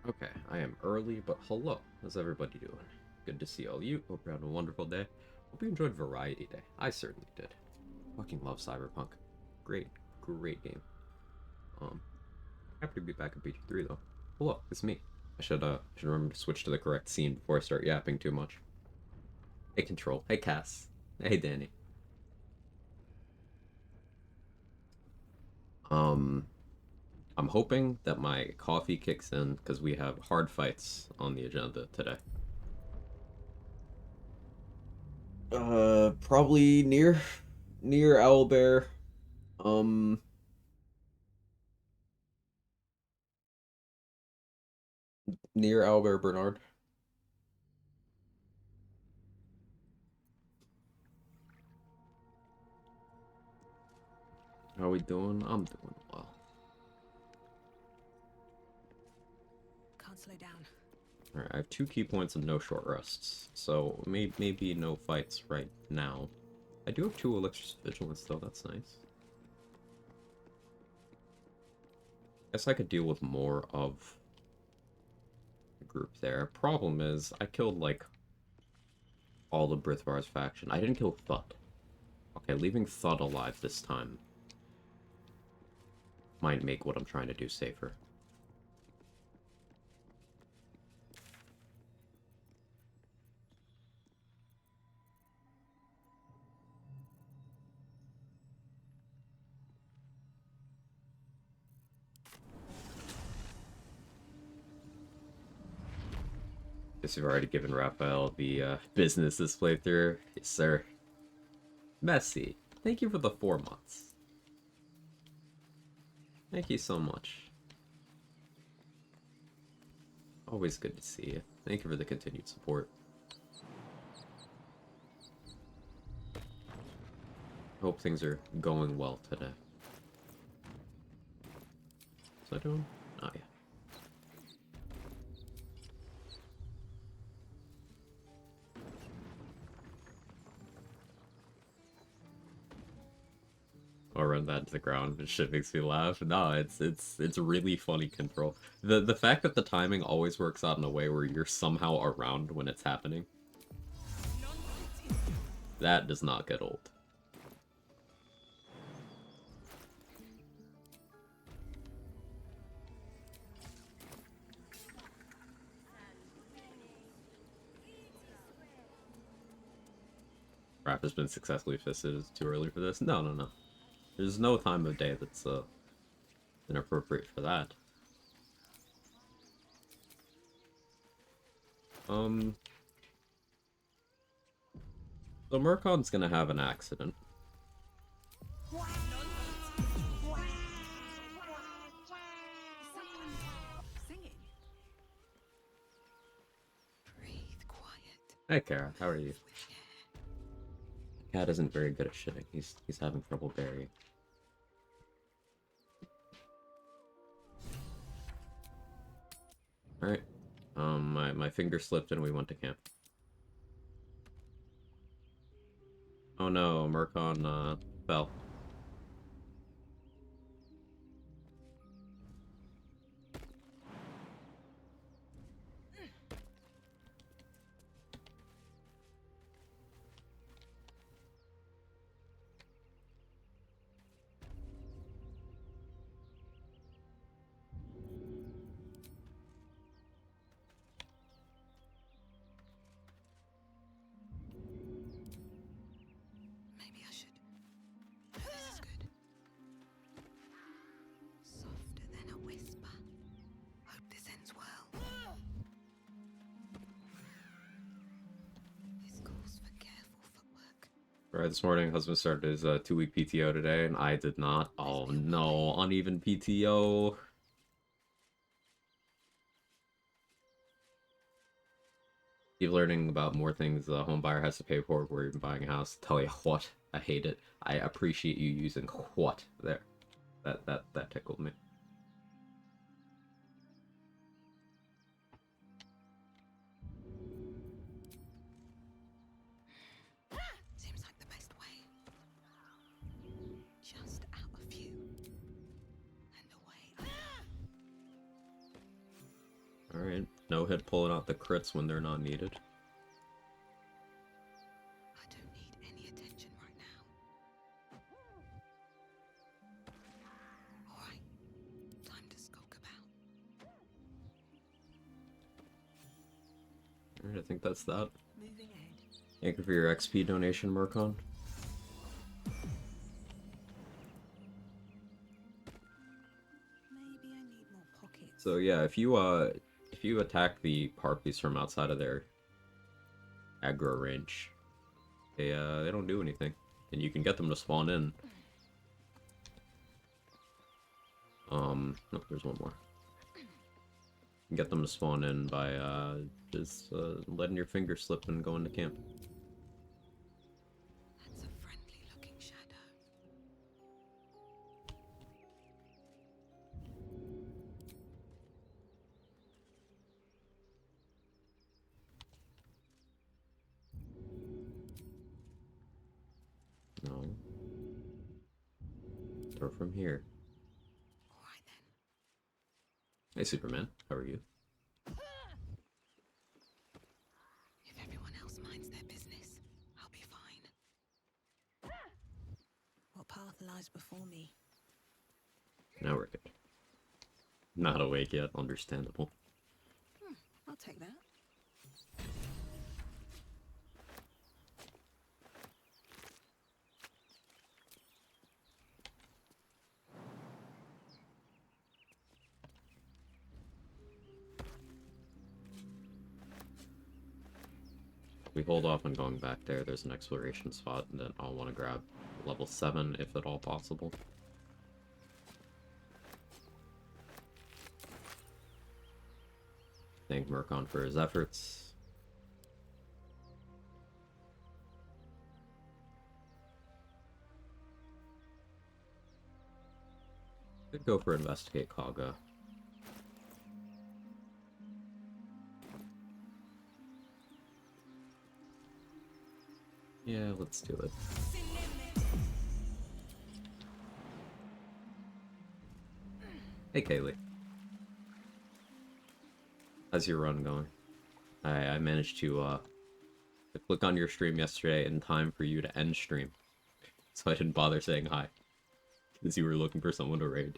Okay, I am early, but hello. How's everybody doing? Good to see all you. Hope you're having a wonderful day. Hope you enjoyed Variety Day. I certainly did. Fucking love Cyberpunk. Great, great game. Happy to be back at BG3 though. Hello, it's me. I should remember to switch to the correct scene before I start yapping too much. Hey Control. Hey Cass. Hey Danny. I'm hoping that my coffee kicks in because we have hard fights on the agenda today. Probably near Owlbear. Um, near Owlbear Bernard. How we doing? I'm doing well. Can't slow down. Alright, I have 2 key points and no short rests, so maybe no fights right now. I do have 2 elixirs of vigilance though, that's nice. Guess I could deal with more of the group there. Problem is, I killed like all the Brithvar's faction. I didn't kill Thud. Okay, leaving Thud alive this time might make what I'm trying to do safer. Guess you've already given Raphael the business this playthrough. Yes, sir. Messy, thank you for the 4 months. Thank you so much. Always good to see you. Thank you for the continued support. Hope things are going well today. What's I doing? Oh, yeah. I'll run that into the ground. It shit makes me laugh. No, it's really funny control. The fact that the timing always works out in a way where you're somehow around when it's happening. That does not get old. trap has been successfully fisted. It's too early for this. No, no, no. There's no time of day that's inappropriate for that. So Murkon's gonna have an accident. Singing. Breathe quiet. Hey Kara, how are you? Cat isn't very good at shitting. He's having trouble burying. Alright. My finger slipped and we went to camp. Oh no, Murkon fell. Maybe I should. This is good. Softer than a whisper. Hope this ends well. This calls for careful footwork. Right, this morning, husband started his 2-week PTO today, and I did not. Oh no, uneven PTO. Keep learning about more things the home buyer has to pay for before even buying a house. Tell you what, I hate it. I appreciate you using what there. That tickled me. Seems like the best way. Just out a few. And away. Alright, no hit pulling out the crits when they're not needed. I don't need any attention right now. Alright. Time to skulk about. Alright, I think that's that. Moving ahead. Thank you for your XP donation, Murkon. Maybe I need more pockets. So yeah, if you attack the Parpies from outside of their aggro range, they don't do anything, and you can get them to spawn in. No, there's one more. You can get them to spawn in by just letting your finger slip and going to camp. That's a friendly looking shadow. No. Or from here. Alright then. Hey Superman, how are you? If everyone else minds their business, I'll be fine. What path lies before me? Now we're good. Not awake yet, understandable. I'll take that. We hold off on going back there. There's an exploration spot that I'll want to grab level 7 if at all possible. Thank Murkon for his efforts. Could go for investigate Kaga. Yeah, let's do it. Hey Kaylee. How's your run going? I managed to click on your stream yesterday in time for you to end stream. So I didn't bother saying hi. Because you were looking for someone to raid.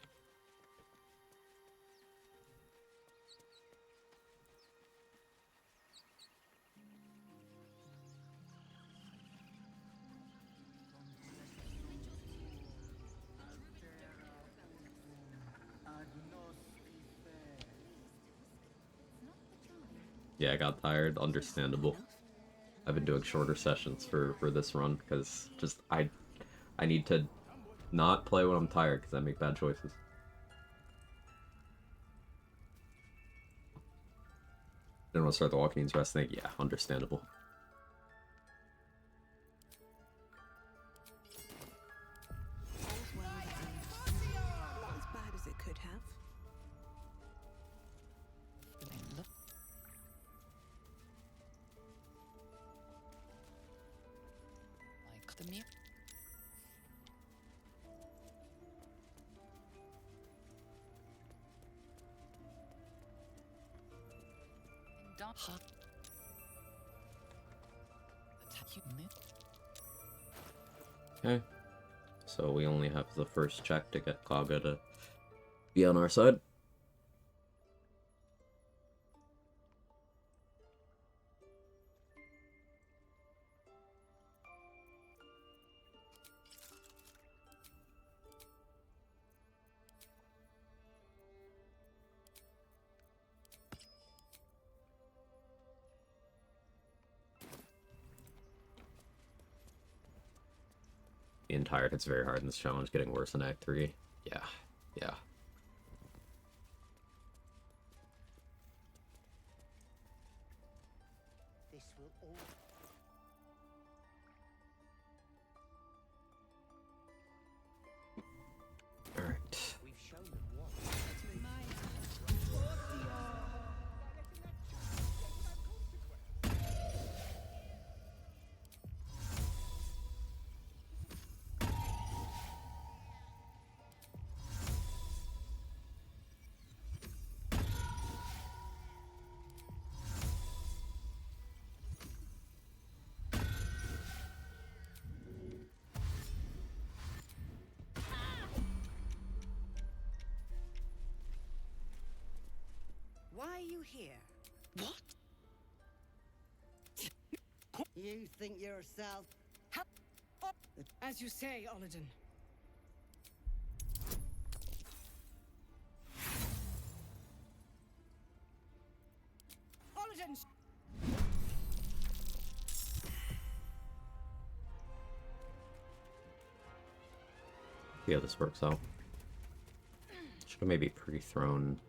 Yeah, I got tired. Understandable. I've been doing shorter sessions for this run because just I need to not play when I'm tired because I make bad choices. Didn't want to start the Walking's Rest thing. Yeah, understandable. All's well that ends. Not as bad as it could have. Like the mute. Hot. Attack you mid. Okay. So we only have the first check to get Kaga to be on our side. Being tired, it's very hard in this challenge, getting worse in Act 3. Yeah, yeah. This will all. Alright. We've shown them what. Why are you here? What? You think yourself. As you say, Olodin. Olodin! Yeah, this works out. Should have maybe pre-thrown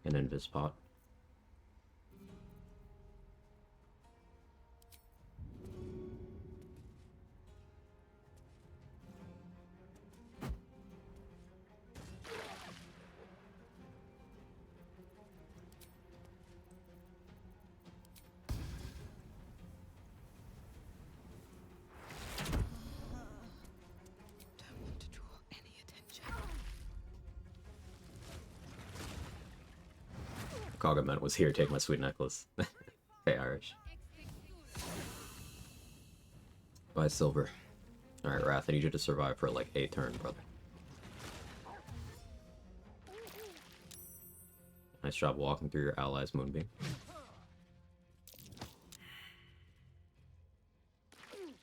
an invis pot. Don't want to draw any attention. Kagament was here, take my sweet necklace. Hey, Irish. Buy silver. Alright, Wrath, I need you to survive for like a turn, brother. Nice job walking through your allies' moonbeam. Carefully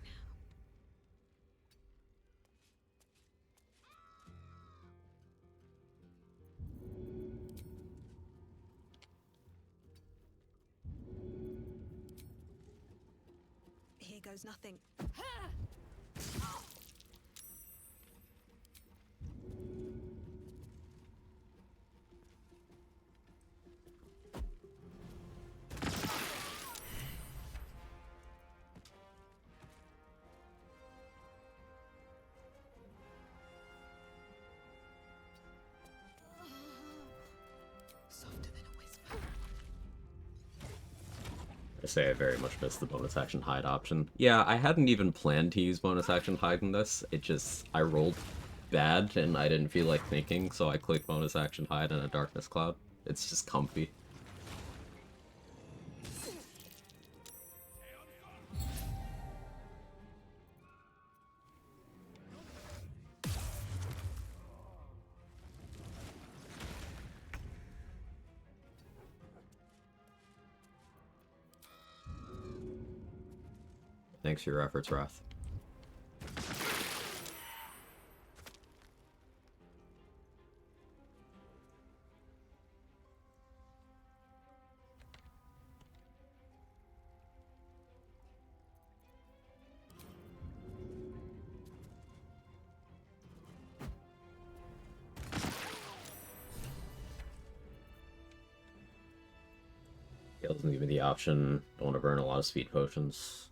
now. Here goes nothing. Softer than a whisper. I say I very much missed the bonus action hide option. Yeah, I hadn't even planned to use bonus action hide in this. It just, I rolled bad and I didn't feel like thinking, so I clicked bonus action hide in a darkness cloud. It's just comfy. Thanks for your efforts, Wrath. It doesn't give me the option. Don't want to burn a lot of speed potions.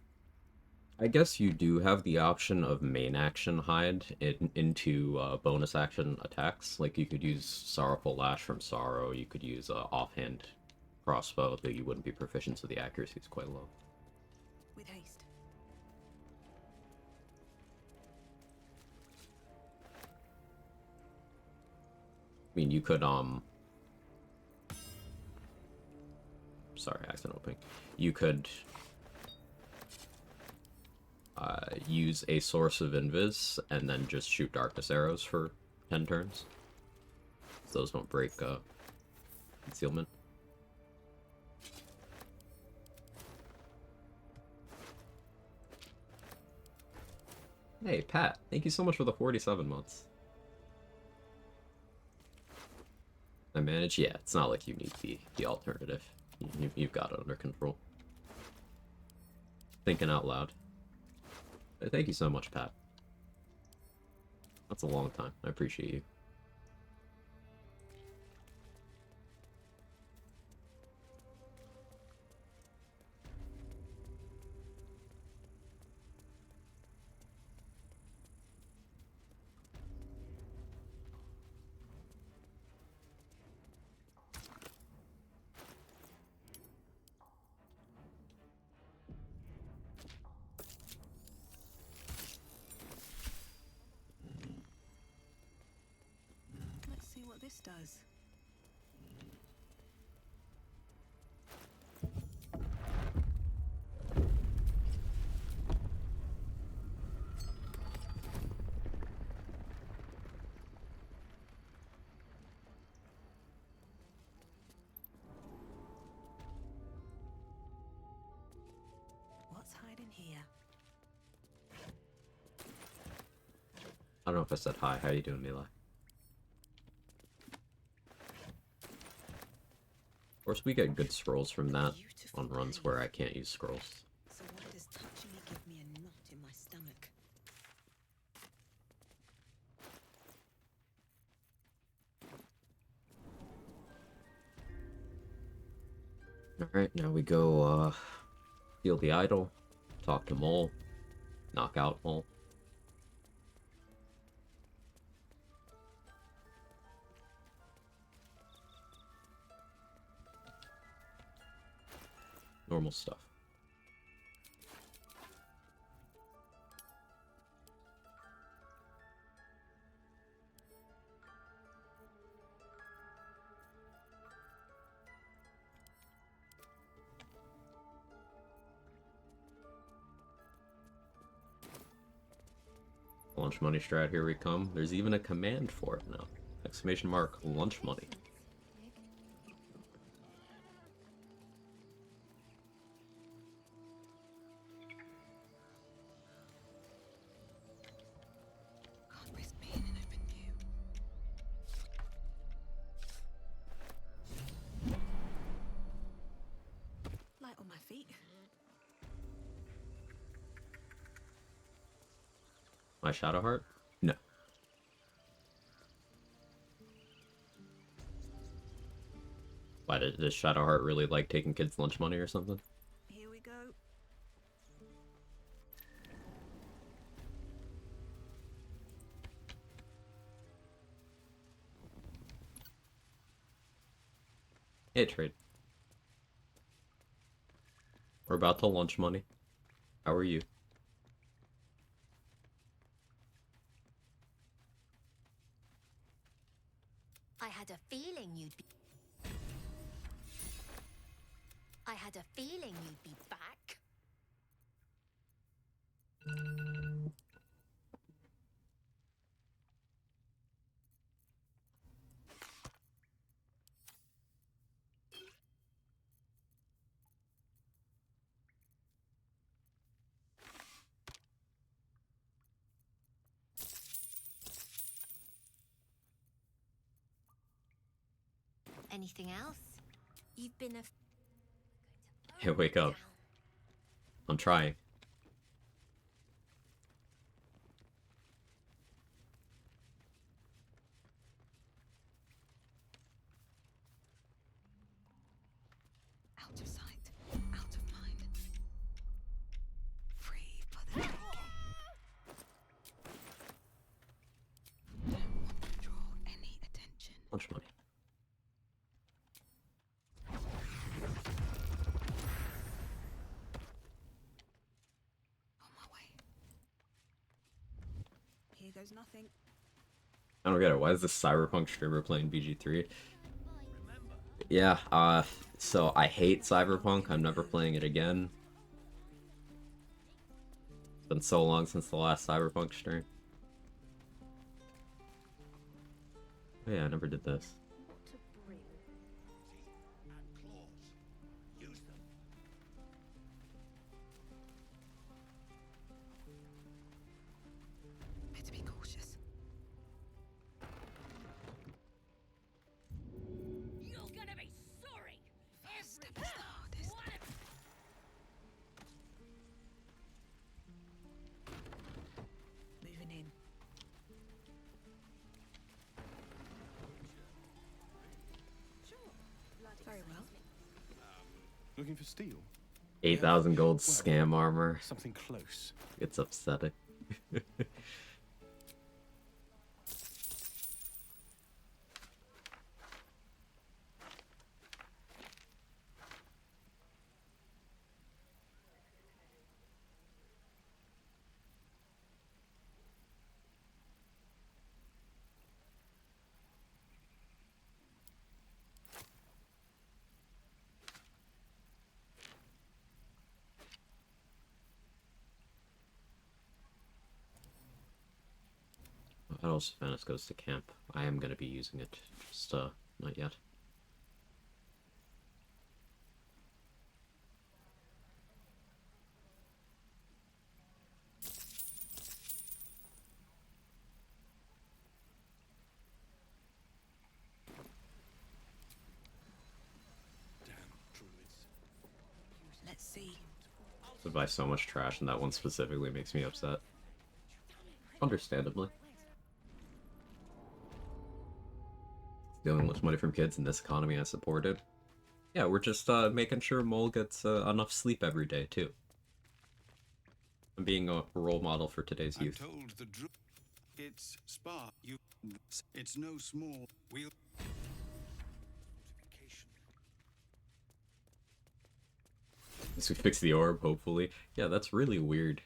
I guess you do have the option of main action hide into bonus action attacks. Like you could use Sorrowful Lash from Sorrow. You could use offhand crossbow, though you wouldn't be proficient, so the accuracy is quite low. With haste. I mean, you could sorry, accident opening. You could use a source of invis and then just shoot darkness arrows for 10 turns. So those won't break concealment. Hey, Pat, thank you so much for the 47 months. I manage? Yeah, it's not like you need the alternative. You've got it under control. Thinking out loud. Thank you so much, Pat. That's a long time. I appreciate you. Let's see what this does. What's hiding here? I don't know if I said hi. How you doing, Mila? Of course, we get good scrolls from that on runs where I can't use scrolls. So why does touching me give me a knot in my stomach? Alright, now we go, heal the idol, talk to Mole, knock out Mole. Normal stuff. Lunch money strat, here we come. There's even a command for it now. Exclamation mark, lunch money. Can't risk being in open view. Light on my feet. My Shadow Heart? No. Why, does Shadow Heart really like taking kids' lunch money or something? Here we go. Hey, trade. We're about to lunch money. How are you? I had a feeling you'd be... I had a feeling you'd be back. Anything else? You've been a. Hey, wake up. I'm trying. Out of sight, out of mind. Free for the taking. Don't want to draw any attention. Lunch money. On my way. Here goes nothing. I don't get it. Why is this cyberpunk streamer playing BG3? Yeah, so I hate cyberpunk. I'm never playing it again. It's been so long since the last cyberpunk stream. Oh yeah, I never did this. Better be cautious. You're gonna be sorry. First step is the hardest. Moving in. Very well. Looking for steel? 8,000 gold scam armor. Something close. It's upsetting. What else if Venice goes to camp? I am going to be using it, just not yet. Let's see. I buy so much trash, and that one specifically makes me upset. Understandably. Stealing much money from kids in this economy I supported. Yeah, we're just making sure Mole gets enough sleep every day, too. I'm being a role model for today's youth. I'm told the it's spark. It's no small wheel. As we fix the orb, hopefully. Yeah, that's really weird.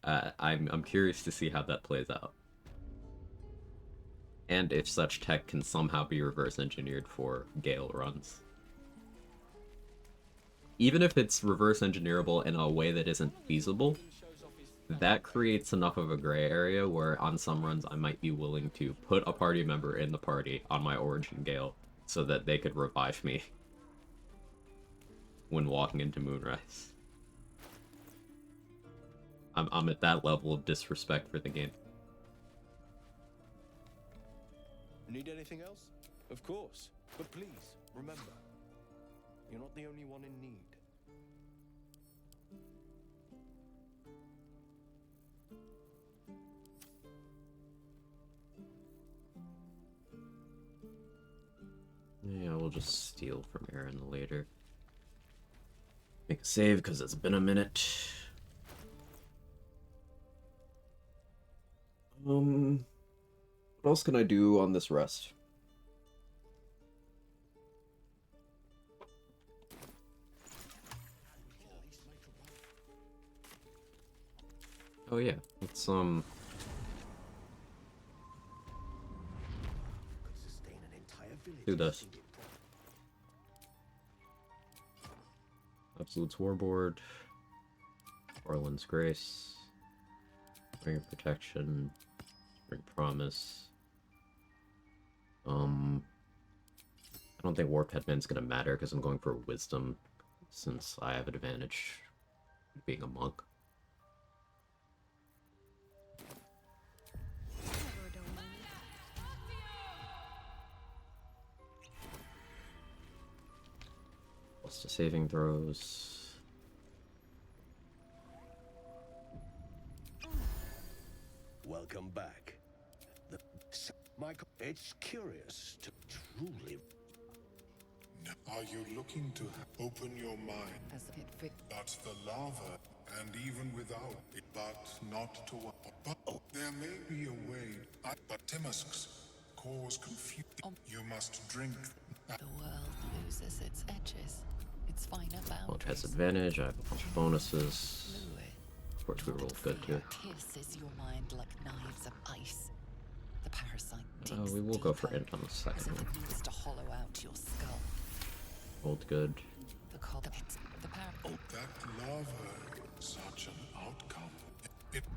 I'm curious to see how that plays out. And if such tech can somehow be reverse engineered for Gale runs. Even if it's reverse engineerable in a way that isn't feasible, that creates enough of a gray area where on some runs I might be willing to put a party member in the party on my Origin Gale so that they could revive me when walking into Moonrise. I'm at that level of disrespect for the game. Need anything else? Of course. But please, remember, you're not the only one in need. Yeah, we'll just steal from Aaron later. Make a save, because it's been a minute. What else can I do on this rest? Oh yeah, let's do this. Absolute Warboard, Orland's Grace, Ring of Protection, Ring Promise. I don't think Warped Headband's gonna matter because I'm going for Wisdom since I have an advantage being a monk. Saving throws. Welcome back. Michael, it's curious to truly. Are you looking to open your mind? As it fit. That's the lava, and even without it, but not to. But there may be a way. But Timusks cause confusion. You must drink. The world loses its edges. Its finer Launch has boundaries. advantage. I have a bunch of bonuses. Fluid. Of course, we rolled good too. Pierces your mind like knives of ice. The parasite We will go for deeper, int on the as second if one. it needs to hollow out your skull. Rolled good. The That lava, such an outcome.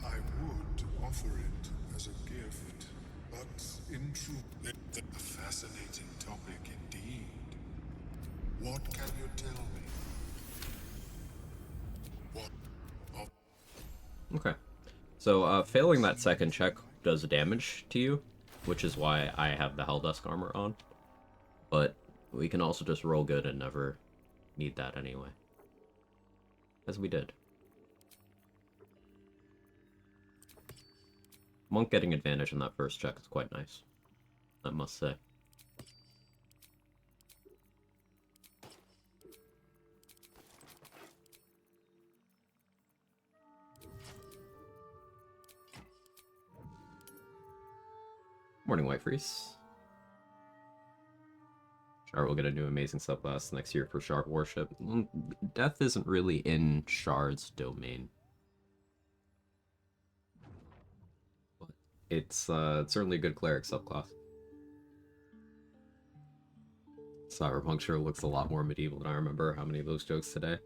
I would offer it as a gift, but in truth, it's a fascinating topic indeed. What can you tell me? What of Okay. So, failing that second check does damage to you, which is why I have the Helldusk armor on. But we can also just roll good and never need that anyway. As we did. Monk getting advantage on that first check is quite nice, I must say. Morning, White Freeze. Shard will get a new amazing subclass next year for Shard Worship. Death isn't really in Shard's domain. But it's certainly a good cleric subclass. Cyberpunk sure looks a lot more medieval than I remember. How many of those jokes today?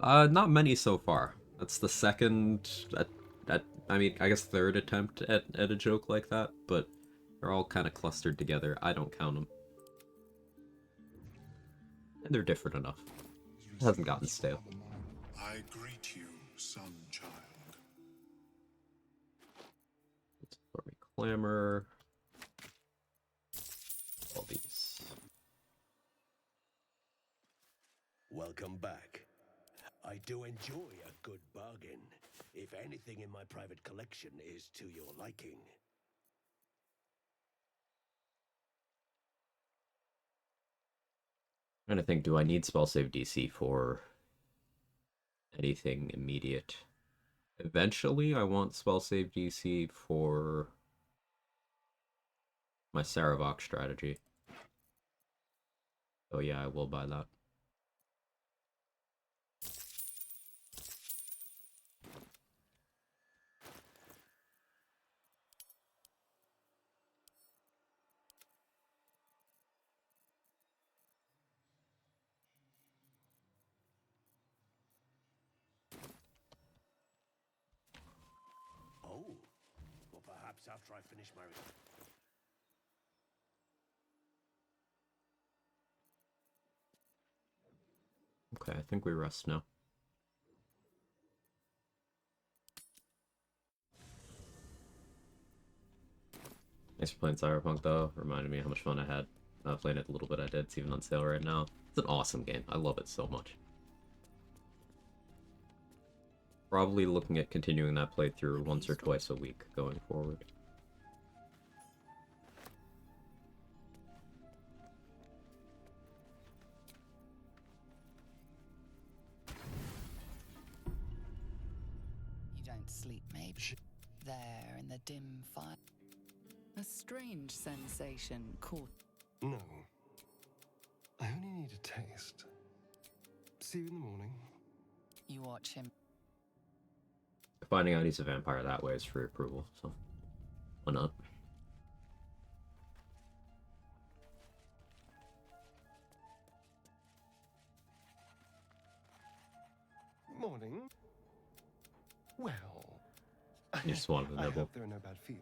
Not many so far. That's the second, I mean, I guess third attempt at a joke like that, but they're all kind of clustered together. I don't count them. And they're different enough. It hasn't gotten stale. I greet you, son child. Let me clamor. All these. Welcome back. I do enjoy a good bargain, if anything in my private collection is to your liking. I'm trying to think, do I need spell save DC for anything immediate? Eventually, I want spell save DC for my Saravok strategy. Oh yeah, I will buy that. Oh, well, perhaps after I finish my. Okay, I think we rest now. Thanks for playing Cyberpunk, though. Reminded me how much fun I had playing it the little bit I did. It's even on sale right now. It's an awesome game. I love it so much. Probably looking at continuing that playthrough once or twice a week going forward. You don't sleep, maybe. There in the dim fire. A strange sensation caught. No. I only need a taste. See you in the morning. You watch him. Finding out he's a vampire that way is free approval, so why not? Morning. Well, You just wanted to I nibble. hope there are no bad feelings.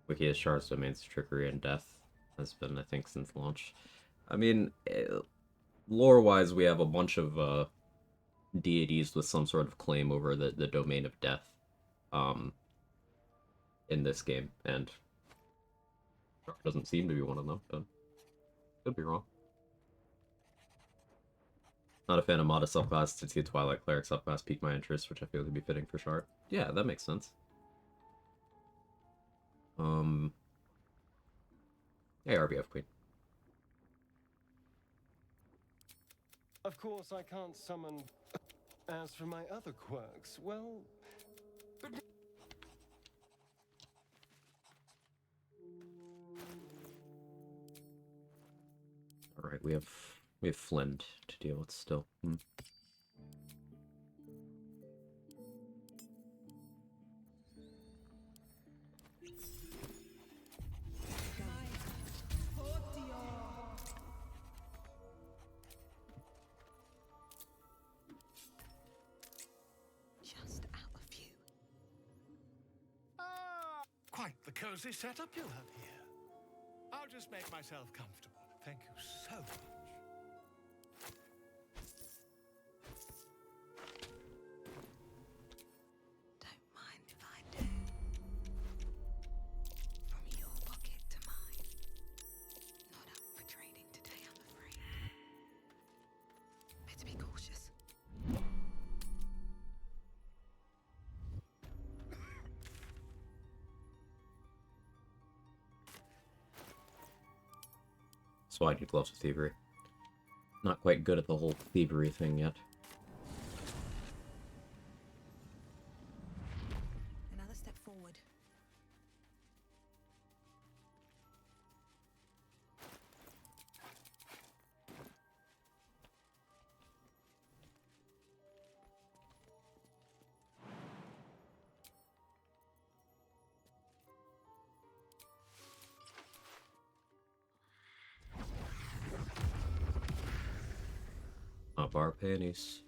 Wiki has shards, domains, trickery, and death. Has been, I think, since launch. I mean, lore-wise, we have a bunch of deities with some sort of claim over the domain of death in this game, and doesn't seem to be one of them, but could be wrong. Not a fan of modest subclass to see a Twilight Cleric subclass pique my interest, which I feel could be fitting for Shard. Yeah, that makes sense. Hey, RBF Queen. Of course, I can't summon. As for my other quirks, well. Alright, we have Flint to deal with still. Just out of view. Quite the cozy setup you have here. I'll just make myself comfortable. Thank you so much. Don't mind if I do. From your pocket to mine. Not up for trading today, I'm afraid. Better be cautious. So I need gloves with thievery. Not quite good at the whole thievery thing yet. Another step forward. Up our panties.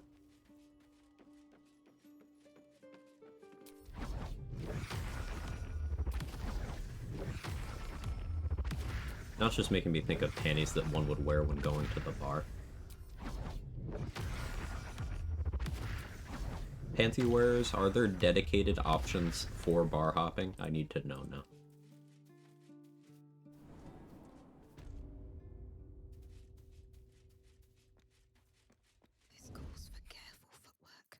Now it's just making me think of panties that one would wear when going to the bar. Panty wearers, are there dedicated options for bar hopping? I need to know now. This calls for careful footwork.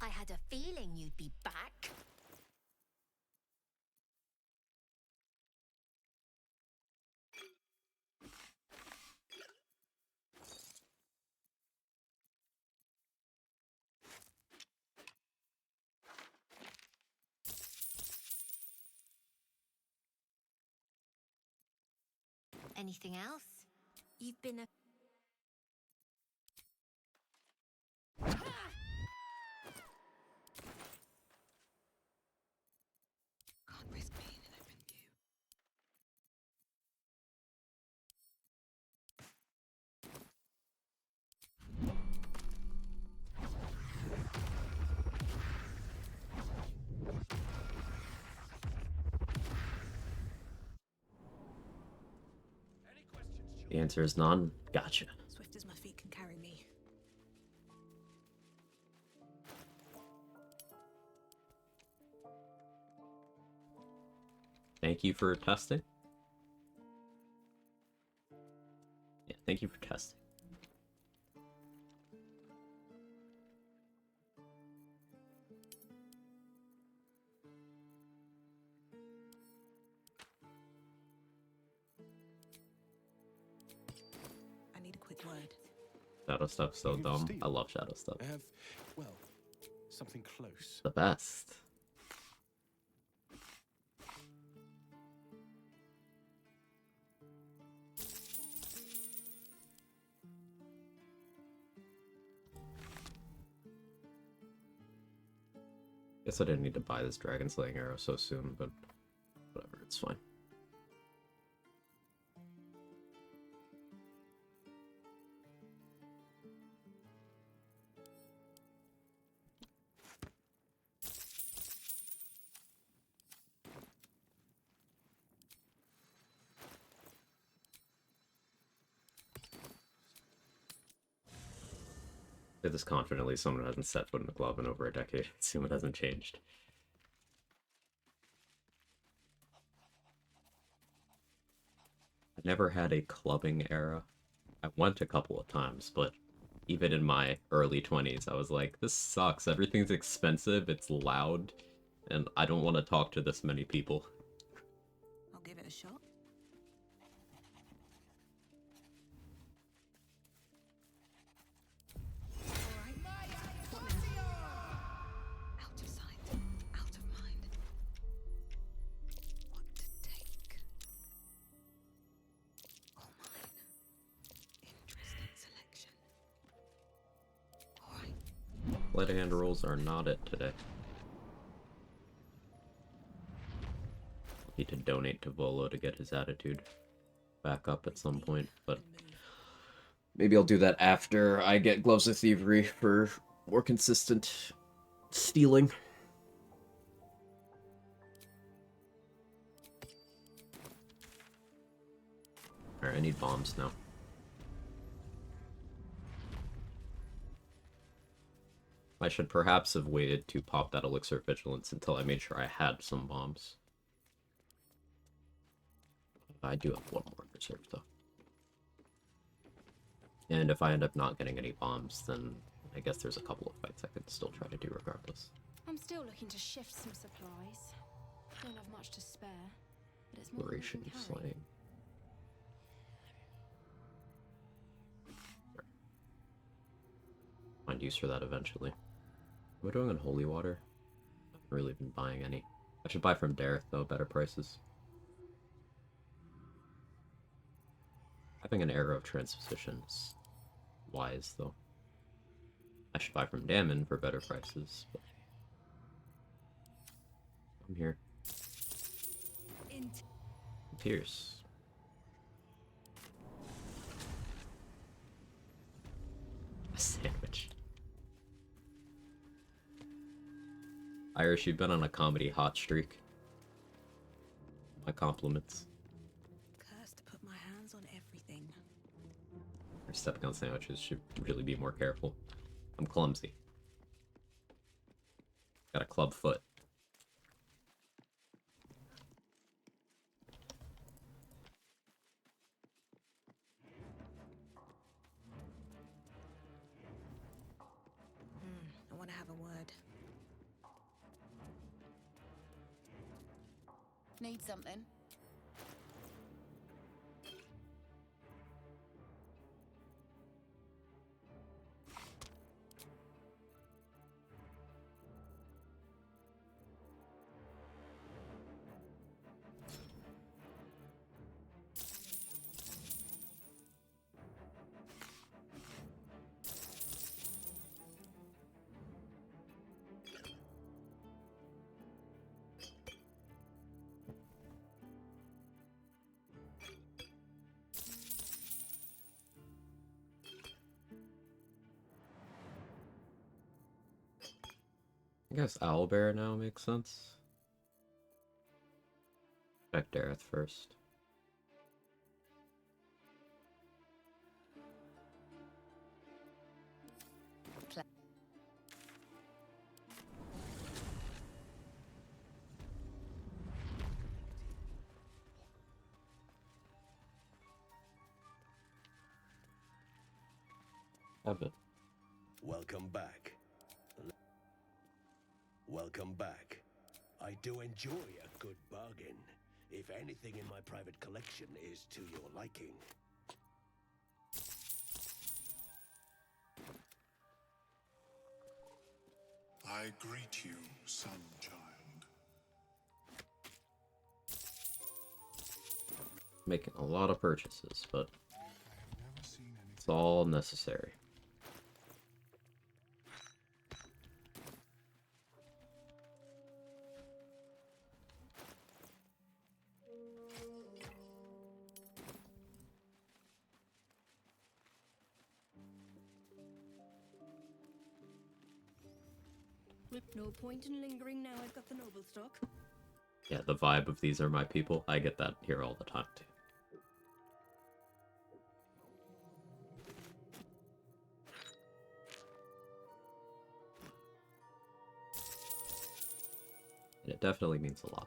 I had a feeling you'd be back. Anything else? You've been a... Can't risk being in open view. The answer is none. Gotcha. Swift as my feet can carry me. Thank you for testing. Yeah, thank you for testing. I need a quick word. Shadow stuff's so You dumb. steal. I love shadow stuff. I have, well, something close. The best. Guess I didn't need to buy this dragon slaying arrow so soon, but whatever, it's fine. say this confidently, someone who hasn't set foot in a club in over a decade. Assume it hasn't changed. I never had a clubbing era. I went a couple of times, but even in my early 20s, I was like, this sucks. Everything's expensive, it's loud, and I don't want to talk to this many people. I'll give it a shot. Out of sight, out of mind. What to take? All mine. Interesting selection. Alright. Light hand rolls are not it today. Need to donate to Volo to get his attitude back up at some point, but maybe I'll do that after I get Gloves of Thievery for more consistent stealing. Alright, I need bombs now. I should perhaps have waited to pop that Elixir of Vigilance until I made sure I had some bombs. I do have one more in reserve, though. And if I end up not getting any bombs, then I guess there's a couple of fights I could still try to do regardless. I'm still looking to shift some supplies. Don't have much to spare, but it's more than I Liberation can carry. Slaying. Find use for that eventually. Am I doing on holy water? I haven't really been buying any. I should buy from Dareth, though, better prices. Having an arrow of transposition is wise, though. I should buy from Damon for better prices, but I'm here. Pierce. A sandwich. Irish, you've been on a comedy hot streak. My compliments. Cursed to put my hands on everything. Our stepping on sandwiches should really be more careful. I'm clumsy. Got a club foot. I want to have a word. Need something? I guess Owlbear now makes sense. Check Dareth first. Have it. Welcome back. Welcome back. I do enjoy a good bargain, if anything in my private collection is to your liking. I greet you, son child. Making a lot of purchases, but I have never seen it's all necessary. No point in lingering now I've got the noble stock. Yeah, the vibe of these are my people. I get that here all the time, too. And it definitely means a lot.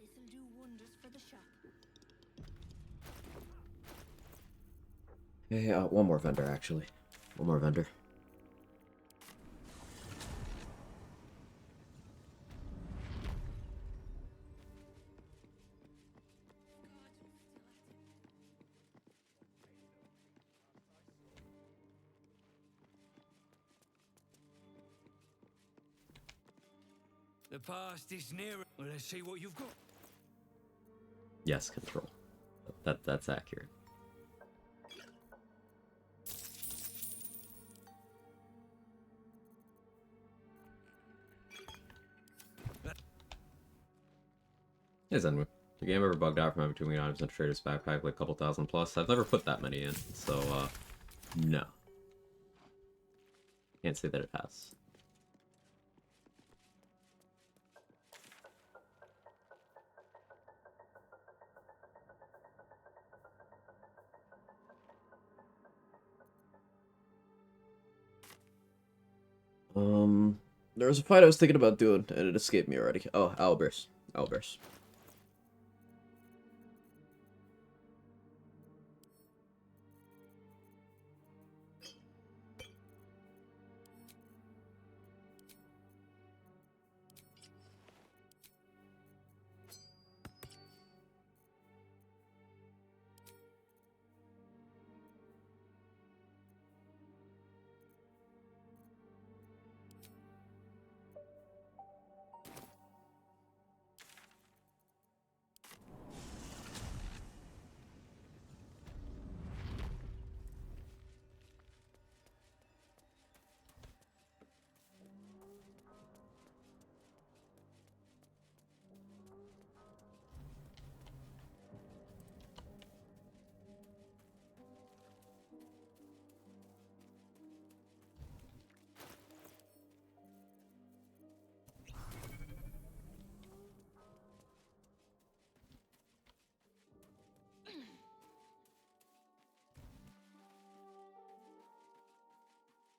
This'll do wonders for the shop. Hey, one more vendor, actually. One more vendor. The past is near. Well, let's see what you've got. Yes, control. That's accurate. Hey Zenwu, the game ever bugged out from having too many items in a trader's backpack, like a couple thousand plus? I've never put that many in, so no. Can't say that it has. There was a fight I was thinking about doing, and it escaped me already. Oh, Owlbears. Owlbears.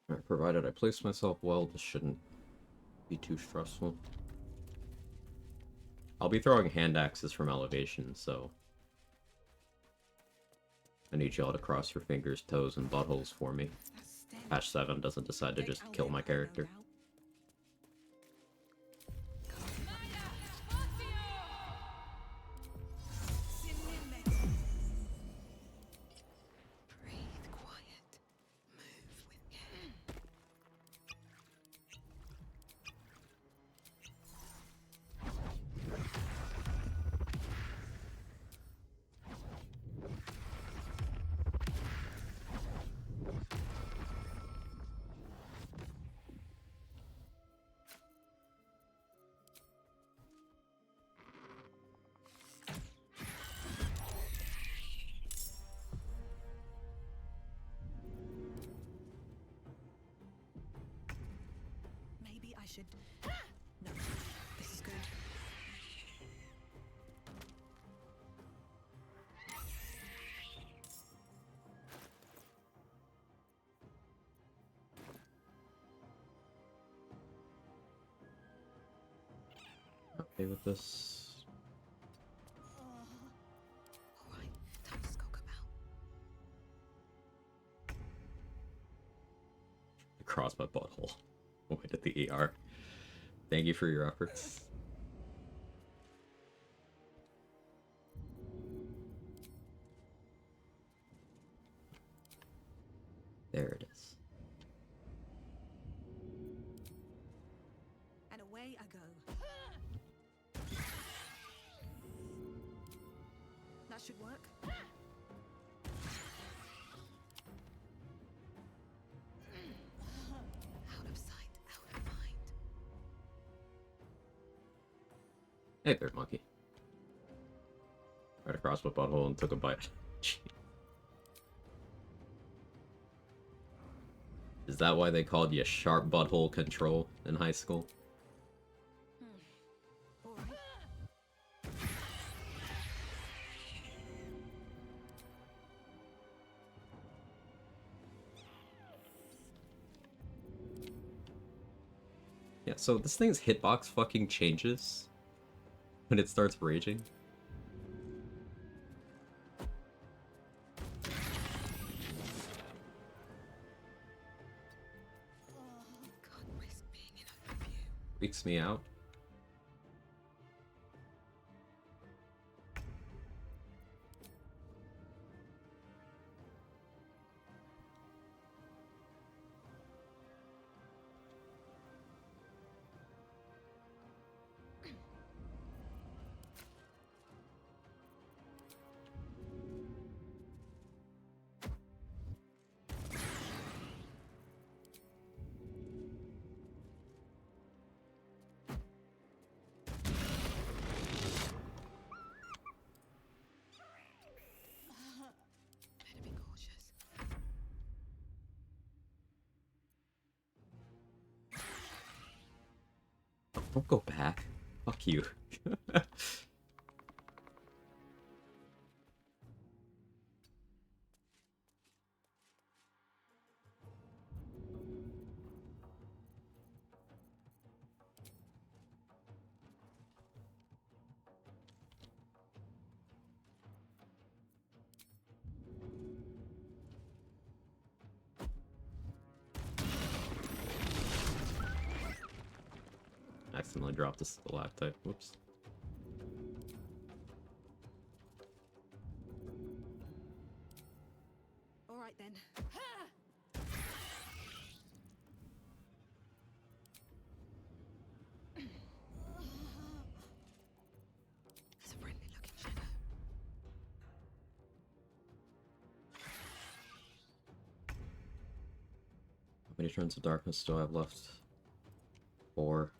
Alright, provided I place myself well, this shouldn't be too stressful. I'll be throwing hand axes from elevation, so I need y'all to cross your fingers, toes, and buttholes for me. Patch 7 doesn't decide to just kill my character. Maybe I should... No, this is good. Okay with this. Alright, time to skulk about. Across my butthole. Wait at the ER. Thank you for your efforts. There it is. And away I go. That should work. Out of sight, out of mind. Hey, third monkey. Right across my butthole and took a bite. Is that why they called you sharp butthole control in high school? Yeah, so this thing's hitbox fucking changes when it starts raging. Can't risk being in overview. Freaks me out. Better be cautious. Don't go back. Fuck you. Accidentally dropped the stalactite. Whoops. All right then. There's a friendly looking shadow. How many turns of darkness do I have left? 4.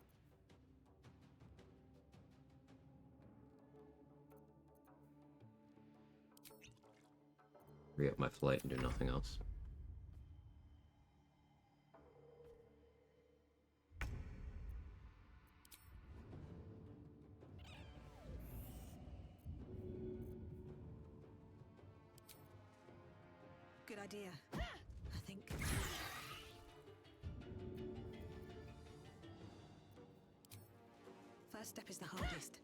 Re-up my flight and do nothing else. Good idea, I think. First step is the hardest.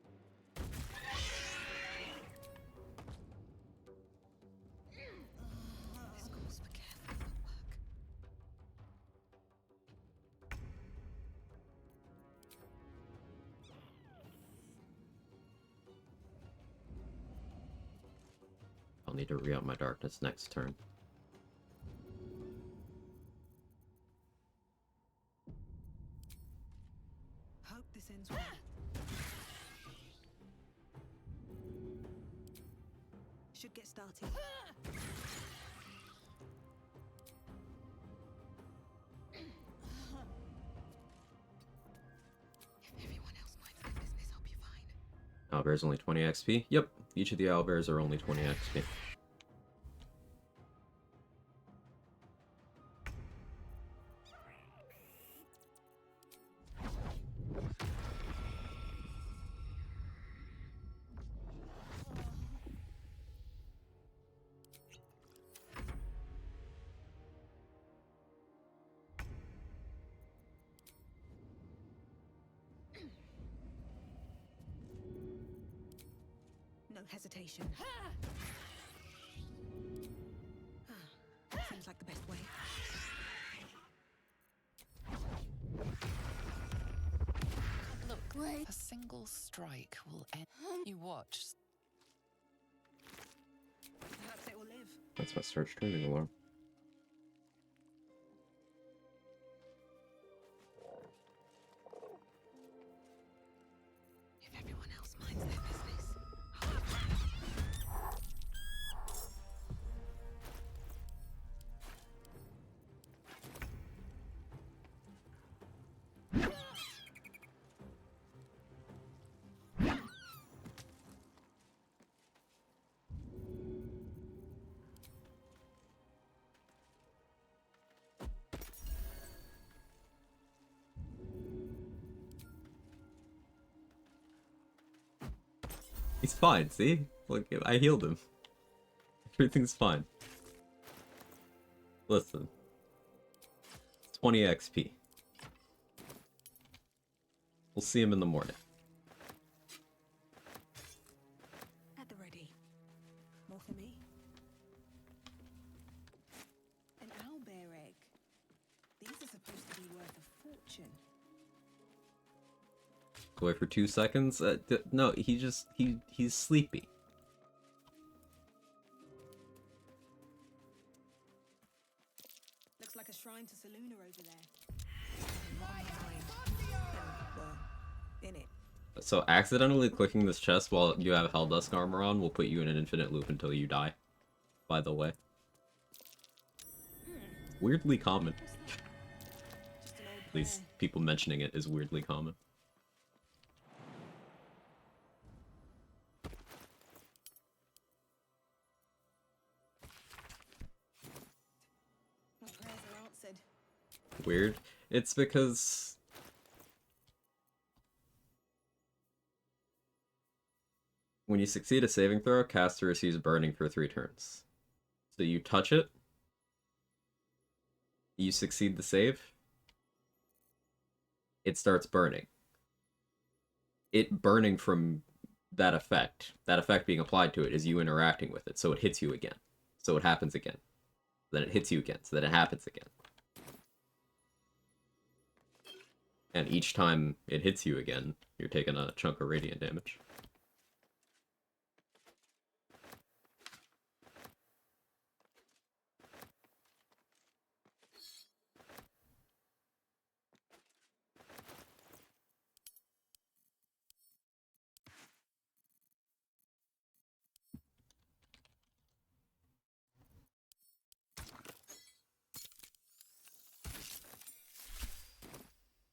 This calls for careful footwork. I'll need to re-up my darkness next turn. Hope this ends well. Should get started. If everyone else minds their business, I'll be fine. Owlbear's only 20 XP? Yep, each of the owlbears are only 20 XP. No hesitation. Seems like the best way. Look, wait. A single strike will end. You watch. Perhaps it will live. That's my start streaming alarm. If everyone else minds their business, I'll be fine. He's fine, see? Look, I healed him. Everything's fine. Listen. It's 20 XP. We'll see him in the morning. At the ready. More for me? An owlbear egg. These are supposed to be worth a fortune. Away for 2 seconds? No, he's sleepy. Looks like a shrine to Saluna over there. In it. So accidentally clicking this chest while you have Helldusk armor on will put you in an infinite loop until you die. By the way. Weirdly common. At least people mentioning it is weirdly common. My prayers are answered. Weird. It's because when you succeed a saving throw, caster receives burning for 3 turns. So you touch it, you succeed the save, it starts burning. It burning from that effect being applied to it is you interacting with it, so it hits you again. So it happens again. Then it hits you again, so then it happens again. And each time it hits you again, you're taking a chunk of radiant damage.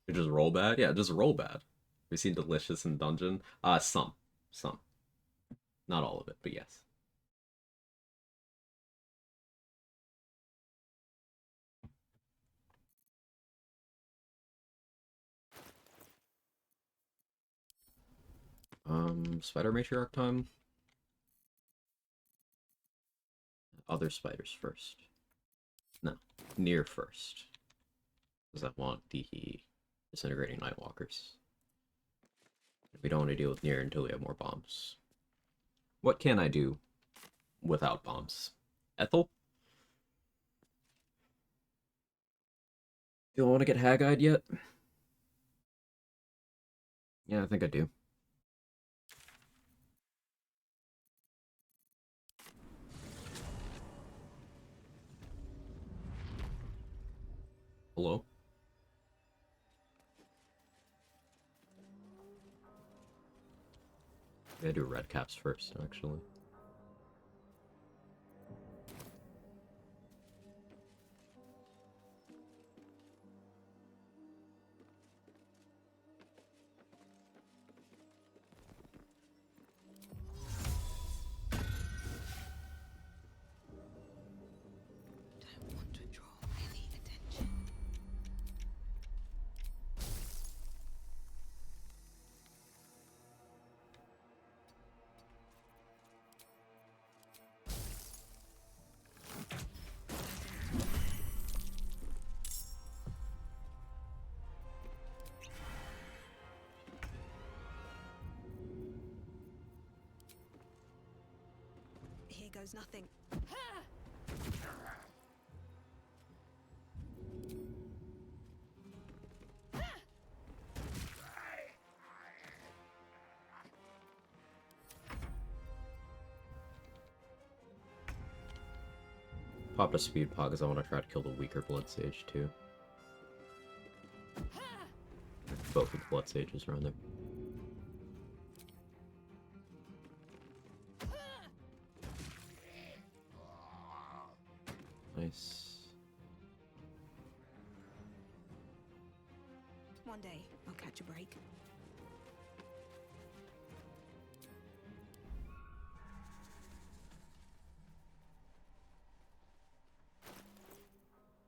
Just roll bad? Yeah, just roll bad. We've seen delicious in dungeon. Some. Not all of it, but yes. Spider matriarch time. Other spiders first. No, near first. Because I want the disintegrating nightwalkers. We don't want to deal with near until we have more bombs. What can I do without bombs? Ethel? Do I want to get hag-eyed yet? Yeah, I think I do. Hello? I gotta do red caps first, actually. Don't want to draw any attention. Here goes nothing. Popped a speed pod because I want to try to kill the weaker blood sage too. Both of the blood sages around there. Nice. One day, I'll catch a break.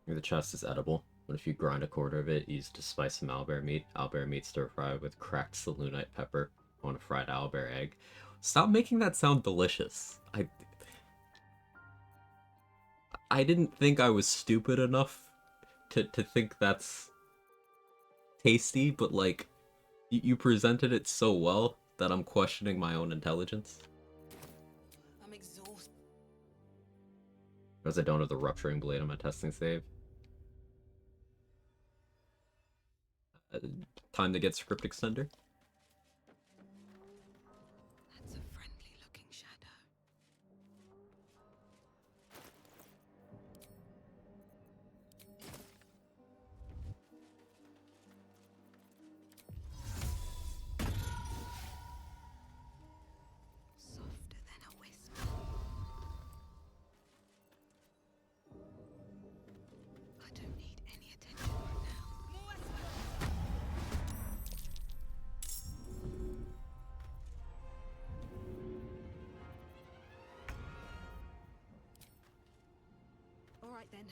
The chest is edible, but if you grind a quarter of it, use to spice some owlbear meat. Owlbear meat stir fry with cracked selunite pepper on a fried owlbear egg. Stop making that sound delicious. I didn't think I was stupid enough to think that's tasty, but like, You presented it so well that I'm questioning my own intelligence. I'm exhausted. Because I don't have the rupturing blade on my testing save. Time to get script extender. That's a friendly looking shadow. Softer than a whisper. I don't need any attention right now. All right then.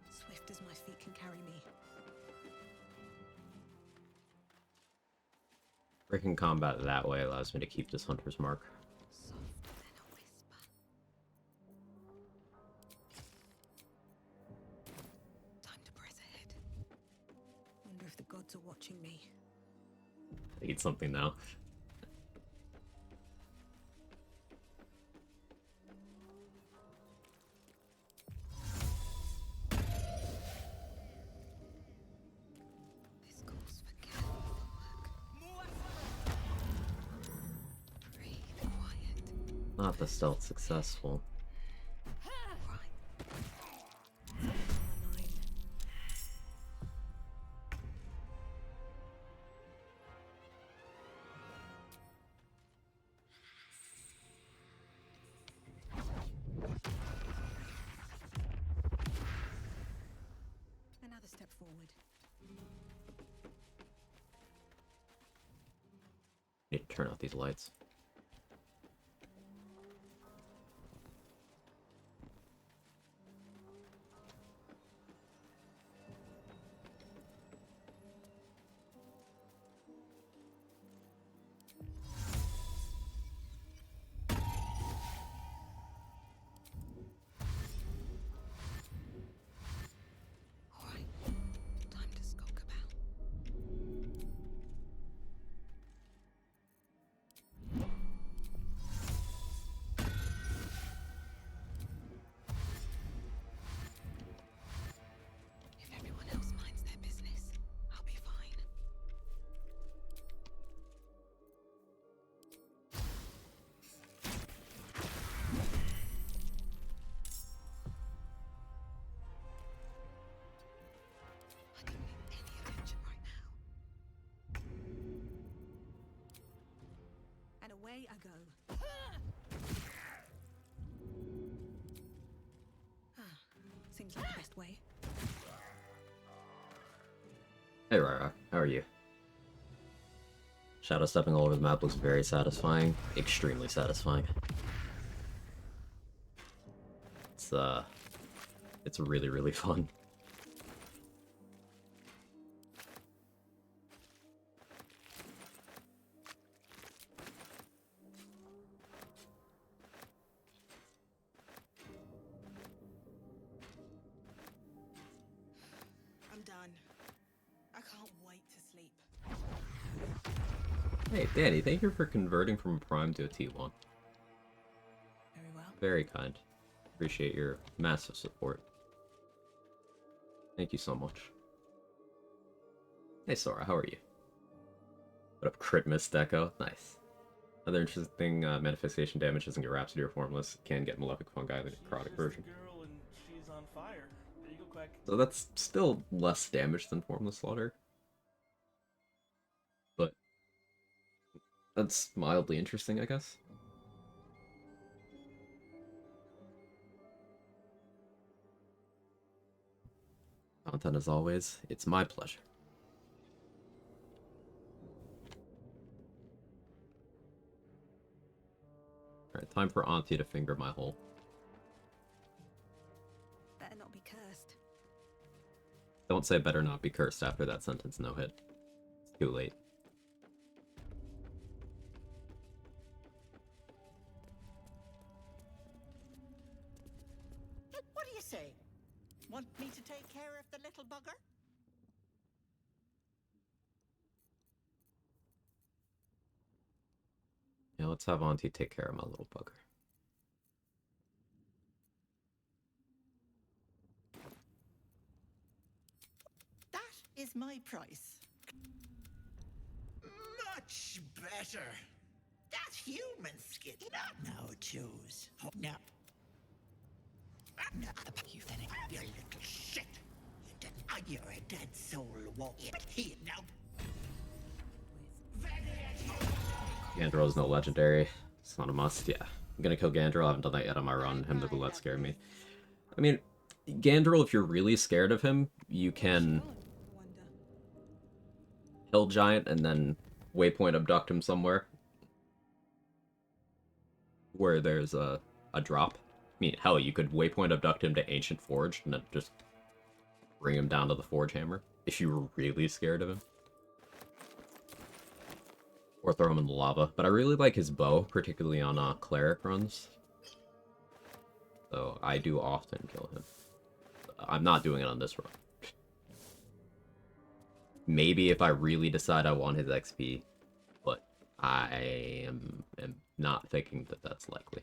Swift as my feet can carry me. Breaking combat that way allows me to keep this hunter's mark. Softer than a whisper. Time to press ahead. Wonder if the gods are watching me. I need something now. This calls for careful footwork. Breathe quiet. Not the stealth successful. Right. On the line. Another step forward. Need to turn out these lights. All right. Time to skulk about. If everyone else minds their business, I'll be fine. I don't need any attention right now. And away I go. Seems like the best way. Hey Rara, how are you? Shadow stepping all over the map looks very satisfying. Extremely satisfying. It's really, really fun. I'm done. I can't wait to sleep. Hey Danny, thank you for converting from a Prime to a T1. Very well. Very kind. Appreciate your massive support. Thank you so much. Hey Sora, how are you? What up, crit miss deco? Nice. Another interesting manifestation damage doesn't get Rhapsody or Formless. Can get Malefic Fungi, the necrotic version. Girl and she's on fire. There you go, Quag. So that's still less damage than Formless Slaughter. But that's mildly interesting, I guess. Content as always, it's my pleasure. Time for Auntie to finger my hole. Better not be cursed. Don't say better not be cursed after that sentence, no hit. It's too late. What do you say? Want me to take care of the little bugger? Yeah, let's have Auntie take care of my little bugger. That is my price. Much better. That human skin. Not now, choose. Oh, now. No, you finished. You little shit. You're a dead soul. Won't you? Here now. Gandrel's no legendary. It's not a must. Yeah, I'm gonna kill Gandrel. I haven't done that yet on my run. Him the roulette scared me. I mean, Gandrel, if you're really scared of him, you can Hill Giant and then waypoint abduct him somewhere where there's a drop. I mean, hell, you could waypoint abduct him to Ancient Forge and then just bring him down to the Forge Hammer if you were really scared of him. Or throw him in the lava. But I really like his bow, particularly on cleric runs. So I do often kill him. I'm not doing it on this run. Maybe if I really decide I want his XP, but I am not thinking that that's likely.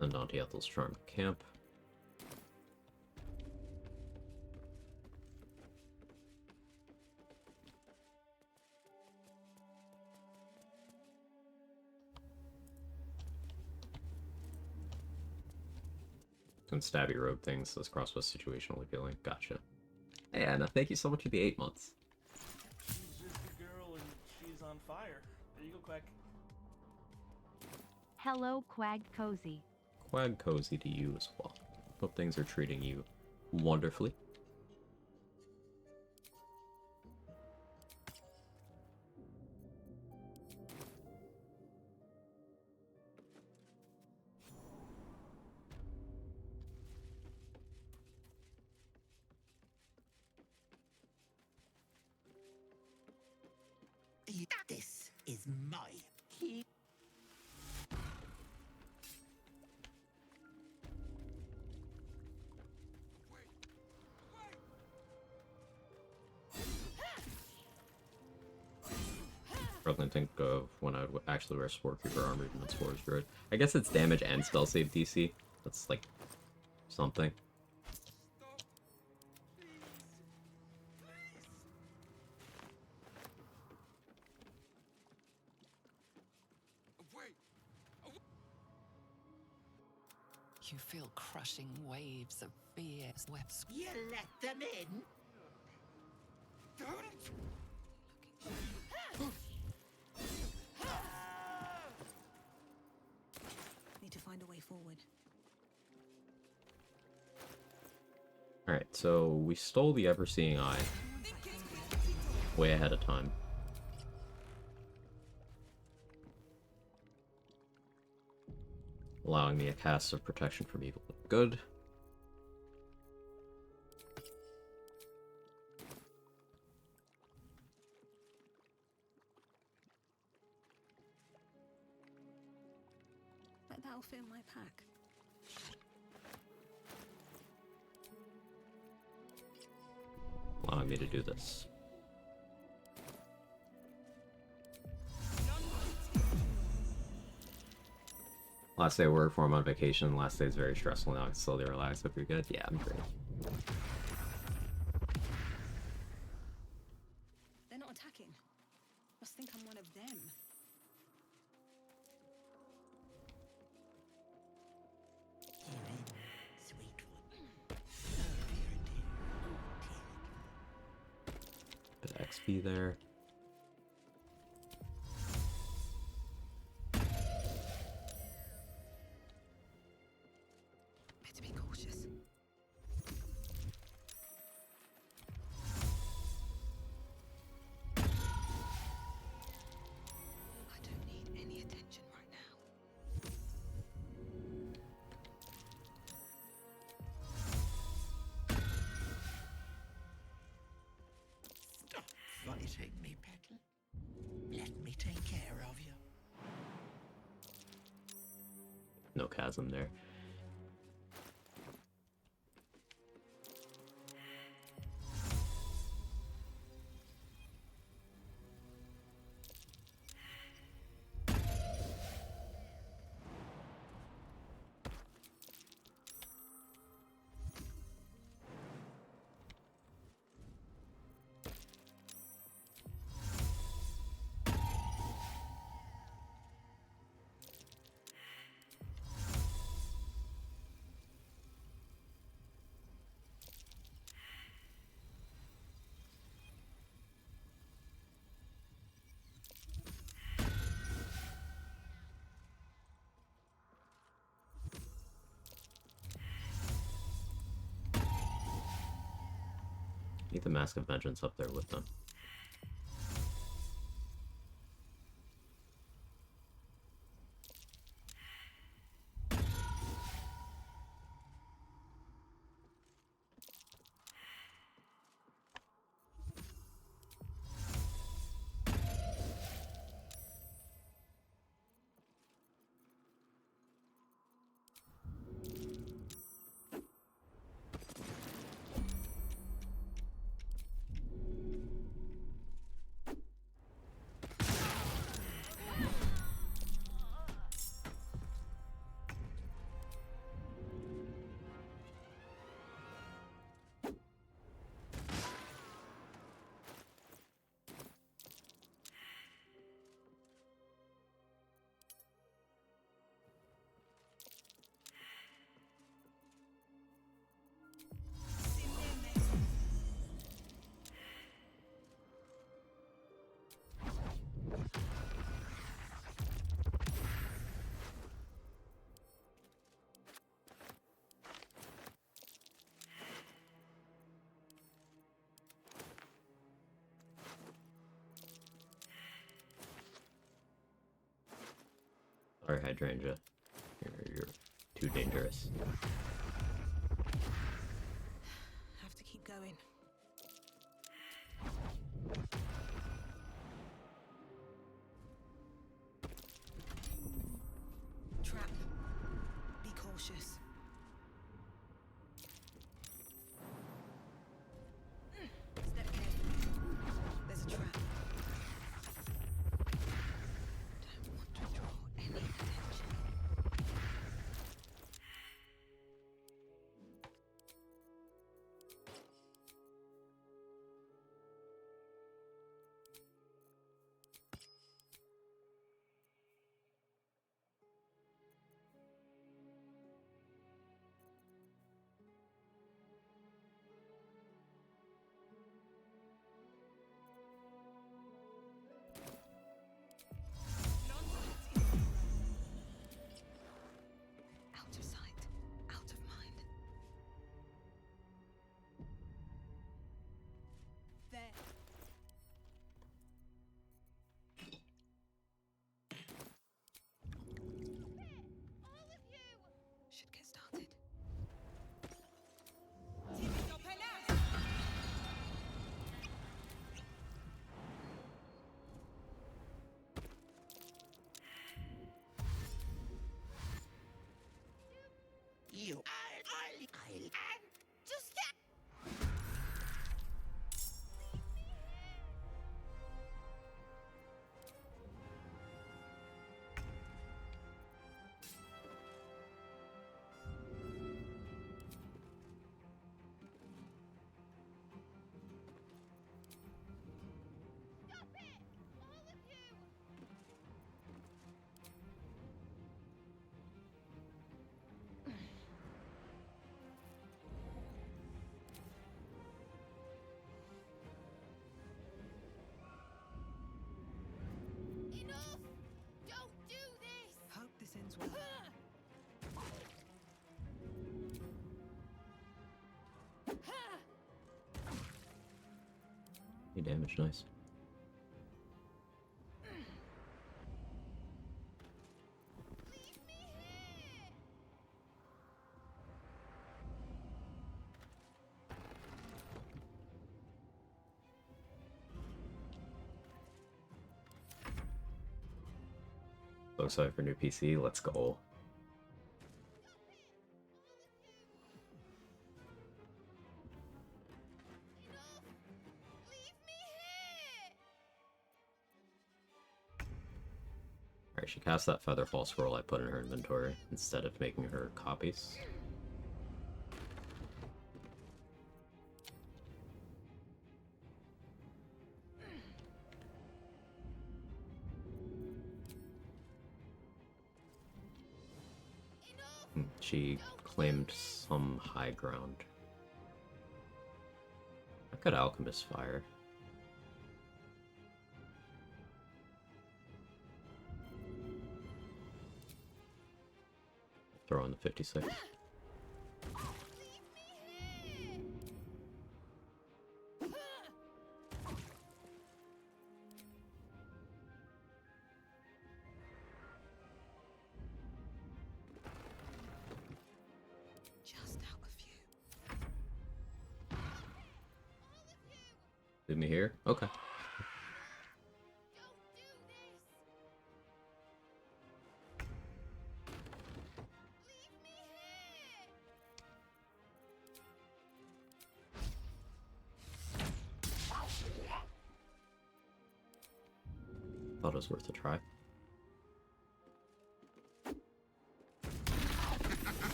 And Auntie Ethel's Charm Camp. And stabby road things, those crossbow situational appealing. Gotcha. Hey Anna, thank you so much for the 8 months. She's just a girl and she's on fire. There you go, Quag. Hello, Quag Cozy. Quag cozy to you as well. Hope things are treating you wonderfully. This is my key. Struggling to think of when I would actually wear Spore Creeper armor even on Spores Druid. I guess it's damage and spell save DC. That's like something. You feel crushing waves of fear's webs. You let them in? Need to find a way forward. Alright, so we stole the Ever-Seeing Eye way ahead of time. Allowing me a cast of protection from evil and good. Bet that'll fit in my pack. Allowing me to do this. Last day of work before I'm on vacation. Last day is very stressful now. I can slowly relax. Hope you're good. Yeah, I'm great. They're not attacking. Must think I'm one of them. Sweet one. Bit of XP there. Better be cautious. I don't need any attention right now. Stop fighting me, Petal. Let me take care of you. No chasm there. Need the Mask of Vengeance up there with them. Sorry, Hydrangea. You're too dangerous. Have to keep going. Trap. Be cautious. Step carefully. There's a trap. Don't want to draw any attention. 20 damage, nice. So excited for new PC, let's go. Alright, she cast that Featherfall Scroll I put in her inventory instead of making her copies. She claimed some high ground. I could Alchemist Fire. Throw in the 56. Just out of you. Leave me here? Okay. Thought it was worth a try.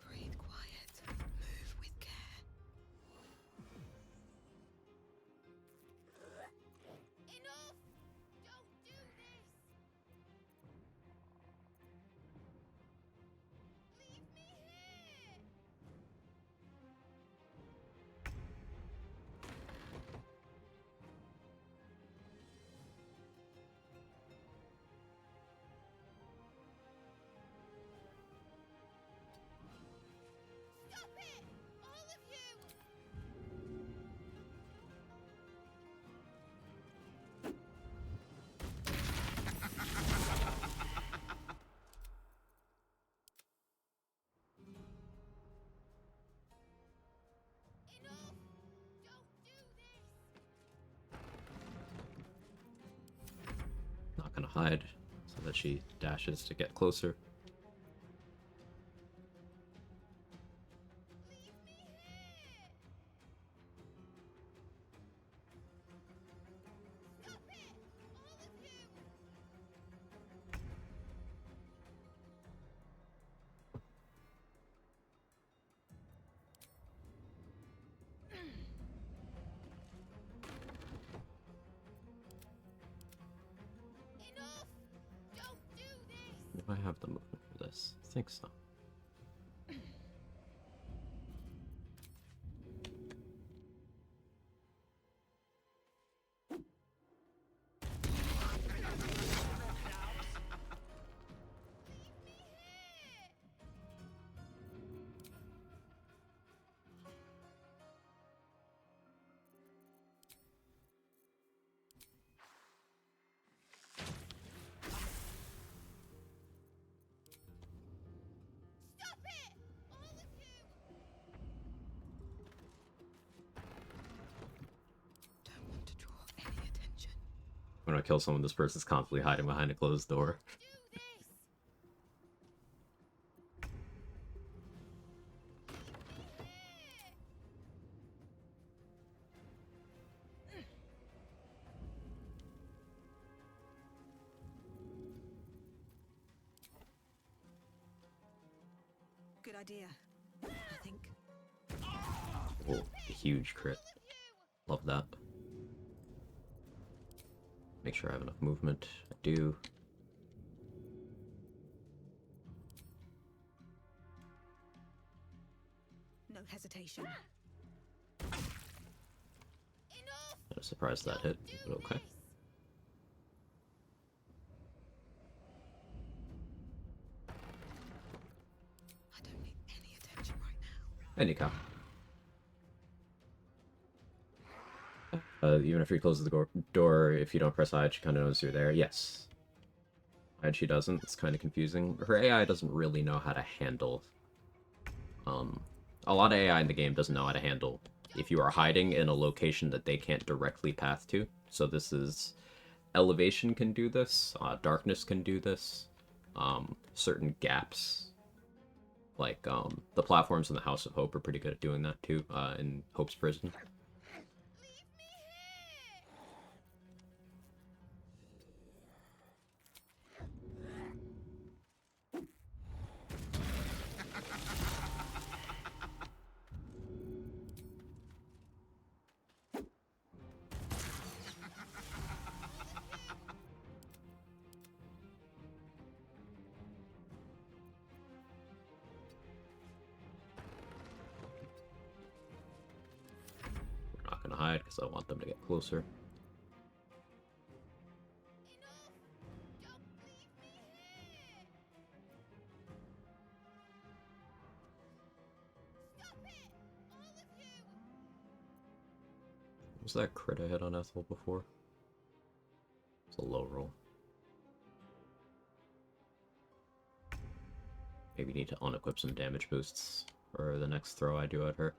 Breathe quiet. Move with care. Enough! Don't do this! Leave me here! Stop it! All of you! Enough! Don't do this! Not gonna hide so that she dashes to get closer. Leave me here! Stop it! All of you! Enough! Don't do this! Do I have the movement for this? I think so. Stop it! All of you! Don't want to draw any attention. When I kill someone, this person's constantly hiding behind a closed door. Do this! Good idea, I think. Oh, a huge crit. Love that. Make sure I have enough movement. I do. No hesitation. I'm surprised that hit, but okay. I don't need any attention right now. And you come. Even if he closes the door, if you don't press hide, she kind of knows you're there. Yes. And she doesn't. It's kind of confusing. Her AI doesn't really know how to handle... a lot of AI in the game doesn't know how to handle if you are hiding in a location that they can't directly path to. So this is... Elevation can do this. Darkness can do this. Certain gaps. Like, the platforms in the House of Hope are pretty good at doing that, too, in Hope's Prison. We're not gonna hide, because I want them to get closer. Was that crit I hit on Ethel before? It's a low roll. Maybe need to unequip some damage boosts for the next throw I do at her.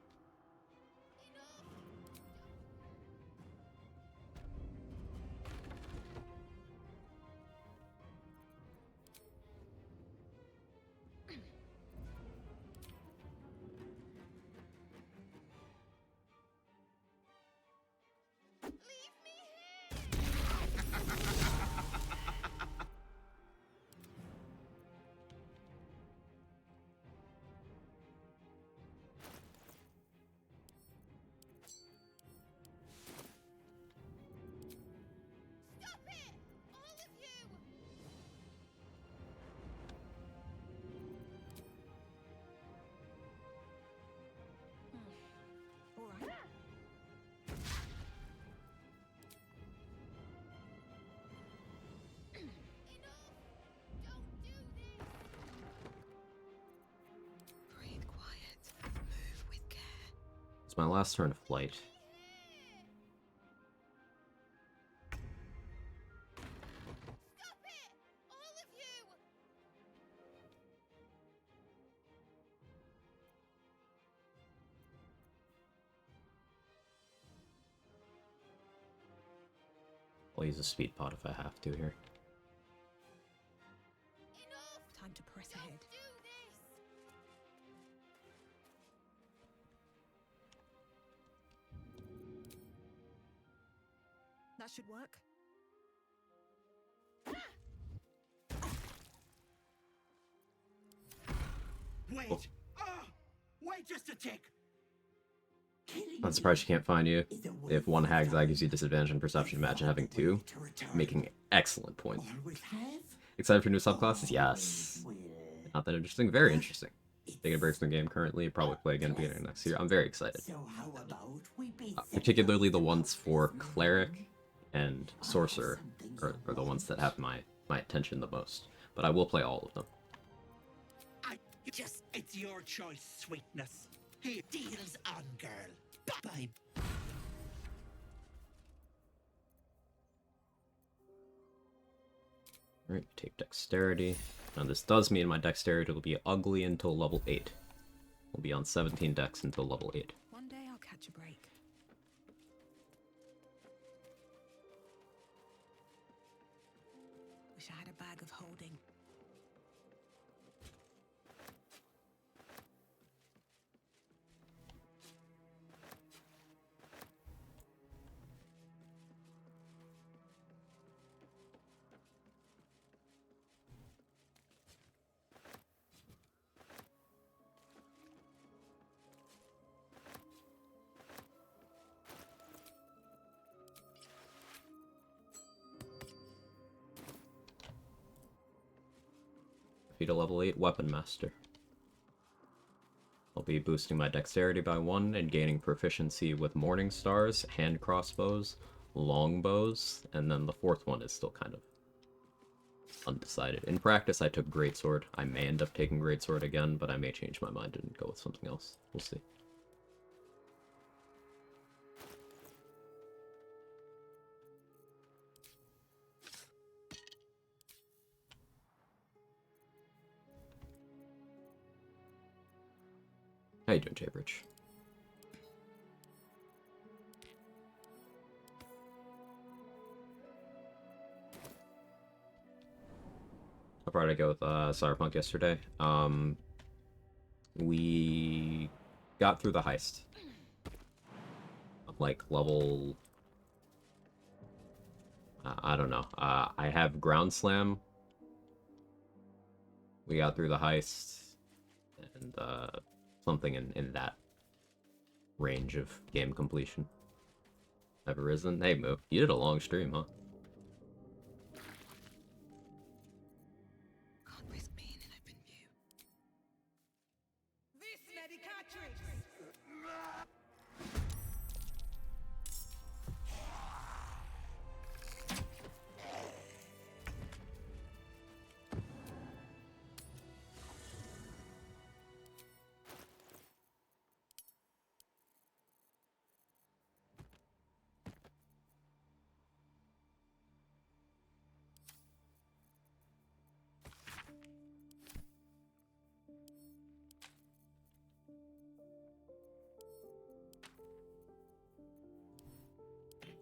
It's my last turn of flight. I'll use a speed pot if I have to here. Time to press ahead. That should work. Wait! Wait just a tick! I'm surprised she can't find you. If one hag's eye gives you disadvantage on perception, imagine having two. Making excellent point. Excited for new subclasses? Yes. Not that interesting. Very interesting. Taking breaks from the game currently. Probably play again beginning of next year. I'm very excited. Particularly the ones for Cleric and Sorcerer are the ones that have my attention the most. But I will play all of them. It's your choice, sweetness. Here, deals on, girl. Bye. Alright, take Dexterity. Now this does mean my Dexterity will be ugly until level 8. We'll be on 17 Dex until level 8. One day I'll catch a break. Wish I had a bag of holding. To level 8 Weapon Master. I'll be boosting my Dexterity by 1 and gaining proficiency with Morning Stars, hand crossbows, longbows, and then the fourth one is still kind of undecided. In practice, I took Greatsword. I may end up taking Greatsword again, but I may change my mind and go with something else. We'll see. How you doing, Jaybridge? How far did I go with Cyberpunk yesterday? We got through the heist. Like level... I don't know. I have Ground Slam. We got through the heist. And something in that range of game completion. Have arisen. Hey, Moo. You did a long stream, huh? Can't risk being in open view. This medicatrix!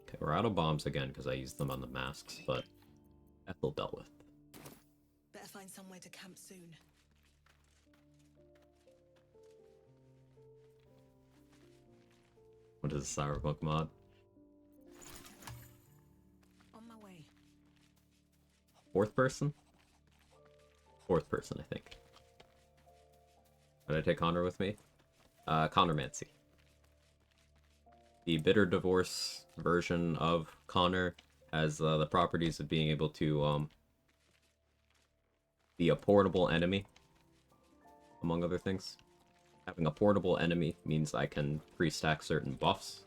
Okay, we're out of bombs again because I used them on the masks, but Ethel dealt with. Better find somewhere to camp soon. What is the Cyberpunk mod? On my way. Fourth person? Fourth person, I think. Did I take Connor with me? Connormancy. The bitter divorce version of Connor has the properties of being able to be a portable enemy, among other things. Having a portable enemy means I can pre-stack certain buffs,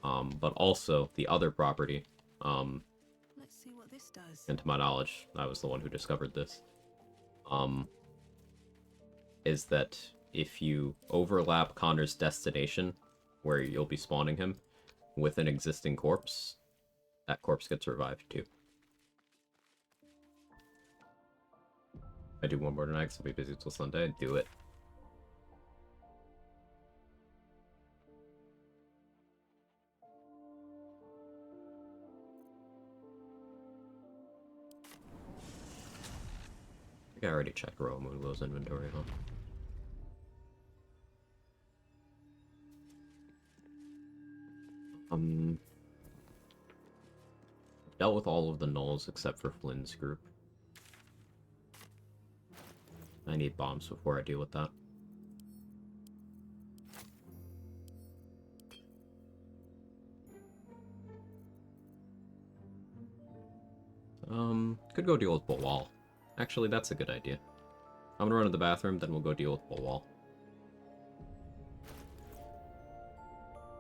but also the other property, Let's see what this does. and to my knowledge, I was the one who discovered this, is that if you overlap Connor's destination, where you'll be spawning him, with an existing corpse, that corpse gets revived too. I do one more tonight because I'll be busy till Sunday. Do it. I think I already checked Romulo's inventory, huh? Dealt with all of the nulls except for Flynn's group. I need bombs before I deal with that. Could go deal with Balwal. Actually, that's a good idea. I'm gonna run to the bathroom, then we'll go deal with Balwal.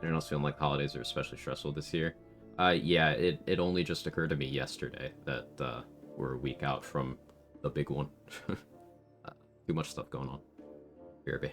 Anyone else feeling like holidays are especially stressful this year? Yeah, it only just occurred to me yesterday that we're a week out from the big one. Too much stuff going on. BRB.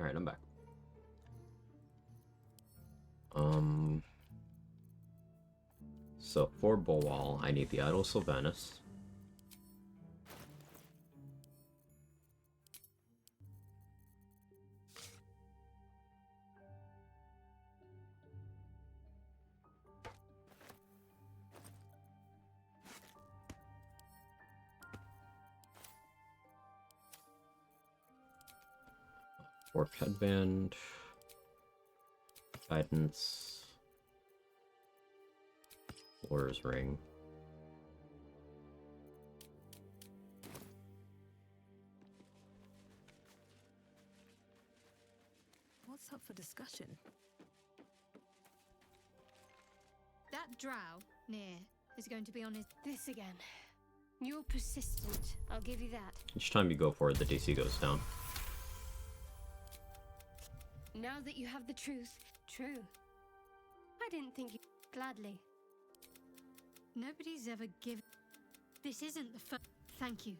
Alright, I'm back. So for Bowal, I need the Idol Sylvanus. Warp Headband, Guidance, War's Ring. What's up for discussion? That drow near is going to be on his. This again. You're persistent, I'll give you that. Each time you go for it, the DC goes down. Now that you have the truth, true. I didn't think you. Gladly. Nobody's ever given. This isn't the first. Thank you.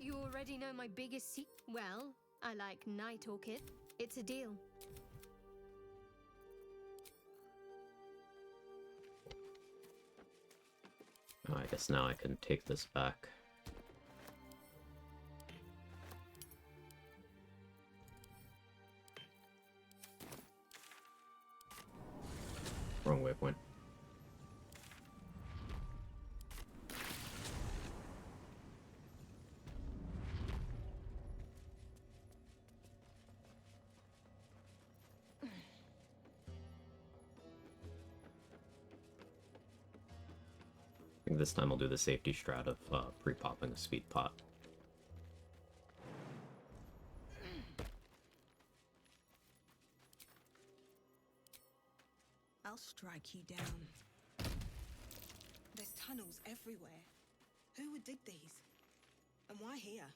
You already know my biggest secret. Well, I like Night Orchid. It's a deal. Oh, I guess now I can take this back. Wrong waypoint. I think this time I'll do the safety strat of pre-popping a speed pot. I'll strike you down. There's tunnels everywhere. Who would dig these? And why here?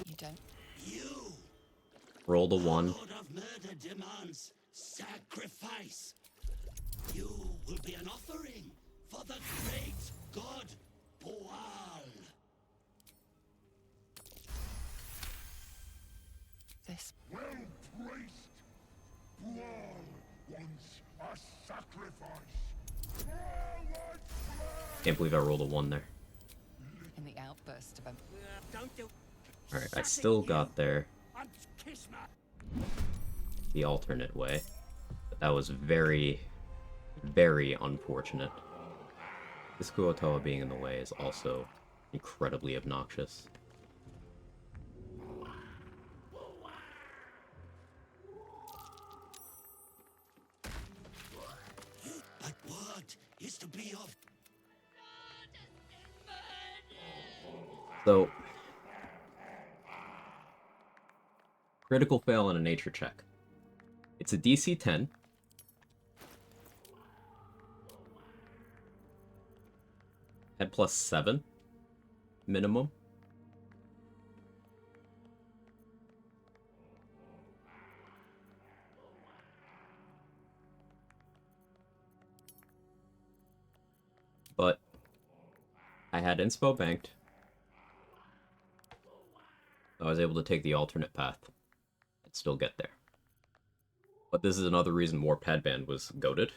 You don't. You! Roll the 1. Lord of murder demands sacrifice. You will be an offering for the great god Boal. This. Well placed. Boal wants a sacrifice. Can't believe I rolled a 1 there. In the outburst of a. Don't do. Alright, I still got there the alternate way. But that was very, very unfortunate. This Kuotoa being in the way is also incredibly obnoxious. But what is to be of? So, critical fail on a nature check. It's a DC 10. Head plus 7 minimum. But I had inspo banked. I was able to take the alternate path and still get there. But this is another reason Warp Headband was goated.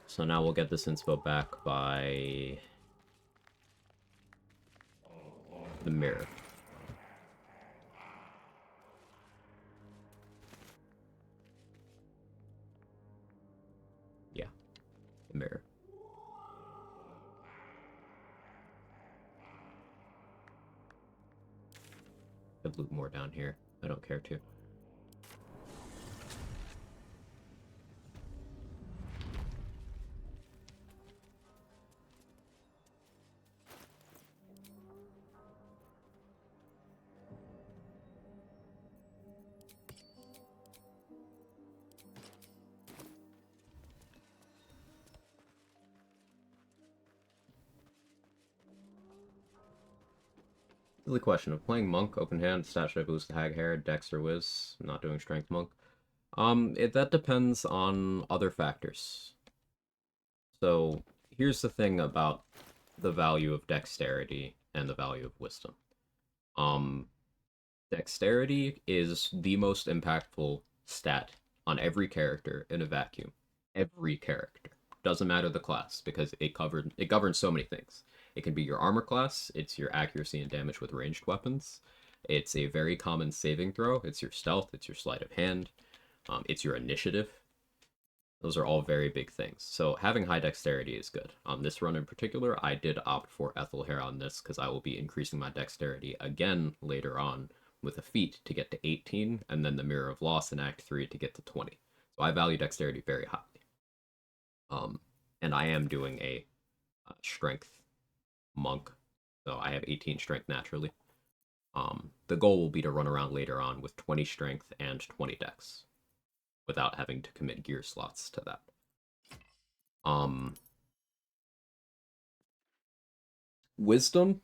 So now we'll get this inspo back by the mirror. Yeah, the mirror. could loot more down here. I don't care to. The question of playing monk, open hand, stat should I boost the hag hair, dex or whiz, not doing strength monk. That depends on other factors. So here's the thing about the value of dexterity and the value of wisdom. Dexterity is the most impactful stat on every character in a vacuum. Every character. Doesn't matter the class, because it governs so many things. It can be your armor class, it's your accuracy and damage with ranged weapons, it's a very common saving throw, it's your stealth, it's your sleight of hand, it's your initiative. Those are all very big things. So having high dexterity is good. On this run in particular, I did opt for Ethel Hair on this because I will be increasing my dexterity again later on with a feat to get to 18, and then the Mirror of Loss in Act 3 to get to 20. So I value dexterity very highly. And I am doing a strength monk, so I have 18 strength naturally. The goal will be to run around later on with 20 strength and 20 dex, without having to commit gear slots to that. Wisdom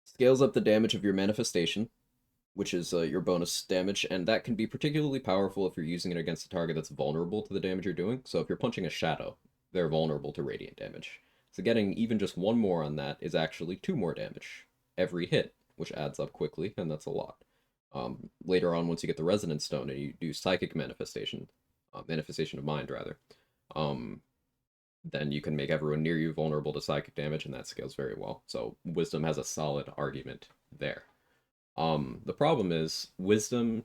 scales up the damage of your manifestation, which is your bonus damage, and that can be particularly powerful if you're using it against a target that's vulnerable to the damage you're doing. So if you're punching a shadow, they're vulnerable to radiant damage. So getting even just one more on that is actually 2 more damage every hit, which adds up quickly, and that's a lot. Later on, once you get the Resonance Stone and you do Psychic Manifestation, Manifestation of Mind, rather, then you can make everyone near you vulnerable to psychic damage, and that scales very well. So Wisdom has a solid argument there. The problem is, Wisdom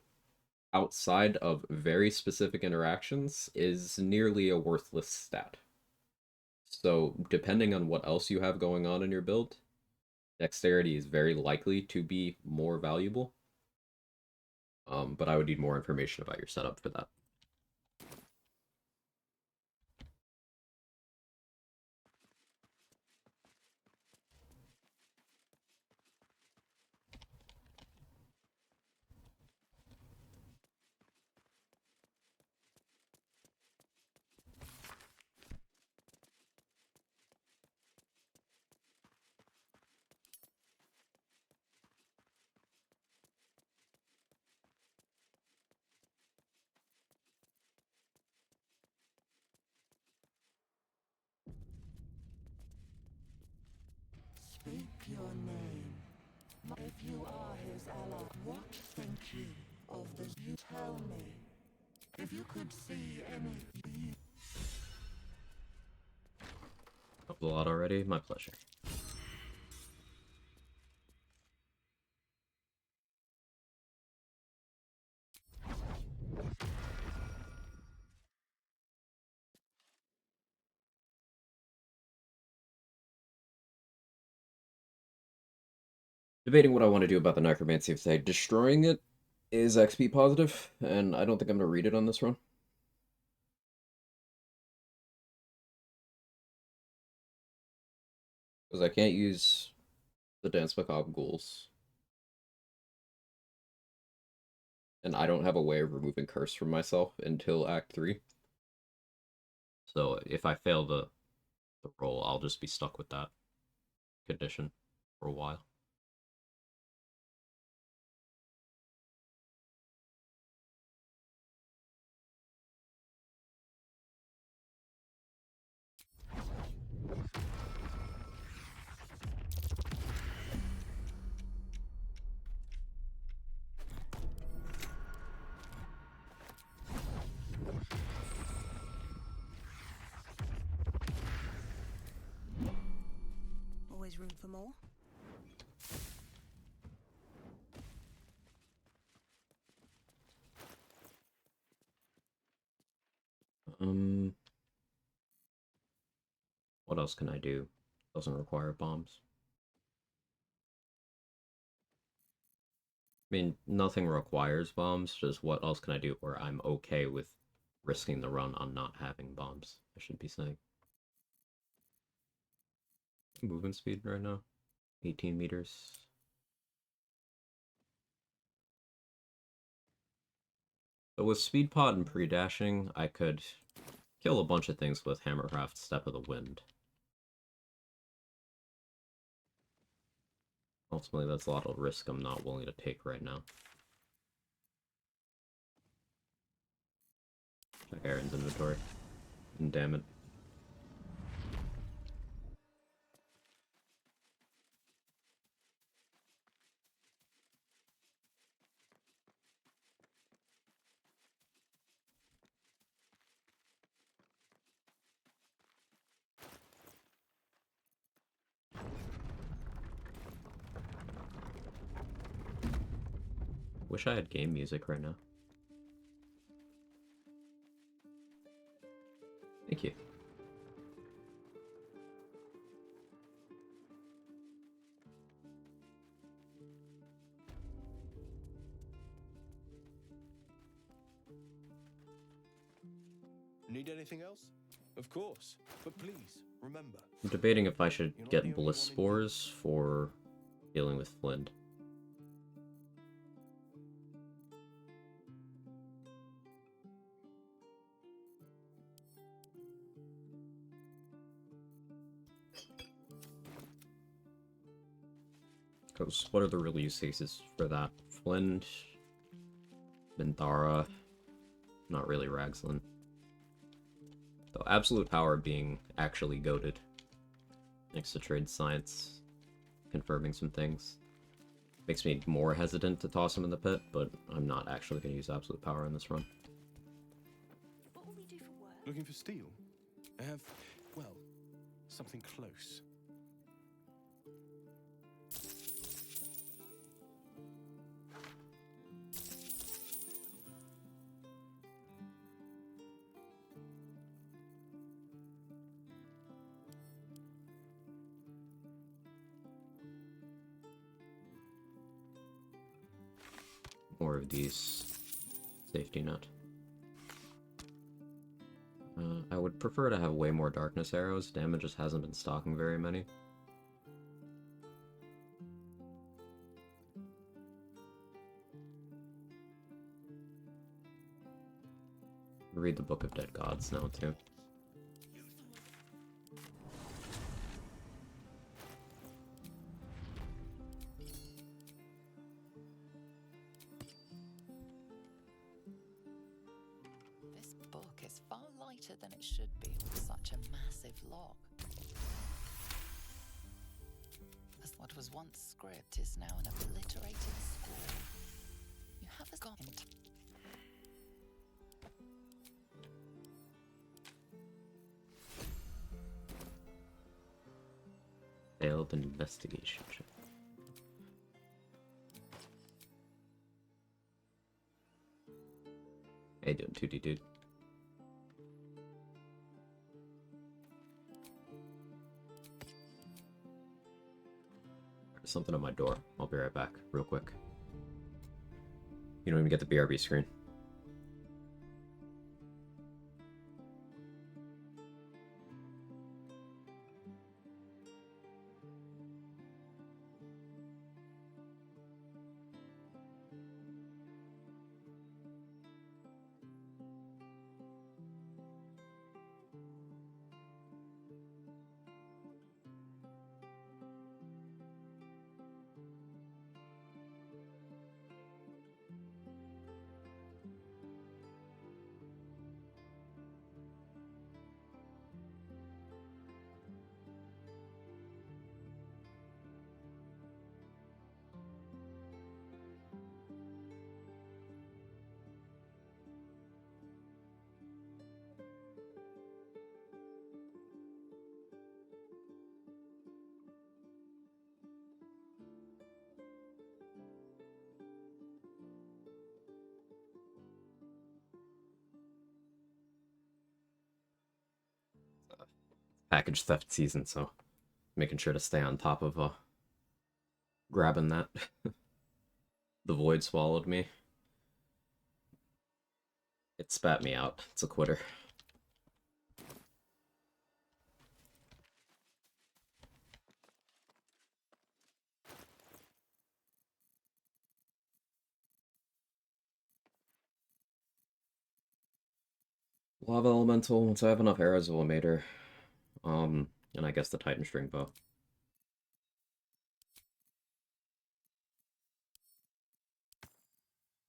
outside of very specific interactions is nearly a worthless stat. So depending on what else you have going on in your build, Dexterity is very likely to be more valuable. But I would need more information about your setup for that. Speak your name. If you are his ally, what think you of this? You tell me. If you could see any... Up a lot already? My pleasure. Debating what I want to do about the Necromancy of Say. Destroying it is XP positive, and I don't think I'm going to read it on this run. Because I can't use the Dance Macabre Ghouls. And I don't have a way of removing Curse from myself until Act 3. So if I fail the roll, I'll just be stuck with that condition for a while. Always room for more. What else can I do? Doesn't require bombs. mean, nothing requires bombs, just what else can I do where I'm okay with risking the run on not having bombs, I should be saying. Movement speed right now, 18 meters. But with speed pod and pre-dashing, I could kill a bunch of things with Hammercraft Step of the Wind. Ultimately, that's a lot of risk I'm not willing to take right now. Check Aaron's inventory. And damn it. Wish I had game music right now. Thank you. Need anything else? Of course. But please, remember. I'm debating if I should get Bliss Spores for dealing with Flint. Because what are the real use cases for that? Flint, Minthara, not really Ragslin. Though absolute power being actually goated. Next to trade science, confirming some things. Makes me more hesitant to toss him in the pit, but I'm not actually going to use absolute power in this run. What will we do for work? Looking for steel? I have, well, something close. More of these. Safety net. I would prefer to have way more darkness arrows. Damage just hasn't been stocking very many. Read the Book of Dead Gods now, too. This book is far lighter than it should be with such a massive log. As what was once script is now an obliterated scroll. You have a gone. Failed investigation check. How you doing, 2D dude? There's something on my door. I'll be right back, real quick. You don't even get the BRB screen. Package theft season, so making sure to stay on top of grabbing that. The void swallowed me. It spat me out. It's a quitter. Lava Elemental, once I have enough arrows, it will mater. And I guess the Titan String Bow.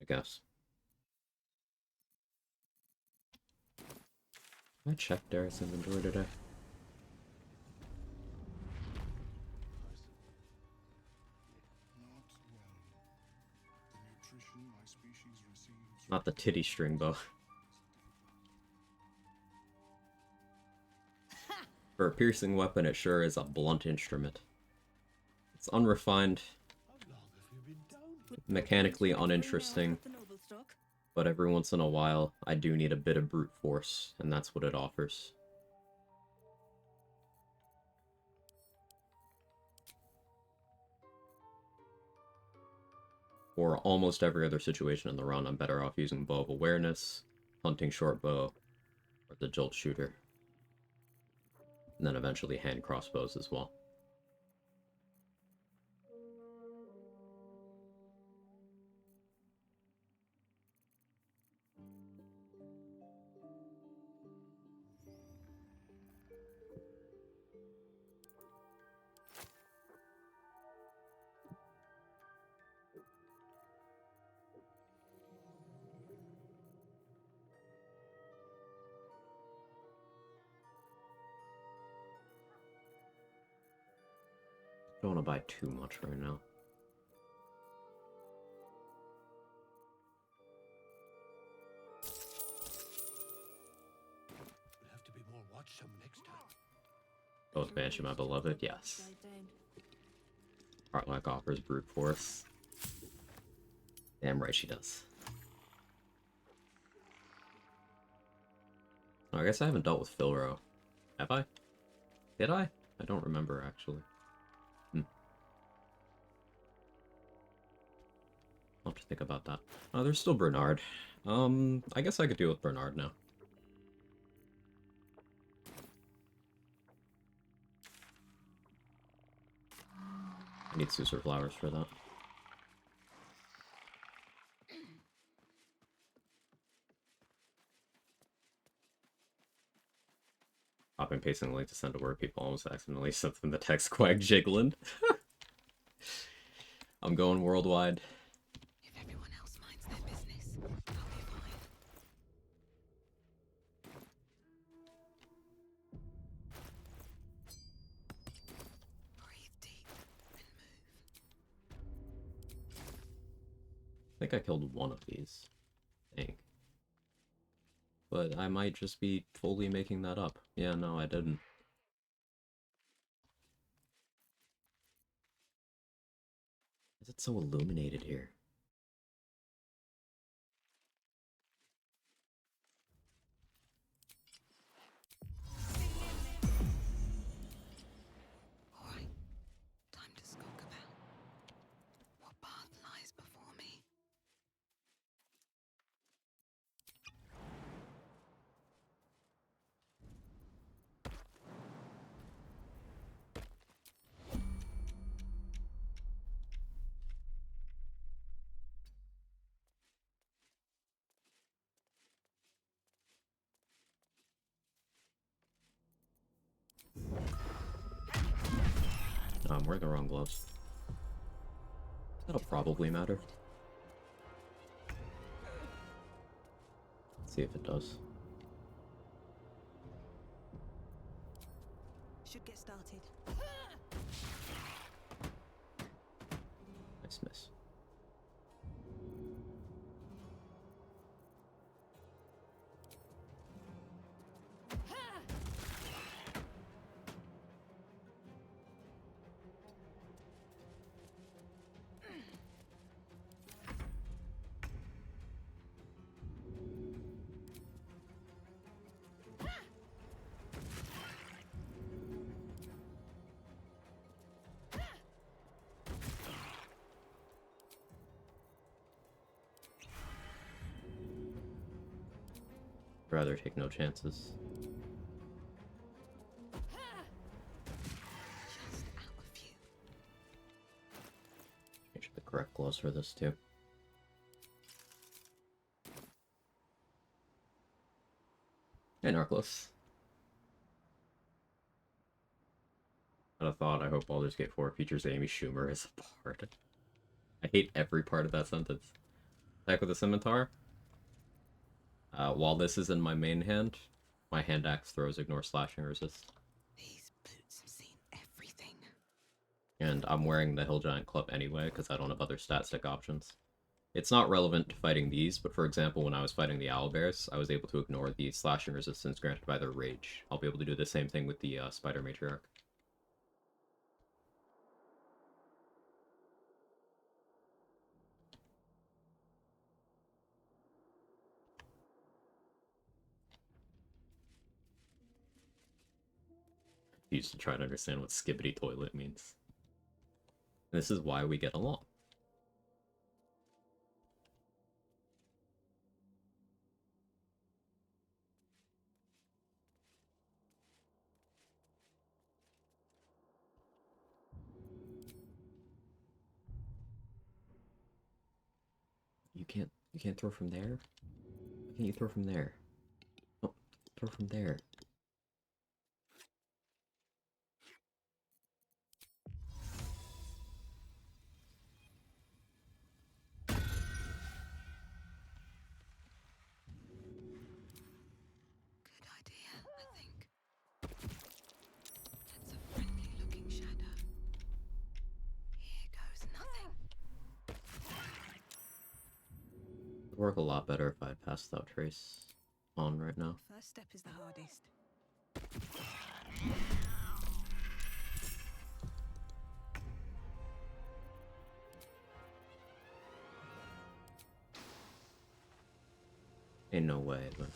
I guess. I checked Derek's inventory today. Not the titty string bow. For a piercing weapon, it sure is a blunt instrument. It's unrefined, mechanically uninteresting, but every once in a while, I do need a bit of brute force, and that's what it offers. For almost every other situation in the run, I'm better off using Bow of Awareness, hunting short bow, or the Jolt Shooter. And then eventually hand crossbows as well. Don't want to buy too much right now. We'll have to be more watchsome next time. Both Banshee, my beloved, yes. Heartlock offers brute force. Damn right she does. Oh, I guess I haven't dealt with Philro. Have I? Did I? I don't remember, actually. I'll have to think about that. Oh, there's still Bernard. I guess I could deal with Bernard now. I need Susur flowers for that. Copy and pasting the link to send to word people almost accidentally sent them the text Quag jiggling. I'm going worldwide. If everyone else minds their business, I'll be fine. Breathe deep and move. I think I killed one of these. I think. But I might just be fully making that up. Yeah, no, I didn't. Is it so illuminated here? Alright, time to skulk about. What path lies before me? No, I'm wearing the wrong gloves. That'll probably matter. Let's see if it does. Should get started. Nice miss. rather take no chances. Change the correct gloves for this too. Hey, Narclus. I'd have thought, I hope Baldur's Gate 4 features Amy Schumer as a bard. I hate every part of that sentence. Attack with the scimitar. While this is in my main hand, my hand axe throws ignore slashing resist. These boots have seen everything. And I'm wearing the Hill Giant Club anyway, because I don't have other stat stick options. It's not relevant to fighting these, but for example, when I was fighting the owlbears, I was able to ignore the slashing resistance granted by their rage. I'll be able to do the same thing with the Spider Matriarch. Used to try to understand what skibbity toilet means. This is why we get along. You can't throw from there? Why can't you throw from there? Oh, throw from there. Good idea, I think. That's a friendly looking shadow. Here goes nothing. It would work a lot better if I had passed out Trace on right now. First step is the hardest. Ain't no way, but...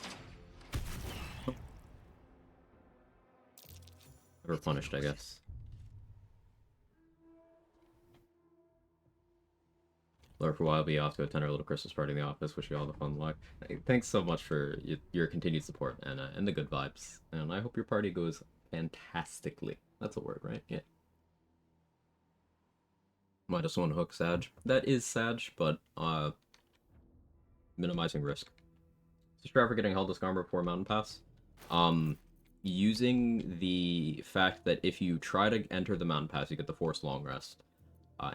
Never punished, I guess. Lord, for a while, be off to attend our little Christmas party in the office. Wish you all the fun luck. Hey, thanks so much for your continued support and the good vibes. And I hope your party goes fantastically. That's a word, right? Yeah. Minus one hook, Sag. That is Sag, but minimizing risk. Subscribe for getting Helldisc armor before Mountain Pass. Using the fact that if you try to enter the Mountain Pass, you get the Forced Long Rest,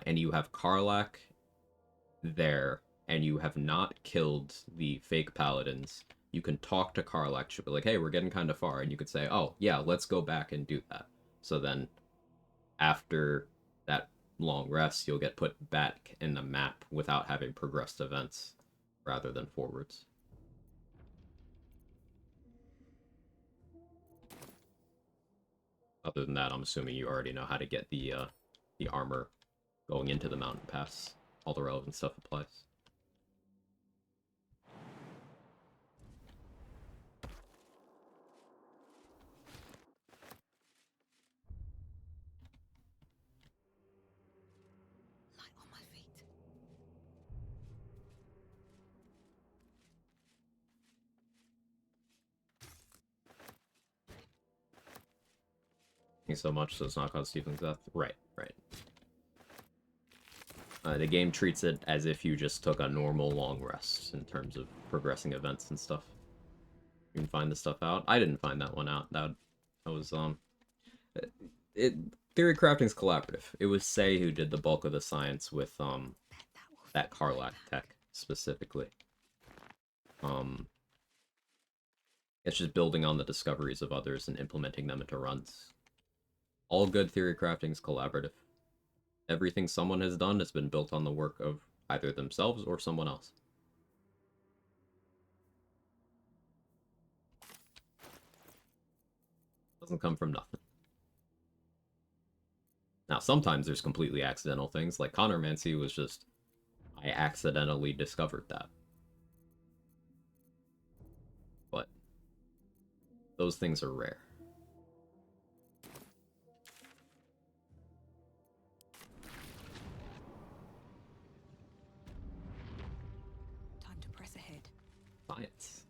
and you have Karlach there, and you have not killed the fake paladins, you can talk to Karlach. She'll be like, hey, we're getting kind of far, and you could say, oh, yeah, let's go back and do that. So then, after that long rest, you'll get put back in the map without having progressed events, rather than forwards. Other than that, I'm assuming you already know how to get the armor going into the Mountain Pass. All the relevant stuff applies. Light on my feet. Thanks so much, so it's not called Stephen's death. Right. The game treats it as if you just took a normal long rest in terms of progressing events and stuff. You can find the stuff out. I didn't find that one out. That was theory crafting's collaborative. It was Say who did the bulk of the science with that Karlach tech specifically. It's just building on the discoveries of others and implementing them into runs. All good theory crafting is collaborative. Everything someone has done has been built on the work of either themselves or someone else. Doesn't come from nothing. Now, sometimes there's completely accidental things, like Connormancy was just, I accidentally discovered that. But those things are rare. Time to press ahead. Science.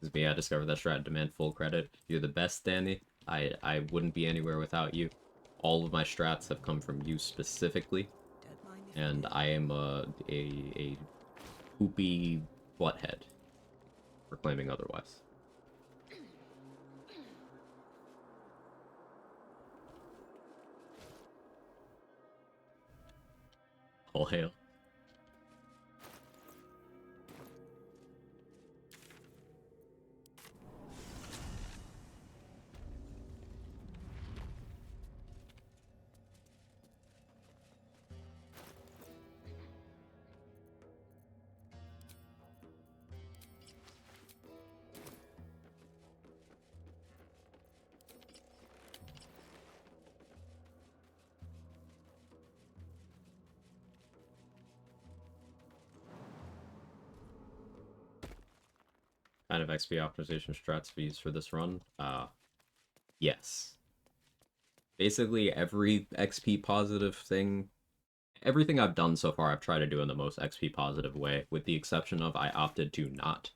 It's me, I discovered that strat, demand full credit. You're the best, Danny. I wouldn't be anywhere without you. All of my strats have come from you specifically. And I am a poopy butthead for claiming otherwise. All hail. Kind of XP optimization strats we use for this run? Yes. Basically every XP positive thing, everything I've done so far I've tried to do in the most XP positive way, with the exception of I opted to not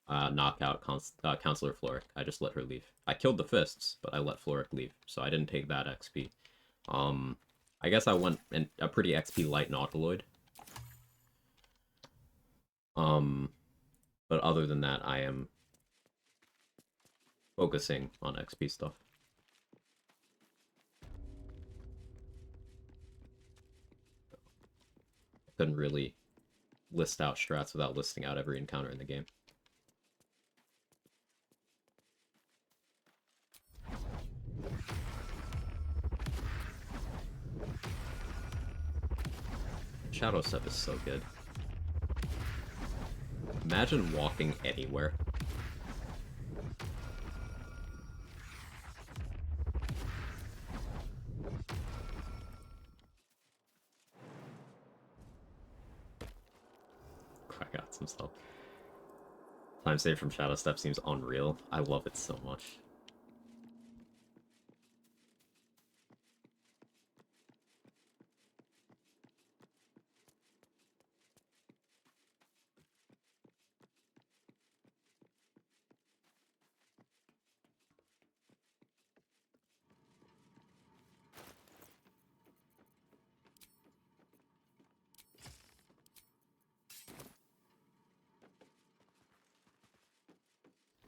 knock out Counselor Floric. I just let her leave. I killed the fists, but I let Floric leave, so I didn't take that XP. I guess I went in a pretty XP light Nautiloid. But other than that, I am focusing on XP stuff. I couldn't really list out strats without listing out every encounter in the game. Shadow Step is so good. Imagine walking anywhere. Quag got some stuff. Time saved from Shadow Step seems unreal. I love it so much.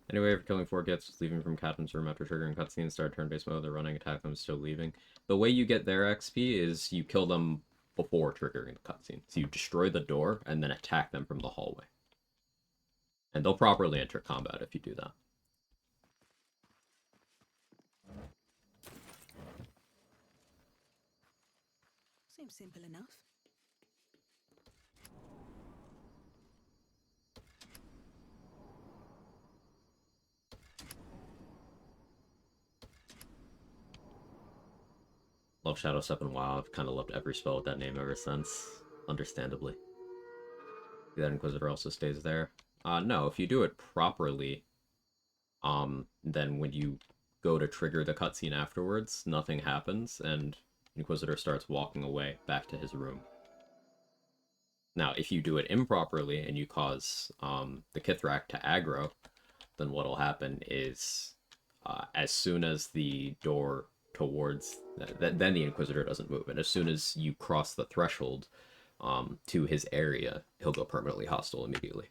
Anyway, if killing 4 gets leaving from Captain's room after triggering cutscene, start turn-based mode, they're running, attack them, still leaving. The way you get their XP is you kill them before triggering the cutscene. So you destroy the door, and then attack them from the hallway. And they'll properly enter combat if you do that. Seems simple enough. Love Shadow Step and WoW. I've kind of loved every spell with that name ever since. Understandably. That Inquisitor also stays there. No, if you do it properly, then when you go to trigger the cutscene afterwards, nothing happens, and Inquisitor starts walking away back to his room. Now, if you do it improperly and you cause the Kithrak to aggro, then what'll happen is as soon as the door towards... then the Inquisitor doesn't move, and as soon as you cross the threshold to his area, he'll go permanently hostile immediately.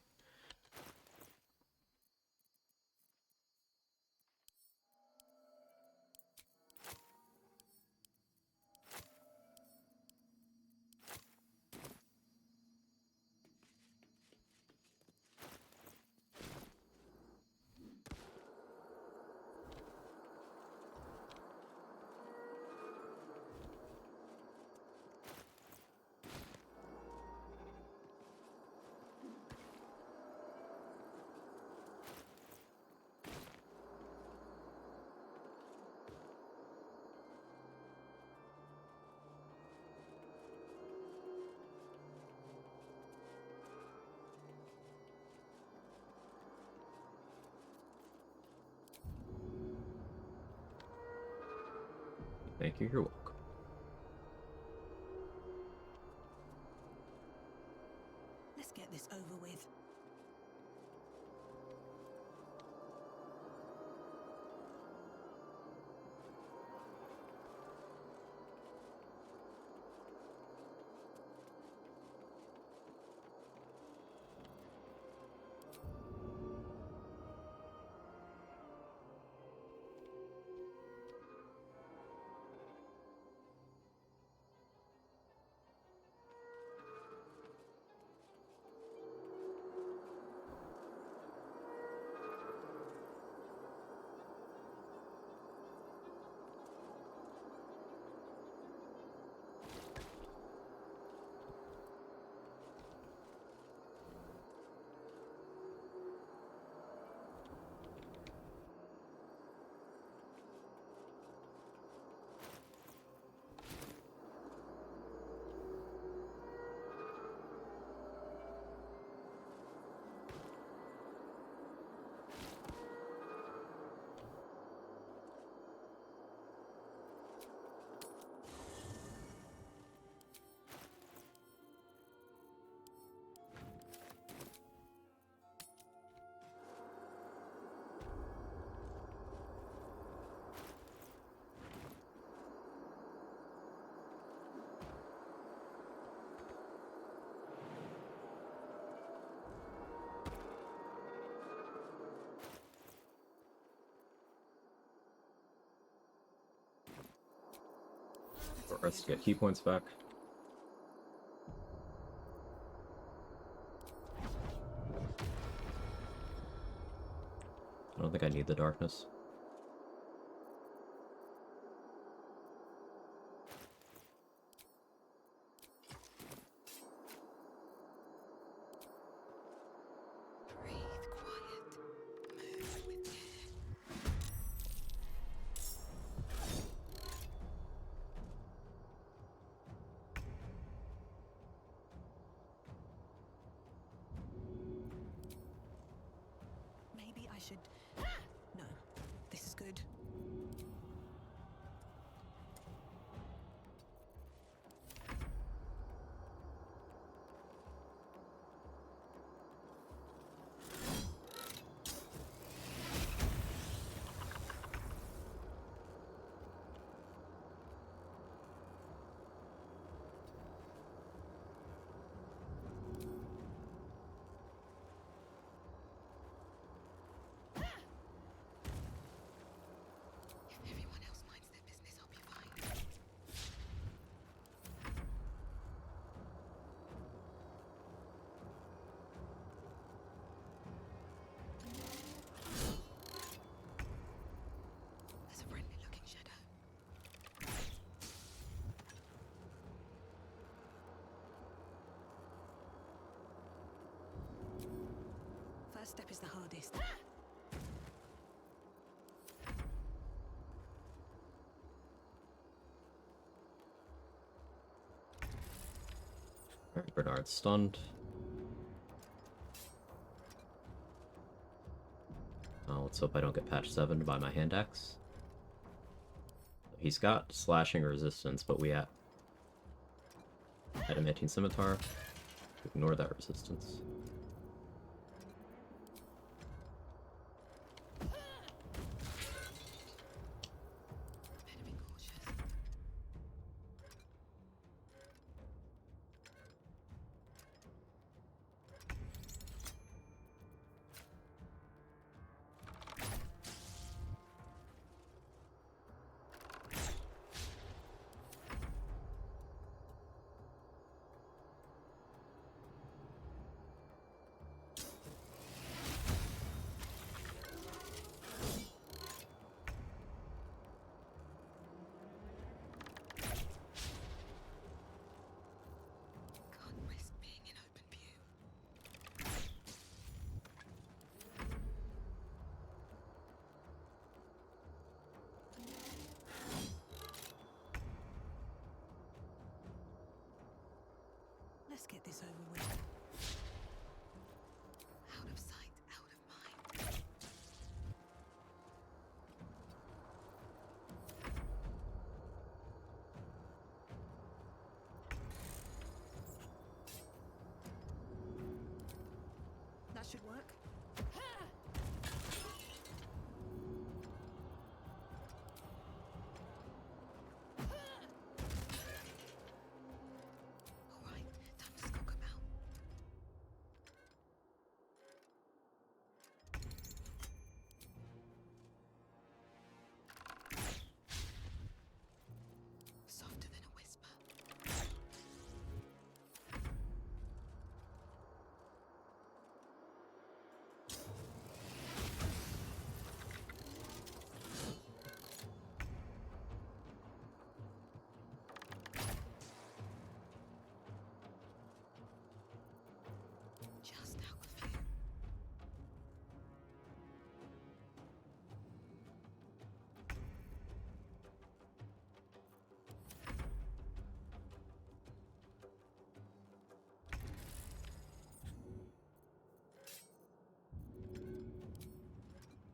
Thank you, you're welcome. Let's get this over with. For us to get key points back. I don't think I need the darkness. Maybe I should... No, this is good. If everyone else minds their business, I'll be fine. There's a friendly-looking shadow. First step is the hardest. Alright, Bernard's stunned. Let's hope I don't get patch 7 by my hand axe. He's got slashing resistance, but we have adamantine scimitar. Ignore that resistance. Let's get this over with. Out of sight, out of mind. That should work. Softer than a whisper. Just out of view.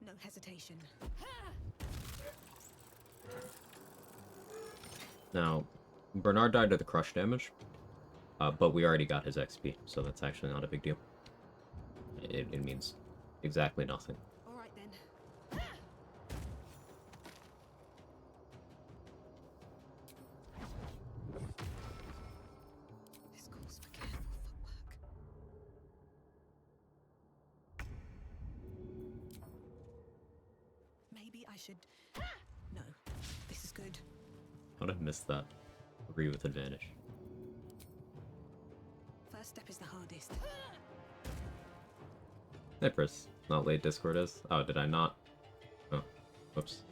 No hesitation. Now, Bernard died to the crush damage, but we already got his XP, so that's actually not a big deal. It means exactly nothing. All right then. This calls for careful footwork. Maybe I should... No, this is good. How'd I miss that? agree with advantage. First step is the hardest. Cypress. Not late Discord is. Oh, did I not? Oh, whoops.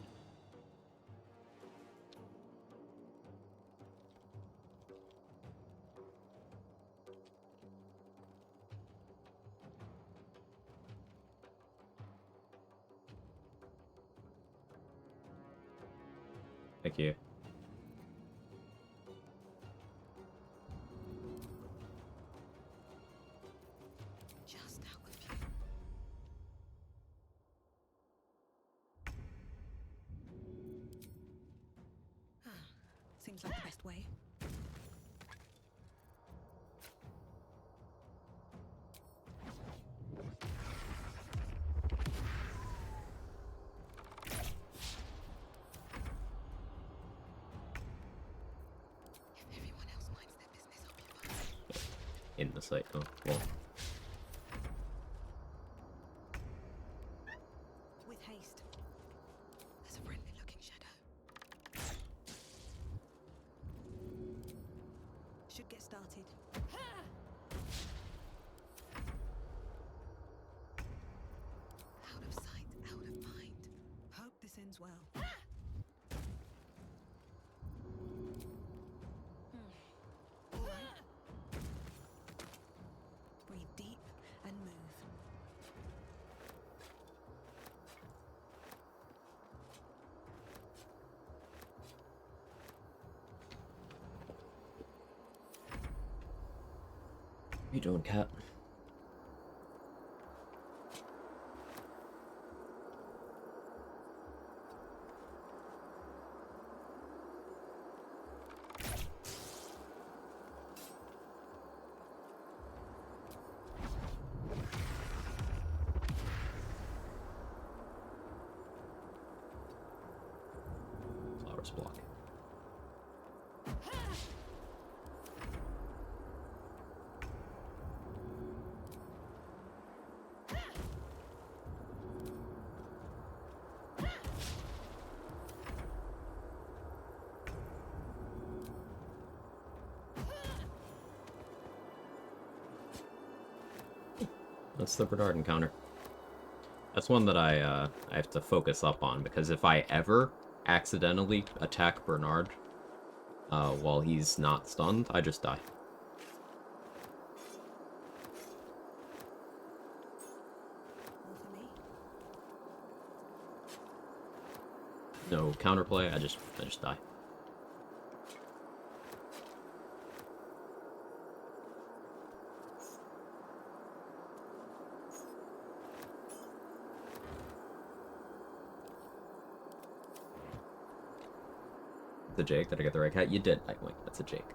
Thank you. Just how of you. Seems like the best way. If everyone else minds their business, I'll be fine. In the site. Oh, well. With haste. There's a friendly looking shadow. Should get started. Out of sight, out of mind. Hope this ends well. All right. Breathe deep and move. What you doing, cat? Flowers block. That's the Bernard encounter. That's one that I have to focus up on, because if I ever accidentally attack Bernard while he's not stunned, I just die. No counterplay, I just die. The Jake, did I get the right cat? You did, Nightwing. That's a Jake.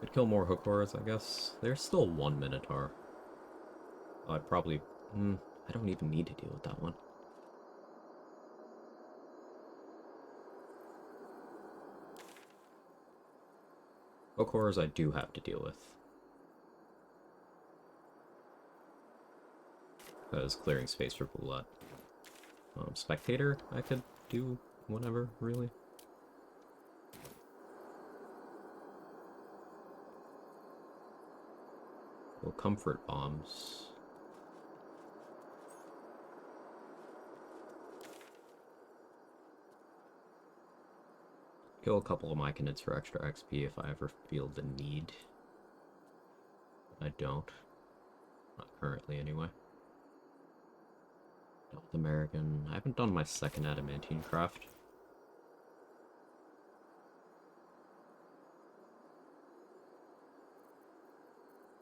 Could kill more hook horrors, I guess. There's still one Minotaur. I'd probably... I don't even need to deal with that one. Hook horrors I do have to deal with. Because clearing space for Bullet. Spectator, I could do whatever, really. Well, comfort bombs. Kill a couple of Myconids for extra XP if I ever feel the need. I don't. Not currently, anyway. North American. I haven't done my second adamantine craft.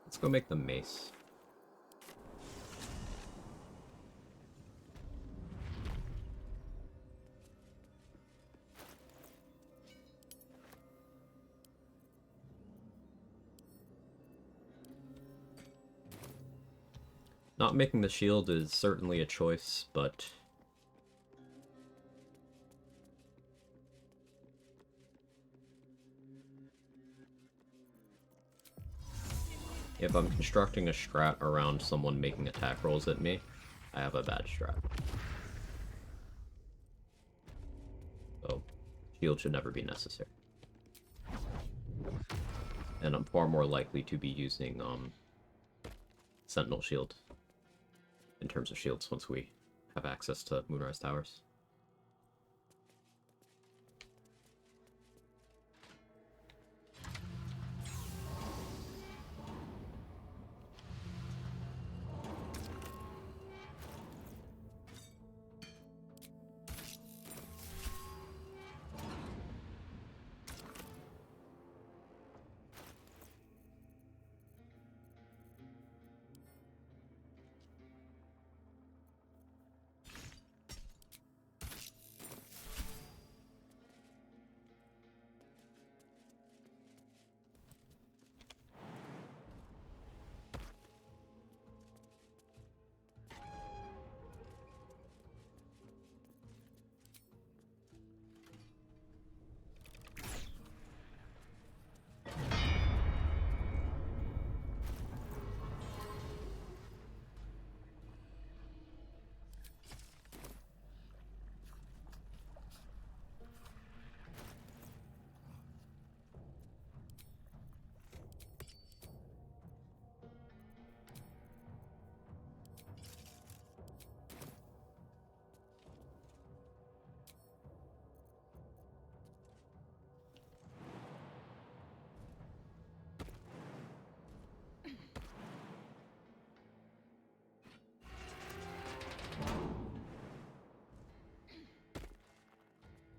Let's go make the mace. Not making the shield is certainly a choice, but... if I'm constructing a strat around someone making attack rolls at me, I have a bad strat. So, shield should never be necessary. And I'm far more likely to be using Sentinel Shield in terms of shields once we have access to Moonrise Towers.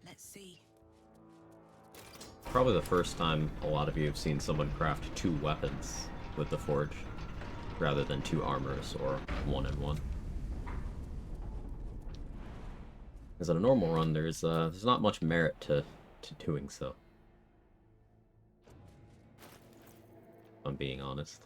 Let's see. Probably the first time a lot of you have seen someone craft 2 weapons with the Forge, rather than 2 armors or 1 and 1. Because in a normal run, there's not much merit to doing so. If I'm being honest.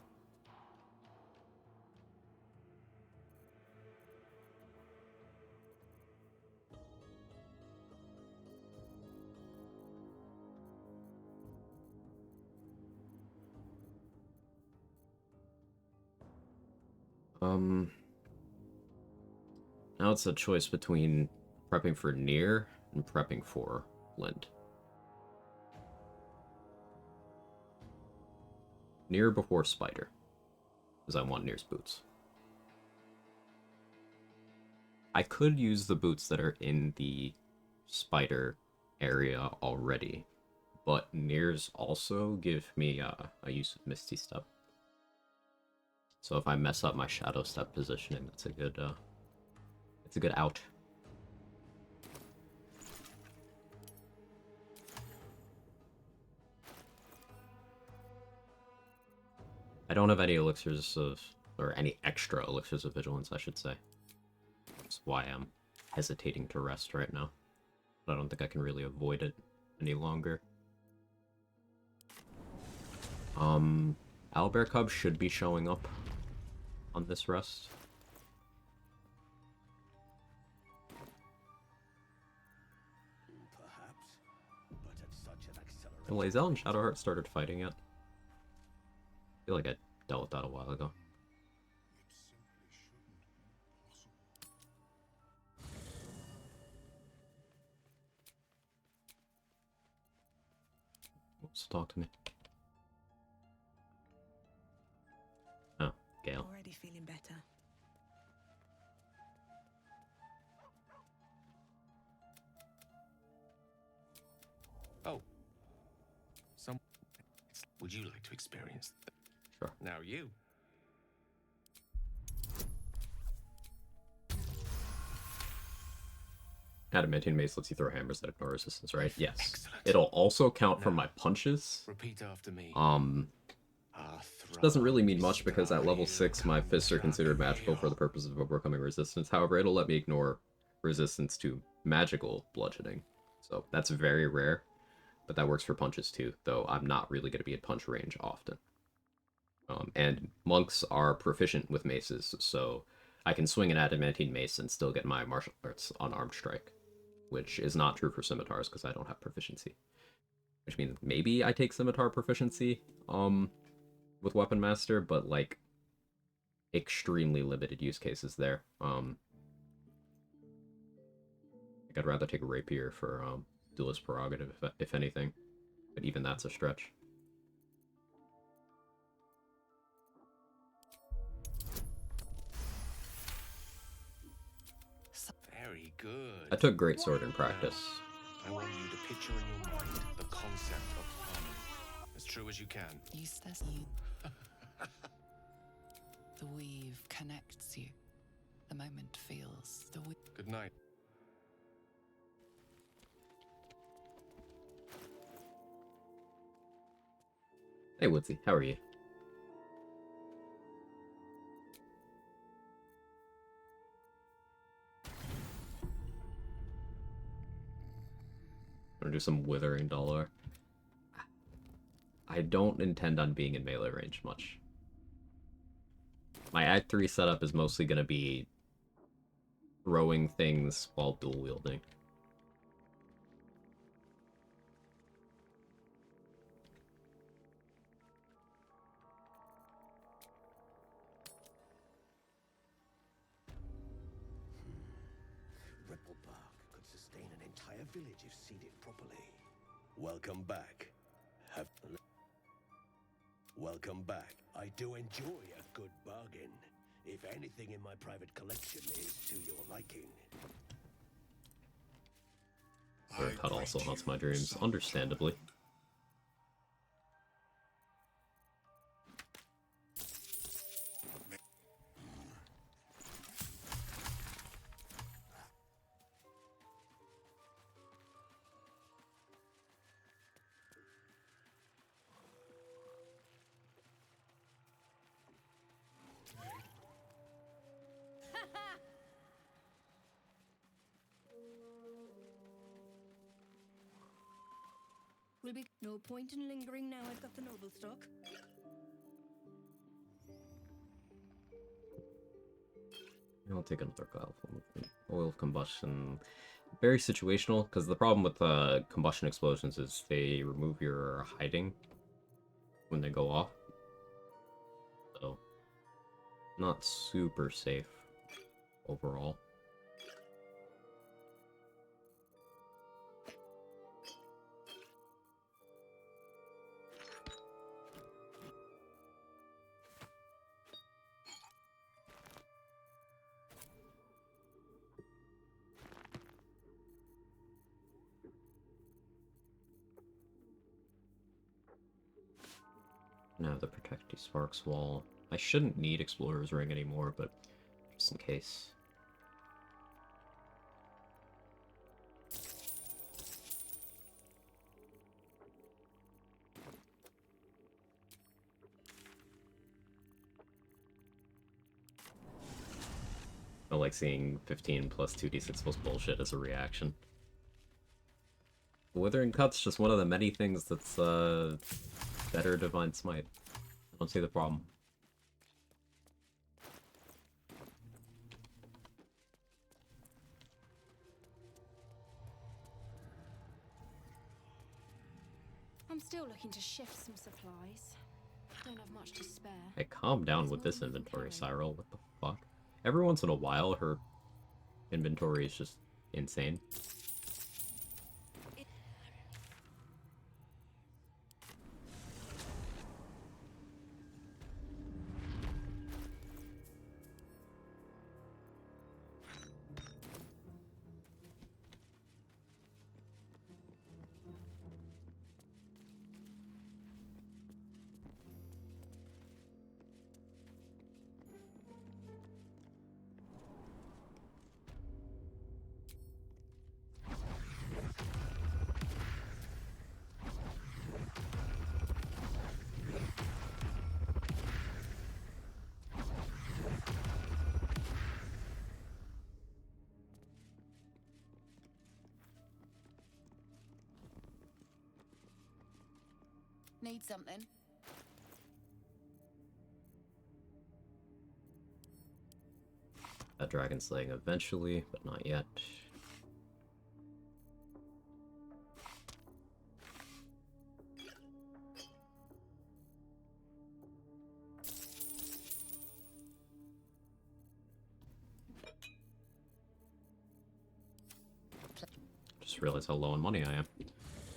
Now it's a choice between prepping for Nier and prepping for Lind. Nier before Spider, because I want Nier's boots. I could use the boots that are in the Spider area already, but Nier's also give me a use of Misty Step. So if I mess up my Shadow Step positioning, that's a good out. I don't have any elixirs of, or any extra elixirs of vigilance, I should say. That's why I'm hesitating to rest right now. But I don't think I can really avoid it any longer. Owlbear Cub should be showing up on this rest. And Lae'zel and Shadowheart started fighting yet? I feel like I dealt with that a while ago. Oops, talk to me. Oh, Gale. Already feeling better. Oh. Would you like to experience that? Sure. Now you. Adamantine Mace lets you throw hammers that ignore resistance, right? Yes. Excellent. It'll also count from my punches. Repeat after me. Which doesn't really mean much because at level 6 my fists are considered magical for the purpose of overcoming resistance. However, it'll let me ignore resistance to magical bludgeoning. So that's very rare. But that works for punches too, though I'm not really going to be at punch range often. And monks are proficient with maces, so I can swing an adamantine mace and still get my martial arts unarmed strike, which is not true for scimitars because I don't have proficiency. Which means maybe I take scimitar proficiency with Weapon Master, but like extremely limited use cases there. I'd rather take a rapier for duelist prerogative, if anything, but even that's a stretch. Very good. I took great sword in practice. I want you to picture in your mind the concept of harmony, as true as you can. Useless you. The weave connects you. The moment feels the weave. Good night. Hey Woodsy, how are you? Wanna do some Withering Dollar? I don't intend on being in melee range much. My Act 3 setup is mostly gonna be throwing things while dual wielding. Ripple bark could sustain an entire village if seeded properly. Welcome back. Welcome back. I do enjoy a good bargain. If anything in my private collection is to your liking. Cut also haunts my dreams, understandably. Will be no point in lingering now I've got the noble stock. I'll take another Guile with me. Oil of Combustion. Very situational, because the problem with combustion explosions is they remove your hiding when they go off. So, not super safe overall. Now the Protecty Sparks wall. I shouldn't need Explorer's Ring anymore, but just in case. I like seeing 15 plus 2d6 plus bullshit as a reaction. Withering Cut's just one of the many things that's better Divine Smite. I don't see the problem. I'm still looking to shift some supplies. Don't have much to spare. Hey, calm down with this inventory, Cyril. What the fuck? Every once in a while, her inventory is just insane. Need something? That dragon slaying eventually, but not yet. just realized how low on money I am.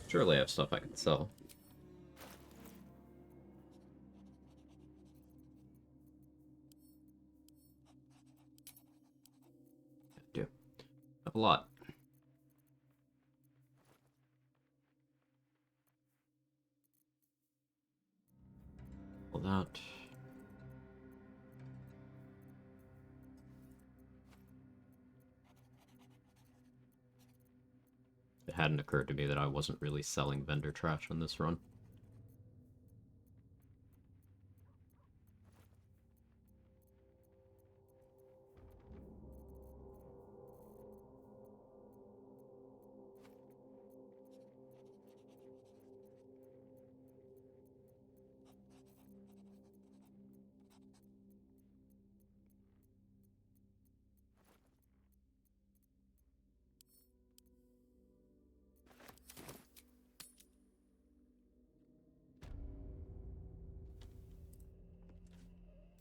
Surely I have stuff I can sell. I do. I have a lot. Well, that... It hadn't occurred to me that I wasn't really selling vendor trash on this run.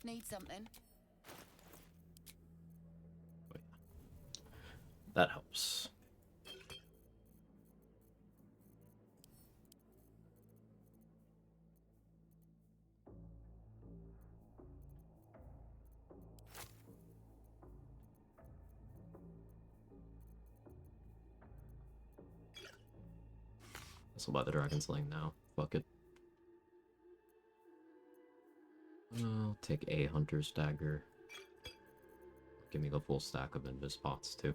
Need something? That helps. I'll buy the Dragon Sling now. Fuck it. I'll take a Hunter's Dagger. Give me the full stack of Invis Pots, too.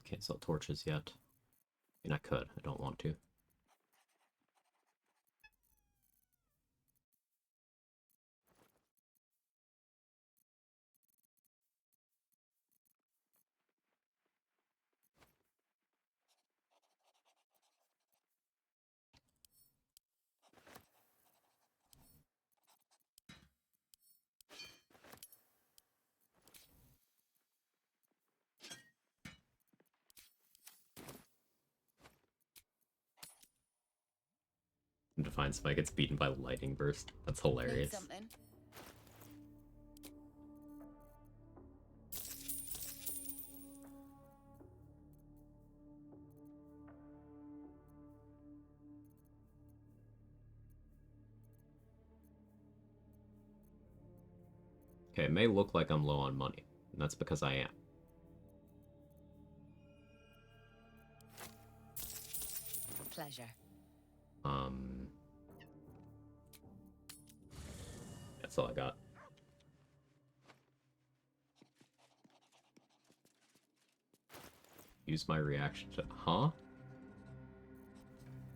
Can't sell torches yet. I mean, I could. I don't want to. Divine Smite gets beaten by Lightning Burst. That's hilarious. Okay, it may look like I'm low on money, and that's because I am. Pleasure. That's all I got. Use my reaction to... Huh?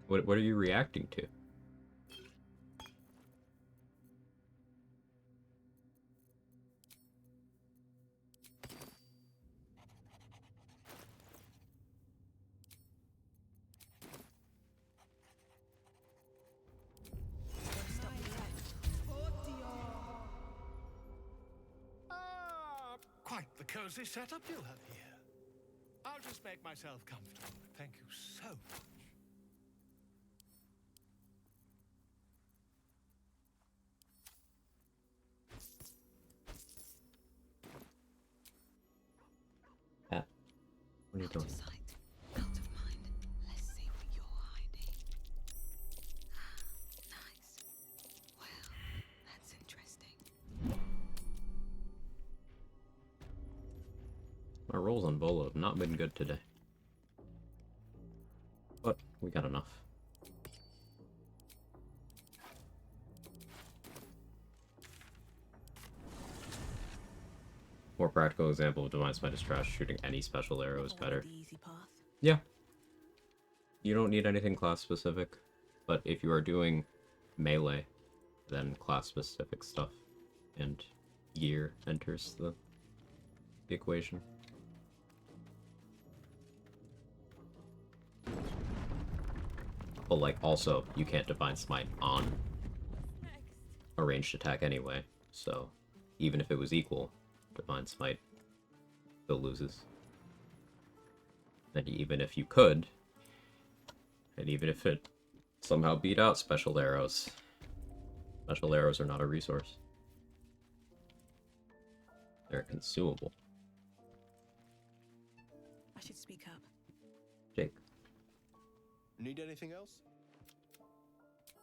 What are you reacting to? Quite the cozy setup you have here. I'll just make myself comfortable. Thank you so much. Yeah. What are you doing? Out of mind. Let's see what you're hiding. Nice. Well, that's interesting. My rolls on Volo have not been good today. But we got enough. More practical example of Divine Smite is trash. Shooting any special arrow is better. Yeah. You don't need anything class specific, but if you are doing melee, then class specific stuff and gear enters the equation. But, like, also, you can't Divine Smite on a ranged attack anyway, so even if it was equal, Divine Smite still loses. And even if you could, and even if it somehow beat out special arrows are not a resource. They're consumable. I should speak up. Jake. Need anything else?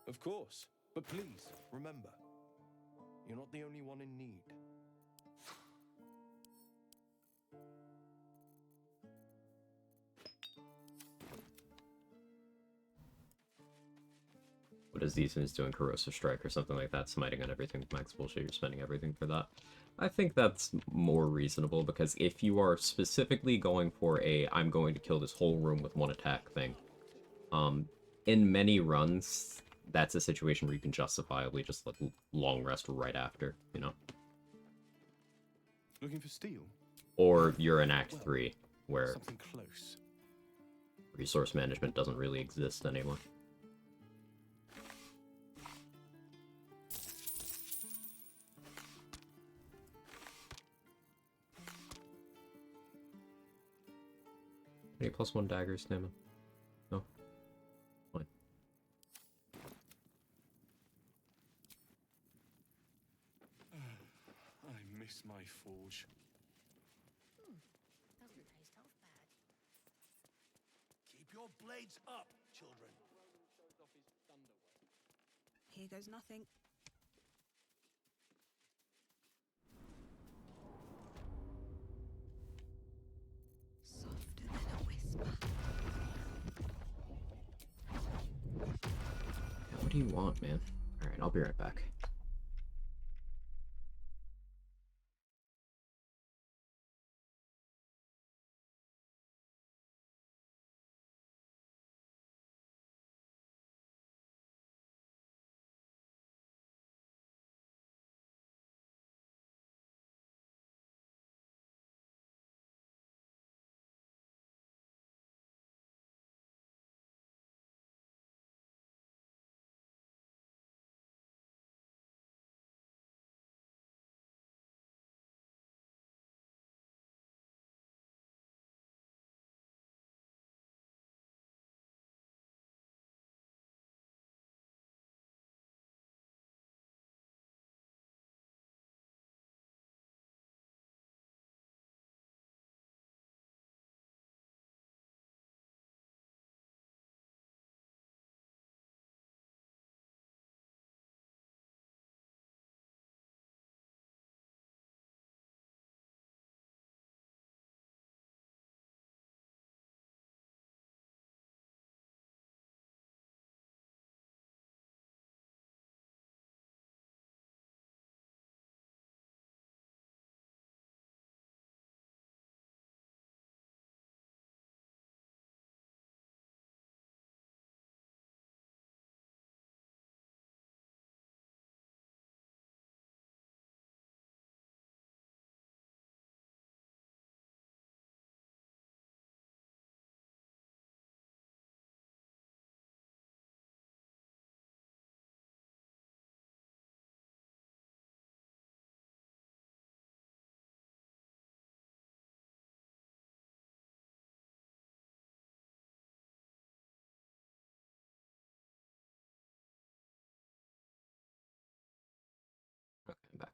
Of course. But please, remember, you're not the only one in need. What is Ethan's doing? Corrosive Strike or something like that, smiting on everything with max bullshit, you're spending everything for that. I think that's more reasonable, because if you are specifically going for a I'm going to kill this whole room with one attack thing, in many runs, that's a situation where you can justifiably just let long rest right after, you know? Looking for steel? Or you're in Act 3, where something close. Resource management doesn't really exist anymore. Any +1 daggers, Damon? No? Fine. I miss my forge. Doesn't taste half bad. Keep your blades up, children. Here goes nothing. Softer than a whisper. What do you want, man? Alright, I'll be right back. Okay, I'm back.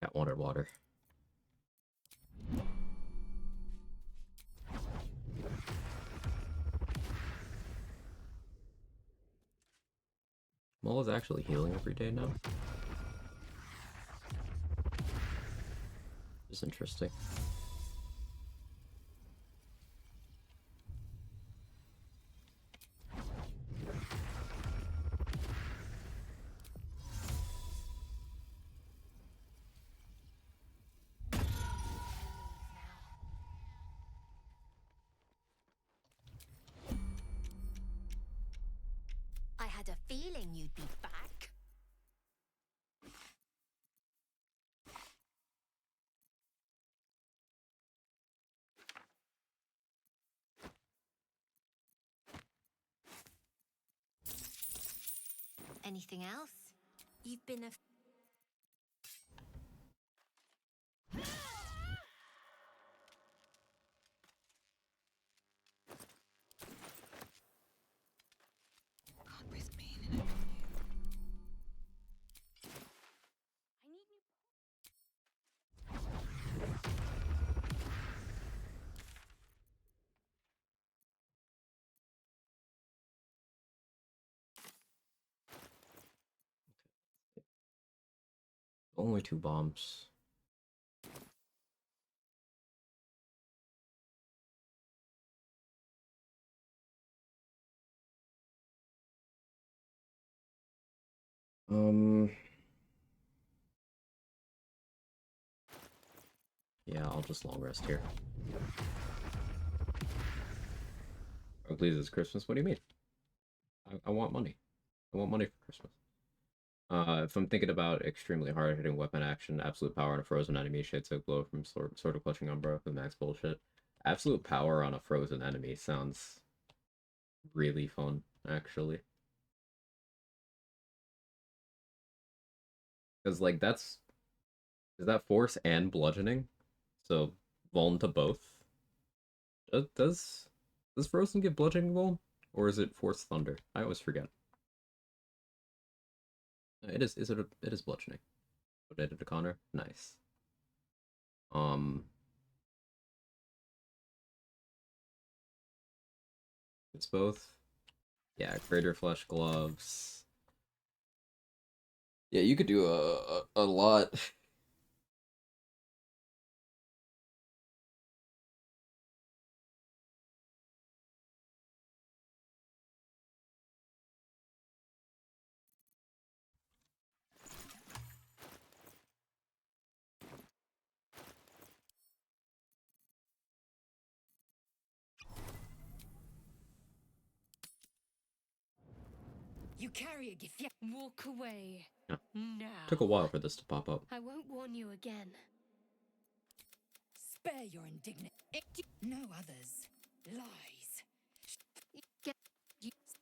Got water. Mola's actually healing every day now. It's interesting. I had a feeling you'd be back. Anything else? You've been a... Can't risk being in it. Only 2 bombs. Yeah, I'll just long rest here. Oh, please, it's Christmas. What do you mean? I want money. I want money for Christmas. If I'm thinking about extremely hard-hitting weapon action, absolute power on a frozen enemy, shade soak blow from sort of clutching umbra with max bullshit. Absolute power on a frozen enemy sounds really fun, actually. Because, like, is that force and bludgeoning? So, vuln to both? Does Frozen give bludgeoning vuln? Or is it force thunder? I always forget. It is bludgeoning. Updated to Connor. Nice. It's both. Yeah, Crater Flesh Gloves. Yeah, you could do a lot. You carry a gift. Yeah. Walk away. Yeah. Now. Took a while for this to pop up. I won't warn you again. Spare your indignant. No others. Lies.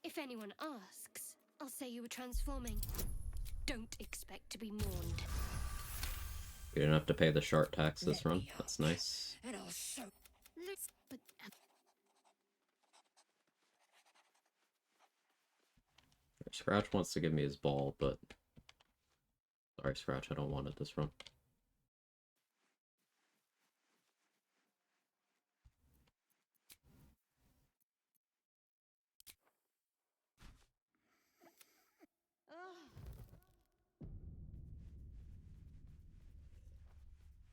If anyone asks, I'll say you were transforming. Don't expect to be mourned. We didn't have to pay the shart tax this run. That's nice. And I'll show. But Scratch wants to give me his ball, but sorry, Scratch, I don't want it this run.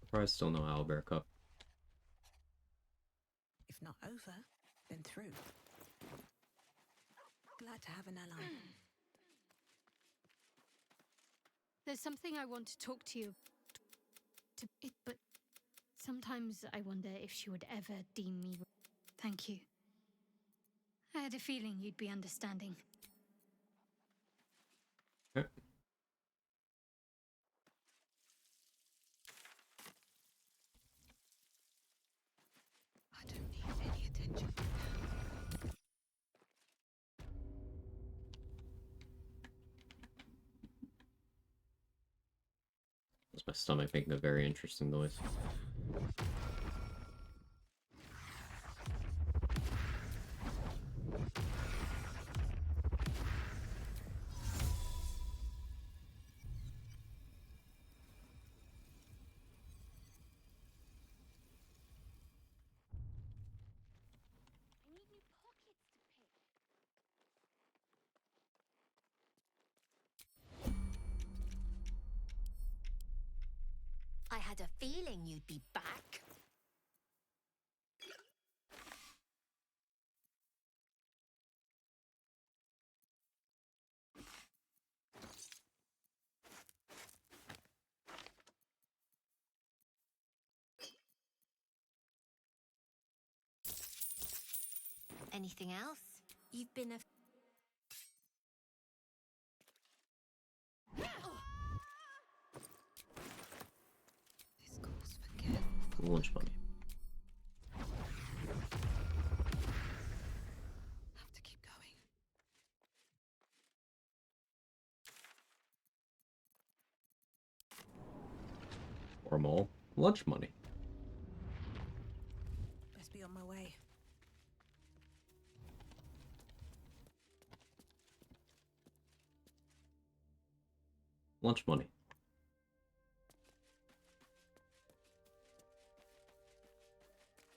Surprised still no Owlbear Cup. If not over, then through. Glad to have an ally. there's something I want to talk to you but sometimes I wonder if she would ever deem me. Thank you. I had a feeling you'd be understanding. Okay. I don't need any attention. That's my stomach making a very interesting noise. I had a feeling you'd be back. Anything else? You've been a... This calls for careful Lunch money. Have to keep going. Formal lunch money. Best be on my way. Lunch money.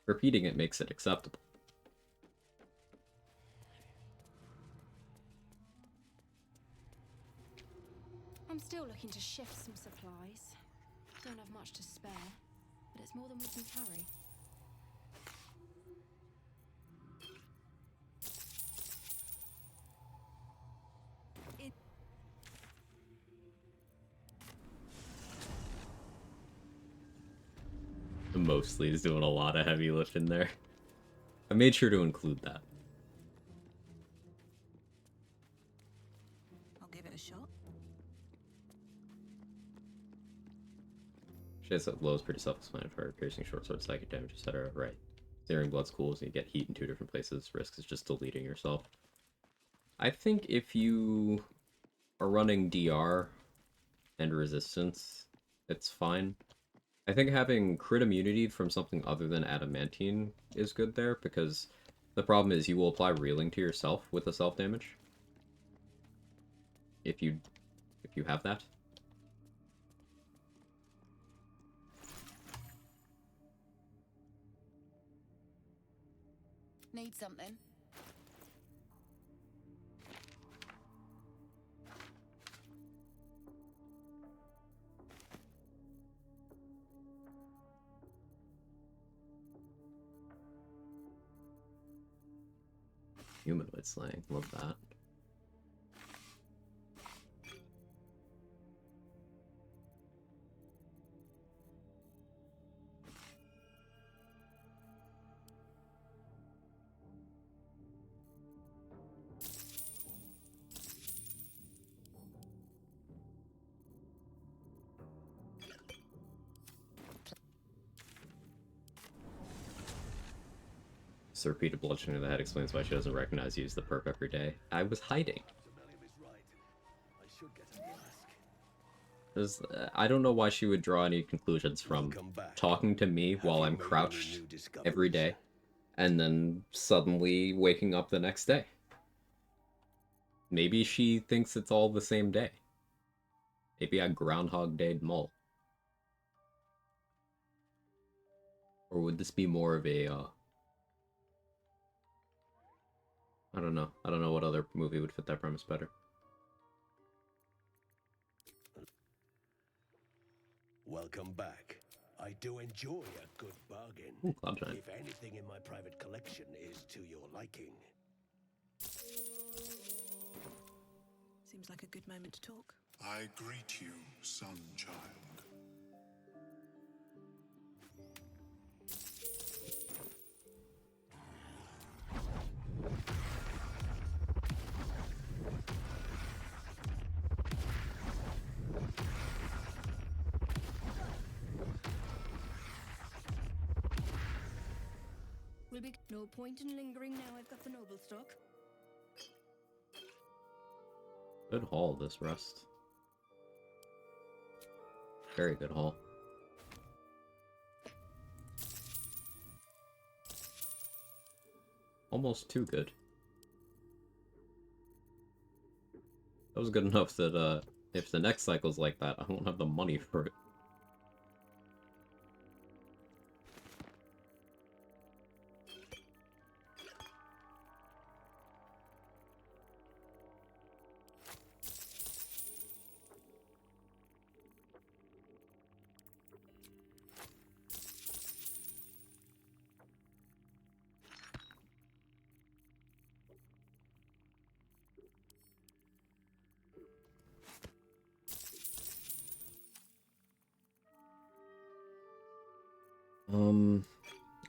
Repeating it makes it acceptable. I'm still looking to shift some supplies. Don't have much to spare, but it's more than we can carry. Mostly is doing a lot of heavy lifting there. I made sure to include that. I'll give it a shot. Shades that low is pretty self-explanatory. Piercing, short sword, psychic damage, etc. Right. Searing blood's cool, so you get heat in 2 different places. Risk is just deleting yourself. I think if you are running DR and resistance, it's fine. I think having crit immunity from something other than adamantine is good there, because the problem is you will apply reeling to yourself with the self-damage. If you have that. Need something? Humanoid slaying, love that. So repeated bludgeoning to the head explains why she doesn't recognize you as the perp every day. I was hiding. I don't know why she would draw any conclusions from talking to me while I'm crouched every day, and then suddenly waking up the next day. Maybe she thinks it's all the same day. Maybe I Groundhog Day'd Mull. Or would this be more of a, I don't know. I don't know what other movie would fit that premise better. Welcome back. I do enjoy a good bargain. Ooh, Cloud Giant. If anything in my private collection is to your liking. Seems like a good moment to talk. I greet you, son child. Will be no point in lingering now I've got the noble stock. Good haul, this rest. Very good haul. Almost too good. That was good enough that, if the next cycle's like that, I won't have the money for it.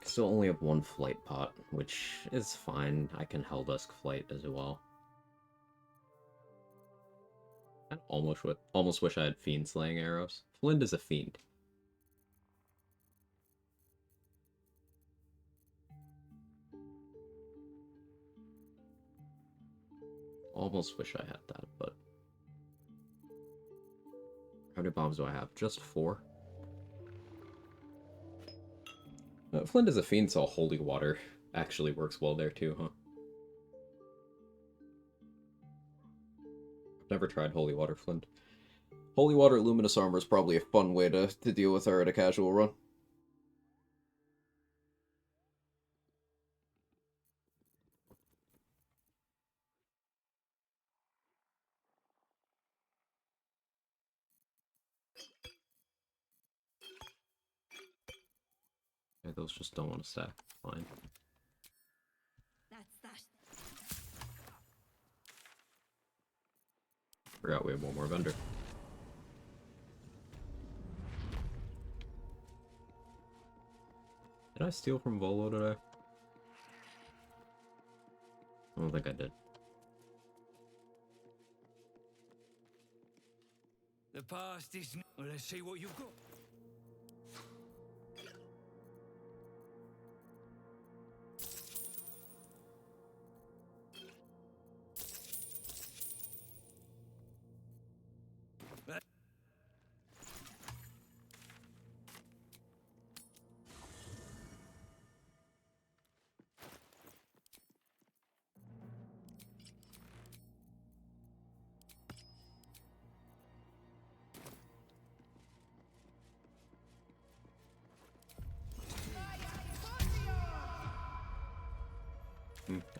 Still only have 1 flight pot, which is fine. I can Helldusk flight as well. I almost wish I had Fiend Slaying arrows. Flint is a fiend. Almost wish I had that, but... How many bombs do I have? Just 4? Flint is a fiend, so holy water actually works well there too, huh? I've never tried holy water Flint. Holy water luminous armor is probably a fun way to deal with her at a casual run. Yeah, those just don't want to stack. Fine. That's that. Forgot we have one more vendor. Did I steal from Volo today? I don't think I did. The past is... Well, let's see what you've got.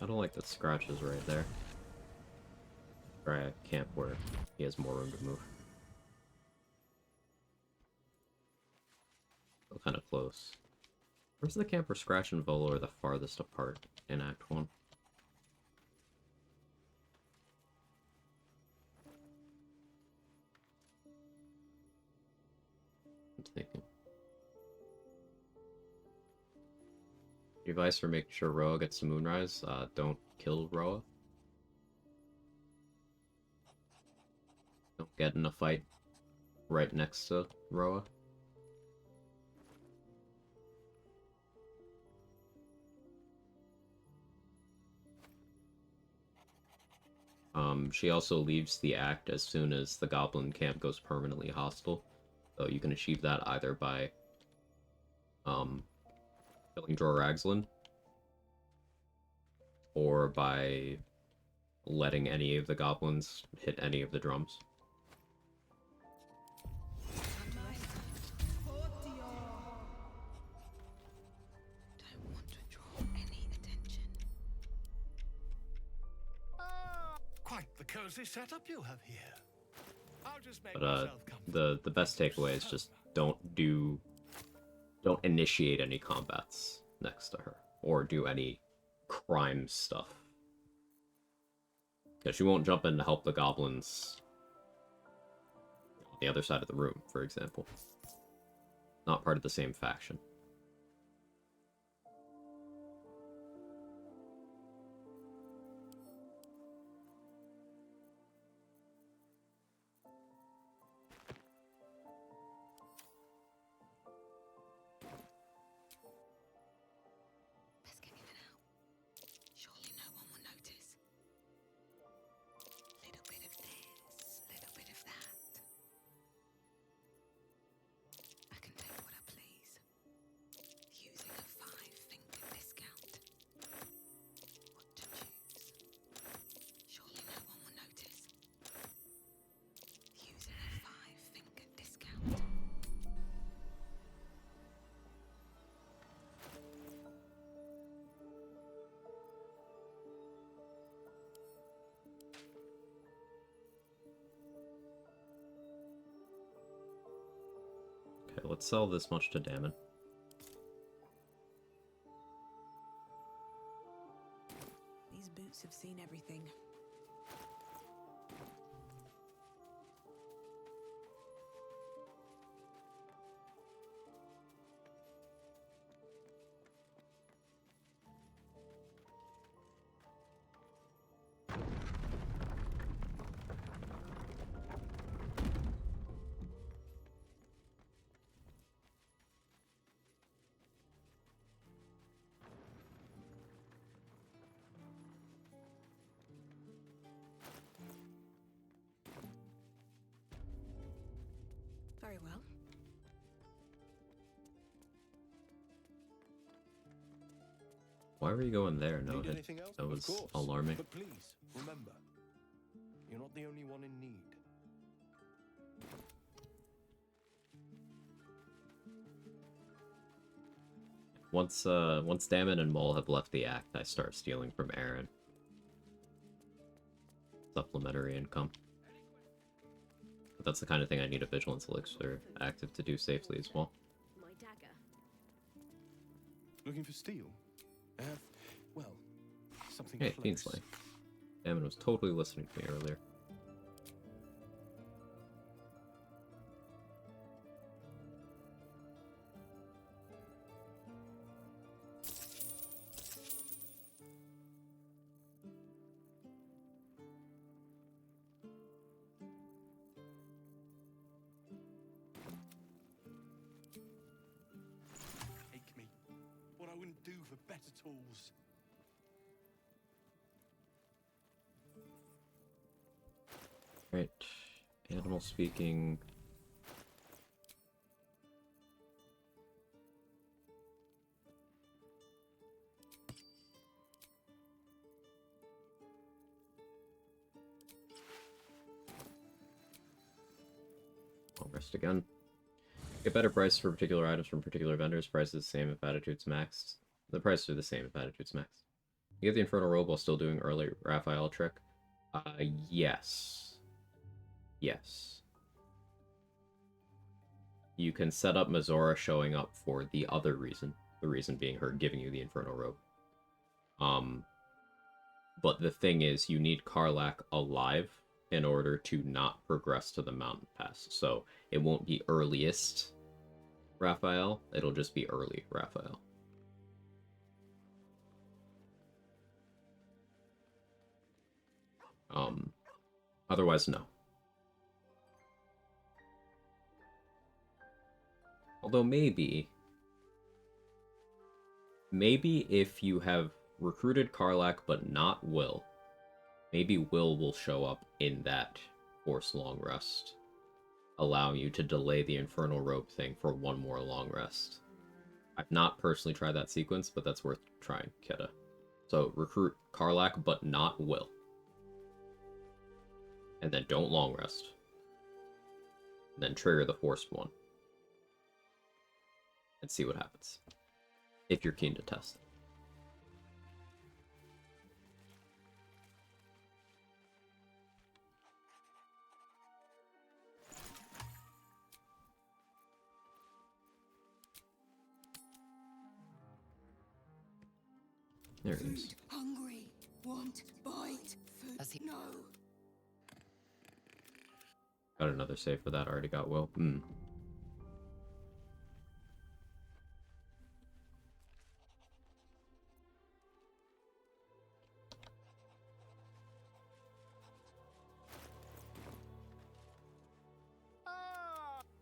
I don't like that Scratch is right there. Or I camp where he has more room to move. Still kind of close. Where's the camp where Scratch and Volo are the farthest apart in Act 1? I'm thinking. Advice for making sure Roa gets to Moonrise, don't kill Roa. Don't get in a fight right next to Roa. She also leaves the act as soon as the goblin camp goes permanently hostile. So you can achieve that either by killing Dror Ragzlin, or by letting any of the goblins hit any of the drums. Don't want to draw any attention. Quite the cozy setup you have here. I'll just make But myself the best takeaway is just don't initiate any combats next to her, or do any crime stuff. Because she won't jump in to help the goblins on the other side of the room, for example. Not part of the same faction. Best get in and out. Surely no one will notice. Little bit of this, little bit of that. I can take what I please. Using a 5-finger discount. What to choose? Surely no one will notice. Using a 5-finger discount. Okay, let's sell this much to Damon. These boots have seen everything. Very well. Why were you going there? No, Need anything else? that Of was course. alarming. But please, remember, you're not the only one in need. Once Damon and Mole have left the act, I start stealing from Aaron. Supplementary income. But that's the kind of thing I need a Vigilance Elixir active to do safely as well. My dagger. Looking for steel? I have, well, something Hey, close. Fiendslay. Damon was totally listening to me earlier. Take me. What I wouldn't do for better tools. Right. Animal speaking. I'll rest again. Get better price for particular items from particular vendors. Price is the same if attitude's maxed. The prices are the same if attitude's maxed. You get the Infernal Robe while still doing early Raphael trick. Yes. Yes. You can set up Mazora showing up for the other reason. The reason being her giving you the Infernal Robe. But the thing is, you need Karlach alive in order to not progress to the mountain pass. So it won't be earliest Raphael, it'll just be early Raphael. Otherwise, no. Although maybe if you have recruited Karlach but not Will, maybe Will show up in that forced long rest, allowing you to delay the Infernal Robe thing for one more long rest. I've not personally tried that sequence, but that's worth trying, Keta. So recruit Karlach but not Will. And then don't long rest. And then trigger the forced one. And see what happens. If you're keen to test it. There it is. Hungry, want, bite, food, no. Got another save for that, already got Will.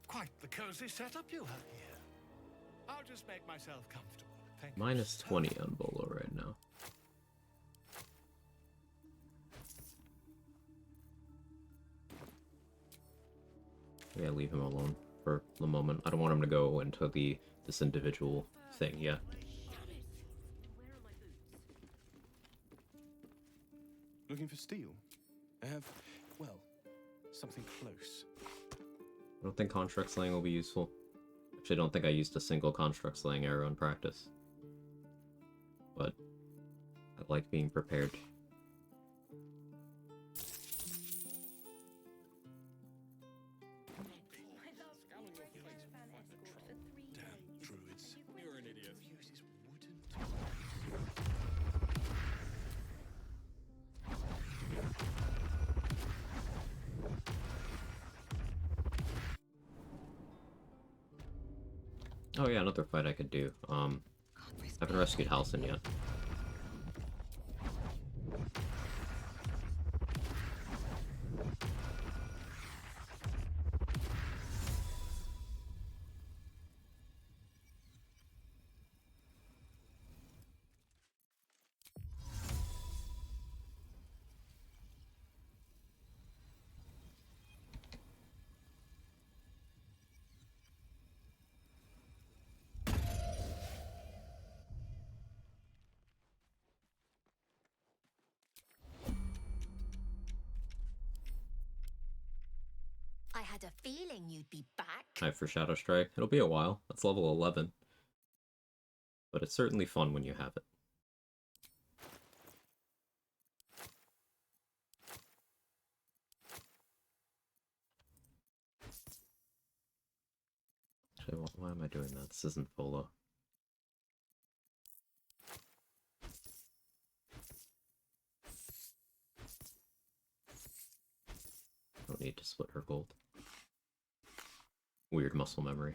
Quite the cozy setup you have here. I'll just make myself comfortable. Thank you. Minus 20 on Bolo right now. Yeah, leave him alone for the moment. I don't want him to go into this individual thing yet. Looking for steel? I have, well, something close. I don't think construct slaying will be useful. Actually, I don't think I used a single construct slaying arrow in practice. But I like being prepared. Druids. You're an idiot. Uses wooden Oh yeah, another fight I could do. I haven't rescued Halcyon yet. I had a feeling you'd be back. Alright, for Shadow Strike. It'll be a while. That's level 11. But it's certainly fun when you have it. Actually, why am I doing that? This isn't Volo. Don't need to split her gold. Weird muscle memory.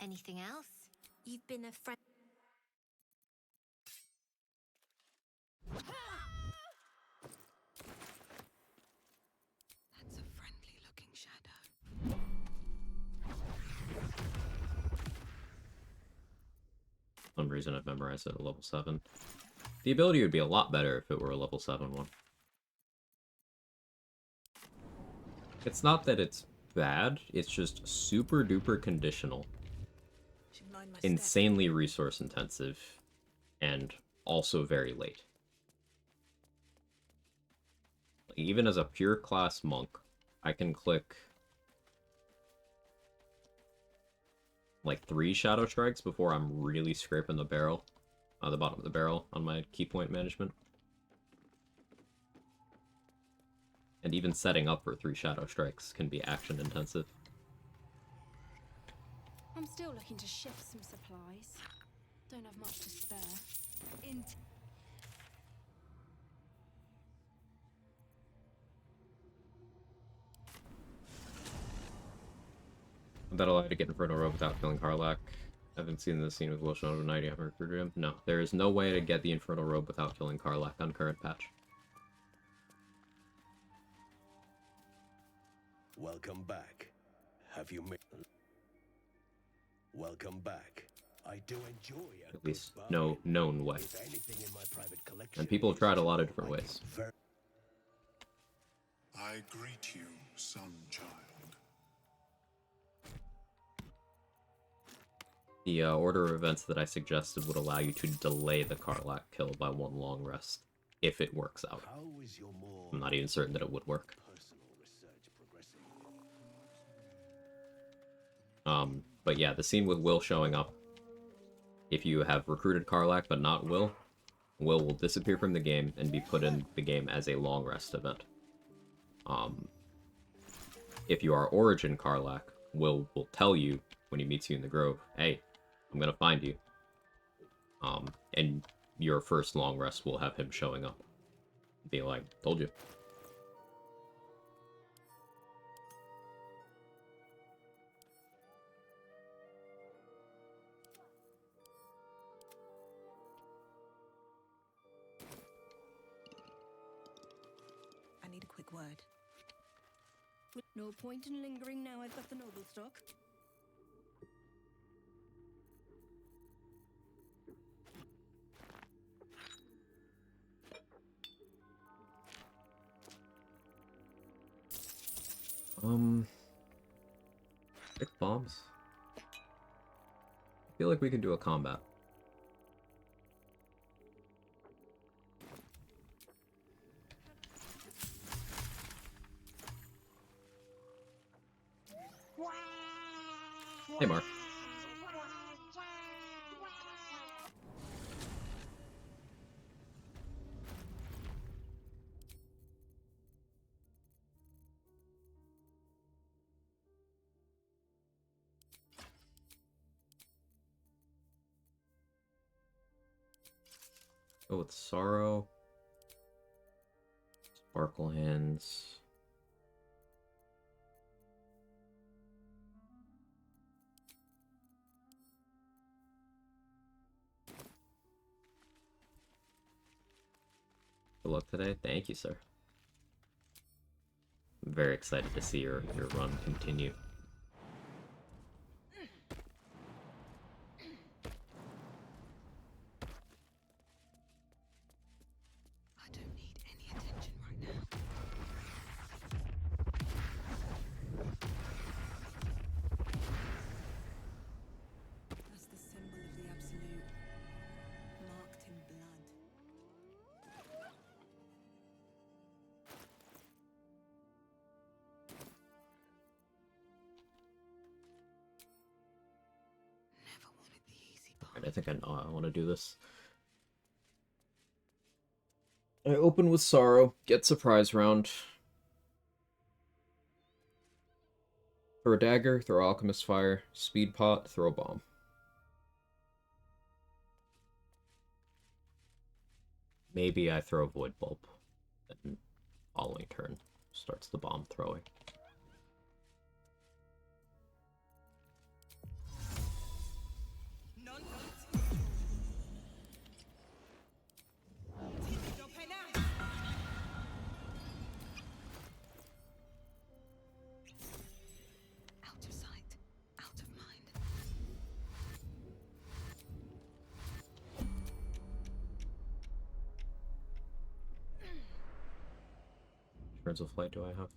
Anything else? You've been a friend. That's a friendly looking shadow. For some reason I've memorized it at level 7. The ability would be a lot better if it were a level 7 one. It's not that it's bad, it's just super duper conditional. Insanely resource intensive, and also very late. Even as a pure class monk, I can click like 3 Shadow Strikes before I'm really scraping the barrel, the bottom of the barrel on my key point management. And even setting up for 3 Shadow Strikes can be action intensive. I'm still looking to shift some supplies. Don't have much to spare. Would that allow you to get Inferno Robe without killing Karlach? I haven't seen this scene with Will Shown overnight. You haven't recruited him? No, there is no way to get the Inferno Robe without killing Karlach on current patch. Welcome back. Have you made... Welcome back. I do enjoy a At least no known way. If anything in my private collection And people have tried a lot of different ways. I greet you, son child. The order of events that I suggested would allow you to delay the Karlach kill by 1 long rest, if it works out. I'm not even certain that it would work. But yeah, the scene with Will showing up, if you have recruited Karlach but not Will, Will disappear from the game and be put in the game as a long rest event. If you are Origin Karlach, Will tell you when he meets you in the Grove, hey, I'm gonna find you. And your first long rest will have him showing up. Be like, told you. I need a quick word. No point in lingering now I've got the noble stock. Pick bombs. I feel like we can do a combat. Hey, Mark. Go with Sorrow. Sparkle Hands. Good luck today. Thank you, sir. I'm very excited to see your run continue. I don't need any attention right now. Alright, I think I know how I want to do this. I open with Sorrow, get Surprise Round. Throw a Dagger, throw Alchemist Fire, Speed Pot, throw a Bomb. Maybe I throw Void Bulb. And following turn starts the bomb throwing. Out of sight, out of mind. Turns of Flight do I have?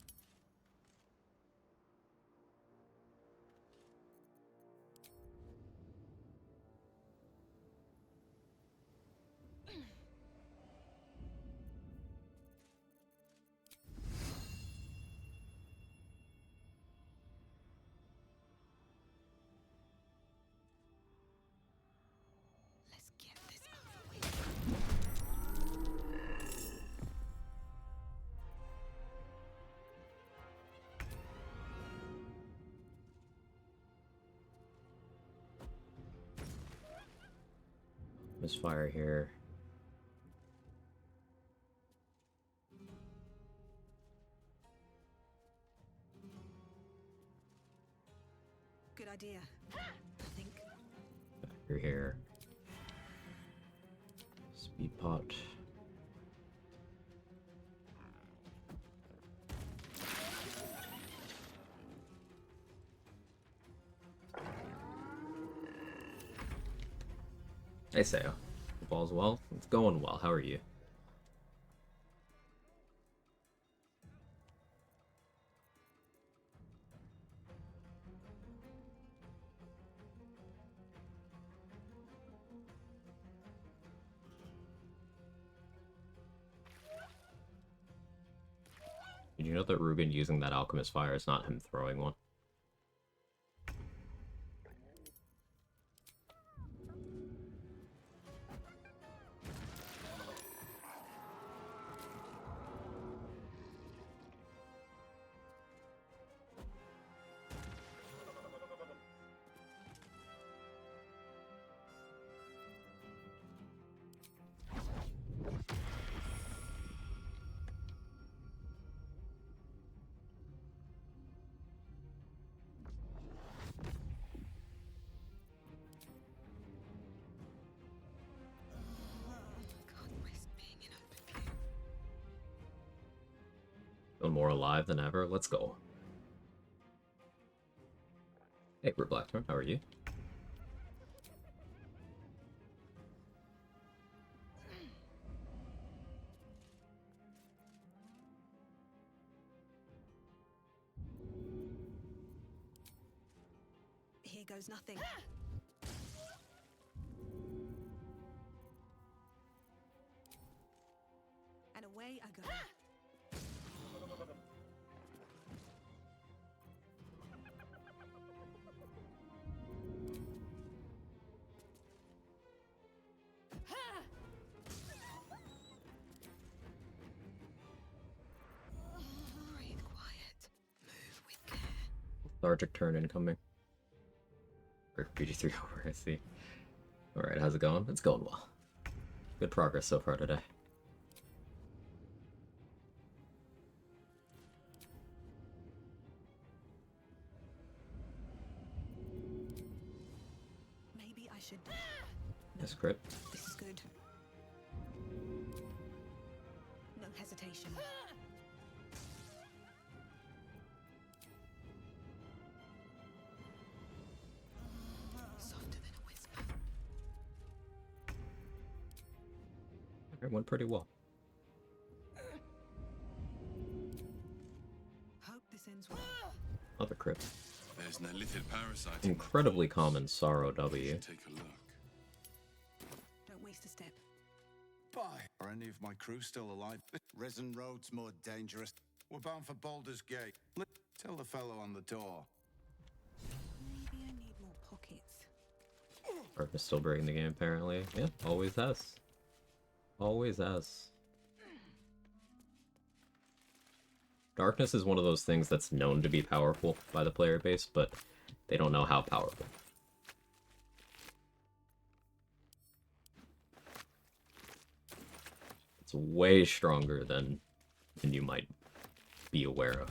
Let's get this over with. Misfire here. Good idea, I think. You're here. Speed Pot. Hey, Sayo. Ball's well? It's going well. How are you? Did you know that Ruben using that Alchemist Fire is not him throwing one? Feel more alive than ever. Let's go. Hey, we're Blackthorn. How are you? Here goes nothing. And away I go. Breathe quiet. Move with care. Lethargic turn incoming. Or BG3 over, I see. Alright, how's it going? It's going well. Good progress so far today. Maybe I should. Yes, crit. This is good. No hesitation. Softer than a whisper. It went pretty well. Hope this ends well. Another crit. There's an illithid parasite. Incredibly common Sorrow W. Take a look. Don't waste a step. Bye. Are any of my crew still alive? Risen road's more dangerous. We're bound for Baldur's Gate. Tell the fellow on the door. Maybe I need more pockets. Darkness still breaking the game, apparently. Yeah, always has. Always has. Darkness is one of those things that's known to be powerful by the player base, but they don't know how powerful. It's way stronger than you might be aware of.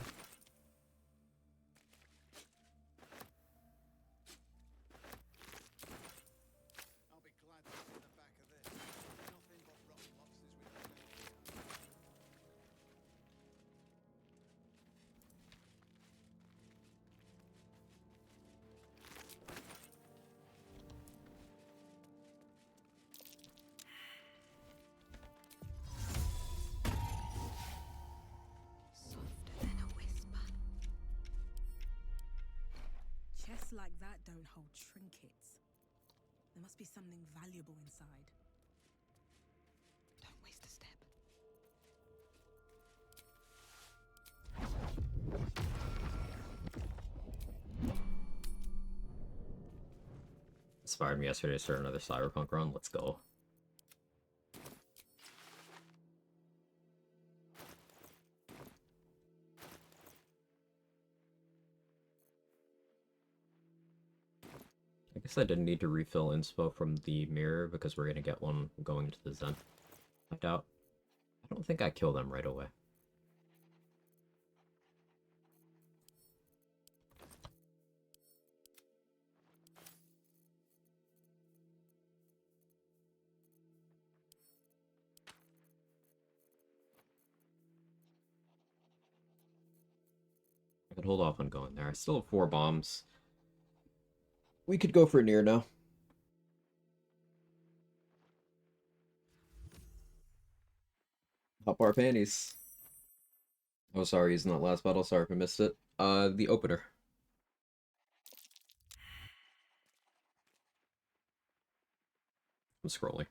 Chests like that don't hold trinkets. There must be something valuable inside. Don't waste a step. Inspired me yesterday to start another Cyberpunk run. Let's go. I guess I didn't need to refill inspo from the mirror because we're gonna get one going into the Zen. I doubt. I don't think I kill them right away. I could hold off on going there. I still have 4 bombs. We could go for near now. Hot bar panties. Oh, sorry, he's not last battle. Sorry if I missed it. The opener. I'm scrolling.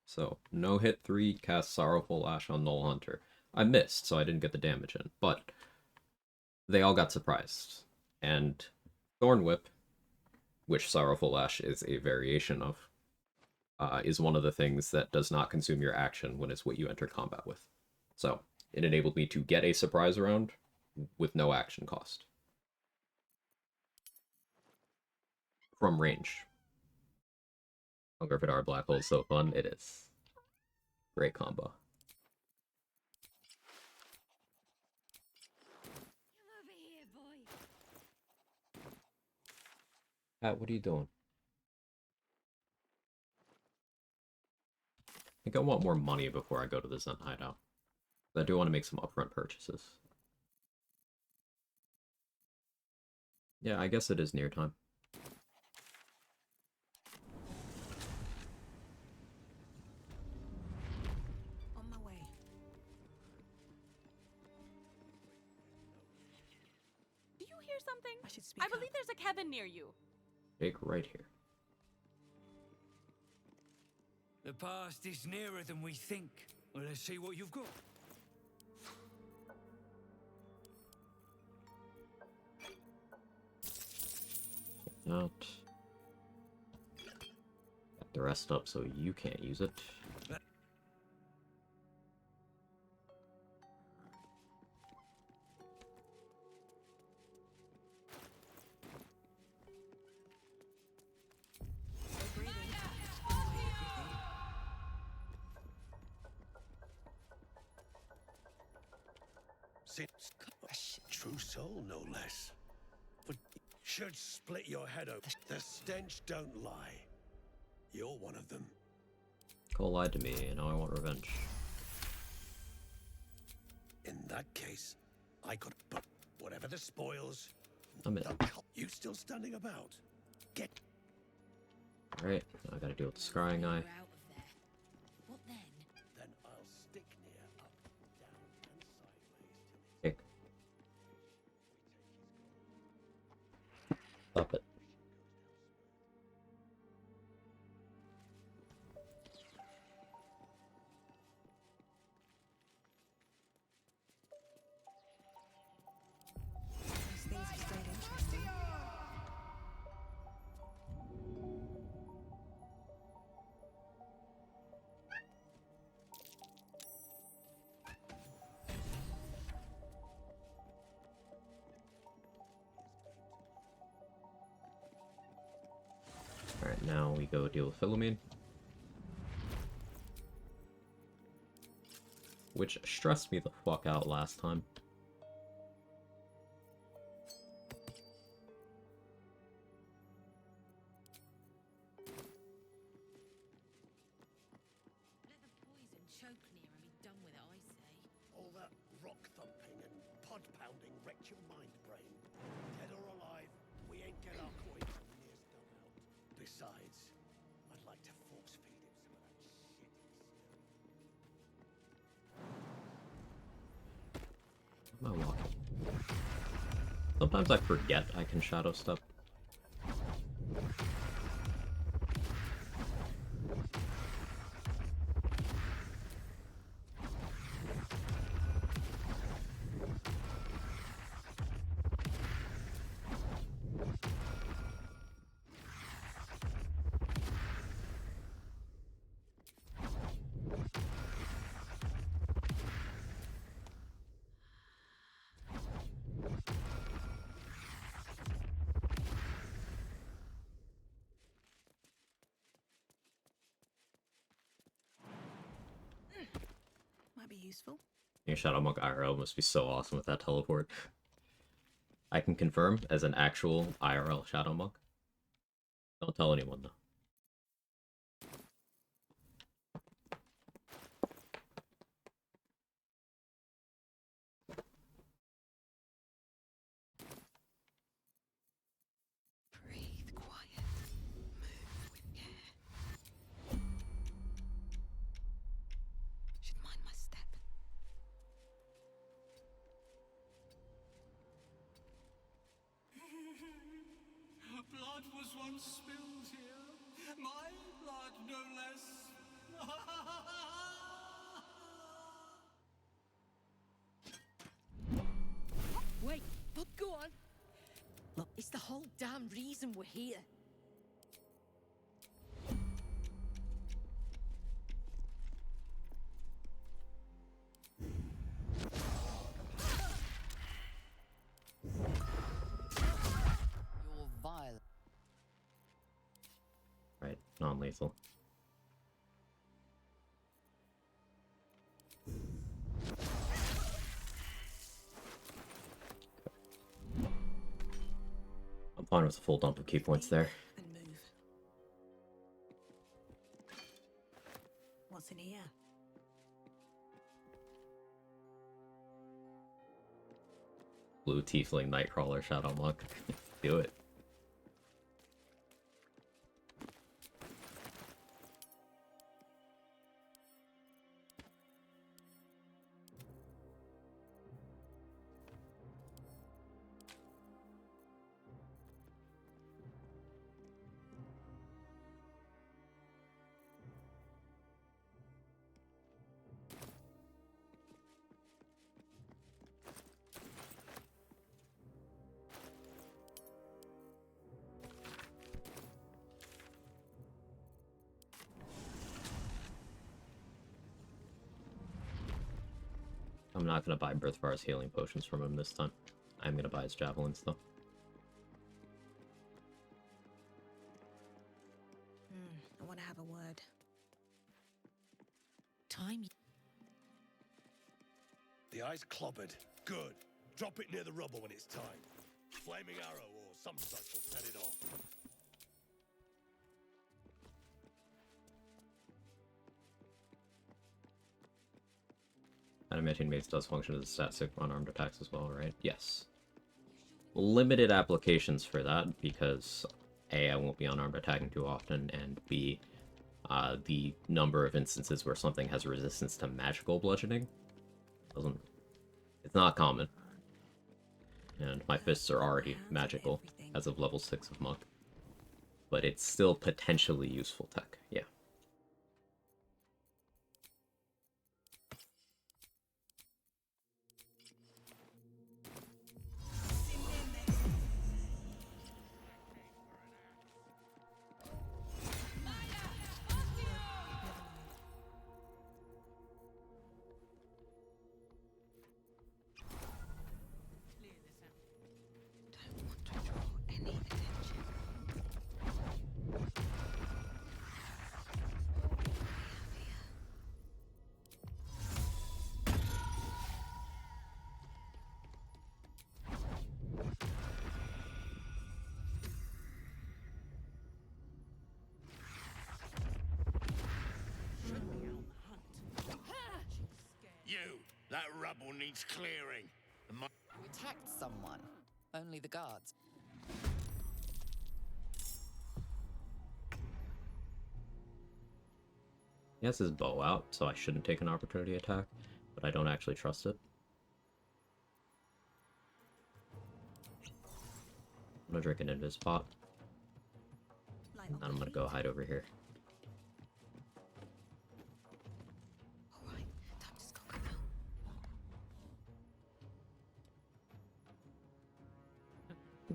So, no hit 3, cast Sorrowful Ash on Null Hunter. I missed, so I didn't get the damage in, but they all got surprised. And Thorn Whip, which Sorrowful Ash is a variation of, is one of the things that does not consume your action when it's what you enter combat with. So, it enabled me to get a surprise round with no action cost. From range. Hunger Vidar Black Hole is so fun. It is. Great combo. Pat, what are you doing? I think I want more money before I go to the Zen hideout. I do want to make some upfront purchases. Yeah, I guess it is near time. On my way. Do you hear something? I should speak I believe there's a Kevin near you. Jake, right here. The past is nearer than we think. Well, let's see what you've got. Out. Back the rest up so you can't use it. True soul, no less. But should split your head open. The stench don't lie. You're one of them. Cole lied to me, and now I want revenge. In that case, I could. But whatever the spoils, I'm in. You still standing about? Get. Alright, now I gotta deal with the scrying eye. What then? Then I'll stick near up, down, and sideways. Kick. Stop it. now we go deal with Philomene. Which stressed me the fuck out last time. Let the poison choke near and be done with it, I say. All that rock thumping and pod pounding wrecked your mind, brain. Dead or alive, we ain't get our coin till the near's done out. Besides, I'd like to force feed him some of that shit he's Am I walking? Sometimes I forget I can shadow step. Might be useful. Your Shadow Monk IRL must be so awesome with that teleport. I can confirm as an actual IRL Shadow Monk. Don't tell anyone though. Breathe quiet. Move with care. Should mind my step. Blood was once spilled here. My blood, no less. Wait, go on. Look, it's the whole damn reason we're here. You're violent. Right, non-lethal. I'm fine with a full dump of key points there. And move. What's in here? Blue Tiefling Nightcrawler Shadow Monk. Do it. I'm not gonna buy Birthvar's healing potions from him this time. I'm gonna buy his javelins though. I want to have a word. Time. The eye's clobbered. Good. Drop it near the rubble when it's time. Flaming arrow or some such will set it off. Animating mace does function as a stat stick on armed attacks as well, right? Yes. Limited applications for that, because A, I won't be unarmed attacking too often, and B, the number of instances where something has resistance to magical bludgeoning it's not common. And my fists are already magical as of level 6 of Monk. But it's still potentially useful tech, yeah. Don't want to draw any attention. rubble needs clearing. You attacked someone. Only the guards. He has his bow out, so I shouldn't take an opportunity attack, but I don't actually trust it. I'm gonna drink an invis pot. And then I'm gonna go hide over here. Alright, time to skulk him out.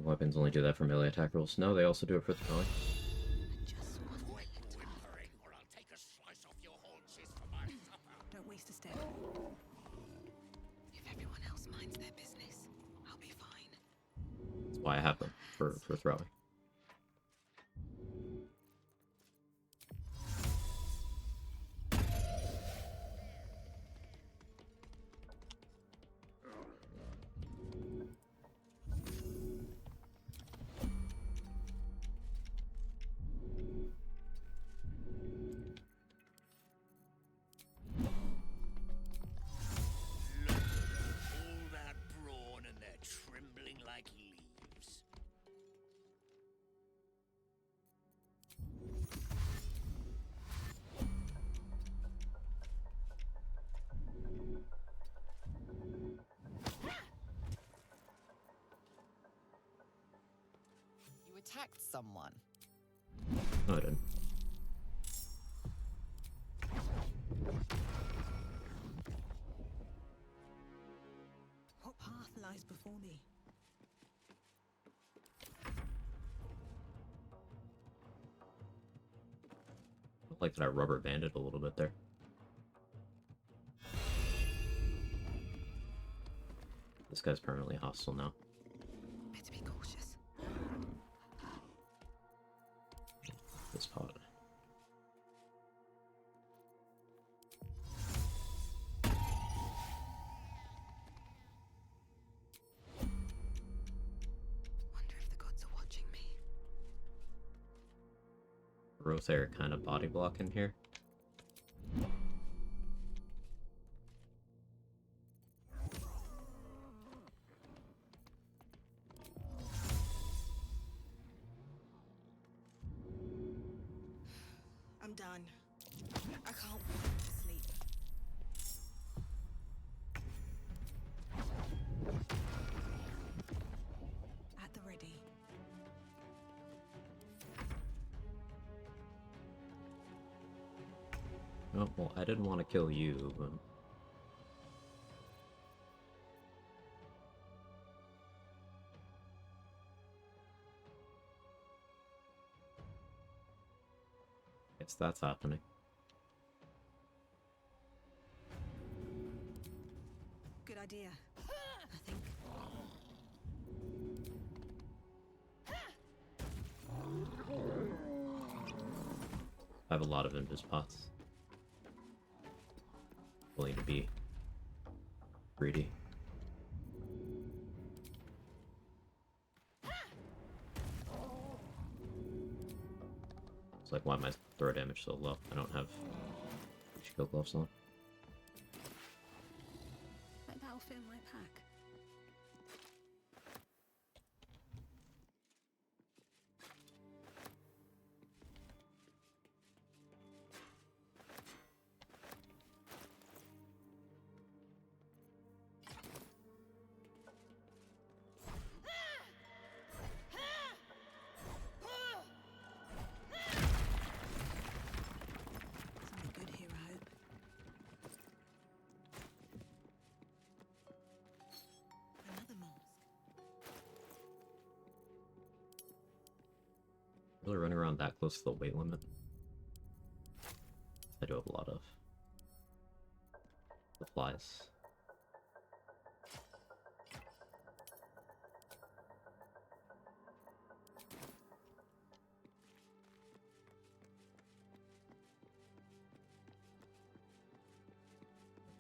Weapons only do that for melee attack rolls. No, they also do it for throwing. Don't waste a step. If everyone else minds their business, I'll be fine. That's why I have them, for throwing. All that brawn and they're trembling like leaves. You attacked someone. No, I didn't. What path lies before me? I like that I rubber banded a little bit there. This guy's permanently hostile now. Better be cautious. This pot. Wonder if the gods are watching me. Rothair kind of body block in here. I'm done. I can't wait to sleep. At the ready. Oh, well, I didn't want to kill you, but... Guess that's happening. Good idea. I think. I have a lot of invis pots. Willing to be greedy. It's like, why am I throw damage so low? I don't have skill gloves on. Like that'll fit in my pack. Something good here, I hope. Another mask. Really running around that close to the weight limit. I do have a lot of supplies.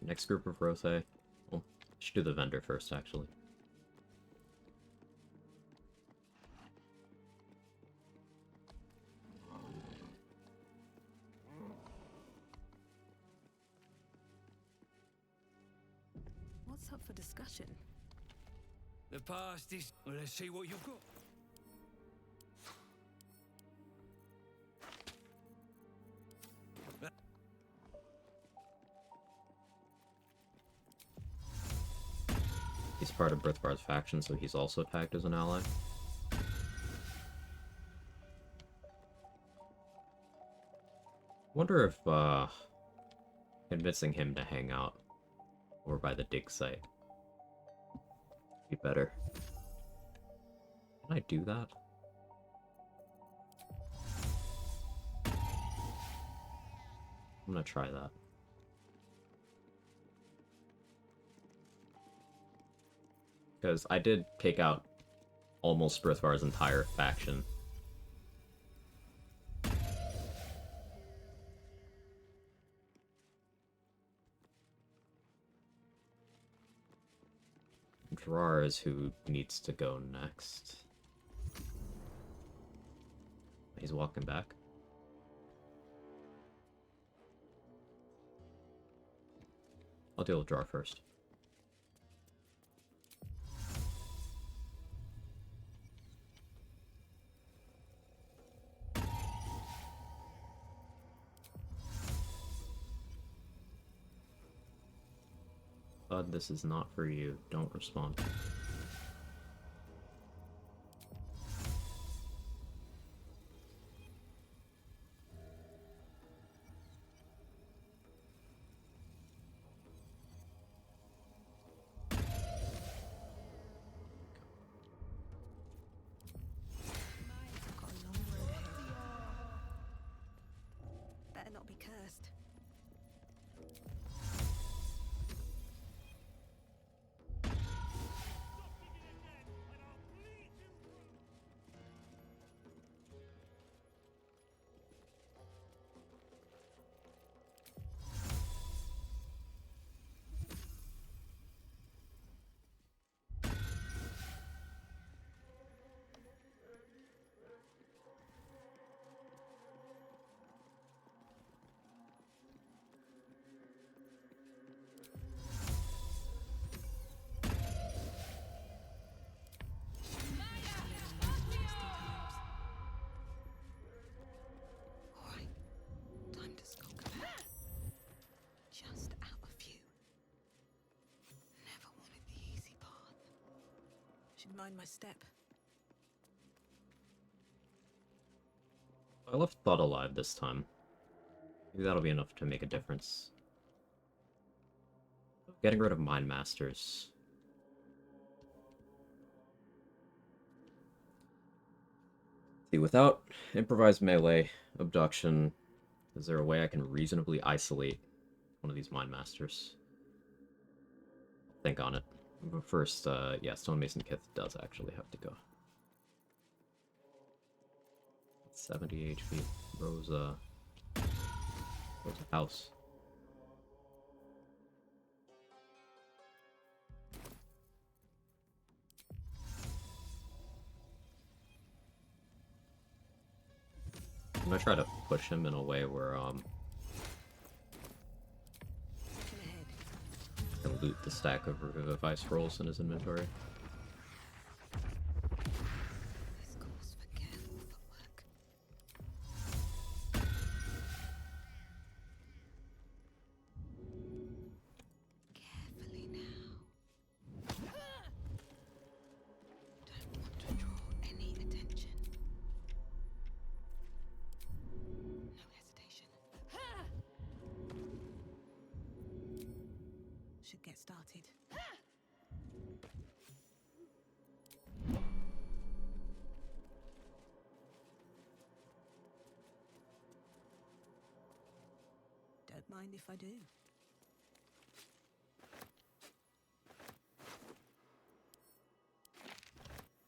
Next group of Rothae. Well, I should do the vendor first, actually. discussion. The past is... Well, let's see what you've got. He's part of Brithvar's faction, so he's also tagged as an ally. Wonder if, convincing him to hang out over by the dig site be better. Can I do that? I'm gonna try that. Because I did take out almost Brithvar's entire faction. Drar is who needs to go next. He's walking back. I'll deal with Drar first. Bud, this is not for you. Don't respond. Got a long road ahead. Better not be cursed. Just out of view. Never wanted the easy path. Should mind my step. I left Thought alive this time. Maybe that'll be enough to make a difference. Getting rid of Mind Masters. See, without improvised melee, abduction, is there a way I can reasonably isolate one of these Mind Masters? Think on it. But first, yeah, Stonemason Kith does actually have to go. 70 HP. Rosa House. I'm gonna try to push him in a way where, can loot the stack of Revivify scrolls in his inventory. This calls for careful footwork. Carefully now. Don't want to draw any attention. No hesitation. Should get started. Don't mind if I do.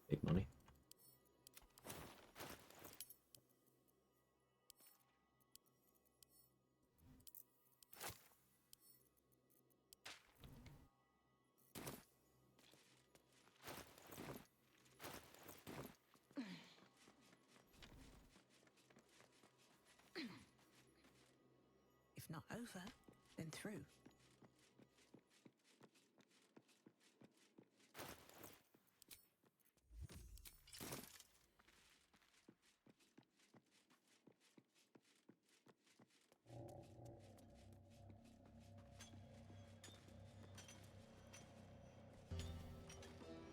Big money. If not over, then through.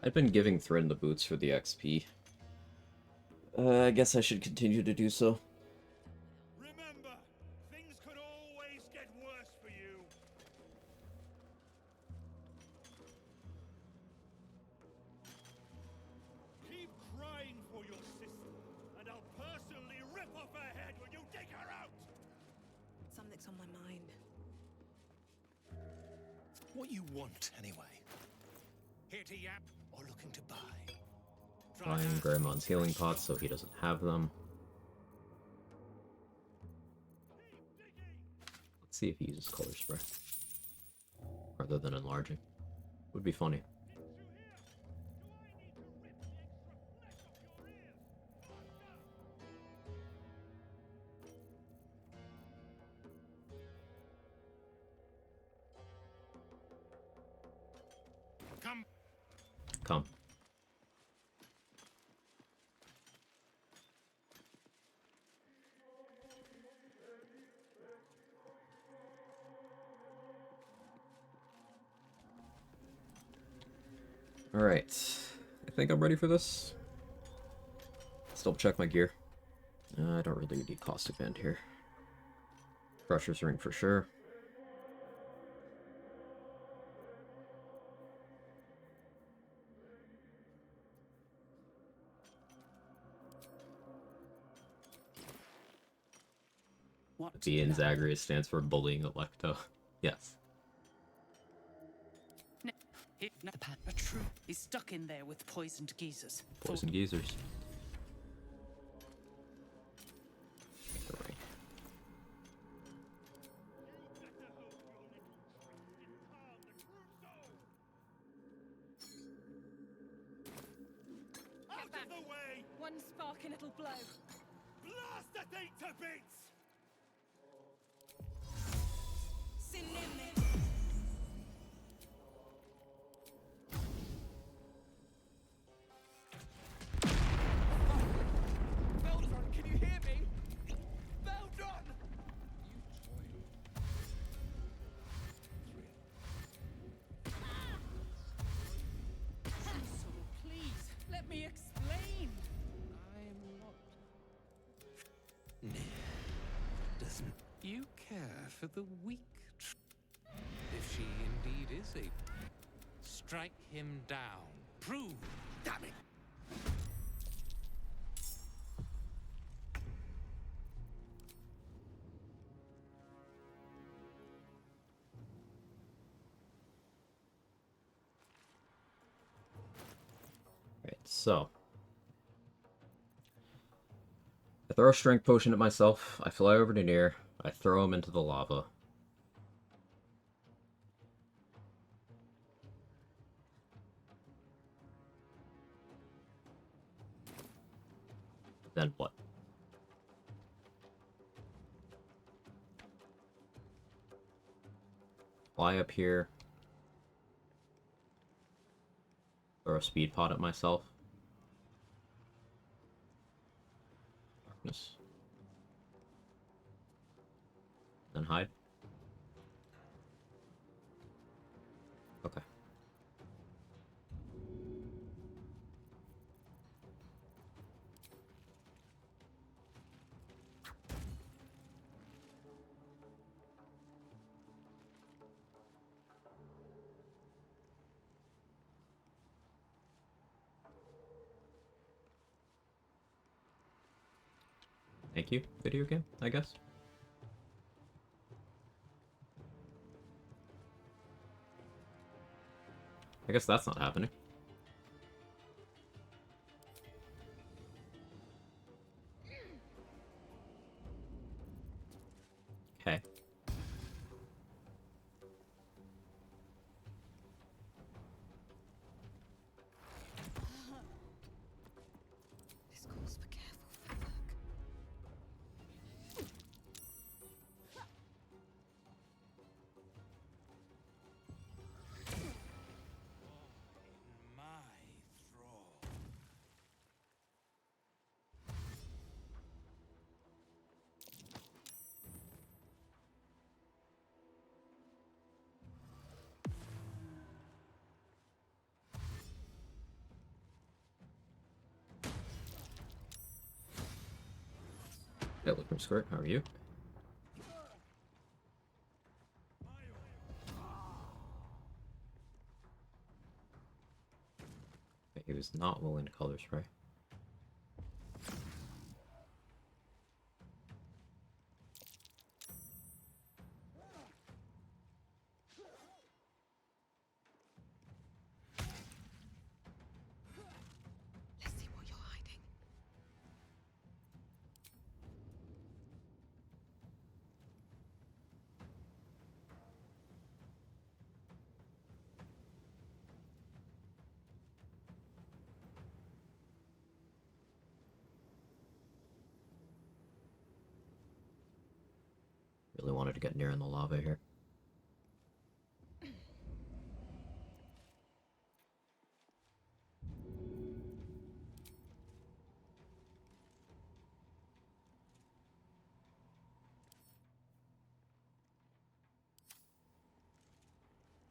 I've been giving Thrin the boots for the XP. I guess I should continue to do so. Remember, things could always get worse for you. Keep crying for your sister, and I'll personally rip off her head when you dig her out. Something's on my mind. What you want, anyway? Here to yap or looking to buy? Buying Greymon's healing pots so he doesn't have them. Let's see if he uses color spray rather than enlarging. Would be funny. Come. Alright. I think I'm ready for this. Still check my gear. I don't really need caustic band here. Crusher's ring for sure. What? B in Zagreus stands for bullying Electo. Yes. A true is stuck in there with poisoned geezers. Poison geezers. Right. Out of the way! One spark and it'll blow. Blast the thing to bits! Beldron, can you hear me? Beldron! Please, let me explain. I'm not. Doesn't you care for the weak? If she indeed is a... Strike him down. Prove. Damn it. Right, so. I throw a strength potion at myself, I fly over to Nier, I throw him into the lava. Then what? Fly up here. Throw a speed pot at myself. Darkness. Then hide. Okay. Thank you, video game, I guess. I guess that's not happening. Okay. This calls for careful footwork. Hello from Squirt, how are you? He was not willing to color spray. Let's see what you're hiding. Really wanted to get near in the lava here.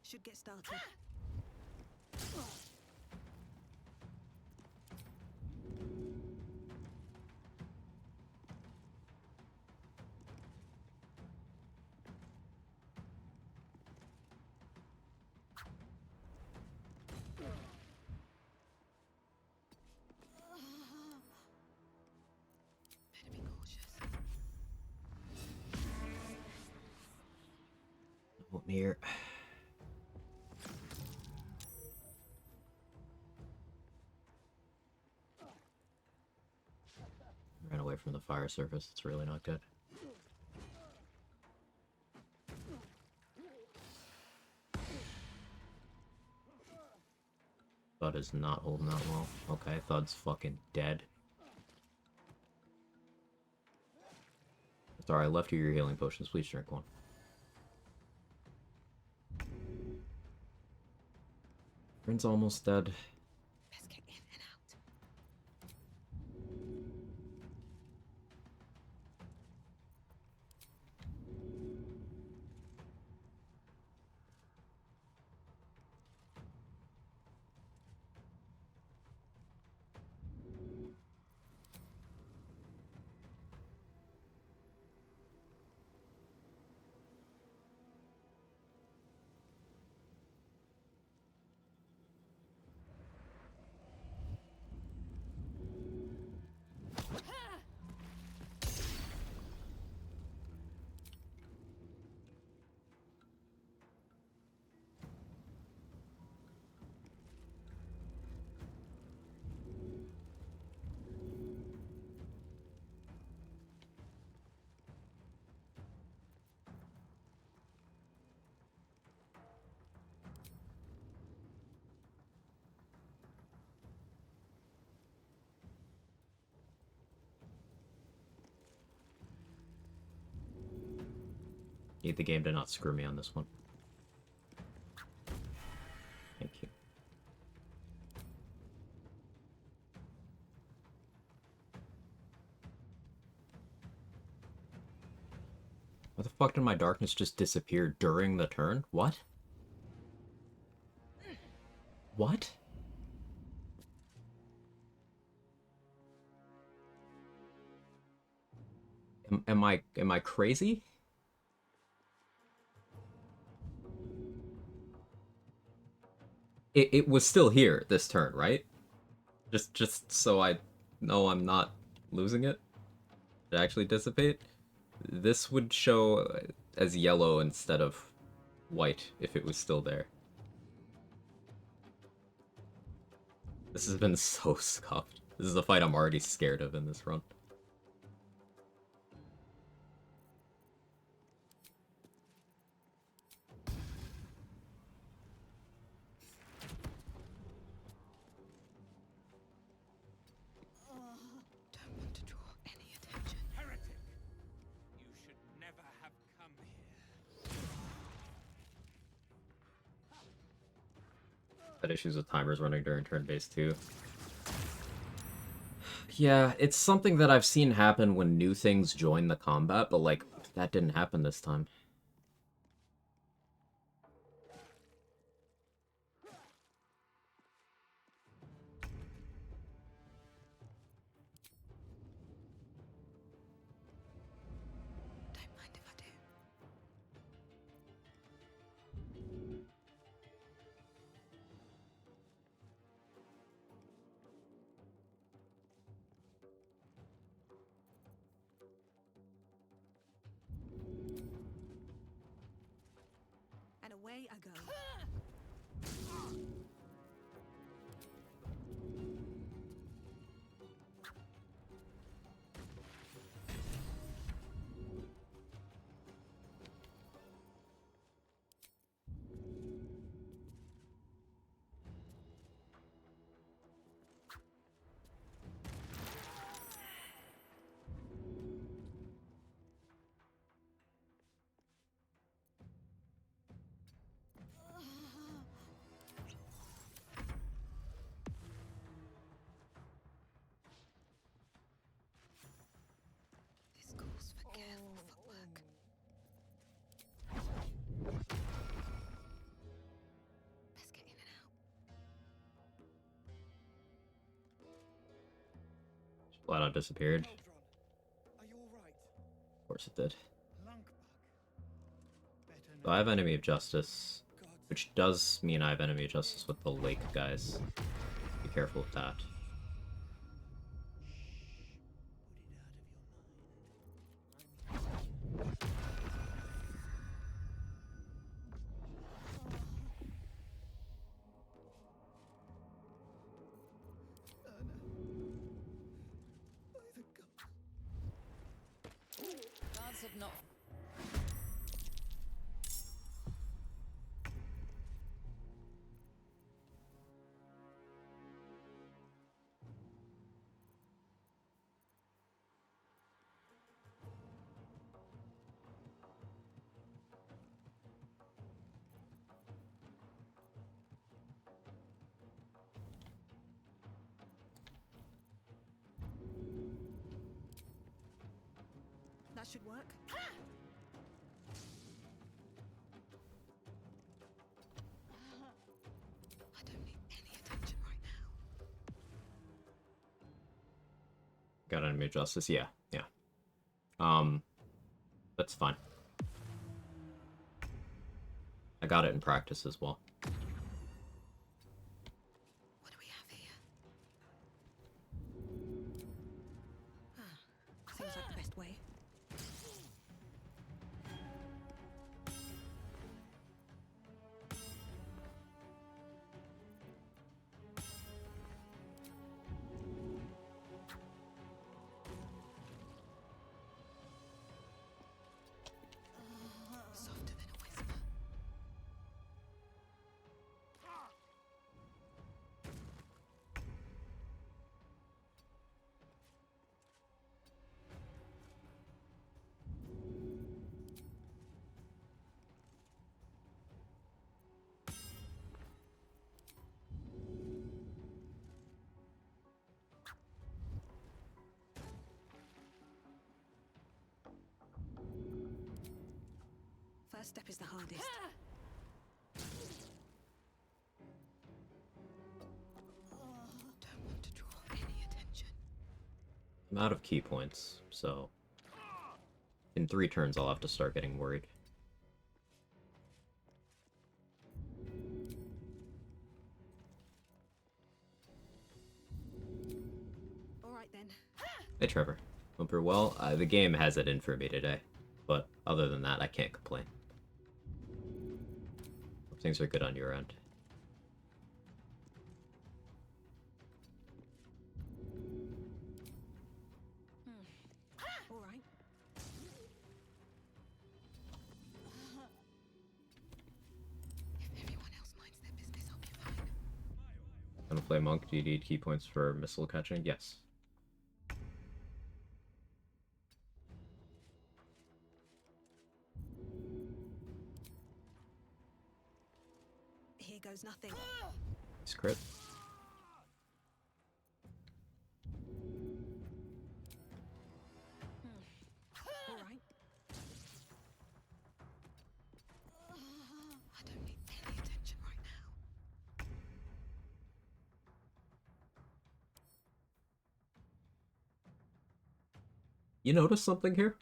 Should get started. Better be cautious. Not near. Ran away from the fire surface. It's really not good. Thud is not holding that well. Okay, Thud's fucking dead. Sorry, I left you your healing potions. Please drink one. Friend's almost dead. Best get in and out. Need the game to not screw me on this one. Thank you. Why the fuck did my darkness just disappear during the turn? What? What? Am I crazy? It was still here this turn, right? Just so I know I'm not losing it. To actually dissipate. This would show as yellow instead of white if it was still there. This has been so scuffed. This is a fight I'm already scared of in this run. Don't want to draw any attention. Heretic! You should never have come here. Had issues with timers running during turn base too. Yeah, it's something that I've seen happen when new things join the combat, but like, that didn't happen this time. way ago. This calls for careful footwork. Best get in and out. Flat out disappeared. Are you alright? Of course it did. Lunkbug. So I have enemy of justice, which does mean I have enemy of justice with the lake guys. Be careful with that. Guards have not. That should work. I don't need any attention right now. Got enemy of justice? Yeah, yeah. That's fine. I got it in practice as well. What do we have here? Seems like the best way. Softer than a whisper. First step is the hardest. Don't want to draw any attention. I'm out of key points, so in 3 turns I'll have to start getting worried. All right then. Hey Trevor. Hope you're well. The game has it in for me today, but other than that, I can't complain. Hope things are good on your end. All right. If everyone else minds their business, I'll be fine. Gonna play monk. Do you need key points for missile catching? Yes. Here goes nothing. Nice crit. All right. I don't need any attention right now. You notice something here?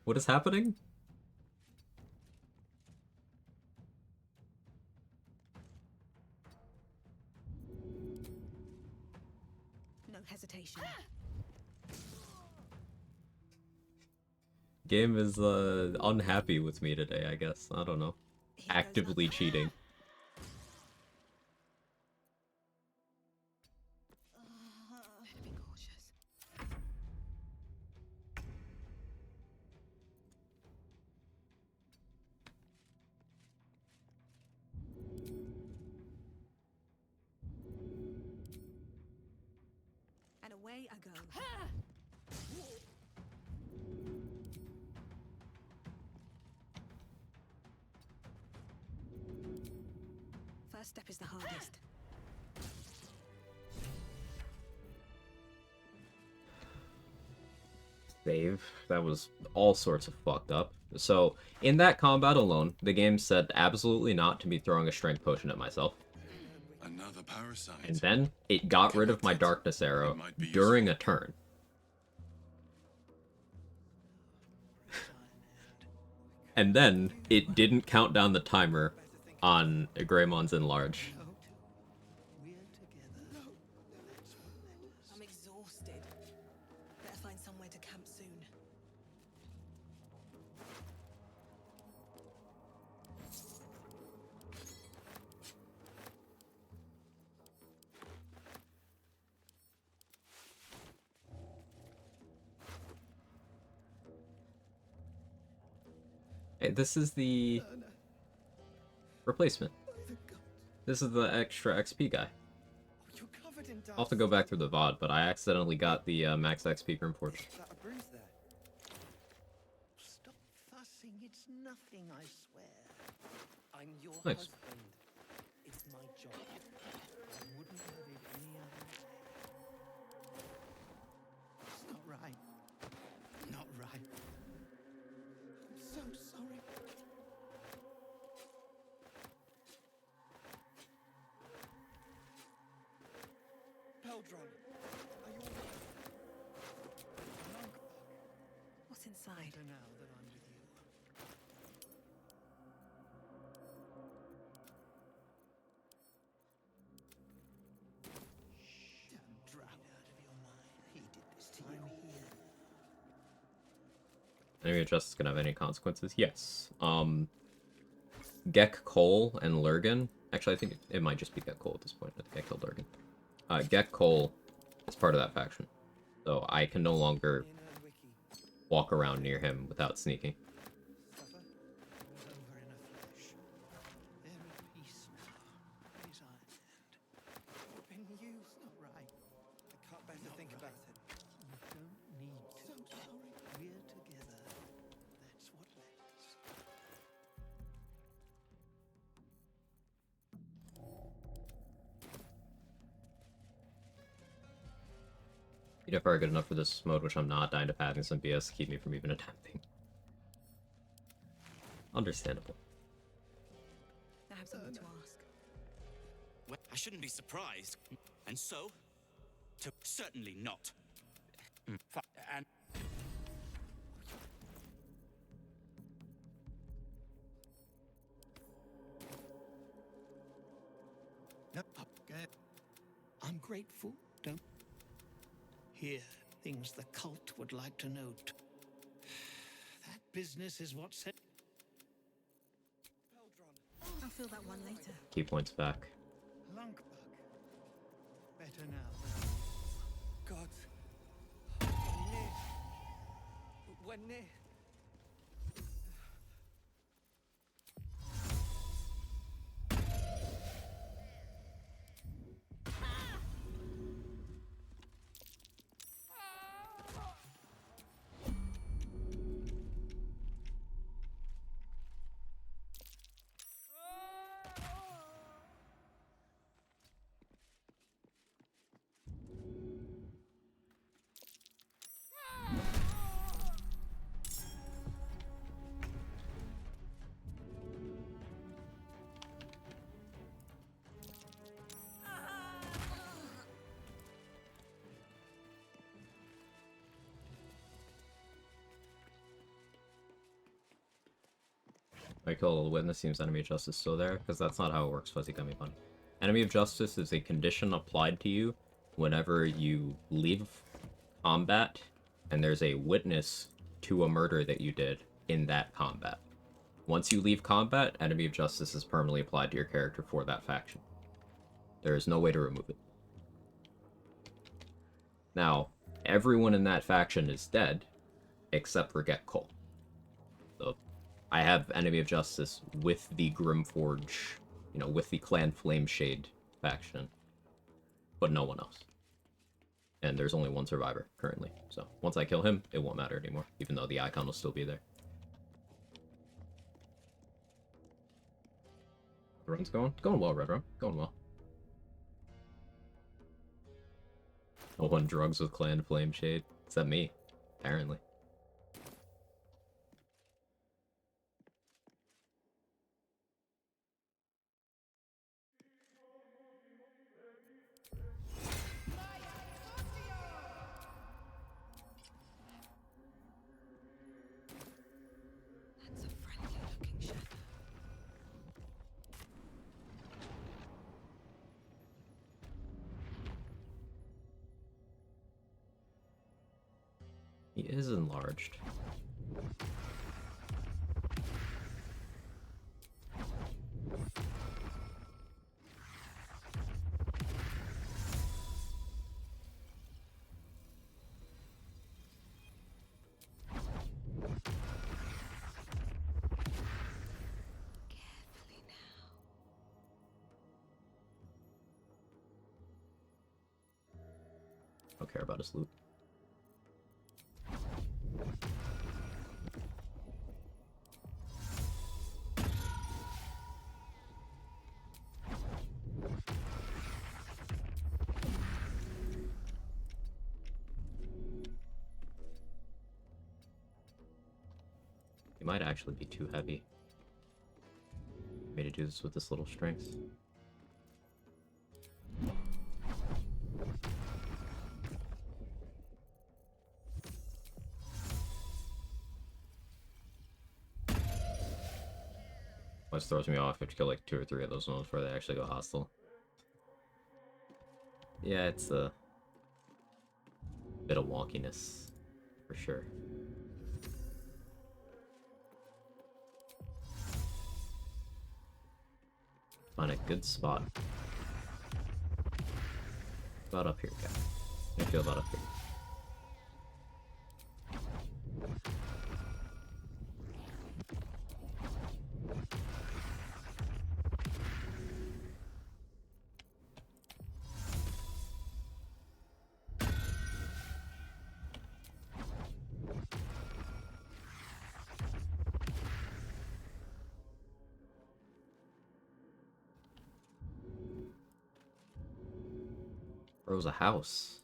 What is happening? hesitation. Game is unhappy with me today, I guess. I don't know. Actively cheating. Better be cautious. And away I go. First step is the hardest. Save. That was all sorts of fucked up. So, in that combat alone, the game said absolutely not to be throwing a strength potion at myself. Another parasite. And then, it got rid of my darkness arrow during a turn. And then, it didn't count down the timer on Greymon's Enlarge. I'm exhausted. Better find somewhere to camp soon. Hey, this is the replacement. This is the extra XP guy. I'll have to go back through the VOD, but I accidentally got the max XP Grim Forge. Stop fussing, it's nothing, I swear. I'm your Nice. husband. It's my job. I wouldn't have it any other way. It's not right. Not right. I'm so sorry. Peldron, are you all right? What's inside? Better now that I'm with you. Don't drown out of your mind. He did this to you. Enemy of Justice gonna have any consequences? Yes. Gek Cole and Lurgan. Actually, I think it might just be Gek Cole at this point. I think I killed Lurgan. Gek Cole is part of that faction. So I can no longer walk around near him without sneaking. Been used, not right. I can't bear to think about it. You don't need to. So sorry. We're together. That's what matters. Even if I were good enough for this mode, which I'm not, dying to having some BS to keep me from even attempting. Understandable. I have something to ask. Well, I shouldn't be surprised. And so? Certainly not. And No, okay. I'm grateful, don't... Here, things the cult would like to note. That business is what said... I'll fill that one later. Key points back. Lunkbug. Better now. God. We're near. I kill a witness, seems enemy of justice still there, because that's not how it works, Fuzzy Gummy Bunny. Enemy of justice is a condition applied to you whenever you leave combat and there's a witness to a murder that you did in that combat. Once you leave combat, Enemy of Justice is permanently applied to your character for that faction. There is no way to remove it. Now, everyone in that faction is dead, except for Get Cole. So, I have Enemy of Justice with the Grimforge, you know, with the Clan Flameshade faction, but no one else. And there's only one survivor currently, so once I kill him, it won't matter anymore, even though the icon will still be there. The run's going well, Red Run. Going well. No one drugs with Clan Flameshade. Except me, apparently. That's a friendly-looking shadow. He is enlarged. Don't care about his loot. He might actually be too heavy. Me to do this with this little strength. Always throws me off if you kill like 2 or 3 of those ones before they actually go hostile. Yeah, it's a bit of wonkiness, for sure. Find a good spot. About up here, guy. I feel about up here. Bro's a house.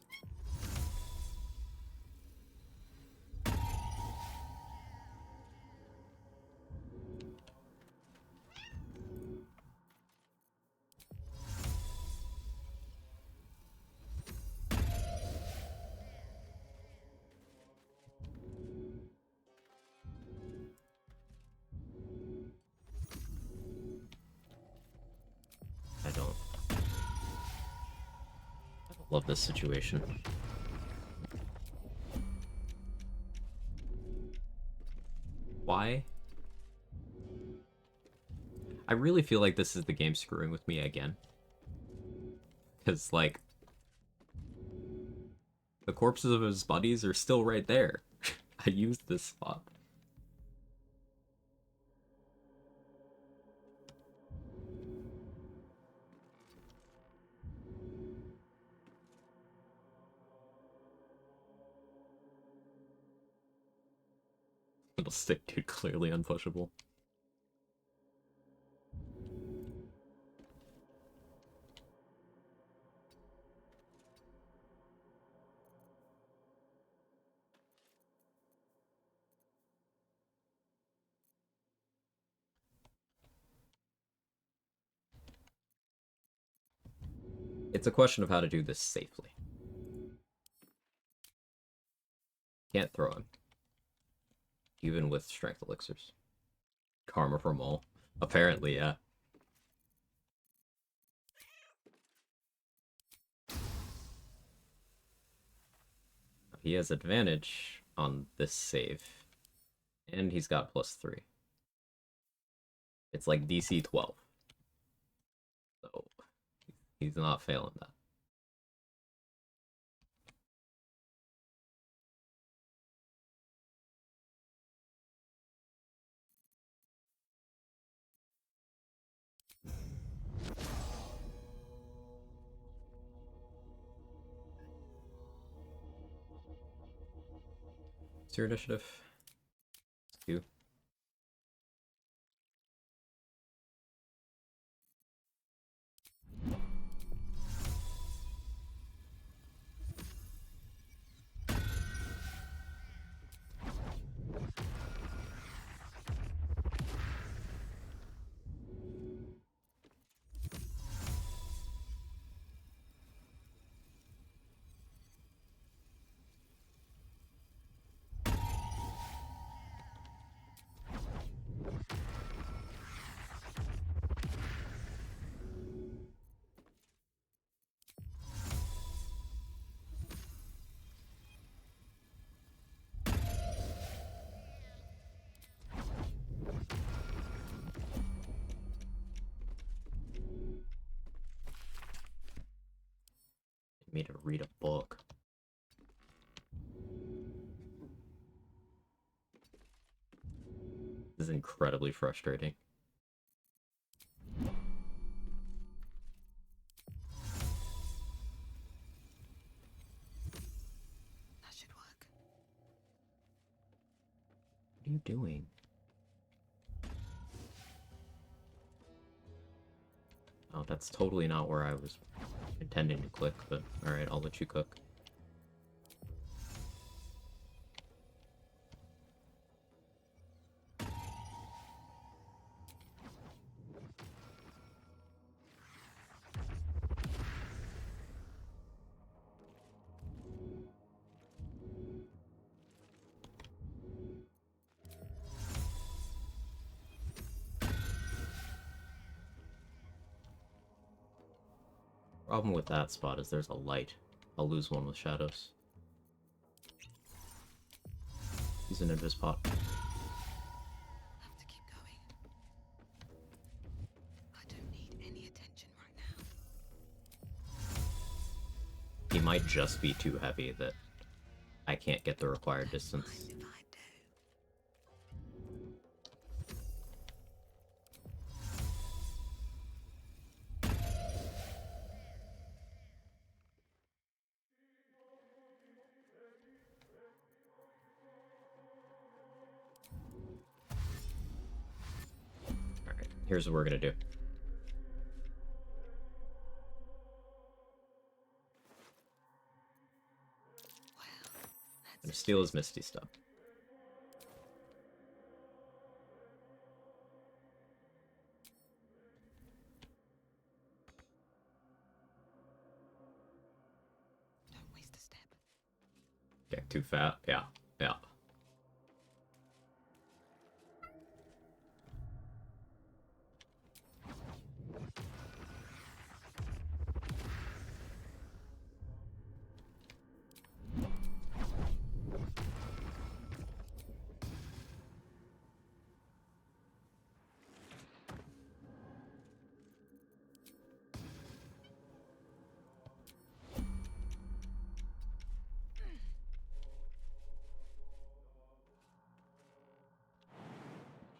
I don't love this situation. Why? I really feel like this is the game screwing with me again. Because, like, the corpses of his buddies are still right there. I used this spot. Little stick dude, clearly unpushable. It's a question of how to do this safely. Can't throw him. Even with strength elixirs. Karma for Mole. Apparently, yeah. he has advantage on this save. And he's got +3. It's like DC 12. So he's not failing that. What's your initiative? 2. Me to read a book. This is incredibly frustrating. That should work. What are you doing? Oh, that's totally not where I was intending to click, but alright, I'll let you cook. Problem with that spot is there's a light. I'll lose one with shadows. He's an invis pot. Have to keep going. I don't need any attention right now. He might just be too heavy that I can't get the required distance. Alright, here's what we're gonna do. I'm gonna steal his Misty Step. Don't waste a step. Okay, too fat. Yeah, yeah.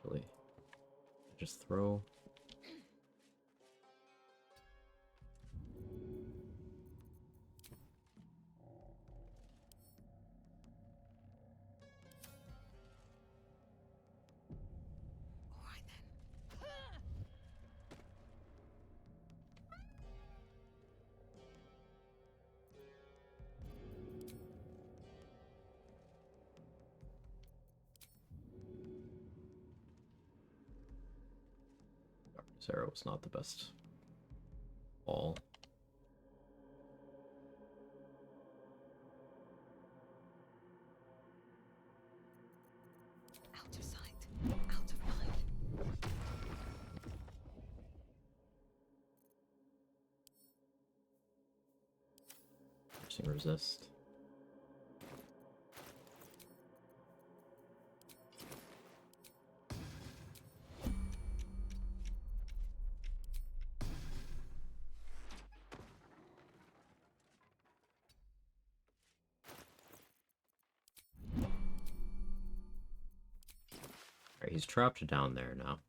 Actually, just throw. Sarah was not the best ball. Out of sight, out of mind. Forcing resist. Alright, he's trapped down there now.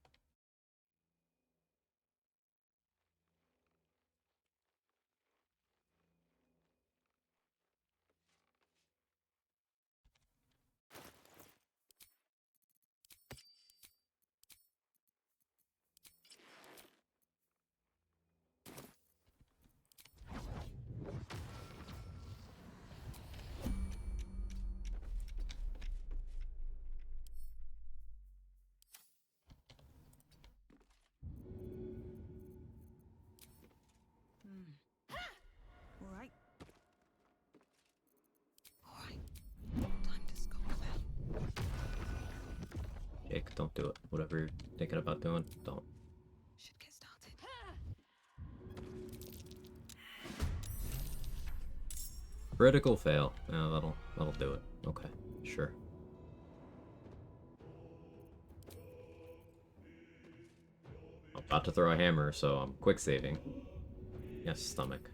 Alright. Alright. Time to scope them out. Jake, don't do it. Whatever you're thinking about doing, don't. Should get started. Critical fail. Yeah, that'll do it. Okay, sure. I'm about to throw a hammer, so I'm quick saving. Yes, stomach.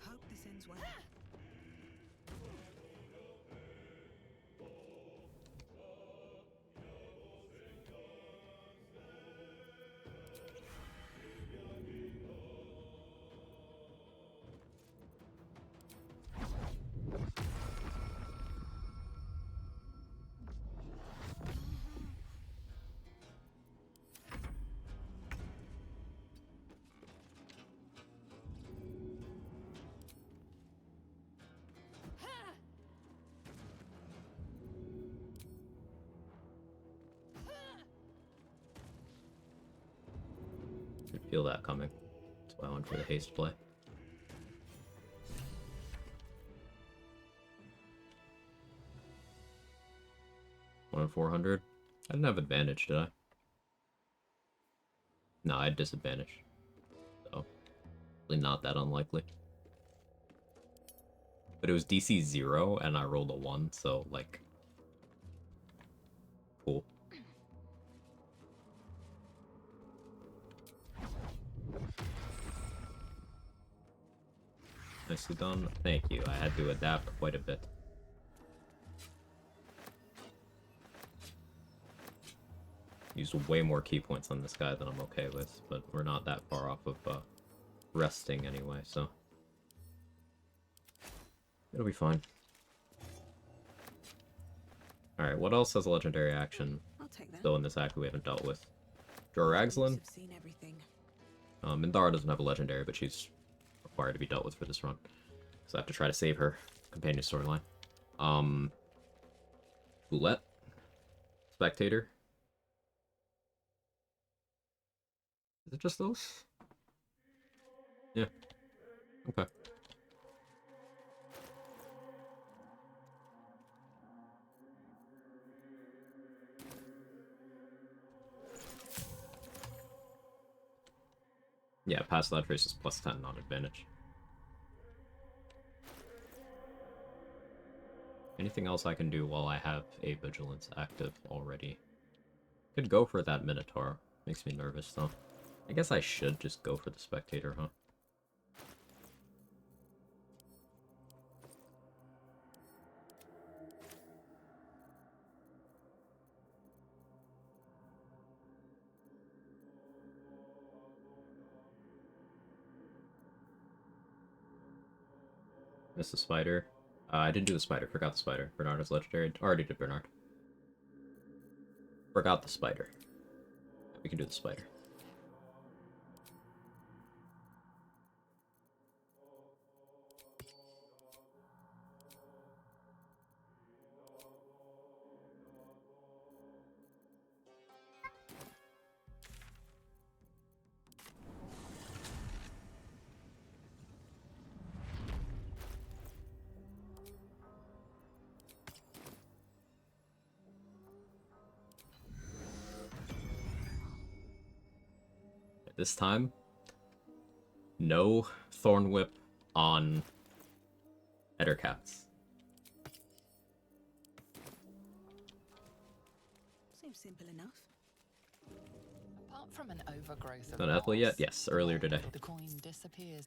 Hope this ends well. Could feel that coming. That's why I went for the haste play. One in 400. I didn't have advantage, did I? No, I had disadvantage. So, really not that unlikely. But it was DC 0 and I rolled a 1, so like cool. Nicely done. Thank you. I had to adapt quite a bit. Used way more key points on this guy than I'm okay with, but we're not that far off of resting anyway, so it'll be fine. Alright, what else has a legendary action I'll take that. still in this act we haven't dealt with? Joragslin? I've seen everything. Minthara doesn't have a legendary, but she's required to be dealt with for this run. So I have to try to save her companion storyline. Roulette? Spectator? Is it just those? Yeah. Okay. Yeah, pass that trace is plus 10 on advantage. Anything else I can do while I have a vigilance active already? Could go for that Minotaur. Makes me nervous though. I guess I should just go for the spectator, huh? Missed the spider. I didn't do the spider. Forgot the spider. Bernard is legendary. Already did Bernard. Forgot the spider. We can do the spider. This time, no Thorn Whip on Ettercats. Seems simple enough. Apart from an overgrowth of Done Ethel yet? Yes, earlier today. the coin disappears.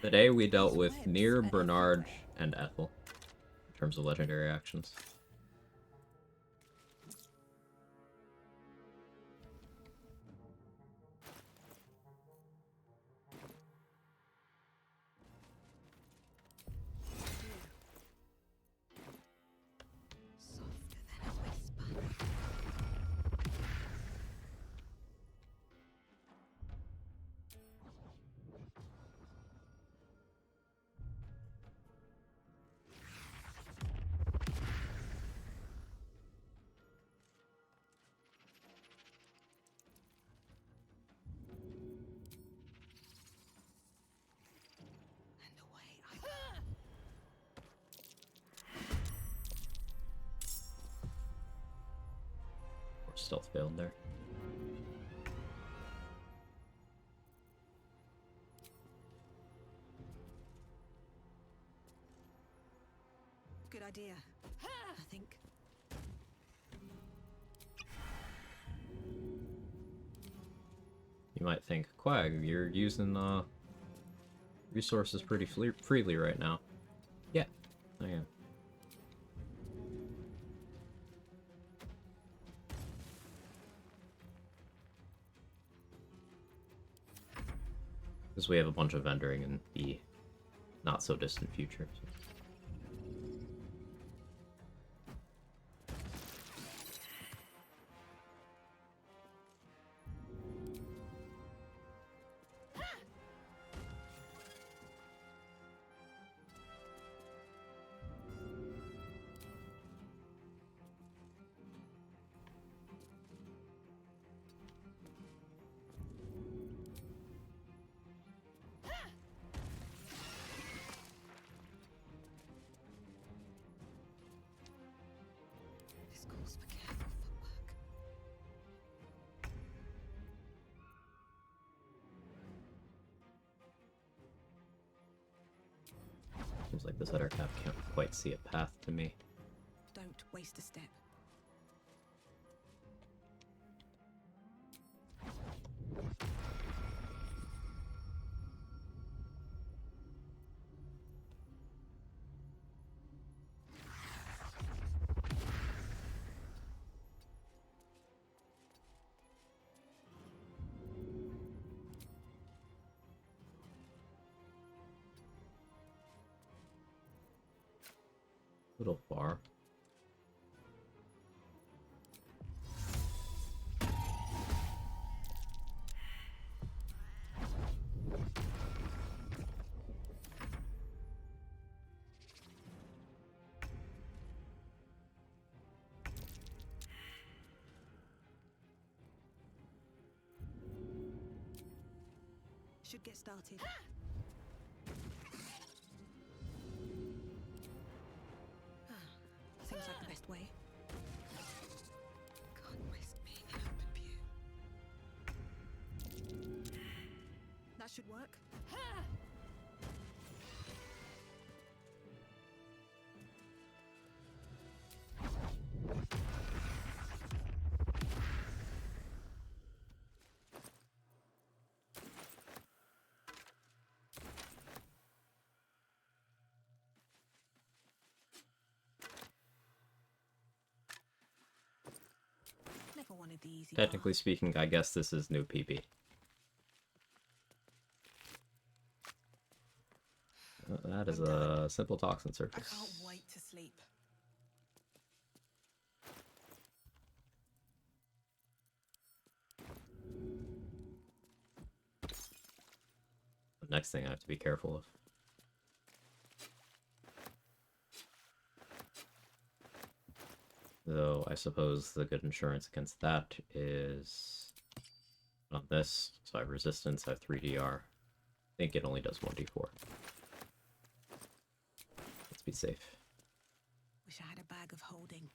Today we dealt with Nier, Bernard, and Ethel in terms of legendary actions. stealth failed there. Good idea, I think. You might think, Quag, you're using resources pretty freely right now. Yeah, I am. Because we have a bunch of vendoring in the not so distant future. So. This calls for careful footwork. Seems like this other cap can't quite see a path to me. Don't waste a step. Little far. Should get started. Seems like the best way. Can't risk being in open view. That should work. Never wanted the easy Technically speaking, I guess this is new PB. That is a simple toxin surface. I can't wait to sleep. The next thing I have to be careful of. Though I suppose the good insurance against that is on this. So I have resistance, I have 3DR. I think it only does 1d4. Let's be safe. Wish I had a bag of holding.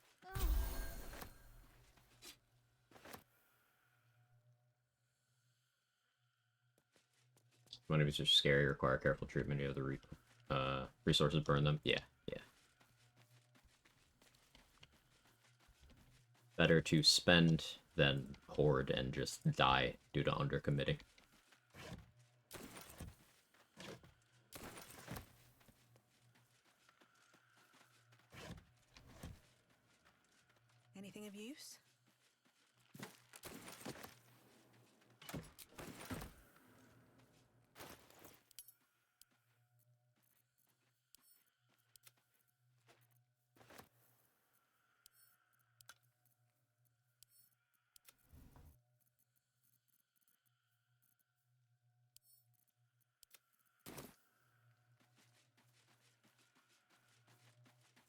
When it was just scary, require careful treatment, you have the resources burn them. Yeah, yeah. Better to spend than hoard and just die due to undercommitting. Anything of use?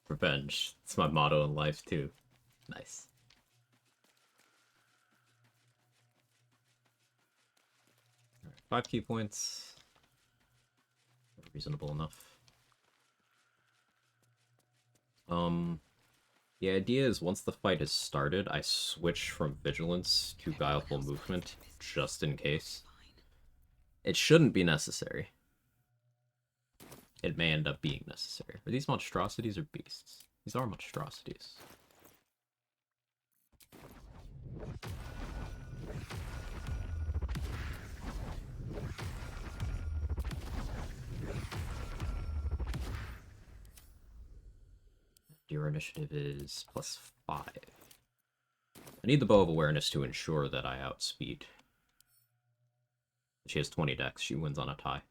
Revenge. It's my motto in life too. Nice. Alright, 5 key points. Reasonable enough. The idea is once the fight has started, I switch from vigilance to guileful movement, just in case. It shouldn't be necessary. It may end up being necessary. Are these monstrosities or beasts? These are monstrosities. Your initiative is +5. I need the Bow of Awareness to ensure that I outspeed. She has 20 dex. She wins on a tie.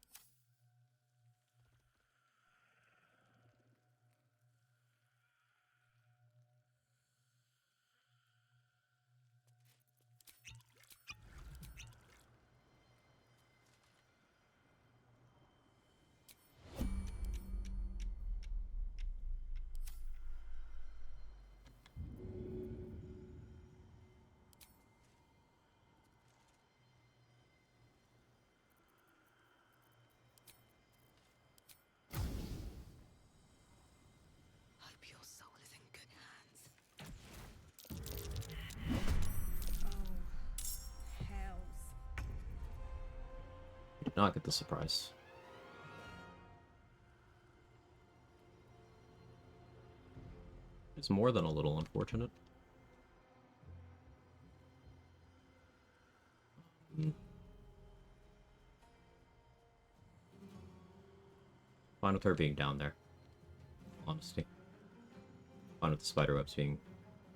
Hope your soul is in good hands. Oh, hells. Did not get the surprise. It's more than a little unfortunate. Fine with her being down there. Honesty. Fine with the spiderwebs being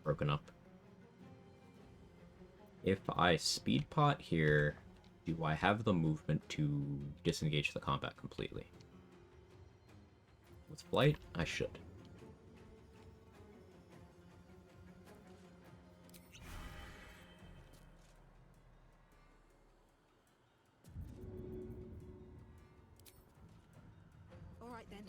broken up. If I speed pot here, do I have the movement to disengage the combat completely? With flight, I should. All right then.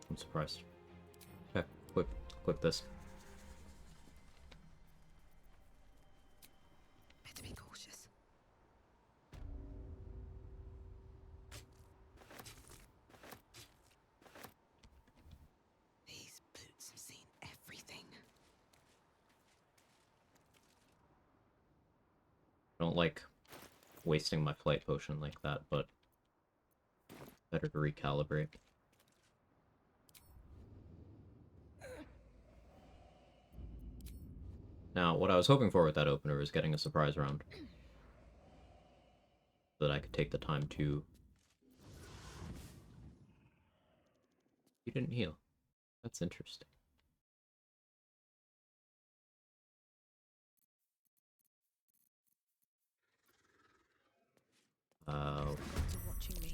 I'm surprised. Okay, click this. Better be cautious. These boots have seen everything. I don't like wasting my flight potion like that, but better to recalibrate. Now, what I was hoping for with that opener was getting a surprise round. So that I could take the time to... You didn't heal. That's interesting.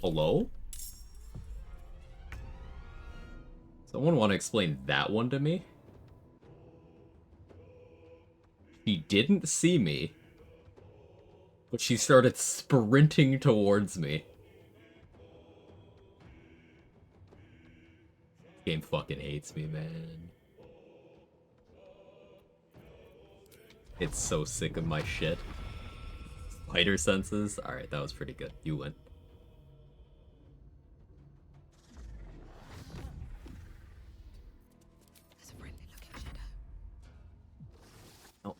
Hello? Someone want to explain that one to me? She didn't see me, but she started sprinting towards me. Game fucking hates me, man. It's so sick of my shit. Spider senses? Alright, that was pretty good. You win. There's a friendly looking shadow. Oh.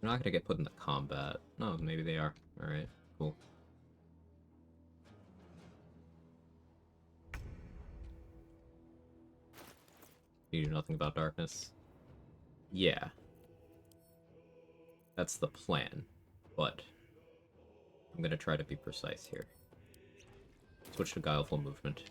They're not gonna get put in the combat. No, maybe they are. Alright, cool. You do nothing about darkness? Yeah. That's the plan, but I'm gonna try to be precise here. Switch to guileful movement.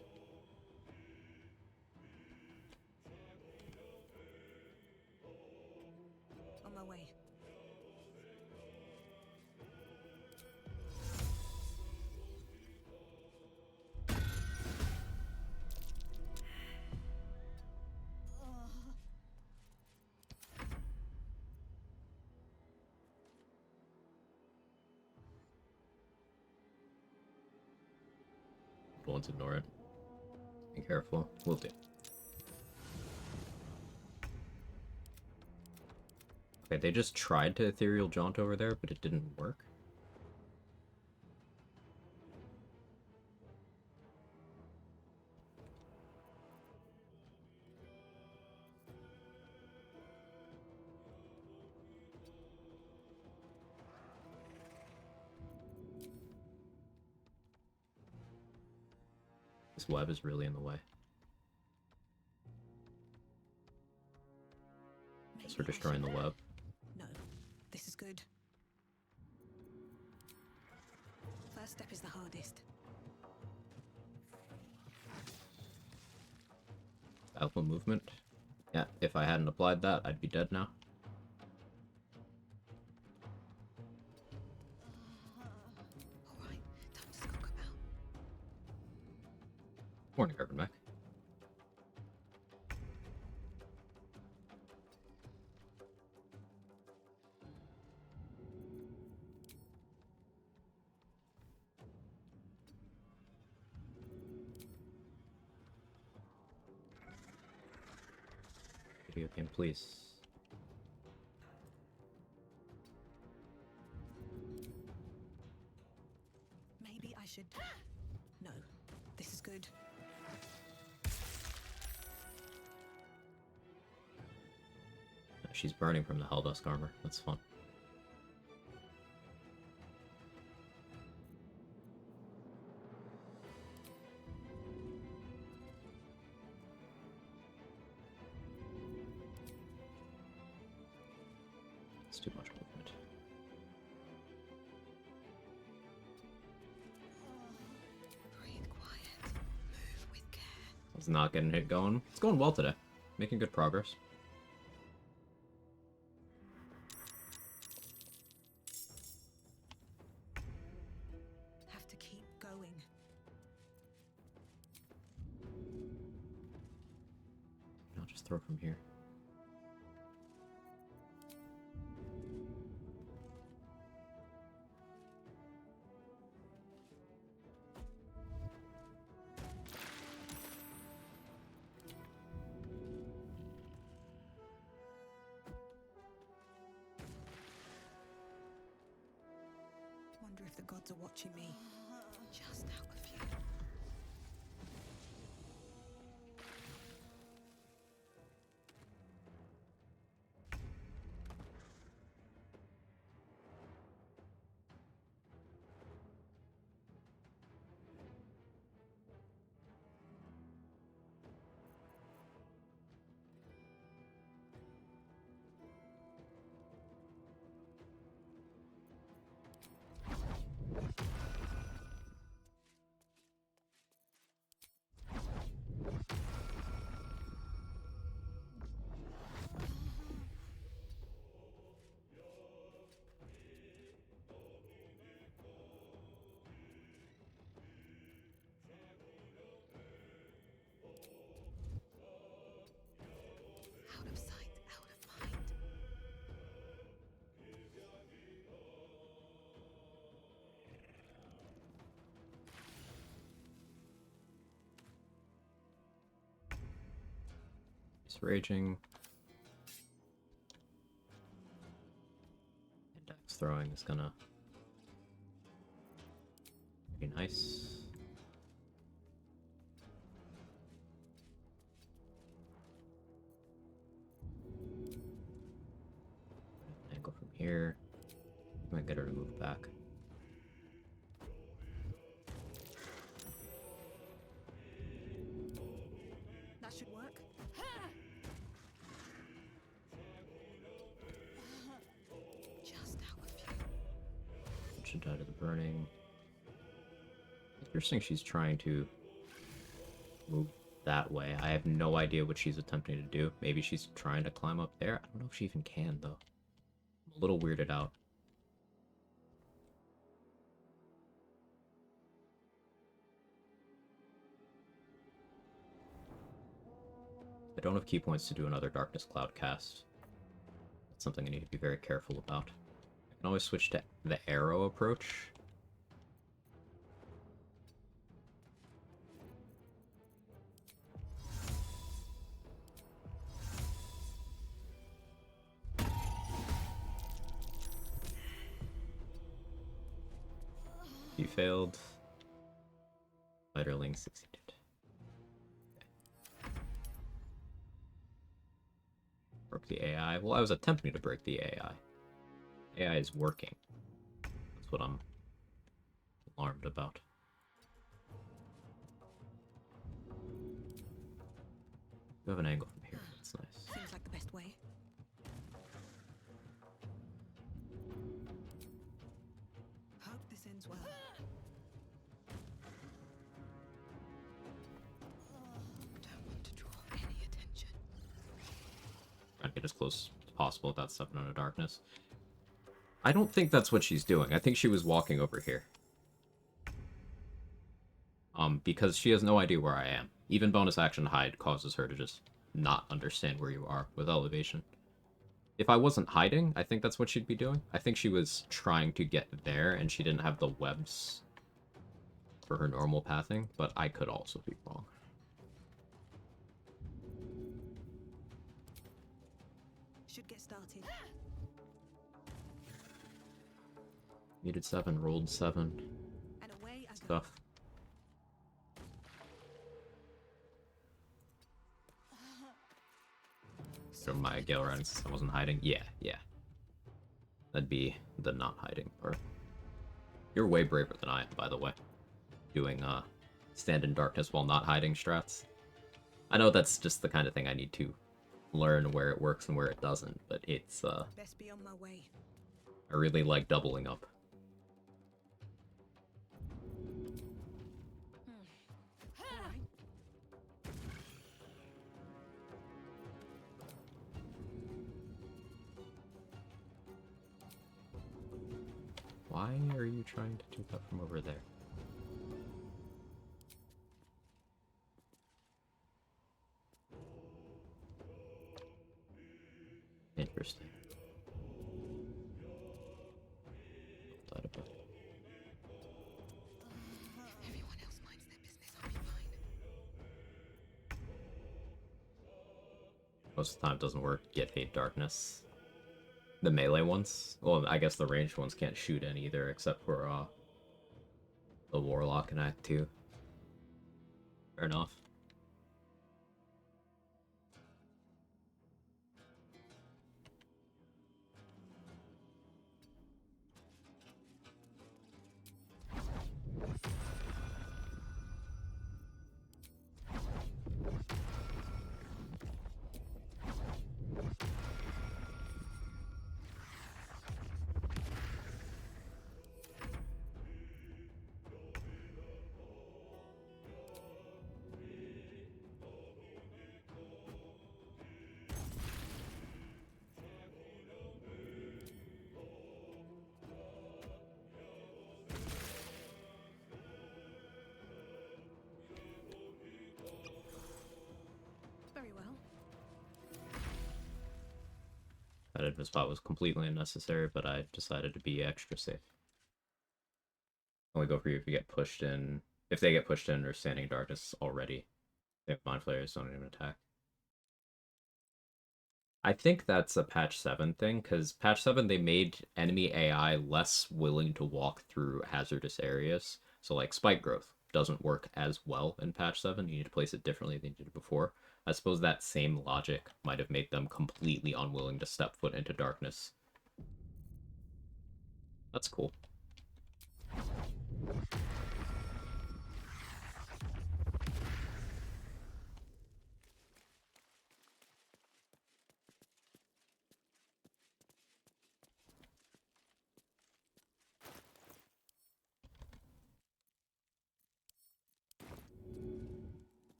Let's ignore it. Be careful. We'll do. Okay, they just tried to ethereal jaunt over there, but it didn't work. This web is really in the way. Guess we're destroying the web. No, this is good. First step is the hardest. Alpha movement. Yeah, if I hadn't applied that, I'd be dead now. Alright, time to skunk about. Morning, Urban Mech. Video game, please. Maybe I should... No, this is good. She's burning from the Helldusk armor. That's fun. It's too much movement. Breathe quiet. Move with care. It's not getting hit going. It's going well today. Making good progress. Have to keep going. I'll just throw from here. Wonder if the gods are watching me. Just out of view. Out of sight, out of mind. He's raging. Index throwing is gonna be nice. Angle from here. Might get her to move back. That should work. Just out of view. Should die to the burning. Interesting, she's trying to move that way. I have no idea what she's attempting to do. Maybe she's trying to climb up there. I don't know if she even can, though. I'm a little weirded out. I don't have key points to do another Darkness Cloud cast. That's something I need to be very careful about. I can always switch to the arrow approach. failed. Spiderling succeeded. Broke the AI. Well, I was attempting to break the AI. AI is working. That's what I'm alarmed about. You have an angle from here. That's nice. Seems like the best way. Hope this ends well. Don't want to draw any attention. Trying to get as close as possible without stepping into darkness. I don't think that's what she's doing. I think she was walking over here. Because she has no idea where I am. Even bonus action hide causes her to just not understand where you are with elevation. If I wasn't hiding, I think that's what she'd be doing. I think she was trying to get there, and she didn't have the webs for her normal pathing, but I could also be wrong. Should get started. Needed 7, rolled 7. And away I go. Stuff. So my Gale Riding System wasn't hiding? Yeah. That'd be the not hiding part. You're way braver than I am, by the way. Doing, stand in darkness while not hiding strats. I know that's just the kind of thing I need to learn where it works and where it doesn't, but it's, Best be on my way. I really like doubling up. Why are you trying to do that from over there? Interesting. Thought about it. Everyone else minds their business, I'll be fine. Most of the time it doesn't work. Get hate darkness. The melee ones? Well, I guess the ranged ones can't shoot any either, except for, the Warlock in Act 2. Fair enough. Very well. That invis spot was completely unnecessary, but I decided to be extra safe. Only go for you if you get pushed in. If they get pushed in or standing in darkness already. They have mind flayers, don't even attack. I think that's a patch 7 thing, because patch 7 they made enemy AI less willing to walk through hazardous areas. So like spike growth doesn't work as well in patch 7. You need to place it differently than you did before. I suppose that same logic might have made them completely unwilling to step foot into darkness. That's cool.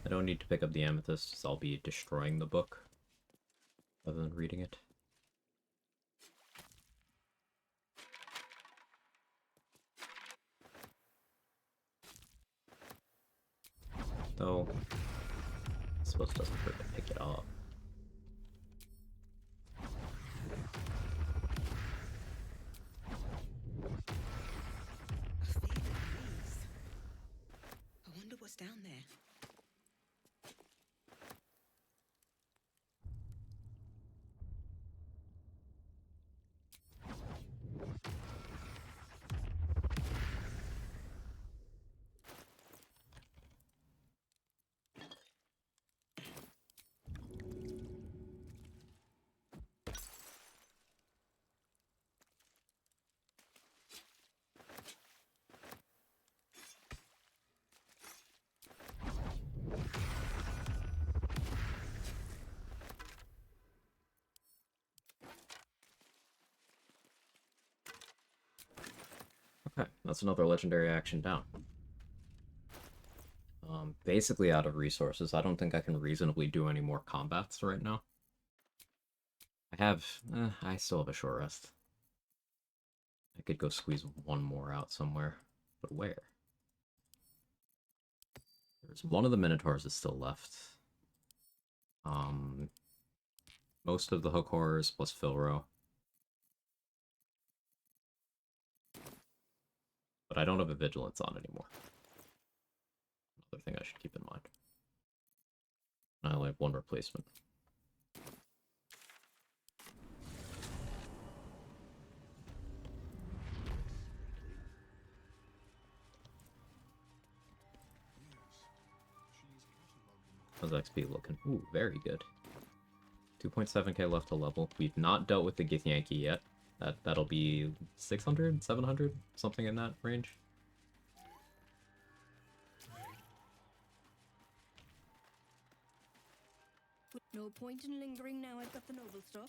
I don't need to pick up the amethyst, so I'll be destroying the book rather than reading it. Though, I suppose it doesn't hurt to pick it up. Okay, that's another legendary action down. Basically out of resources. I don't think I can reasonably do any more combats right now. I still have a short rest. I could go squeeze one more out somewhere, but where? There's one of the Minotaurs is still left. Most of the hook horrors plus Filro. But I don't have a vigilance on anymore. Another thing I should keep in mind. I only have one replacement. How's XP looking? Ooh, very good. 2.7k left to level. We've not dealt with the Githyanki yet. That'll be 600, 700, something in that range. No point in lingering now I've got the noble stock.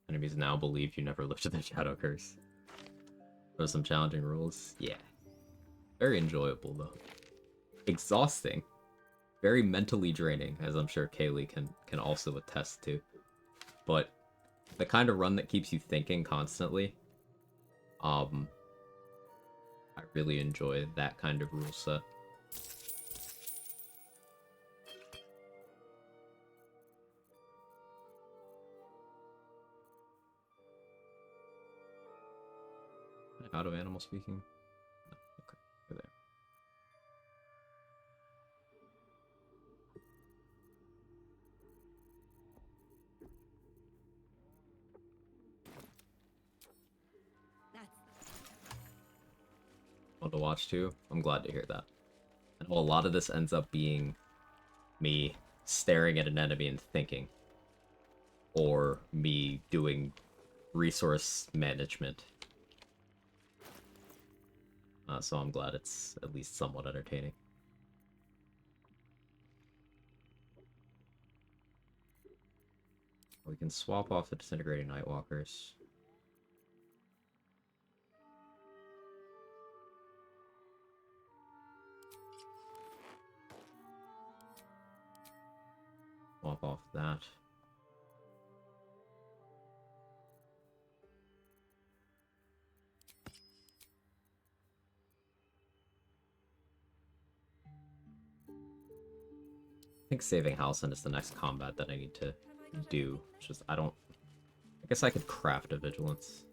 Enemies now believe you never lifted the Shadow Curse. Those some challenging rules. Yeah. Very enjoyable, though. Exhausting. Very mentally draining, as I'm sure Kaylee can also attest to. But the kind of run that keeps you thinking constantly, I really enjoy that kind of rule set. Out of animal speaking? No. Okay, we're there. Fun to watch too. I'm glad to hear that. I know a lot of this ends up being me staring at an enemy and thinking, or me doing resource management. So I'm glad it's at least somewhat entertaining. We can swap off the disintegrating Nightwalkers. Swap off that. I think saving Halcyon is the next combat that I need to do. It's just, I guess I could craft a Vigilance.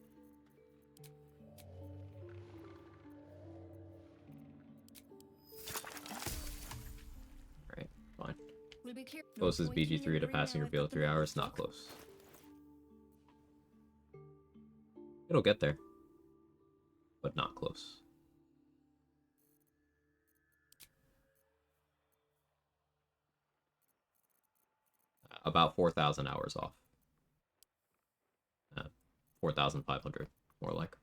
Alright, fine. Close is BG3 to passing reveal 3 hours, not close. It'll get there, but not close. About 4,000 hours off. 4,500, more like.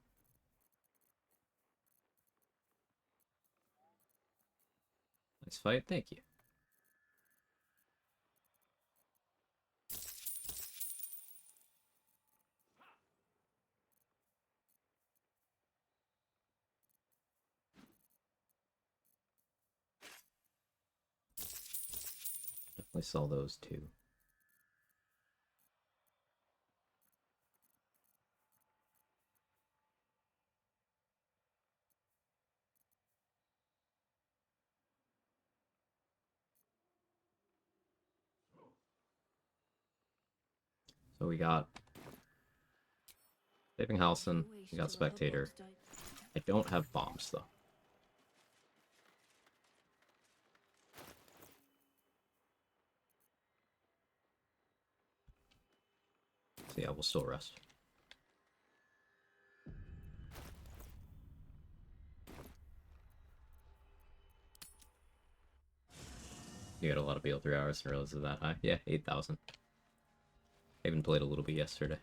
Nice fight, thank you. Definitely sell those too. So we got Saving Halcyon, we got Spectator. I don't have bombs though. So yeah, we'll still rest. You had a lot of BL 3 hours and realized it was that high. Yeah, 8,000. I even played a little bit yesterday.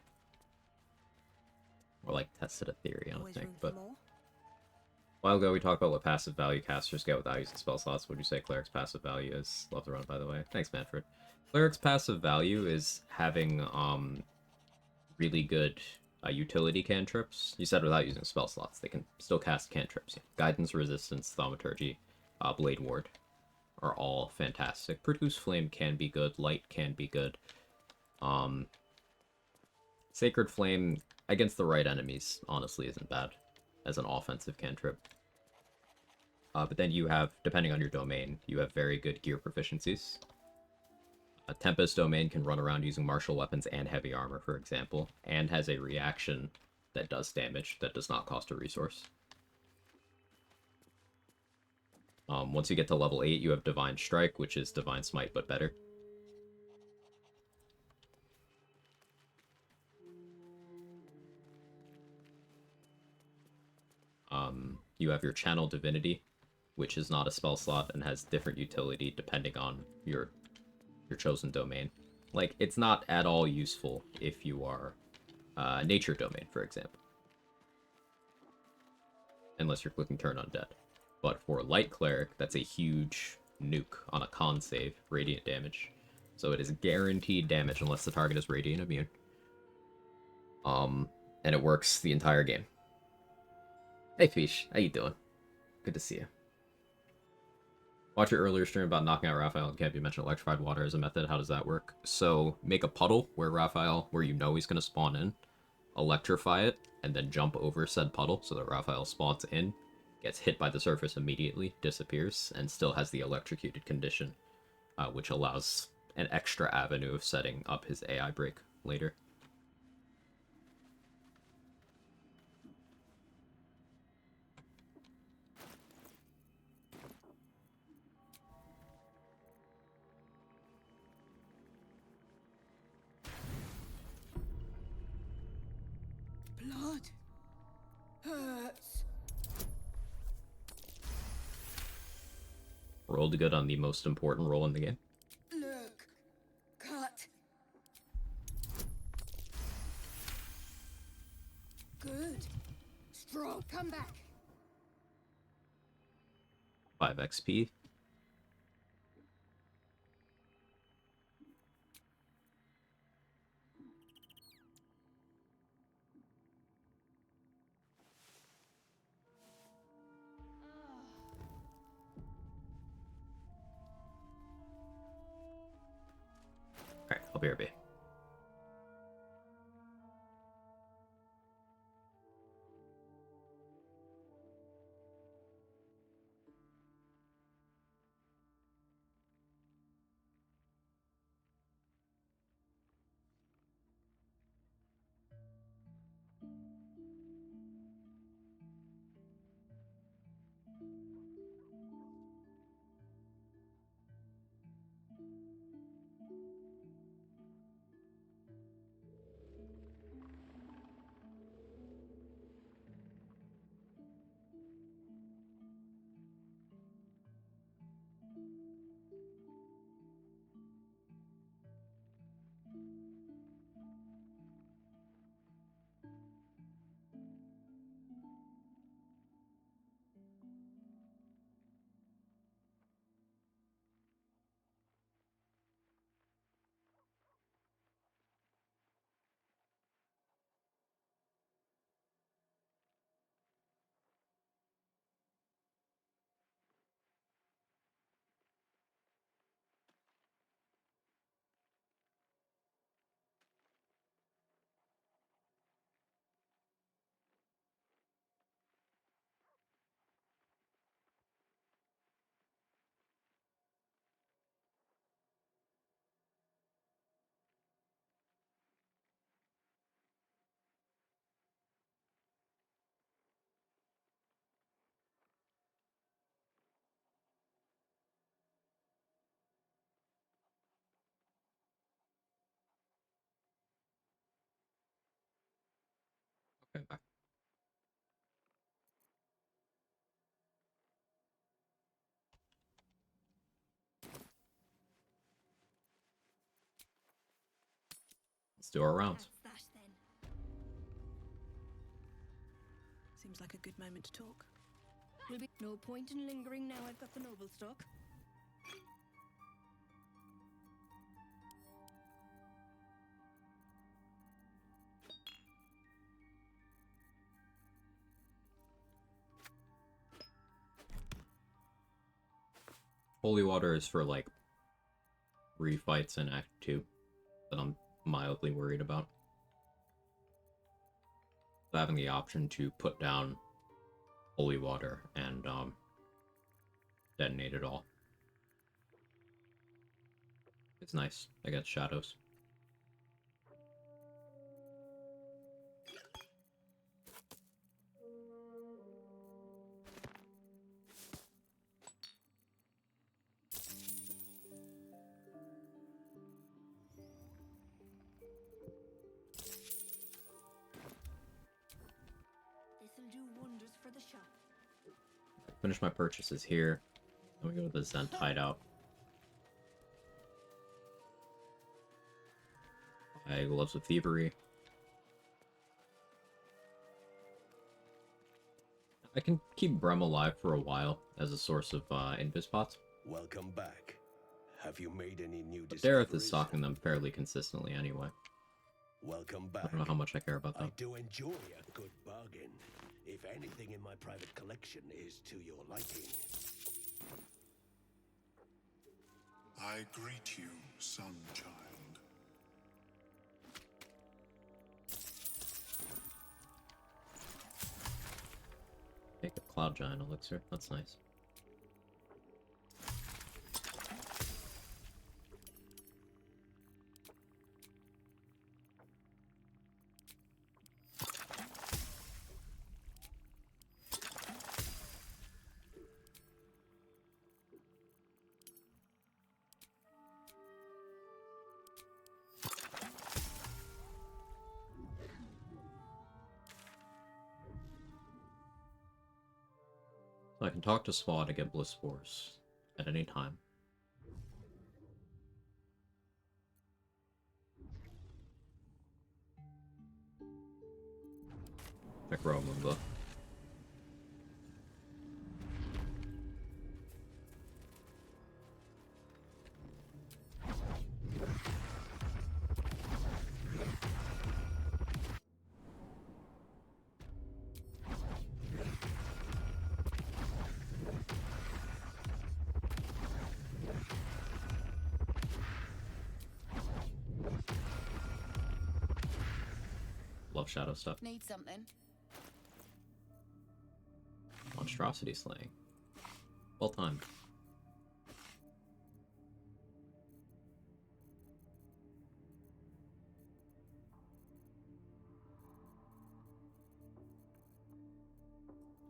Or like tested a theory on a thing, but... A while ago we talked about what passive value casters get without using spell slots. What would you say Cleric's passive value is? Love the run, by the way. Thanks, Manfred. Cleric's passive value is having really good utility cantrips. You said without using spell slots. They can still cast cantrips. Guidance, Resistance, Thaumaturgy, Blade Ward are all fantastic. Produce Flame can be good. Light can be good. Sacred Flame, against the right enemies, honestly isn't bad as an offensive cantrip. But then you have, depending on your domain, you have very good gear proficiencies. A Tempest domain can run around using martial weapons and heavy armor, for example, and has a reaction that does damage that does not cost a resource. Once you get to level 8, you have Divine Strike, which is Divine Smite, but better. You have your Channel Divinity, which is not a spell slot and has different utility depending on your chosen domain. Like, it's not at all useful if you are Nature domain, for example. Unless you're clicking Turn Undead. But for Light Cleric, that's a huge nuke on a con save, radiant damage. So it is guaranteed damage unless the target is radiant immune. And it works the entire game. Hey Fish, how you doing? Good to see you. Watch your earlier stream about knocking out Raphael and Camp. You mentioned electrified water as a method. How does that work? So make a puddle where where you know he's going to spawn in, electrify it, and then jump over said puddle so that Raphael spawns in, gets hit by the surface immediately, disappears, and still has the electrocuted condition, which allows an extra avenue of setting up his AI break later. Blood hurts. Rolled good on the most important roll in the game. Look, cut. Good. Strong. Come back. 5 XP. Alright, I'll be RB. do our rounds. Seems like a good moment to talk. Will be no point in lingering now I've got the noble stock. Holy water is for, like, refights in Act 2 that I'm mildly worried about. Having the option to put down holy water and detonate it all. It's nice against shadows. This'll do wonders for the shop. Finish my purchases here. Then we go to the Zent hideout. Buy gloves of thievery. I can keep Brem alive for a while as a source of invis pots. Welcome back. Have you made any new But Dareth discoveries? is stocking them fairly consistently anyway. Welcome I back. don't know how much I care about I them. do enjoy a good bargain. If anything in my private collection is to your liking. I greet you, son child. Take a Cloud Giant elixir. That's nice. So I can talk to Swa to get Bliss Spores at any time. Check Romunga. Love shadow stuff. Need something? Monstrosity slaying. Well timed.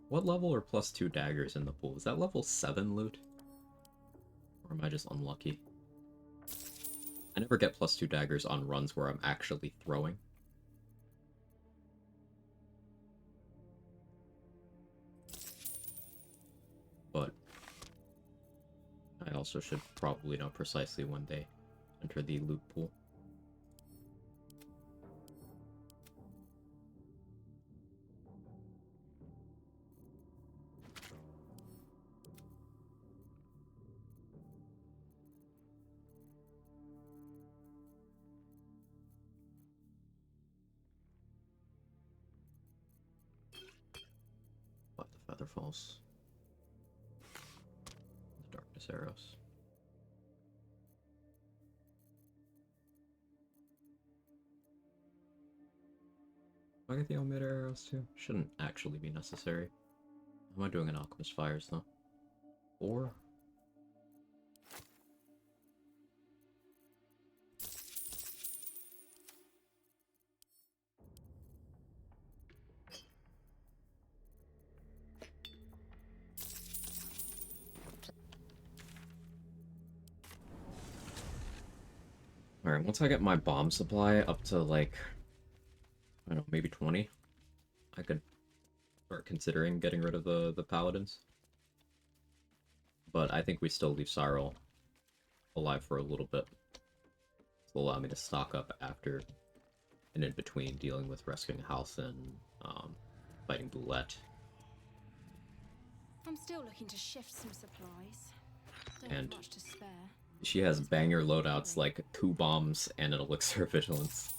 What level are +2 daggers in the pool? Is that level 7 loot? Or am I just unlucky? I never get +2 daggers on runs where I'm actually throwing. But I also should probably know precisely when they enter the loot pool. What the feather falls? The darkness arrows. Do I get the omit arrows too? Shouldn't actually be necessary. How am I doing in Alchemist Fires though? 4? Alright, once I get my bomb supply up to, like, I don't know, maybe 20, I could start considering getting rid of the paladins. But I think we still leave Cyril alive for a little bit. This will allow me to stock up after and in between dealing with rescuing Halcyon, fighting Boulette. I'm still looking to shift some supplies. Don't have And much to spare. she has banger loadouts like 2 bombs and an elixir of vigilance.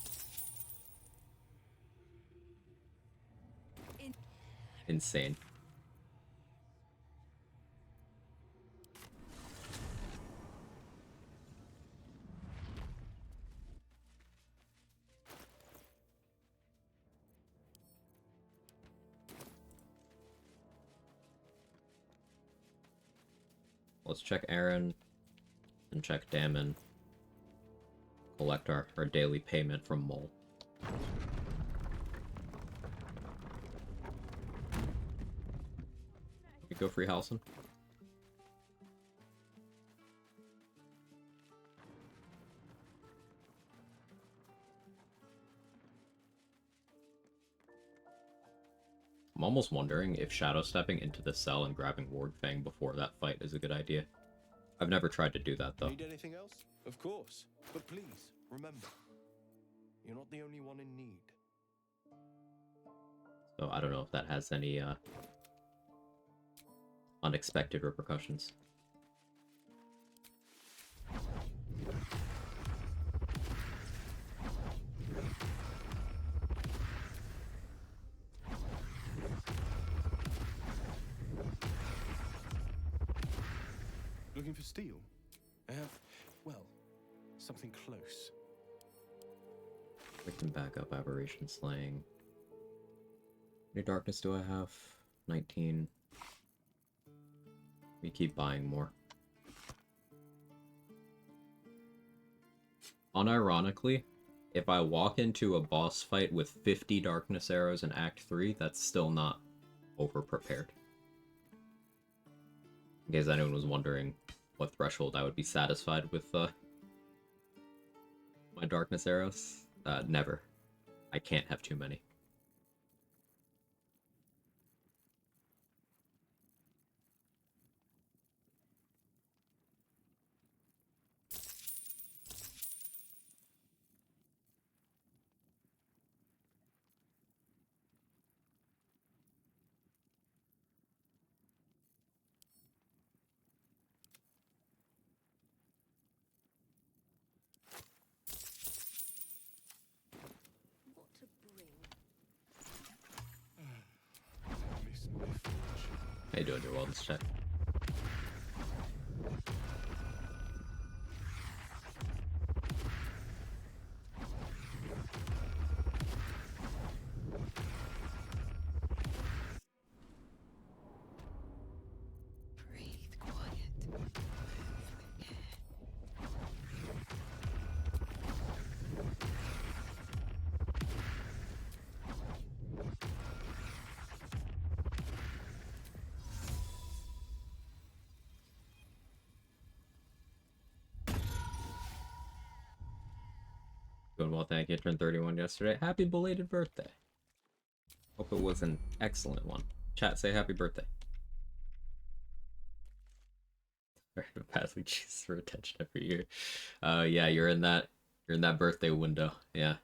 Insane. Let's check Aaron and check Damon. Collect our daily payment from Mole. You go free Halcyon. I'm almost wondering if shadow stepping into the cell and grabbing Ward Fang before that fight is a good idea. I've never tried to do that though. Need anything else? Of course. But please, remember, you're not the only one in need. So I don't know if that has any unexpected repercussions. Looking for steel? I have, well, something close. Victim backup, aberration slaying. How many darkness do I have? 19. We keep buying more. Unironically, if I walk into a boss fight with 50 darkness arrows in Act 3, that's still not over-prepared. In case anyone was wondering what threshold I would be satisfied with my darkness arrows. Never. I can't have too many. How you doing, your wellness check? Breathe quiet. Doing well, thank you. I turned 31 yesterday. Happy belated birthday. Hope it was an excellent one. Chat, say happy birthday. Passing Jesus for attention every year. Yeah, you're in that birthday window. Yeah.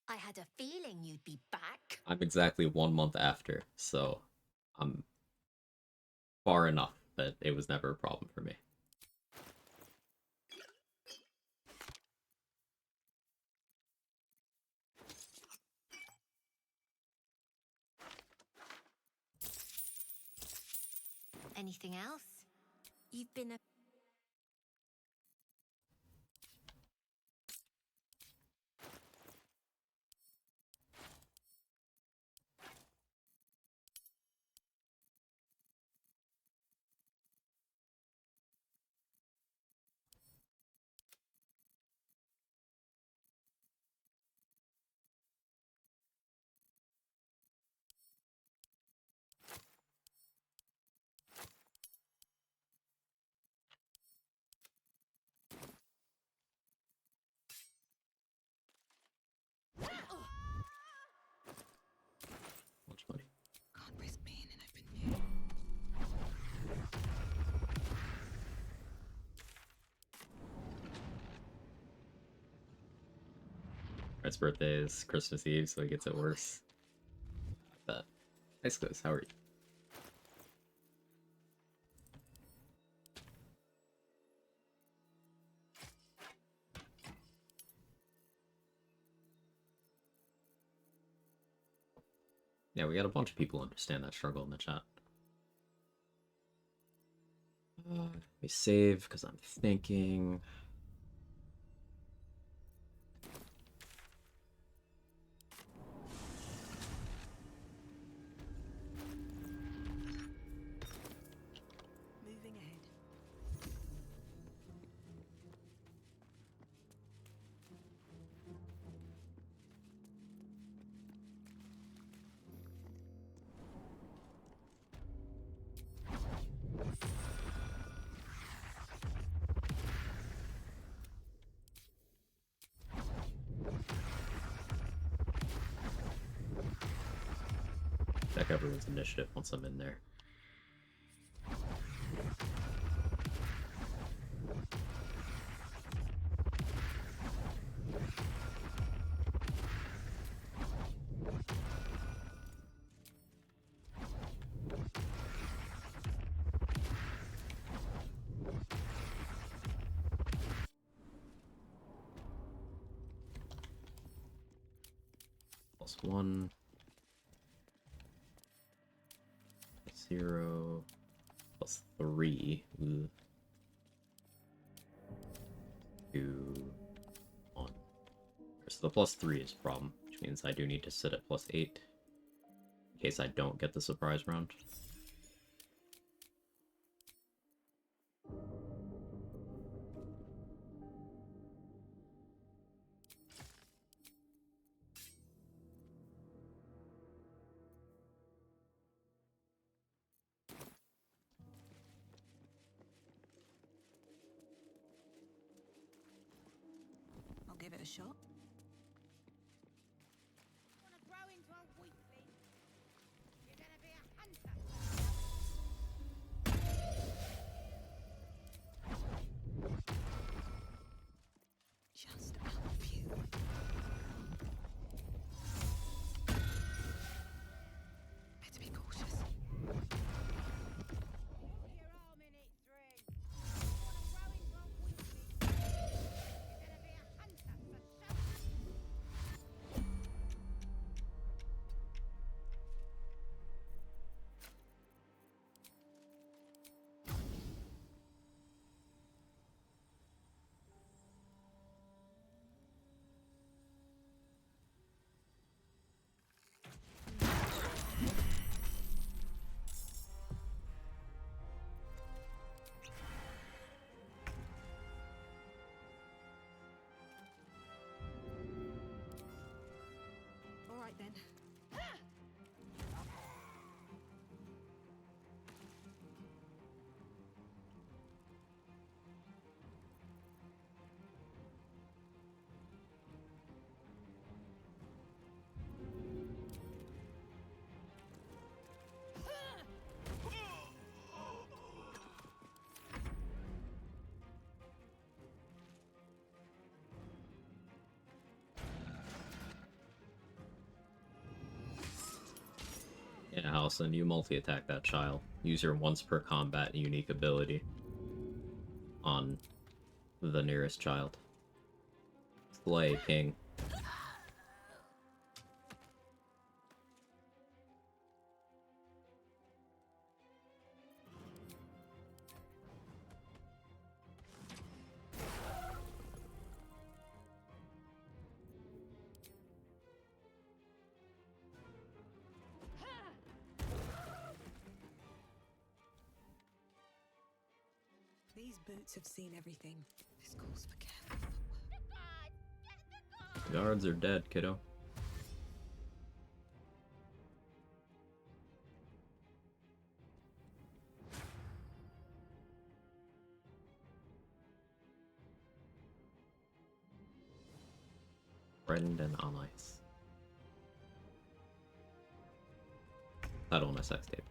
I had a feeling you'd be back. I'm exactly 1 month after, so I'm far enough that it was never a problem for me. Anything else? You've been a... His birthday is Christmas Eve, so he gets it worse. But nice guys, how are you? Yeah, we got a bunch of people understand that struggle in the chat. Let me save, because I'm thinking. Moving ahead. Check everyone's initiative once I'm in there. +1. 0. +3. Ooh. 2. 1. So the +3 is a problem, which means I do need to sit at +8 in case I don't get the surprise round. I'll give it a shot. Just out of view. Better be cautious. All right then. Yeah, Allison, you multi-attack that child. Use your once per combat unique ability on the nearest child. Slay, King. These boots have seen everything. This calls for careful footwork. The guards are dead, kiddo. Brendan on ice. Title on my sex tape.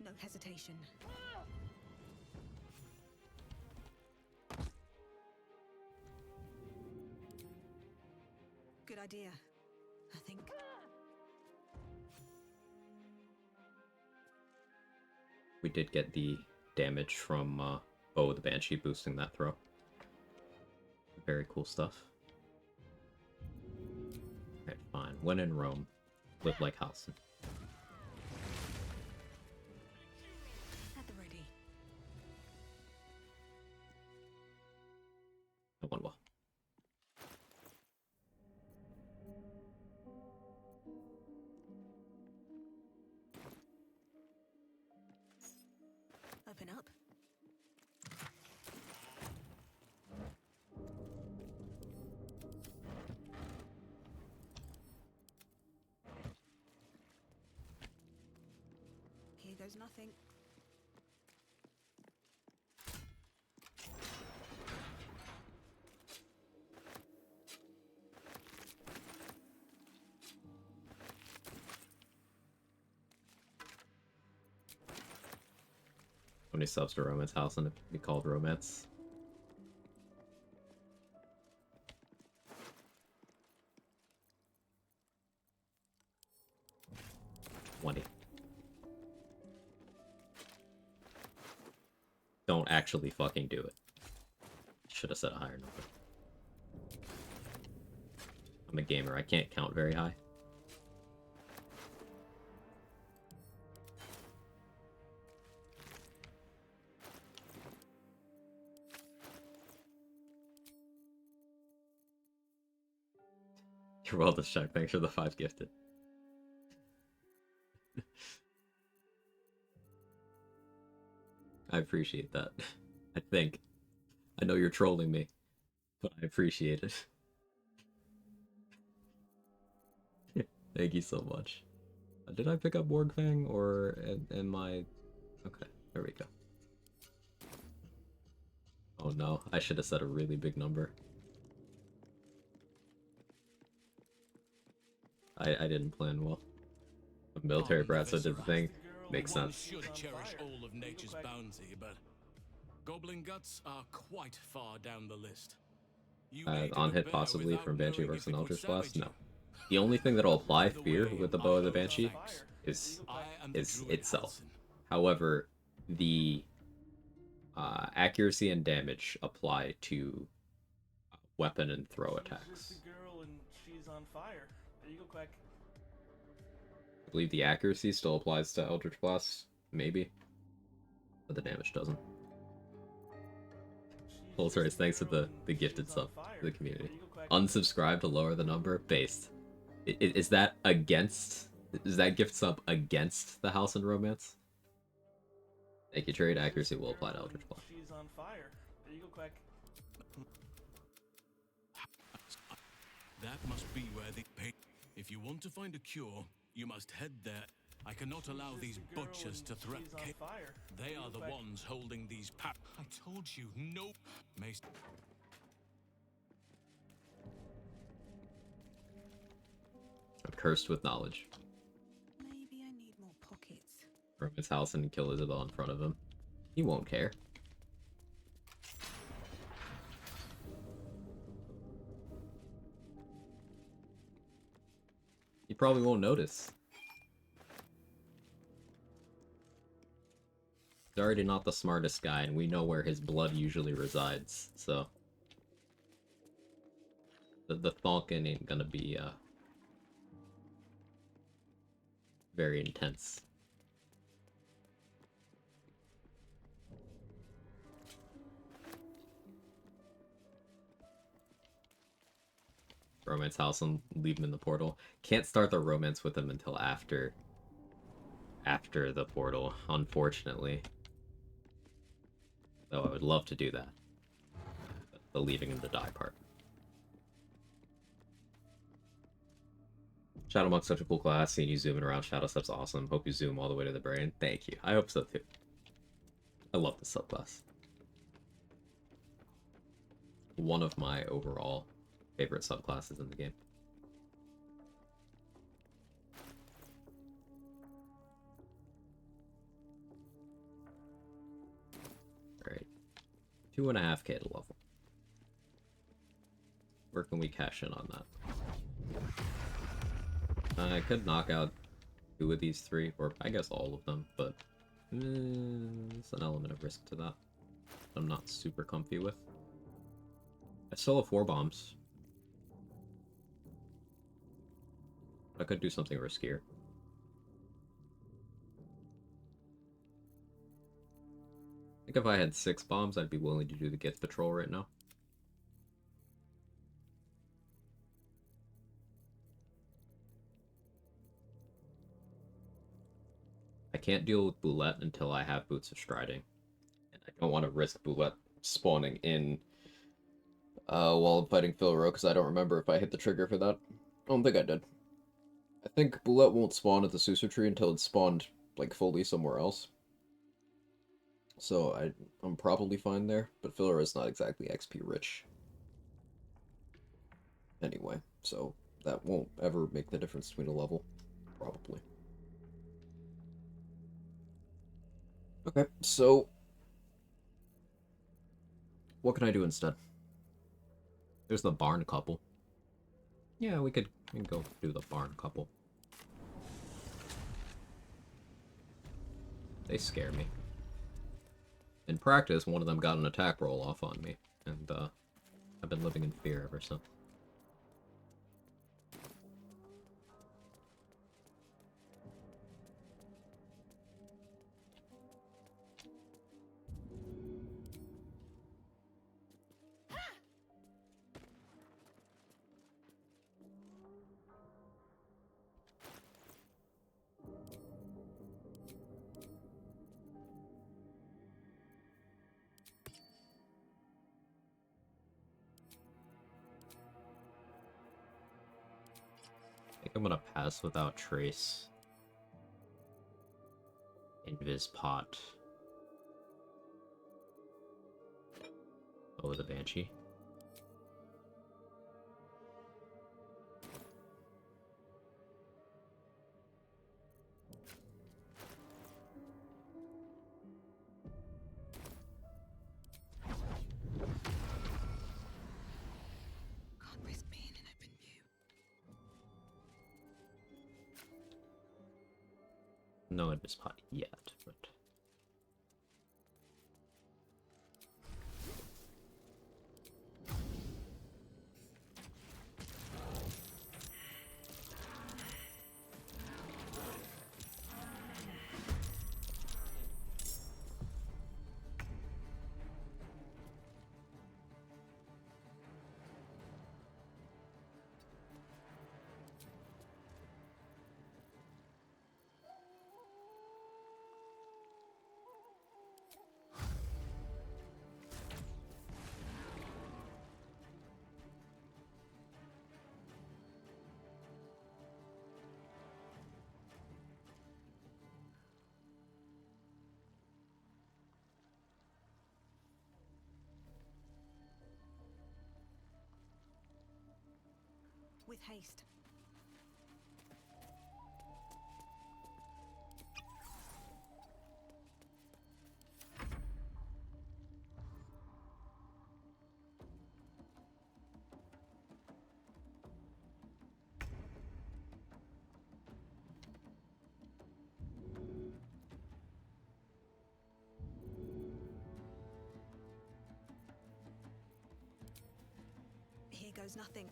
No hesitation. idea, I think. We did get the damage from Bow the Banshee boosting that throw. Very cool stuff. Alright, fine. When in Rome, live like Halcyon. At the ready. That went well. Open up. Here goes nothing. How many subs to Romance House and it be called Romance? Don't actually fucking do it. Should have said a higher number. I'm a gamer, I can't count very high. You're well distracted. Thanks for the 5 gifted. I appreciate that. I think. I know you're trolling me, but I appreciate it. Thank you so much. Did I pick up Wargfang or am I... Okay, there we go. Oh no, I should have said a really big number. I didn't plan well. A military brat, so did the thing. Makes sense. Should cherish all of nature's bounty, but goblin guts are quite far down the list. On hit possibly from Banshee versus an Eldritch Blast? No. The only thing that'll apply fear with the Bow of the Banshee is itself. However, the accuracy and damage apply to weapon and throw attacks. She's on fire. There you go, Quag. I believe the accuracy still applies to Eldritch Blast, maybe, but the damage doesn't. Pulsari's thanks for the gifted sub to the community. Unsubscribe to lower the number? Based. Is that against... Is that gift sub against the House and Romance? Thank you, trade. Accuracy will apply to Eldritch Blast. She's on fire. There you go, Quag. That must be where they pay. If you want to find a cure, you must head there. I cannot allow these butchers to threaten. They are the ones holding these I told you, no. Mace. I'm cursed with knowledge. Maybe I need more pockets. From his house and kill Isabel in front of him. He won't care. He probably won't notice. He's already not the smartest guy, and we know where his blood usually resides, so... The thonkin ain't gonna be, very intense. Romance house and leave him in the portal. Can't start the romance with him until after the portal, unfortunately. Though I would love to do that. But the leaving him to die part. Shadow Monk's such a cool class. Seeing you zooming around Shadow Step's awesome. Hope you zoom all the way to the brain. Thank you. I hope so too. I love this subclass. One of my overall favorite subclasses in the game. Alright. 2.5k to level. Where can we cash in on that? I could knock out 2 of these 3, or I guess all of them, but there's an element of risk to that I'm not super comfy with. I still have 4 bombs. I could do something riskier. I think if I had 6 bombs, I'd be willing to do the gift patrol right now. I can't deal with Boulette until I have Boots of Striding. And I don't want to risk Boulette spawning in while I'm fighting Philro, because I don't remember if I hit the trigger for that. I don't think I did. I think Boulette won't spawn at the Susa tree until it's spawned, like, fully somewhere else. So I'm probably fine there, but Philro is not exactly XP rich. Anyway, so that won't ever make the difference between a level. Probably. Okay, so what can I do instead? There's the barn couple. Yeah, we can go do the barn couple. They scare me. In practice, one of them got an attack roll off on me, and I've been living in fear ever since. I think I'm gonna pass without trace. Invis pot. Oh, the Banshee. Can't risk being in open view. No Invis pot yet, but... With haste. Here goes nothing.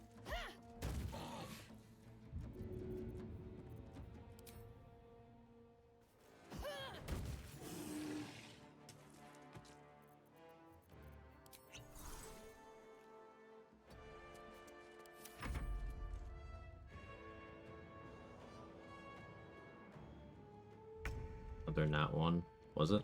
Other than that one, was it?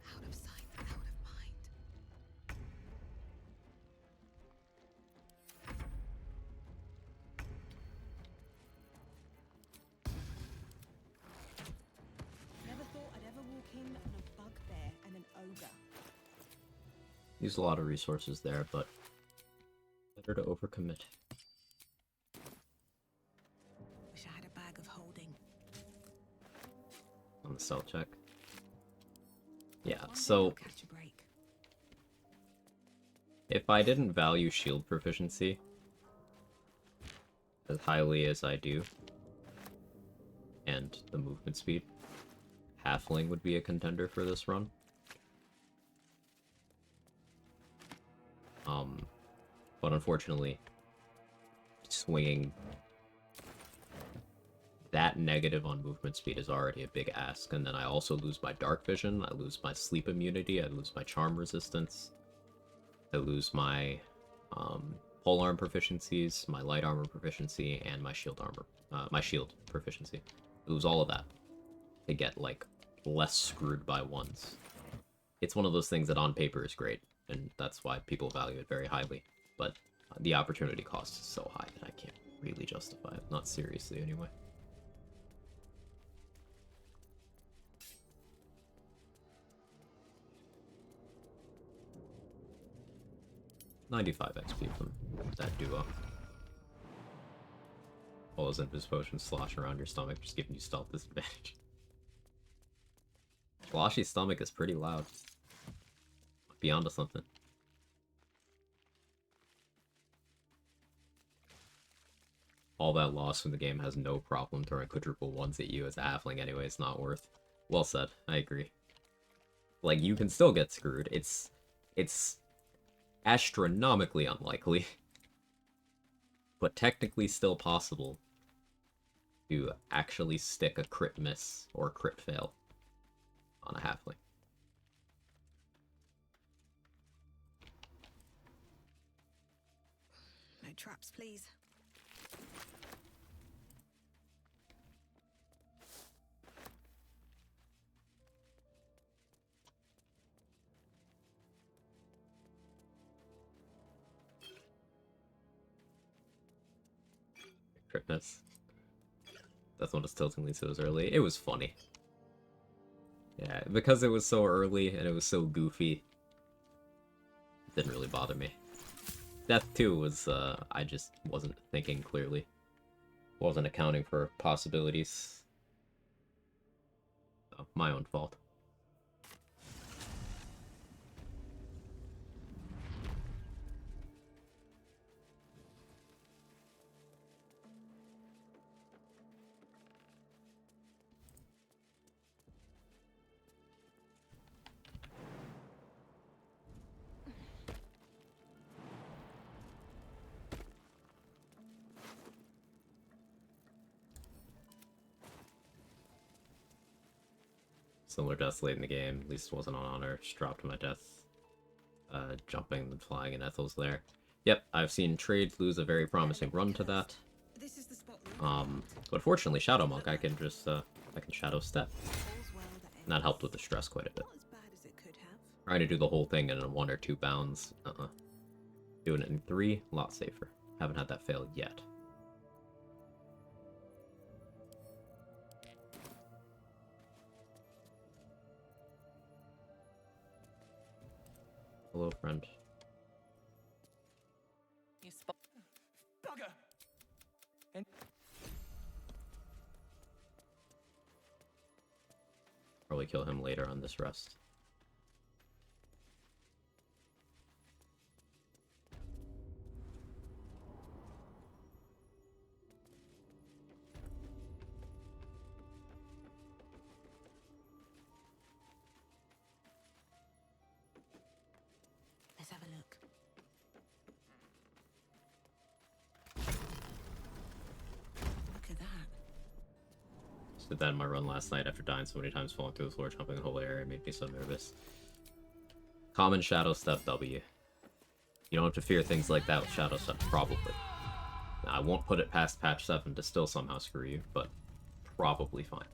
Out of sight, out of mind. Used a lot of resources there, but better to overcommit. Wish I had a bag of holding. On the stealth check. Yeah, so Catch a break. if I didn't value shield proficiency as highly as I do, and the movement speed, Halfling would be a contender for this run. But unfortunately, swinging that negative on movement speed is already a big ask, and then I also lose my dark vision, I lose my sleep immunity, I lose my charm resistance, I lose my polearm proficiencies, my light armor proficiency, and my shield armor, my shield proficiency. I lose all of that to get, like, less screwed by ones. It's one of those things that on paper is great, and that's why people value it very highly, but the opportunity cost is so high that I can't really justify it, not seriously anyway. $95 XP from that duo. All those invis potions slosh around your stomach, just giving you stealth disadvantage. Sloshy's stomach is pretty loud. Be onto something. All that loss from the game has no problem throwing quadruple ones at you as a halfling anyway, it's not worth. Well said, I agree. Like, you can still get screwed. It's astronomically unlikely, but technically still possible to actually stick a crit miss or crit fail on a halfling. No traps, please. Crit miss. That's what it's tiltingly so early. It was funny. Yeah, because it was so early and it was so goofy, it didn't really bother me. Death 2 was, I just wasn't thinking clearly. Wasn't accounting for possibilities. So, my own fault. Similar deaths late in the game, at least it wasn't on honor, just dropped to my death. Jumping and flying in Ethel's lair. Yep, I've seen trades lose a very promising run to that. But fortunately, Shadow Monk, I can just, I can Shadow Step. And that helped with the stress quite a bit. Trying to do the whole thing in 1 or 2 bounds, Doing it in 3, a lot safer. Haven't had that fail yet. Hello, friend. You spot. Bugger! And Probably kill him later on this rest. Let's have a look. Look at that. Just did that in my run last night after dying so many times, falling through the floor, jumping the whole area. It made me so nervous. Common Shadow Step W. You don't have to fear things like that with Shadow Step, probably. Now, I won't put it past patch 7 to still somehow screw you, but probably fine.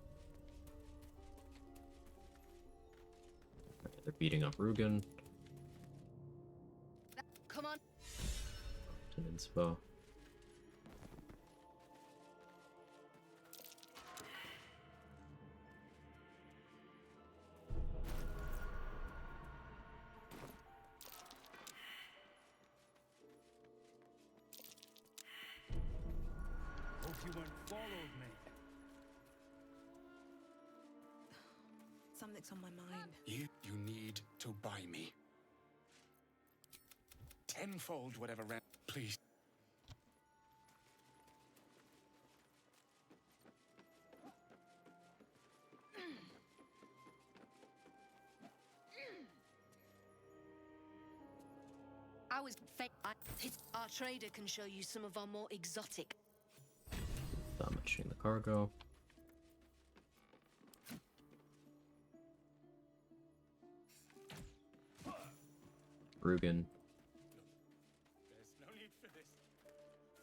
They're beating up Rugen. Come on. An inspo. and followed me. Something's on my mind. You need to buy me. Tenfold whatever rent, please. I was fake. Our trader can show you some of our more exotic. Damaging the cargo. Rugen. There's no need for this.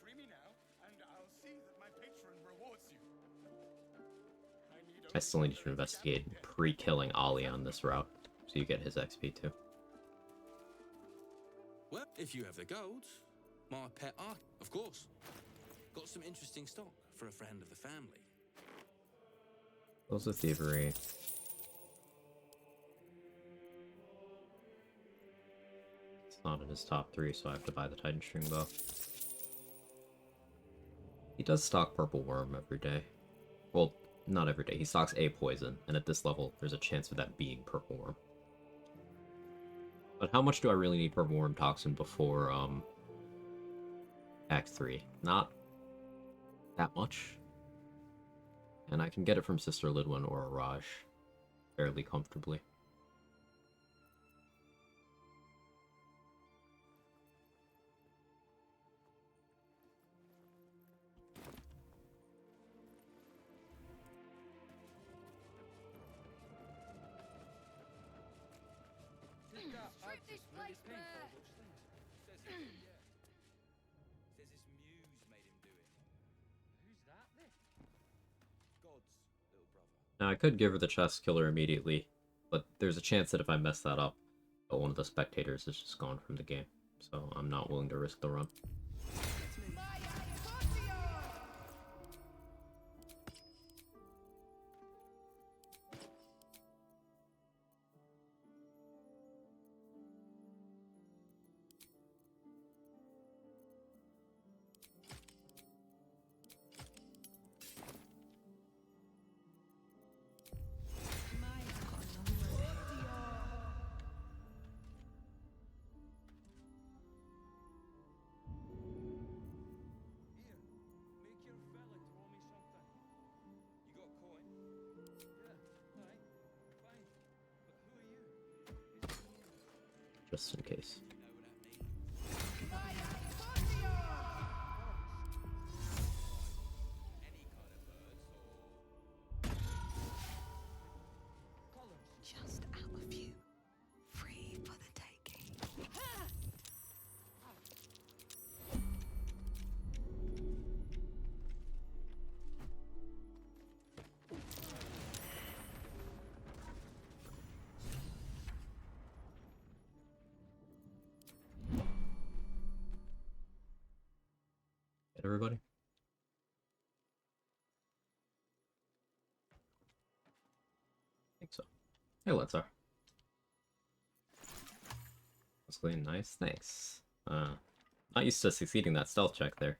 Free me now, and I'll see that my patron rewards you. I still need to investigate pre-killing Ollie on this route, so you get his XP too. Well, if you have the gold, my pet arc, of course. Got some interesting stock for a friend of the family. Those are thievery. It's not in his top 3, so I have to buy the Titan String Bow. He does stock Purple Worm every day. Well, not every day. He stocks a poison, and at this level, there's a chance of that being Purple Worm. But how much do I really need Purple Worm Toxin before, Act 3? Not that much. And I can get it from Sister Lidwin or Raj fairly comfortably. This place, Says his muse made him do it. Who's that then? God's little brother. Now I could give her the chest, kill her immediately, but there's a chance that if I mess that up, one of the spectators is just gone from the game. So I'm not willing to risk the run. Just in case. Just out of view. Free for the taking. Get everybody? I think so. Hey, let's are. That's clean, nice, thanks. Not used to succeeding that stealth check there.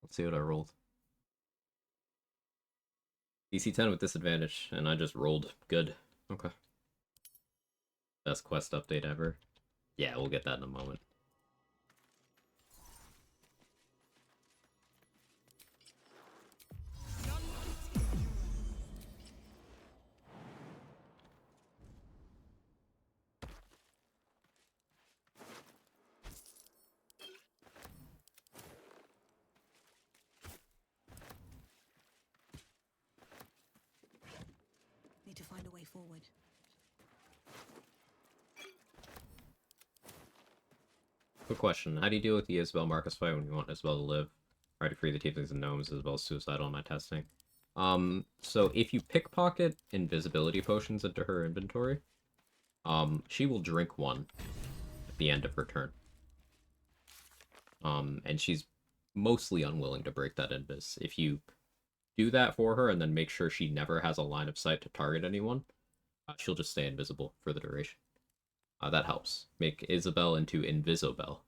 Let's see what I rolled. DC 10 with disadvantage, and I just rolled good. Okay. Best quest update ever. Yeah, we'll get that in a moment. Need to find a way forward. Quick question. How do you deal with the Isabel Marcus fight when you want Isabel to live? Try to free the tieflings and gnomes as well as suicidal in my testing. So if you pickpocket invisibility potions into her inventory, she will drink one at the end of her turn. And she's mostly unwilling to break that invis. If you do that for her and then make sure she never has a line of sight to target anyone, she'll just stay invisible for the duration. That helps. Make Isabel into Invisobel.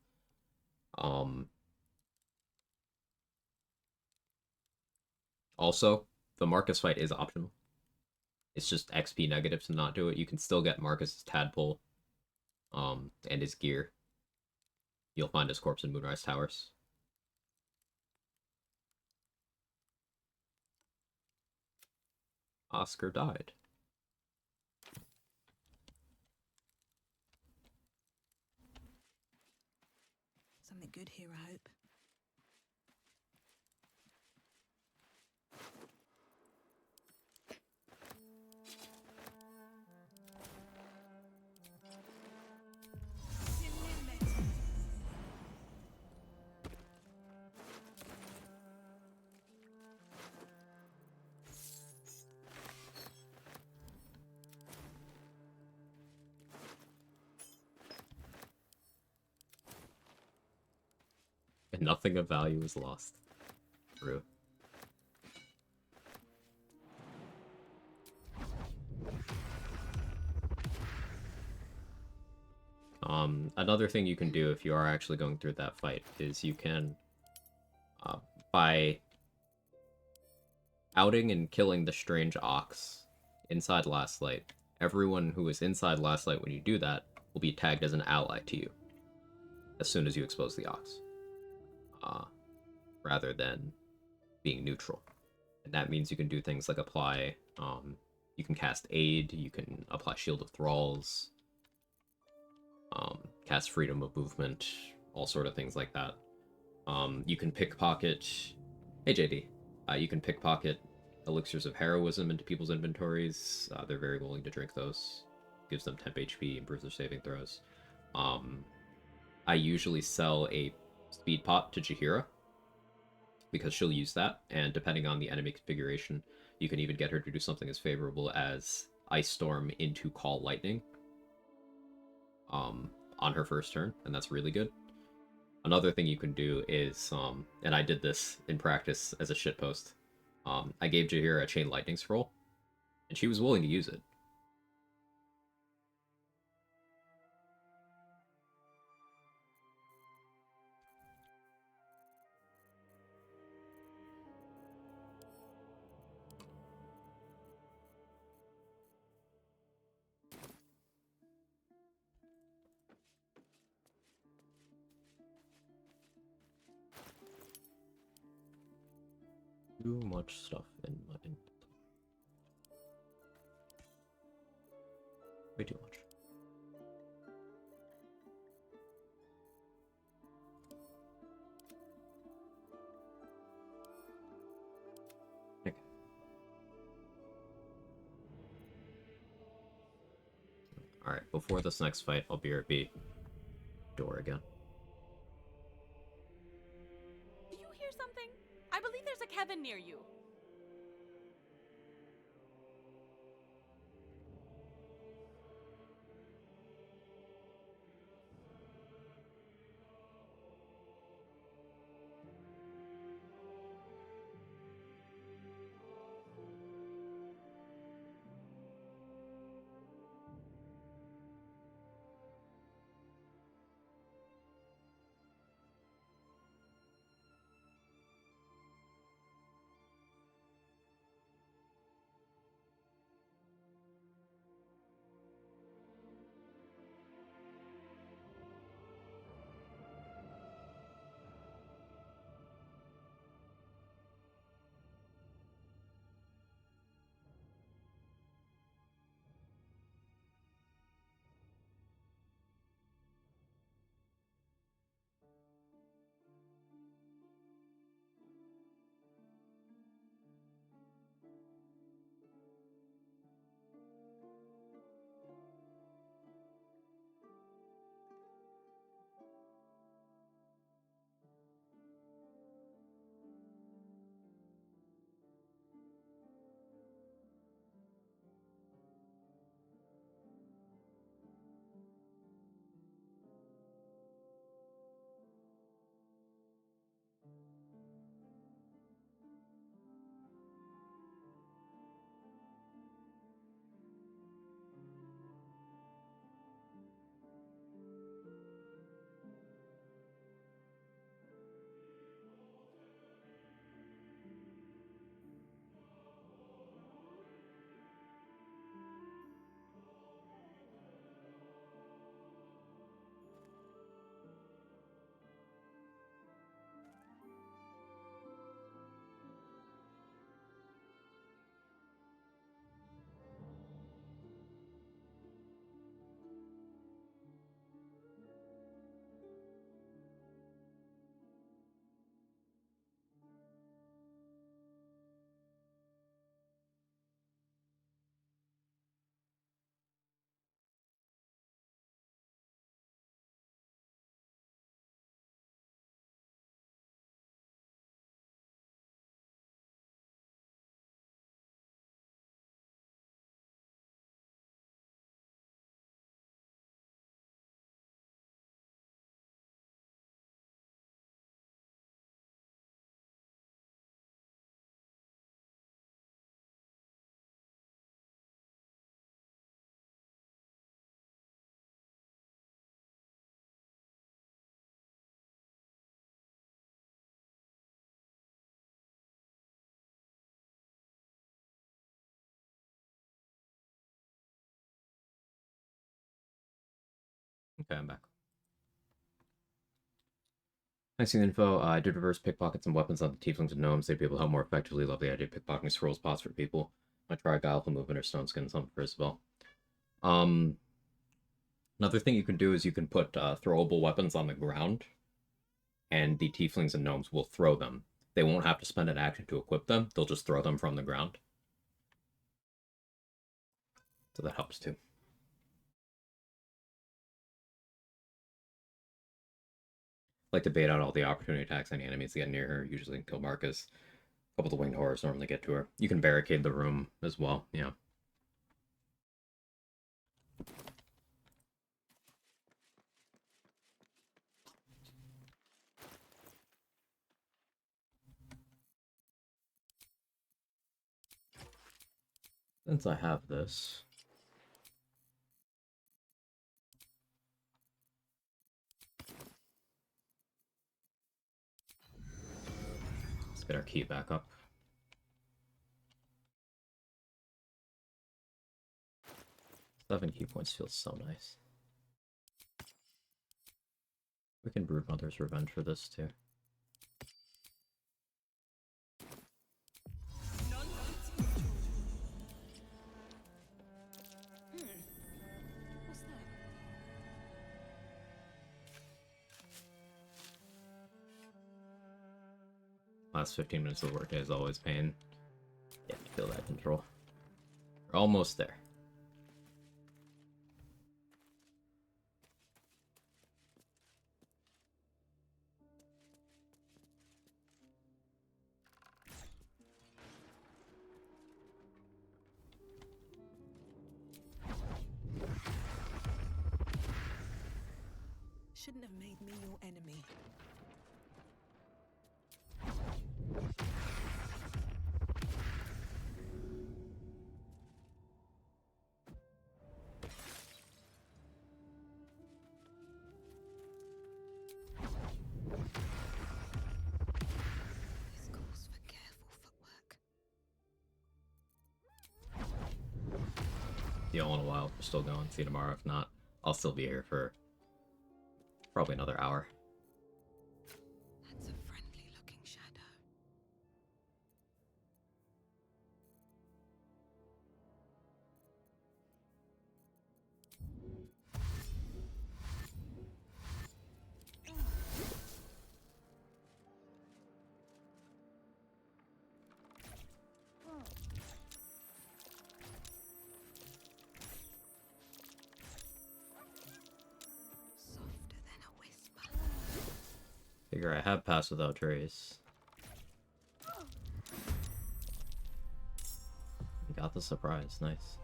Also, the Marcus fight is optional. It's just XP negative to not do it. You can still get Marcus's tadpole, and his gear. You'll find his corpse in Moonrise Towers. Oscar died. Something good here, I hope. And nothing of value is lost. True. Another thing you can do if you are actually going through that fight is you can, by outing and killing the strange ox inside Last Light, everyone who is inside Last Light when you do that will be tagged as an ally to you as soon as you expose the ox, rather than being neutral. And that means you can do things like apply, you can cast Aid, you can apply Shield of Thralls, cast Freedom of Movement, all sort of things like that. You can pickpocket... Hey, JD. You can pickpocket elixirs of heroism into people's inventories. They're very willing to drink those. Gives them temp HP, improves their saving throws. I usually sell a speed pot to Jaheira, because she'll use that, and depending on the enemy configuration, you can even get her to do something as favorable as Ice Storm into Call Lightning on her first turn, and that's really good. Another thing you can do is, and I did this in practice as a shitpost, I gave Jaheira a Chain Lightning Scroll, and she was willing to use it. Too much stuff in my inventory. Way too much. Okay. Alright, before this next fight, I'll BRB door again. Do you hear something? I believe there's a Kevin near you. Okay, I'm back. Nice info. I did reverse pickpocket some weapons on the tieflings and gnomes. They'd be able to help more effectively. Love the idea of pickpocketing scrolls pots for people. Might try alpha movement or stone skin something for Isabel. Another thing you can do is you can put throwable weapons on the ground, and the tieflings and gnomes will throw them. They won't have to spend an action to equip them. They'll just throw them from the ground. So that helps too. Like to bait out all the opportunity attacks any enemies that get near her, usually kill Marcus. A couple of the winged horrors normally get to her. You can barricade the room as well, yeah. Since I have this, let's get our key back up. 7 key points feels so nice. We can Broodmother's Revenge for this too. Last 15 minutes of the workday is always pain. Yeah, feel that control. We're almost there. Shouldn't have made me your enemy. This calls for careful footwork. See y'all in a while. We're still going. See you tomorrow. If not, I'll still be here for probably another hour. That's a friendly looking shadow. Softer than a whisper. Figure I have passed without trace. Got the surprise. Nice.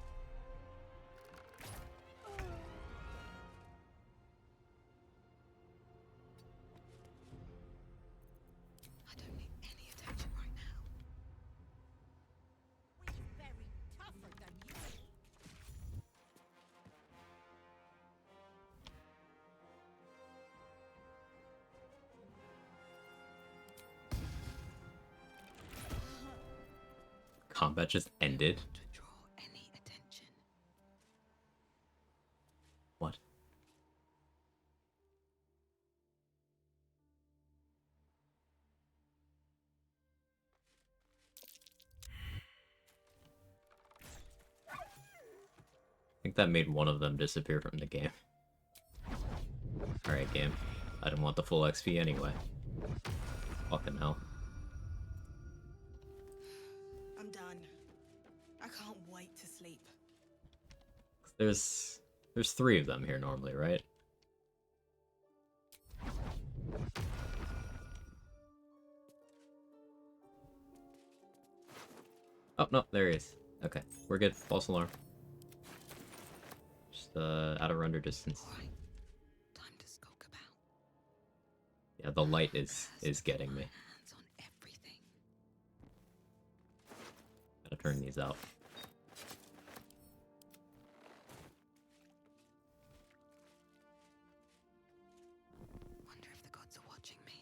I don't need any attention right now. We're very tougher than you. Combat just ended. To draw any attention. What? I think that made one of them disappear from the game. Alright, game. I didn't want the full XP anyway. Fucking hell. I'm done. I can't wait to sleep. There's 3 of them here normally, right? Oh, no, there he is. Okay, we're good. False alarm. Just out of render distance. Right. Time to skulk about. Yeah, the light is getting me. Hands on everything. Gotta turn these out. Wonder if the gods are watching me.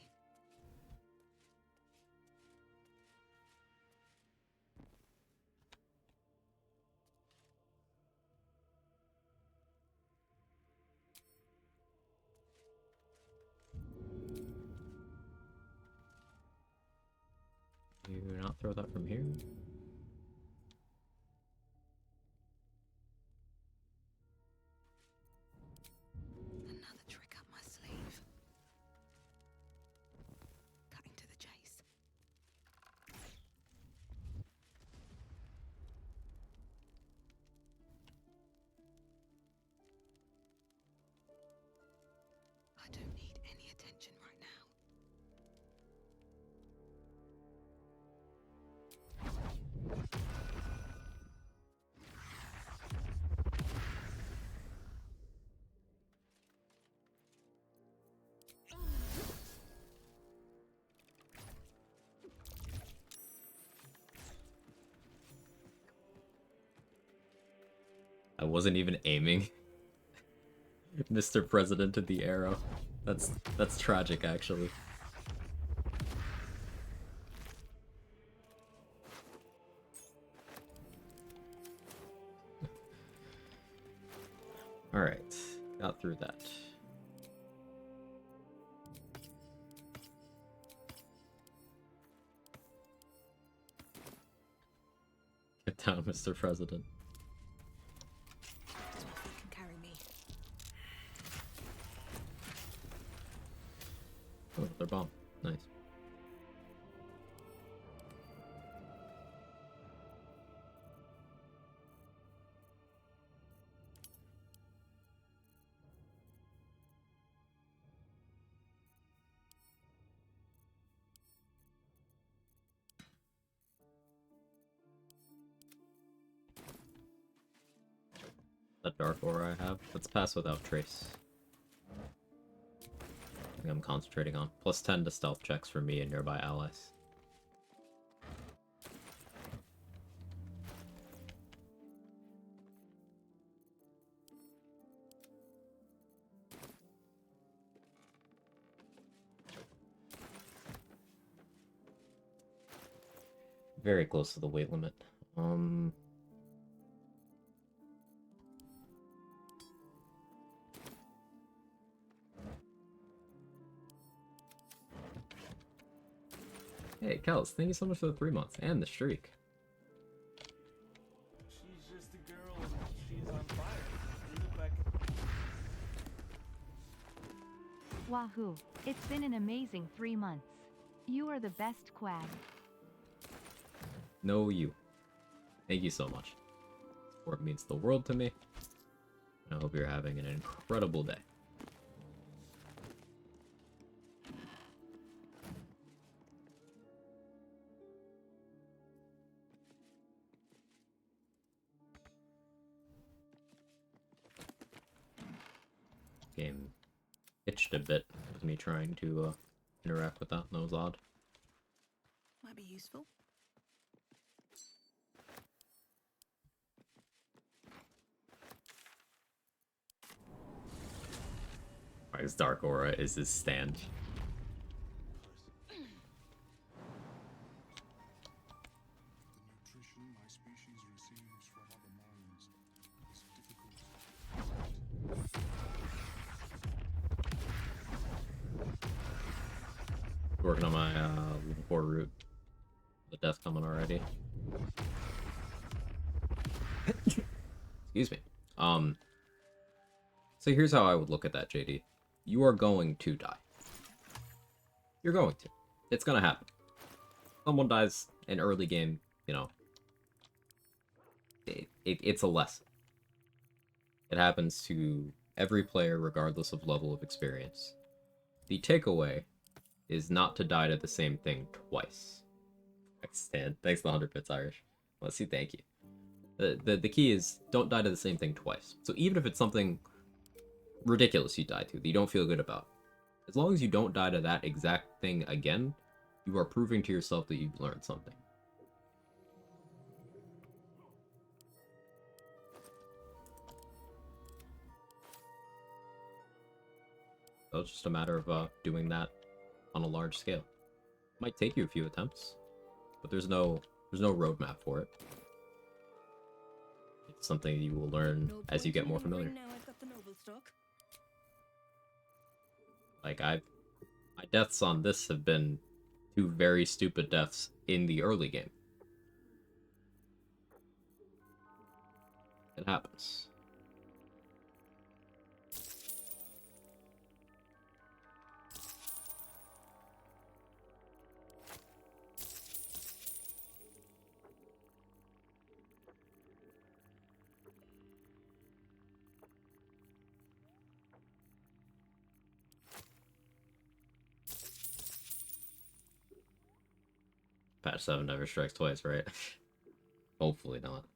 I wasn't even aiming. Mr. President of the arrow. That's tragic, actually. Alright, got through that. Get down, Mr. President. Can carry me. Oh, they're bomb. Nice. That dark aura I have. Let's pass without trace. I think I'm concentrating on. Plus 10 to stealth checks for me and nearby allies. Very close to the weight limit. Hey, Kels, thank you so much for the 3 months and the streak. She's just a girl and she's on fire. Leave it back. Wahoo! It's been an amazing 3 months. You are the best, Quag. No, you. Thank you so much. Support means the world to me. And I hope you're having an incredible day. Game itched a bit with me trying to interact with that. That was odd. Might be useful. His dark aura is his stand. Working on my level 4 route. The death coming already. Excuse me. So here's how I would look at that, JD. You are going to die. You're going to. It's gonna happen. Someone dies in early game, you know. It's a lesson. It happens to every player regardless of level of experience. The takeaway is not to die to the same thing twice. Stan, thanks for the 100 bits, Irish. Let's see, thank you. The key is don't die to the same thing twice. So even if it's something ridiculous you die to that you don't feel good about, as long as you don't die to that exact thing again, you are proving to yourself that you've learned something. So it's just a matter of doing that on a large scale. Might take you a few attempts, but there's no roadmap for it. It's something you will learn as you get more familiar. Like my deaths on this have been 2 very stupid deaths in the early game. It happens. Patch 7 never strikes twice, right? Hopefully not.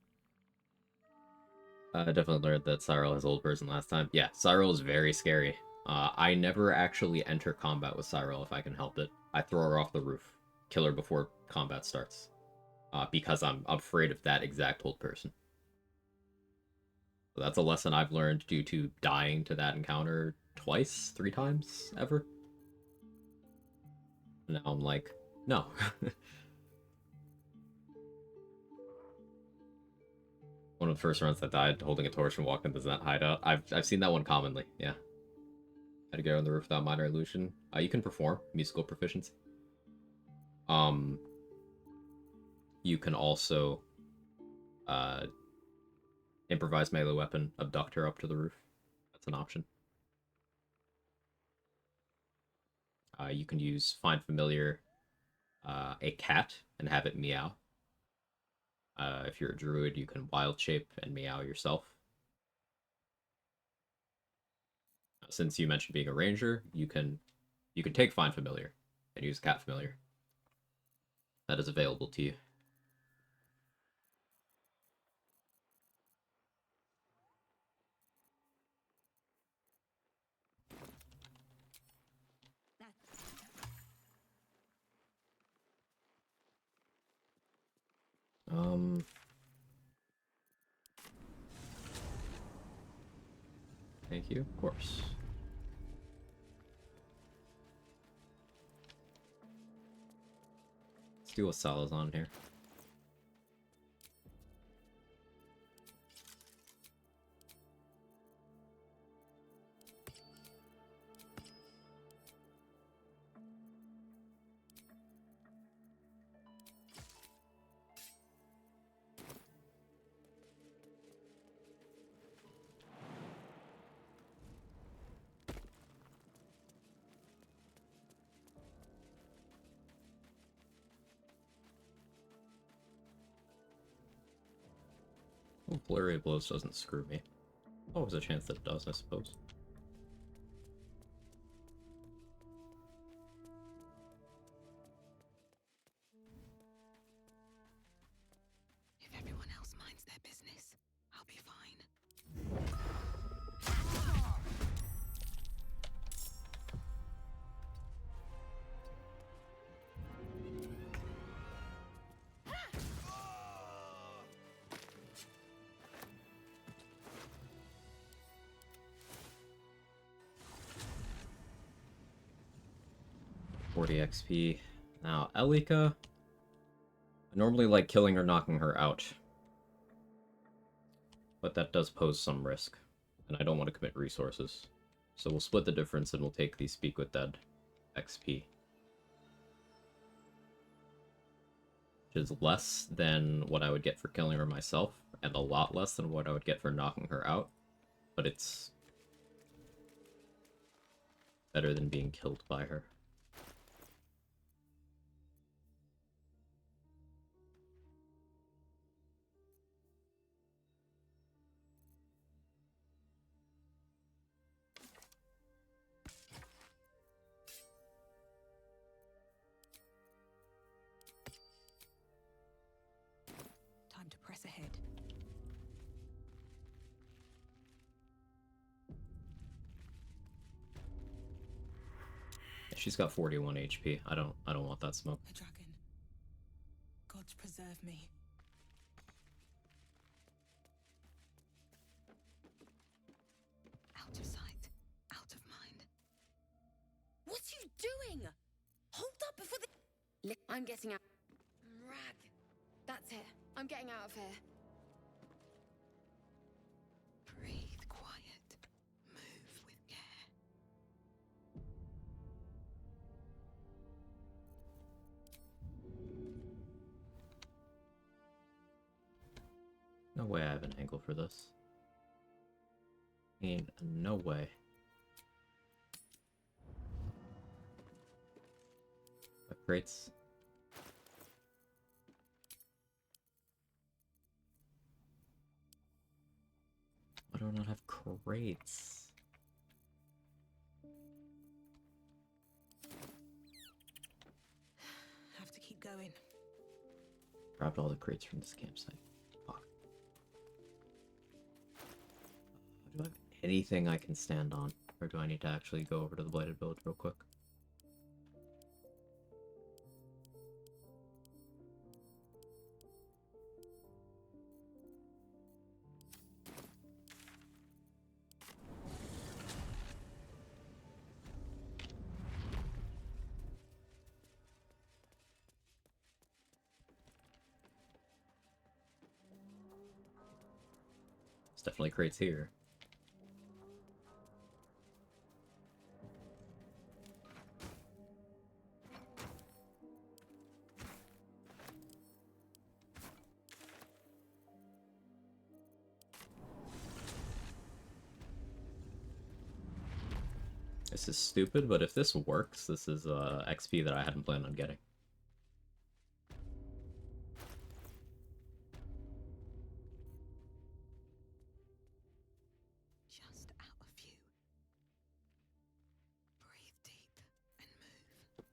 I definitely learned that Cyril has old person last time. Yeah, Cyril is very scary. I never actually enter combat with Cyril if I can help it. I throw her off the roof. Kill her before combat starts. Because I'm afraid of that exact old person. So that's a lesson I've learned due to dying to that encounter twice, 3 times, ever. Now I'm like, no. One of the first runs that died holding a torch and walking into that hideout. I've seen that one commonly, yeah. How to get on the roof without minor illusion. You can perform musical proficiency. You can also improvise melee weapon, abduct her up to the roof. That's an option. You can use find familiar a cat and have it meow. If you're a druid, you can wild shape and meow yourself. Since you mentioned being a ranger, you can take find familiar and use cat familiar. That is available to you. Thank you, of course. Let's do what Salah's on here. Well, Flurry of Blows doesn't screw me. Always a chance that it does, I suppose. If everyone else minds their business, I'll be fine. XP. Now, Elika, I normally like killing or knocking her out. But that does pose some risk, and I don't want to commit resources. So we'll split the difference and we'll take the Speak with Dead XP. Which is less than what I would get for killing her myself, and a lot less than what I would get for knocking her out. But it's better than being killed by her. Time to press ahead. She's got 41 HP. I don't want that smoke. A dragon. Gods preserve me. Out of sight, out of mind. What are you doing? Hold up before the... I'm getting out. Rag. That's it. I'm getting out of here. Breathe quiet. Move with care. No way I have an angle for this. Ain't no way. Crates. Why do I not have crates? Have to keep going. Grabbed all the crates from this campsite. Fuck. Do I have anything I can stand on? Or do I need to actually go over to the Blighted Village real quick? definitely crates here. This is stupid, but if this works, this is XP that I hadn't planned on getting. Just out of view. Breathe deep and move.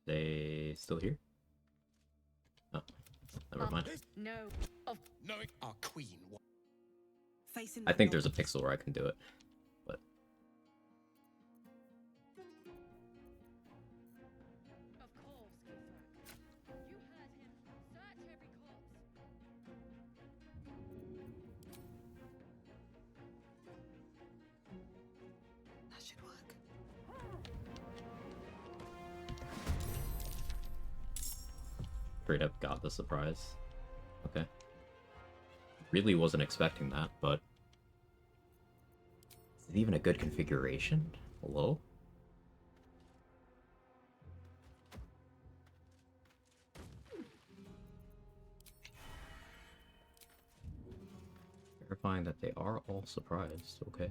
They still here? Oh, never mind. No. Of knowing our queen. Facing I think there's a pixel where I can do it, but Of course, Quag. You heard him. Search every corpse. That should work. straight up got the surprise. Okay. Really wasn't expecting that, but is it even a good configuration? Hello? Verifying that they are all surprised. Okay.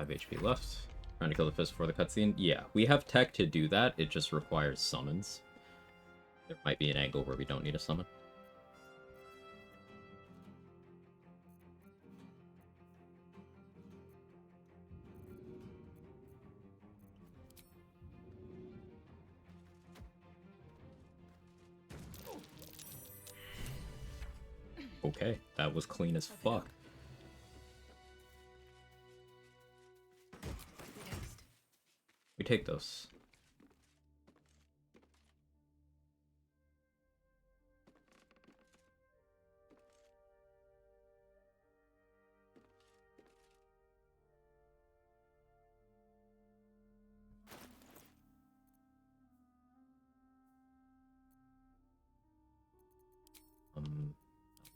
HP left. Trying to kill the fist before the cutscene. Yeah, we have tech to do that. It just requires summons. There might be an angle where we don't need a summon. Okay, that was clean as fuck. We take those.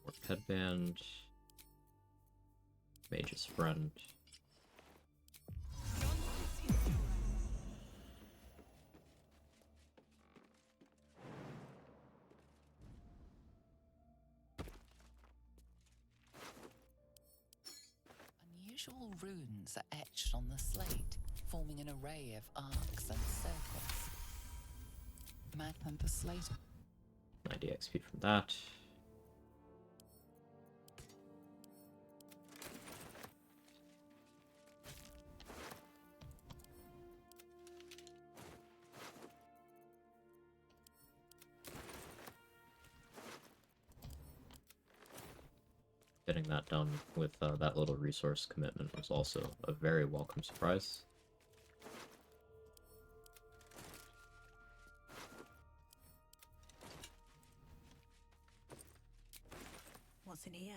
Work headband. Mage's friend. Unusual runes are etched on the slate, forming an array of arcs and circles. Map and the slate. 90 XP from that. Getting that done with that little resource commitment was also a very welcome surprise. What's in here?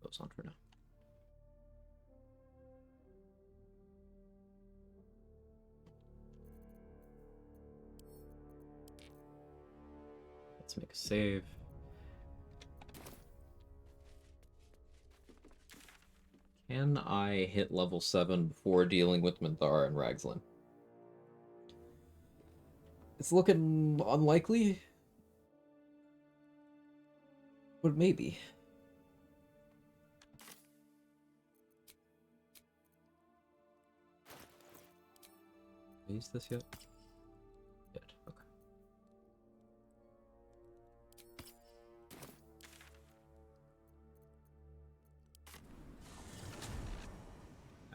Goes on for now. Let's make a save. Can I hit level 7 before dealing with Minthara and Ragzlin? It's looking unlikely. But maybe. Have I used this yet? Good, okay.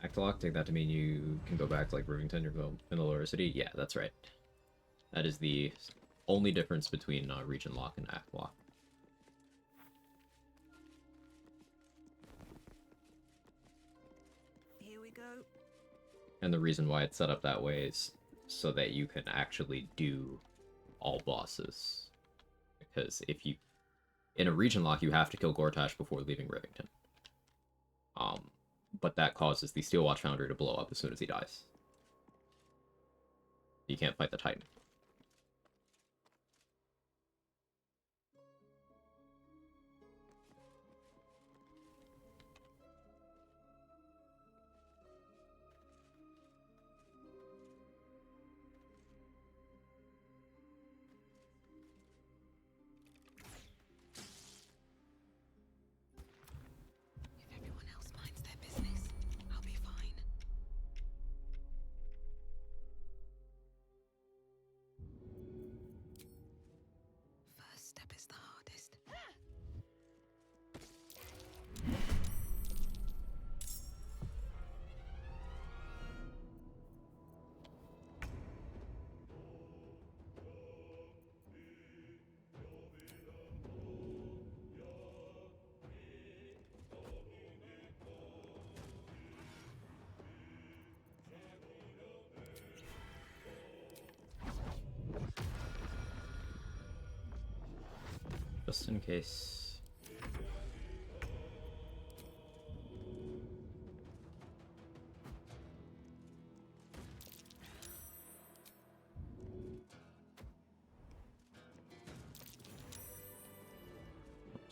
Act lock, take that to mean you can go back to like Rivington, you're in the lower city? Yeah, that's right. That is the only difference between region lock and act lock. Here we go. And the reason why it's set up that way is so that you can actually do all bosses. Because if you... In a region lock, you have to kill Gortash before leaving Rivington. But that causes the Steel Watch Foundry to blow up as soon as he dies. You can't fight the Titan. If everyone else minds their business, I'll be fine. First step is the hardest. Just in case.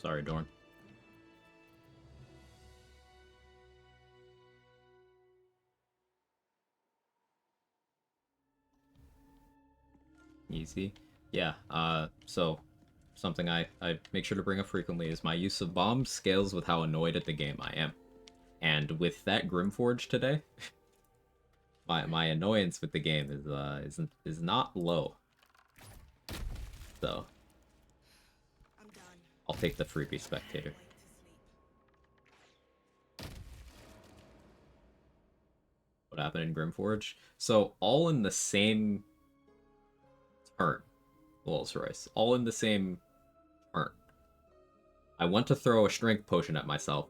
Sorry, Dorn. Easy. Yeah, so something I make sure to bring up frequently is my use of bombs scales with how annoyed at the game I am. And with that Grimforge today, my annoyance with the game is not low. So I'll take the freebie spectator. What happened in Grimforge? So all in the same turn. Rolls Royce. All in the same turn. I went to throw a strength potion at myself.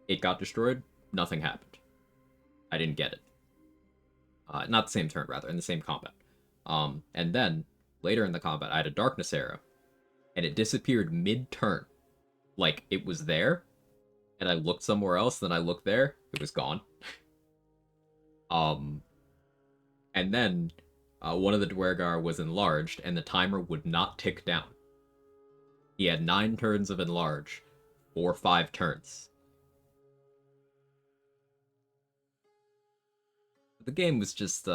It got destroyed. Nothing happened. I didn't get it. Not the same turn, rather, in the same combat. And then, later in the combat, I had a darkness arrow. And it disappeared mid-turn. Like, it was there. And I looked somewhere else, then I looked there. It was gone. And then... one of the Dwergar was enlarged, and the timer would not tick down. He had 9 turns of enlarge, 4 or 5 turns. The game was just,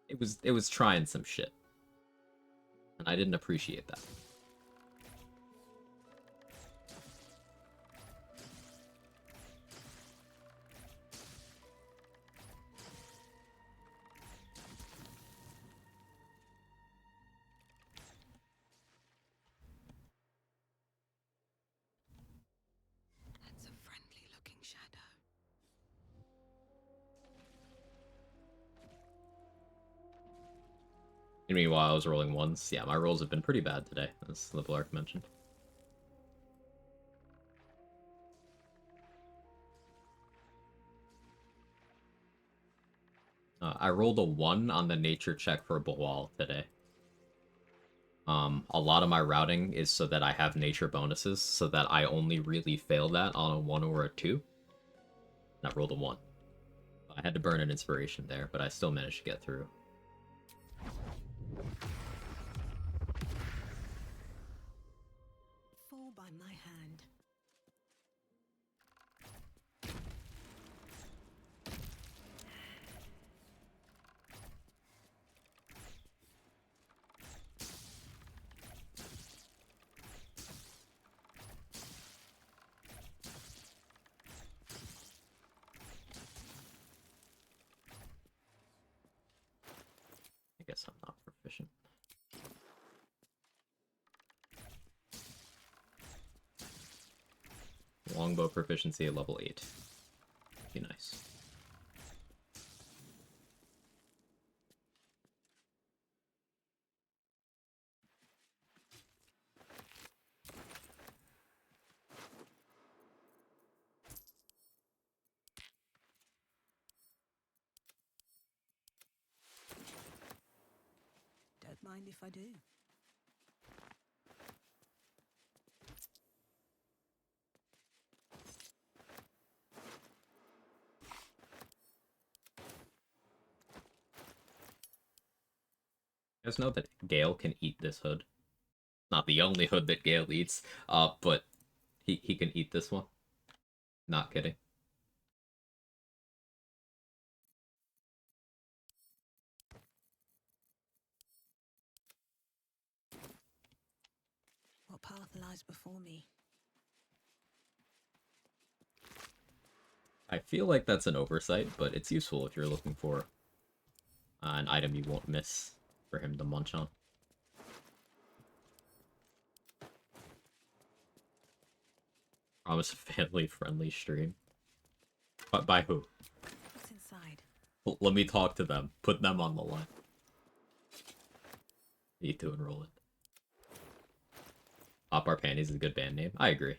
it was trying some shit. And I didn't appreciate that. That's a friendly-looking shadow. And meanwhile, I was rolling ones. Yeah, my rolls have been pretty bad today, as the Blark mentioned. I rolled a 1 on the nature check for Bawal today. A lot of my routing is so that I have nature bonuses, so that I only really fail that on a 1 or a 2. And I rolled a 1. I had to burn an inspiration there, but I still managed to get through. Fall by my hand. Longbow proficiency at level 8. Be nice. Don't mind if I do. You guys know that Gale can eat this hood. Not the only hood that Gale eats, but he can eat this one. Not kidding. What path lies before me? I feel like that's an oversight, but it's useful if you're looking for an item you won't miss for him to munch on. Promise a family-friendly stream. But by who? What's inside? Let me talk to them. Put them on the line. Need to enroll it. Pop Our Panties is a good band name. I agree.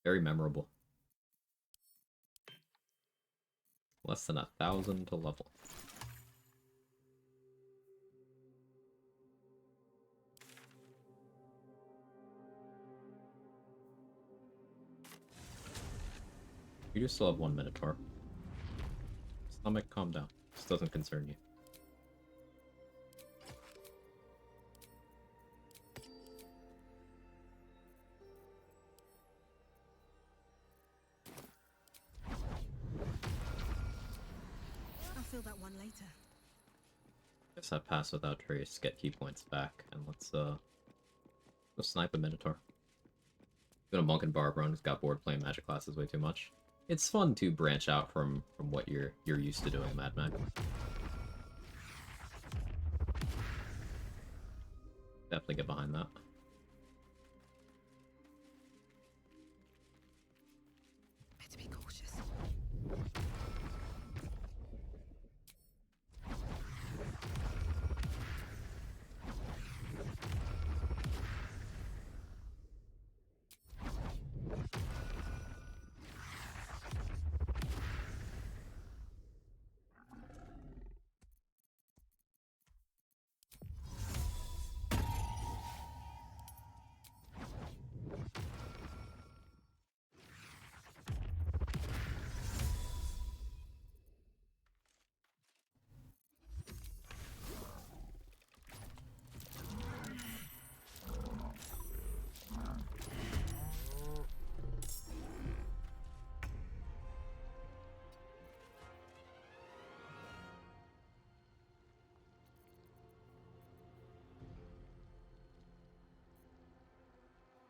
Very memorable. Less than 1,000 to level. You do still have 1 Minotaur. Stomach, calm down. This doesn't concern you. I'll feel that one later. Guess I pass without trace, get key points back, and let's go snipe a Minotaur. Doing a monk and barb run, who's got bored playing magic classes way too much. It's fun to branch out from what you're used to doing, Mad Max. Definitely get behind that. Better be cautious.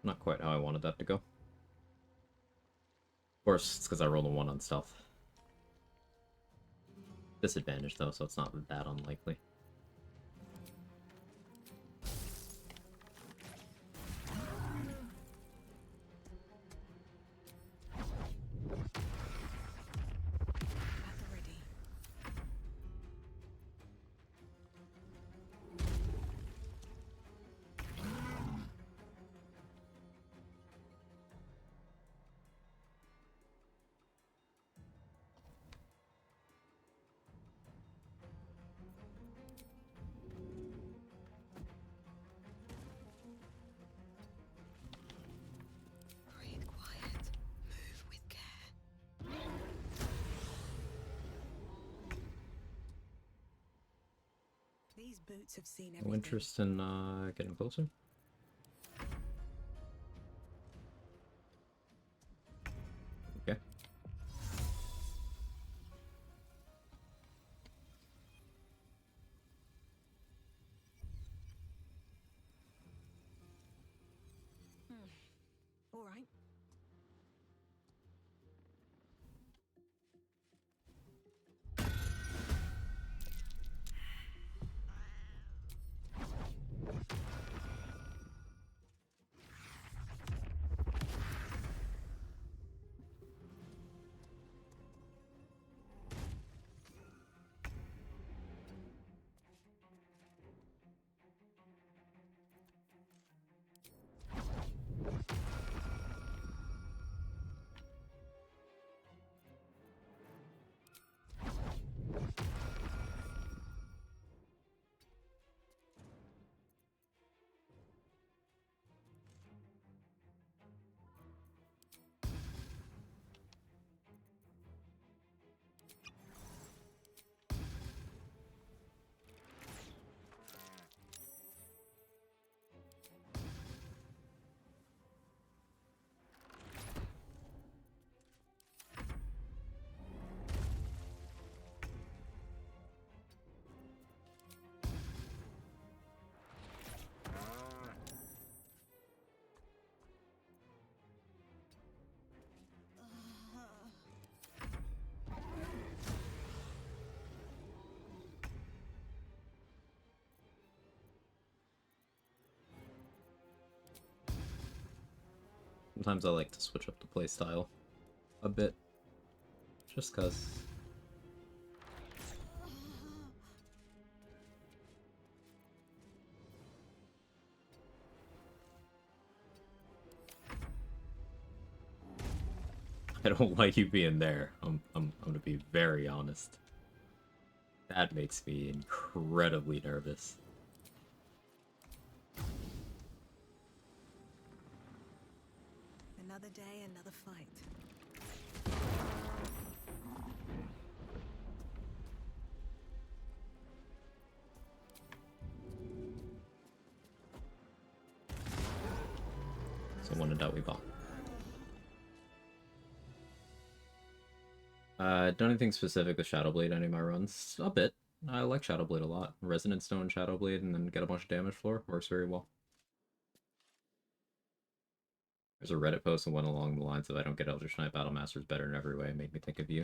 Not quite how I wanted that to go. Of course, it's because I rolled a 1 on stealth. Disadvantage though, so it's not that unlikely. Breathe quiet. Move with care. These boots have seen everything. No interest in getting closer? Okay. All right. Sometimes I like to switch up the playstyle a bit, just cause. I don't like you being there. I'm gonna be very honest. That makes me incredibly nervous. Another day, another fight. Someone in doubt we bought. Done anything specific with Shadowblade any of my runs? A bit. I like Shadowblade a lot. Resonant Stone, Shadowblade, and then get a bunch of damage floor. Works very well. There's a Reddit post that went along the lines of I don't get Eldritch Knight Battle Masters better in every way. It made me think of you.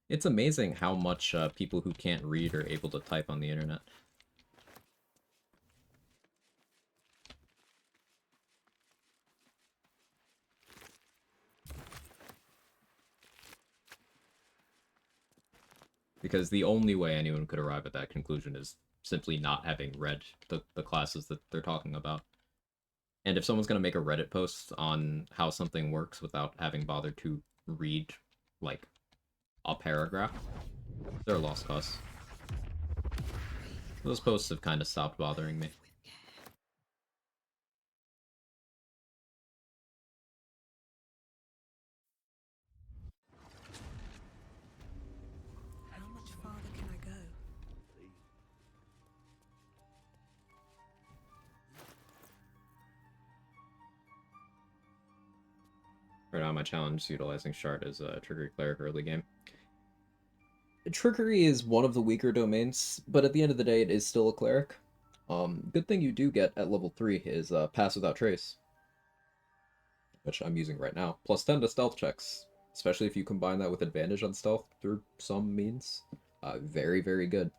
It's amazing how much people who can't read are able to type on the internet. Because the only way anyone could arrive at that conclusion is simply not having read the classes that they're talking about. And if someone's going to make a Reddit post on how something works without having bothered to read, like, a paragraph, they're a lost cause. Those posts have kind of stopped bothering me. How much farther can I go? Right now, my challenge is utilizing Shard as a Trickery Cleric early game. Trickery is one of the weaker domains, but at the end of the day, it is still a Cleric. Good thing you do get at level 3 is Pass Without Trace, which I'm using right now. Plus 10 to stealth checks, especially if you combine that with advantage on stealth through some means. Very, very good.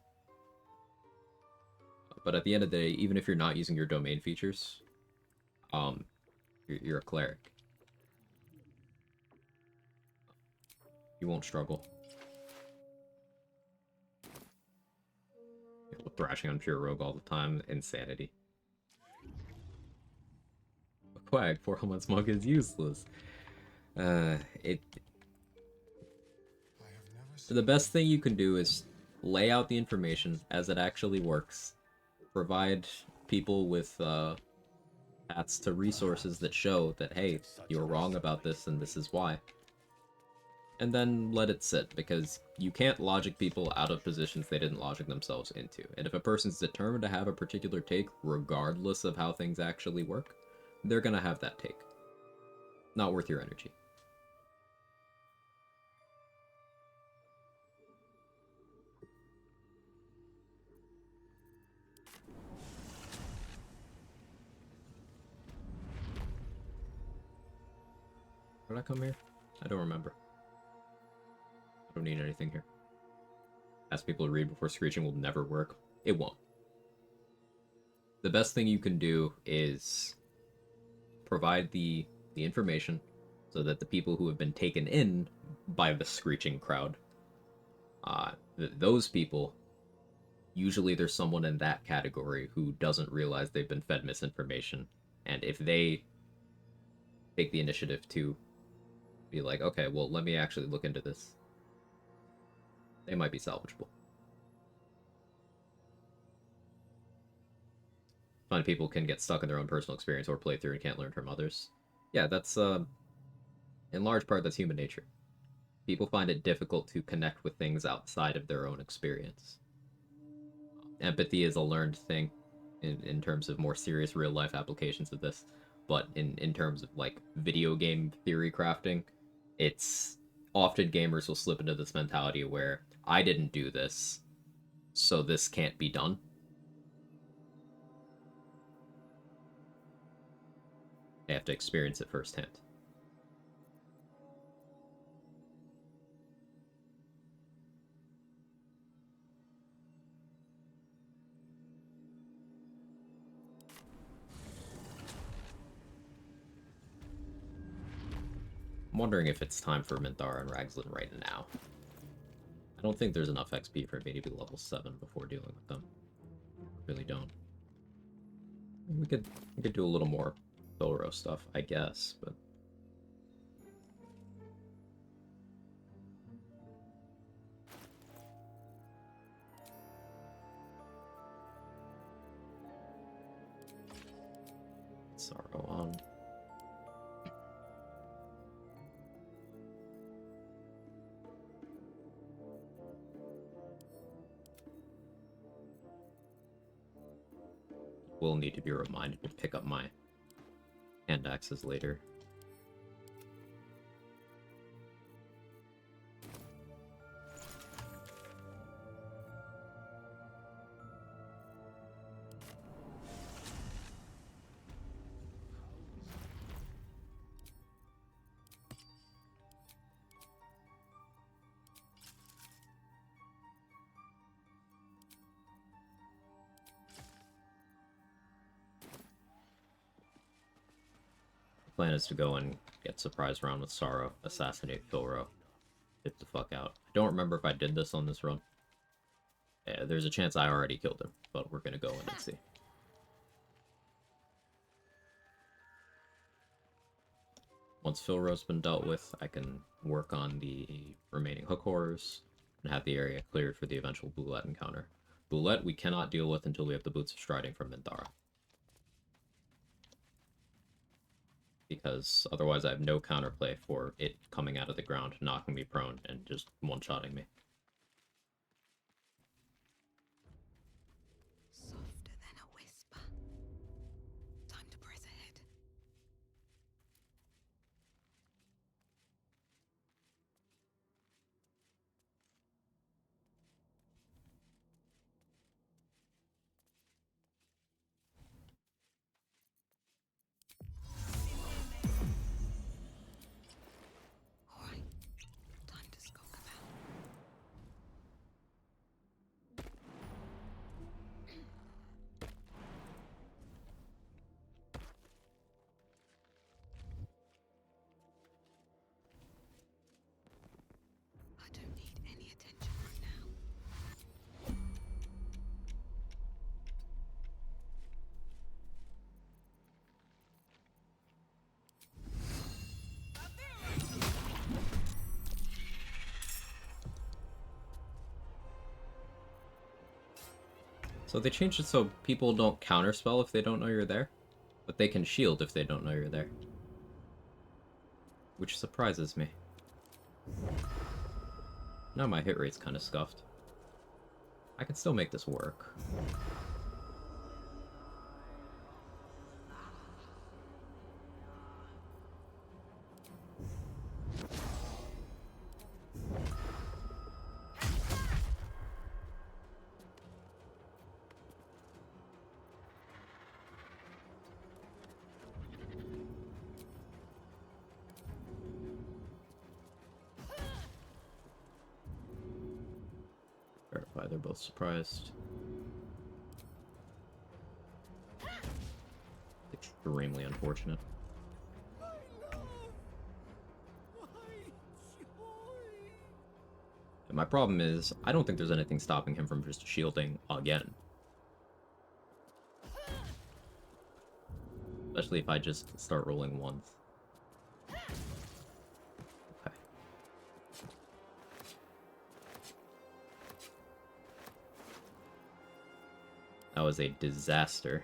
But at the end of the day, even if you're not using your domain features, you're a Cleric. You won't struggle. Thrashing on pure rogue all the time, insanity. Quag, 4 months monk is useless. The best thing you can do is lay out the information as it actually works. Provide people with paths to resources that show that, hey, you were wrong about this and this is why. And then let it sit, because you can't logic people out of positions they didn't logic themselves into. And if a person's determined to have a particular take, regardless of how things actually work, they're gonna have that take. Not worth your energy. Did I come here? I don't remember. I don't need anything here. Ask people to read before screeching will never work. It won't. The best thing you can do is provide the information so that the people who have been taken in by the screeching crowd, those people, usually there's someone in that category who doesn't realize they've been fed misinformation. And if they take the initiative to be like, okay, well, let me actually look into this, they might be salvageable. Find people can get stuck in their own personal experience or play through and can't learn from others. Yeah, that's, in large part, that's human nature. People find it difficult to connect with things outside of their own experience. Empathy is a learned thing in terms of more serious real-life applications of this. But in terms of, like, video game theory crafting, it's often gamers will slip into this mentality where I didn't do this, so this can't be done. They have to experience it firsthand. wondering if it's time for Minthara and Ragzlin right now. I don't think there's enough XP for me to be level 7 before dealing with them. Really don't. We could do a little more Thilro stuff, I guess, but... Sorrow on. Will need to be reminded to pick up my hand axes later. Plan is to go and get surprise round with Sorrow, assassinate Thilro, get the fuck out. I don't remember if I did this on this run. Yeah, there's a chance I already killed him, but we're gonna go in and see. Once Thilro's been dealt with, I can work on the remaining hook horrors and have the area cleared for the eventual Boulette encounter. Boulette we cannot deal with until we have the Boots of Striding from Minthara. Because otherwise I have no counterplay for it coming out of the ground, knocking me prone, and just one-shotting me. Softer than a whisper. Time to press ahead. Alright, time to skulk about. I don't need any attention right now. So they changed it so people don't counterspell if they don't know you're there, but they can shield if they don't know you're there. Which surprises me. Now my hit rate's kind of scuffed. I can still make this work. Verify they're both surprised. Extremely unfortunate. And my problem is, I don't think there's anything stopping him from just shielding again. Especially if I just start rolling once. Okay. That was a disaster.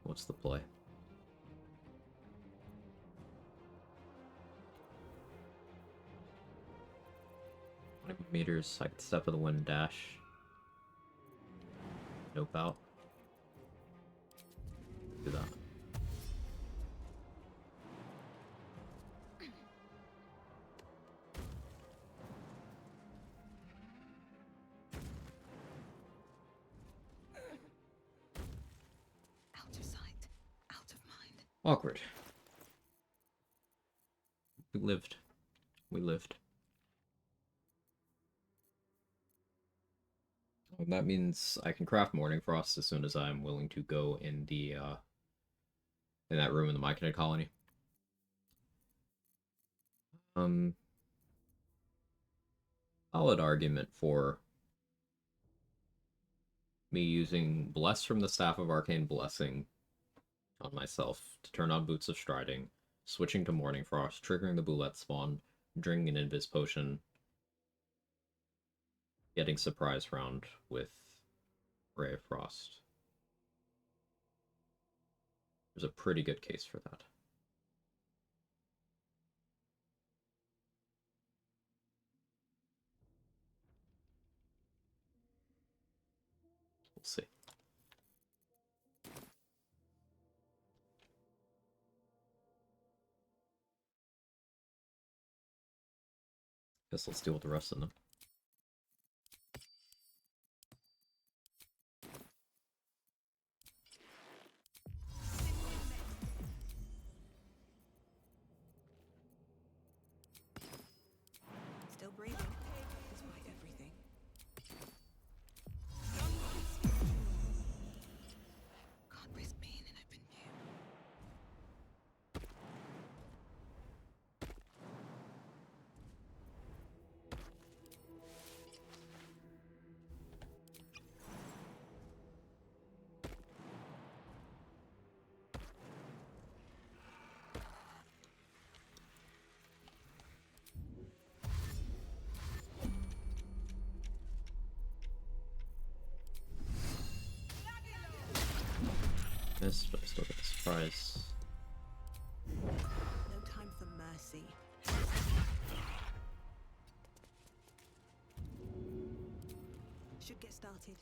What's the play? 20 meters, I could step of the wind dash. Nope out. Do that. Out of sight, out of mind. Awkward. We lived. We lived. That means I can craft Morning Frost as soon as I'm willing to go in the, in that room in the Myconid colony. Solid argument for me using Bless from the Staff of Arcane Blessing on myself to turn on Boots of Striding, switching to Morning Frost, triggering the Boulette spawn, drinking an Invis potion, getting Surprise Round with Ray of Frost. There's a pretty good case for that. We'll see. Guess let's deal with the rest of them. Still breathing, despite everything. Can't risk being in open view. Missed, but I still get the surprise. No time for mercy. Should get started.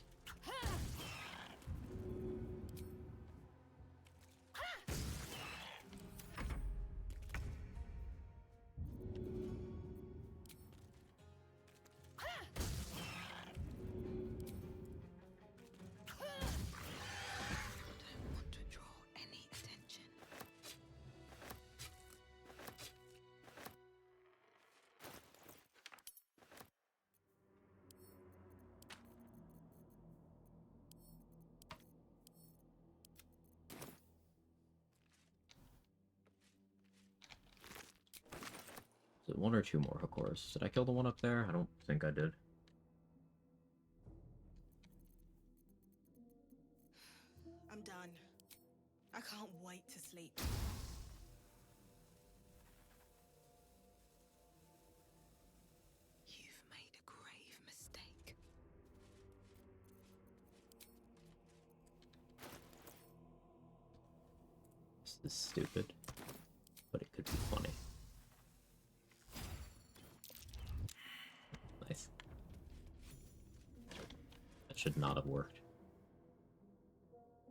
Is it one or two more Hokors? Did I kill the one up there? I don't think I did. I'm done. I can't wait to sleep. You've made a grave mistake. This is stupid, but it could be funny. Nice. That should not have worked.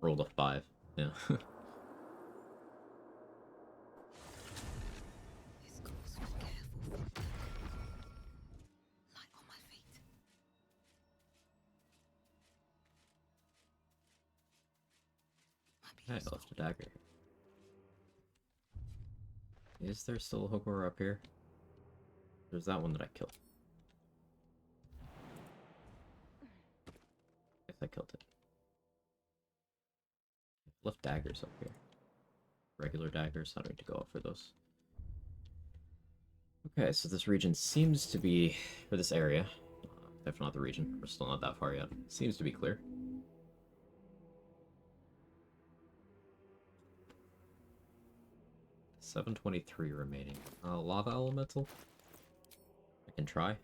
Rolled a 5. Yeah. This calls for careful thought. Light on my feet. I left a dagger. Is there still a Hokor up here? There's that one that I killed. Guess I killed it. Left daggers up here. Regular daggers. I don't need to go up for those. Okay, so this region seems to be, for this area, if not the region, we're still not that far yet, seems to be clear. $723 remaining. Lava elemental? I can try.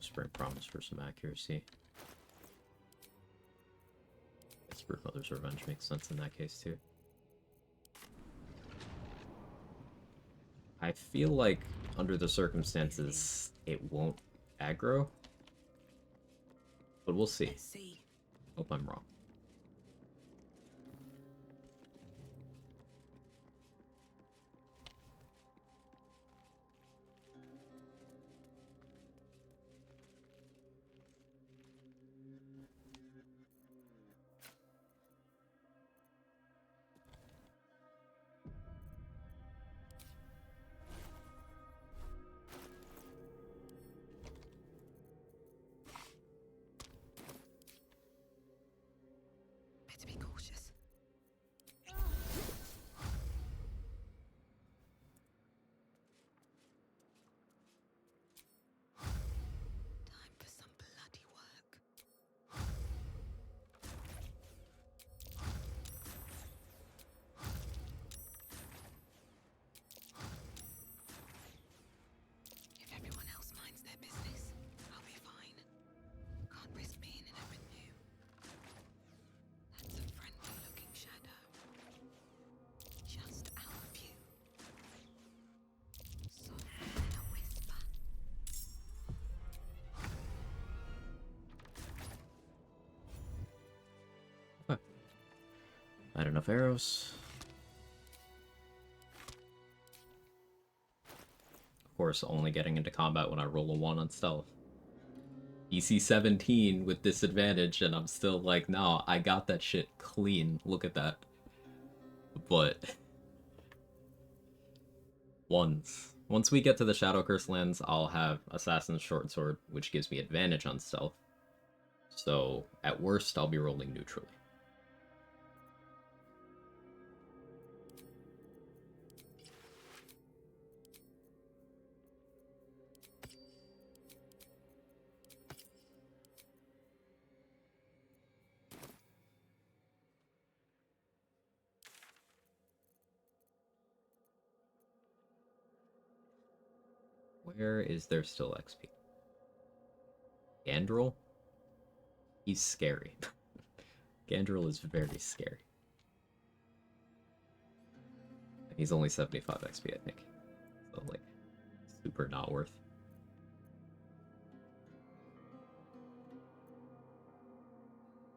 Spring promise for some accuracy. Spirit Mother's Revenge makes sense in that case too. I feel like under the circumstances it won't aggro, but we'll see. Hope I'm wrong. Better be cautious. Time for some bloody work. If everyone else minds their business, I'll be fine. Can't risk being in it with you. That's a friendly-looking shadow. Just out of view. Soft in a whisper. Okay. Not enough arrows. Of course, only getting into combat when I roll a 1 on stealth. DC 17 with disadvantage, and I'm still like, no, I got that shit clean. Look at that. But once we get to the Shadow Curse lands, I'll have Assassin's Short Sword, which gives me advantage on stealth. So at worst, I'll be rolling neutrally. Where is there still XP? Gandrel? He's scary. Gandrel is very scary. He's only 75 XP, I think. So, like, super not worth.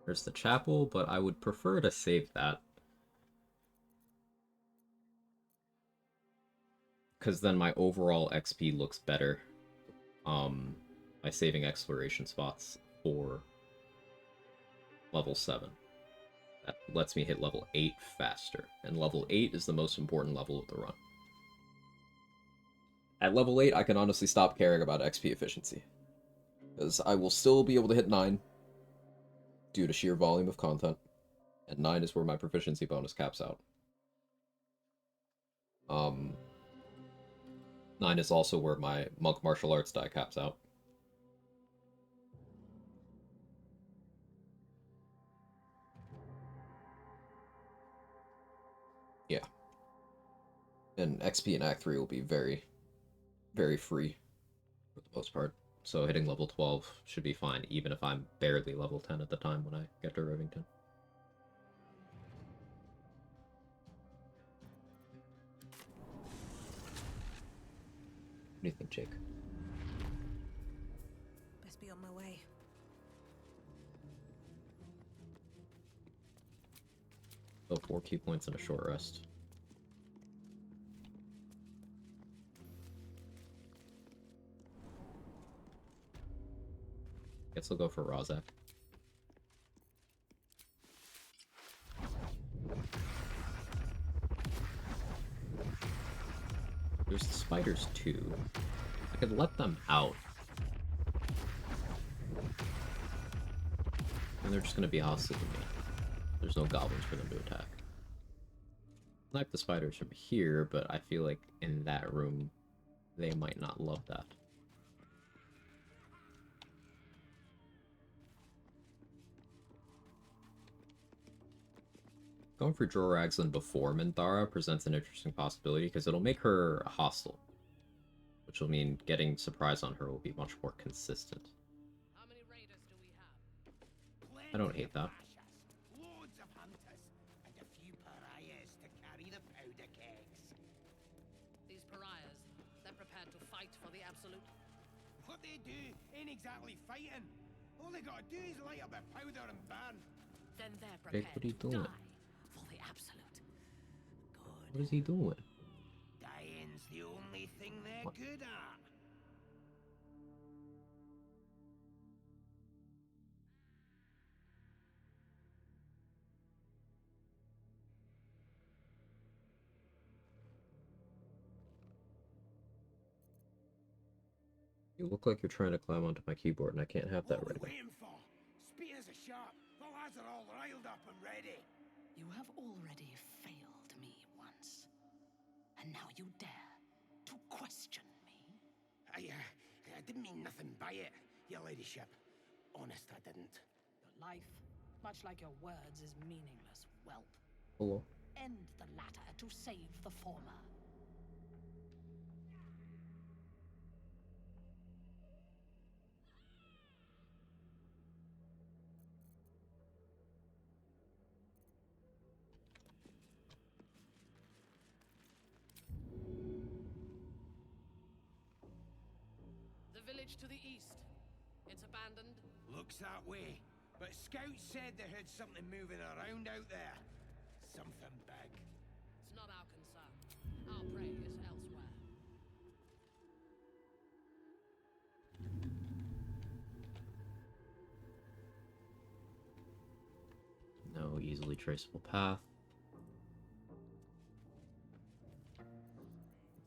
There's the chapel, but I would prefer to save that. Because then my overall XP looks better by saving exploration spots for level 7. That lets me hit level 8 faster, and level 8 is the most important level of the run. At level 8, I can honestly stop caring about XP efficiency, because I will still be able to hit 9 due to sheer volume of content, and 9 is where my proficiency bonus caps out. 9 is also where my monk martial arts die caps out. Yeah. And XP in Act 3 will be very, very free for the most part. So hitting level 12 should be fine, even if I'm barely level 10 at the time when I get to Rivington. What do you think, Jake? Best be on my way. So 4 key points and a short rest. Guess I'll go for Razak. There's the spiders too. I could let them out. And they're just gonna be hostile to me. There's no goblins for them to attack. I like the spiders from here, but I feel like in that room they might not love that. Going for Joragslin before Minthara presents an interesting possibility because it'll make her hostile, which will mean getting surprise on her will be much more consistent. I don't hate that. Loads of hunters and a few pariahs to carry the powder kegs. These pariahs, they're prepared to fight for the absolute. What they do ain't exactly fighting. All they gotta do is light up a powder and burn. Then they're Jake, prepared what are you to doing? die for the absolute. What is he doing? Dying's the only thing they're What? good at. You look like you're trying to climb onto my keyboard, and I can't have that What right are we now. waiting for? Speed as a sharp. The lads are all riled up and ready. You have already failed me once. And now you dare to question me? I didn't mean nothing by it, your ladyship. Honest, I didn't. Your life, much like your words, is meaningless, whelp. Hello. End the latter to save the former. The village to the east. It's abandoned. Looks that way. But scouts said they heard something moving around out there. Something big. It's not our concern. Our prey is elsewhere. No easily traceable path.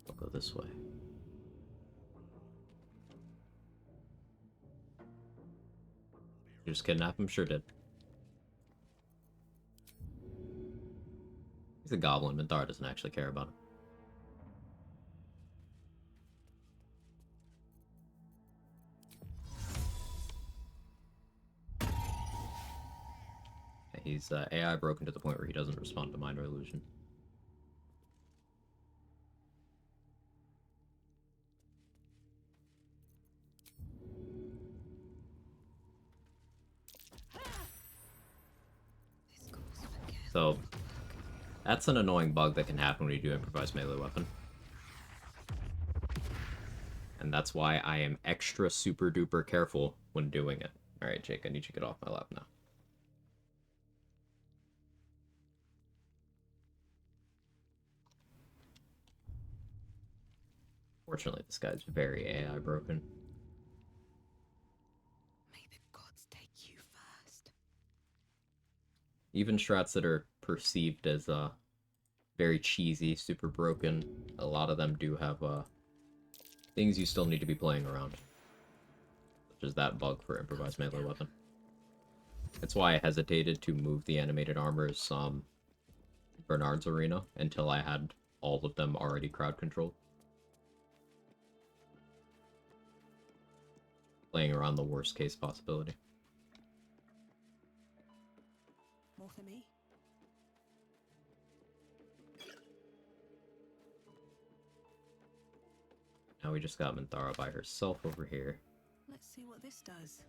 I'll go this way. You just kidnap him? Sure did. He's a goblin. Minthara doesn't actually care about him. He's AI broken to the point where he doesn't respond to minor illusion. So, that's an annoying bug that can happen when you do improvised melee weapon. And that's why I am extra super duper careful when doing it. Alright, Jake, I need you to get off my lap now. Fortunately, this guy's very AI broken. May the gods take you first. Even strats that are perceived as very cheesy, super broken, a lot of them do have things you still need to be playing around. Such as that bug for improvised melee weapon. That's why I hesitated to move the animated armors Bernard's Arena until I had all of them already crowd controlled. Playing around the worst case possibility. More for me? Now we just got Minthara by herself over here. Let's see what this does.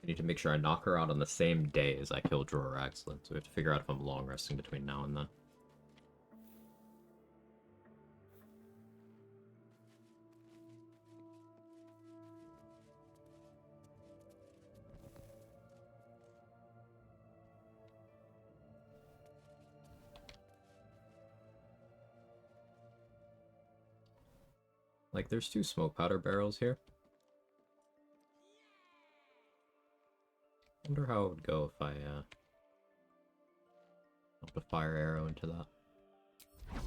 I need to make sure I knock her out on the same day as I kill Drawer Excellent, so we have to figure out if I'm long resting between now and then. Like, there's 2 smoke powder barrels here. Wonder how it would go if I put a fire arrow into that. I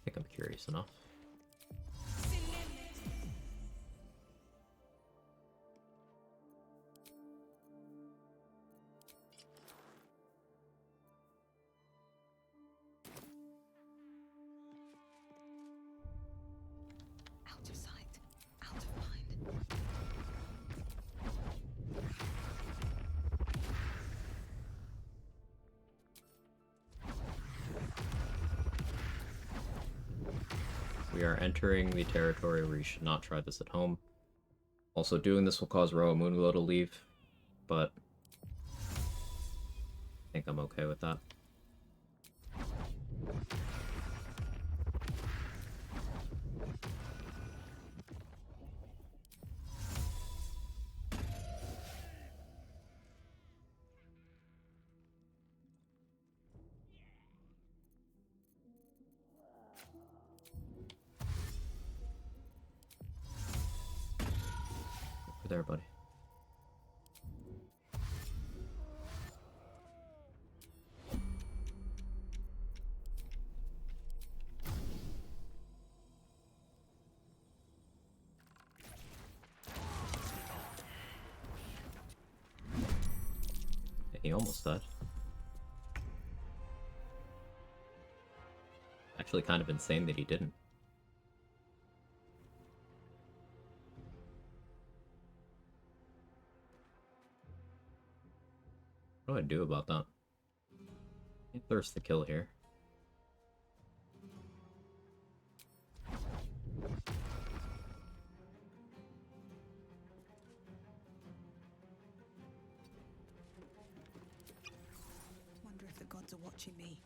think I'm curious enough. Out of sight, out of mind. We are entering the territory where you should not try this at home. Also, doing this will cause Roa Moonglow to leave, but I think I'm okay with that. Over there, buddy. He almost died. Actually kind of insane that he didn't. What do I do about that? Can't thirst the kill here. Wonder if the gods are watching me.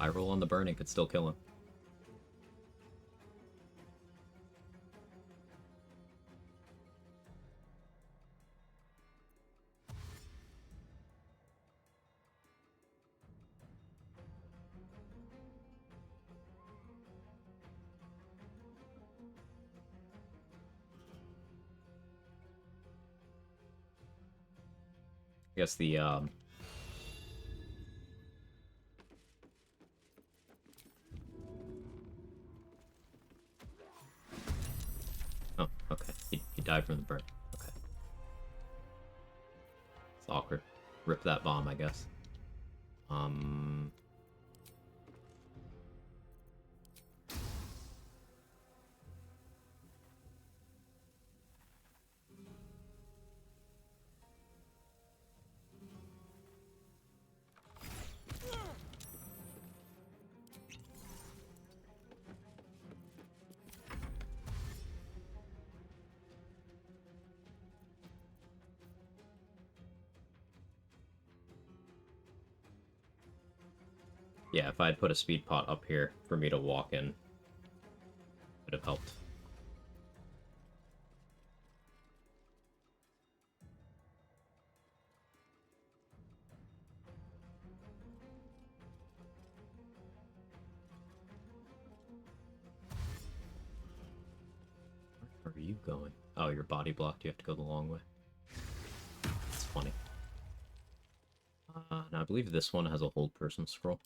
I roll on the burning could still kill him. I guess the oh, okay. He died from the burn. Okay. It's awkward. Rip that bomb, I guess. Yeah, if I had put a speed pot up here for me to walk in, it would have helped. Where are you going? Oh, your body blocked. You have to go the long way. That's funny. And I believe this one has a hold person scroll.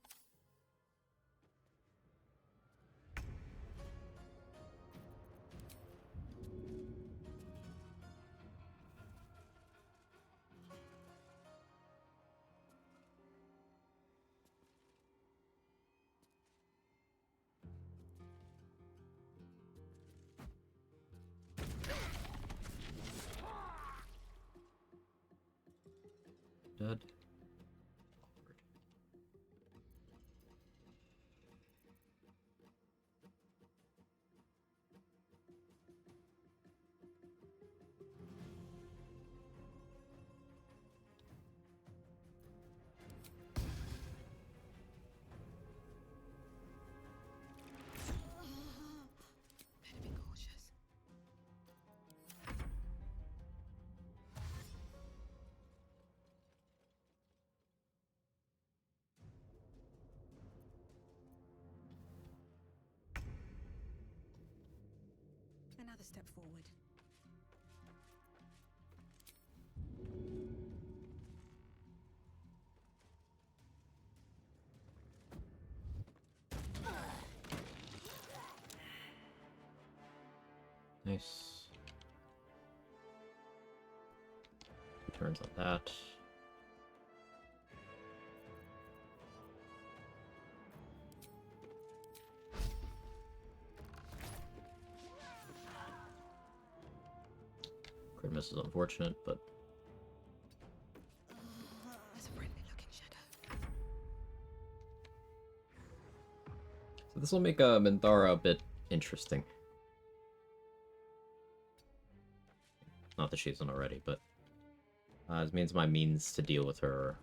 Dead. Better be cautious. Another step forward. Nice. Turns on that. Crit miss is unfortunate, but There's a friendly looking shadow. so this will make Minthara a bit interesting. Not that she isn't already, but it means my means to deal with her are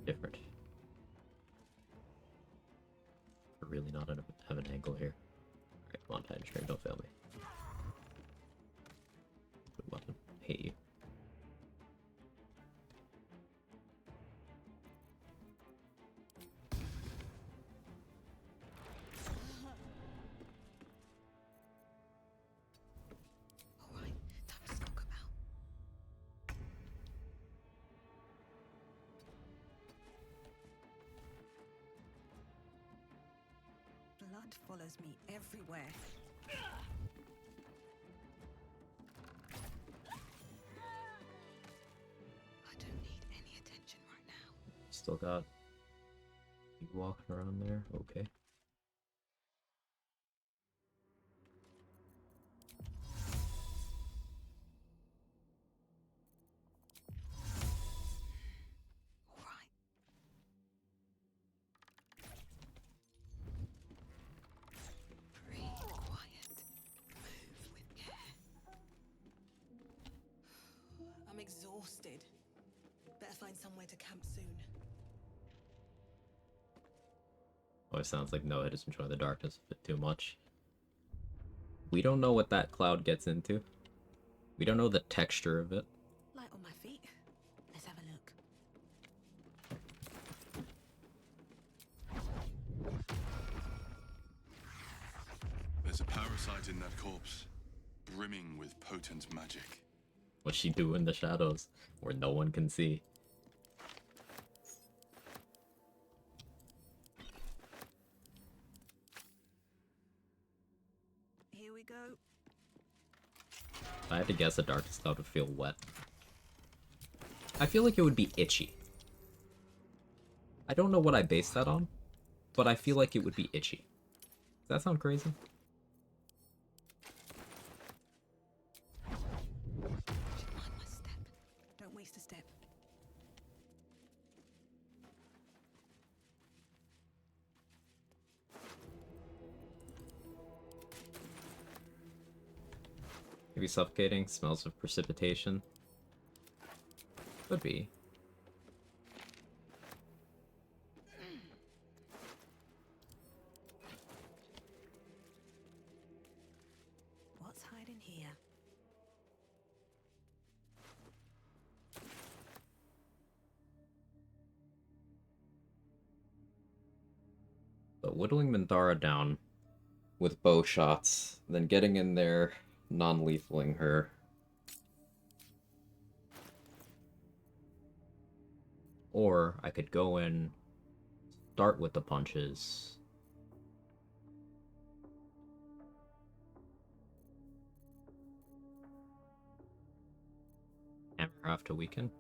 different. Really not have an angle here. Alright, come on, Titan Strain, don't fail me. Good weapon. Hate you. Alright, time to talk about. Blood follows me everywhere. I don't need any attention right now. Still got you walking around there? Okay. Alright. Breathe quiet. Move with care. I'm exhausted. Better find somewhere to camp soon. Oh, it sounds like Noah is enjoying the darkness a bit too much. We don't know what that cloud gets into. We don't know the texture of it. Light on my feet. Let's have a look. There's a parasite in that corpse, brimming with potent magic. What's she do in the shadows, where no one can see? Here we go. If I had to guess, a darkest cloud would feel wet. I feel like it would be itchy. I don't know what I base that on, but I feel like it would be itchy. Does that sound crazy? Mind my step. Don't waste a step. Maybe suffocating, smells of precipitation. Could be. What's hiding here? But whittling Minthara down with bow shots, then getting in there, non-lethaling her. Or I could go in, start with the punches. Hammer her off to weaken.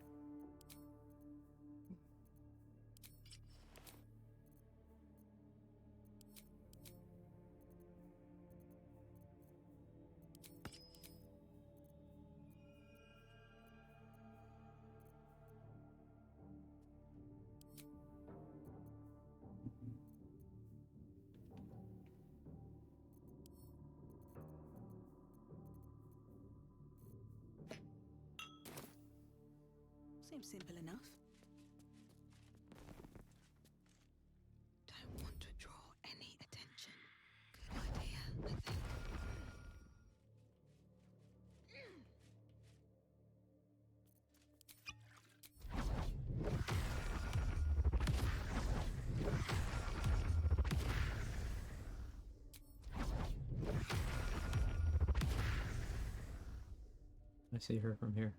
Seems simple enough. Don't want to draw any attention. Good idea, I think. I see her from here.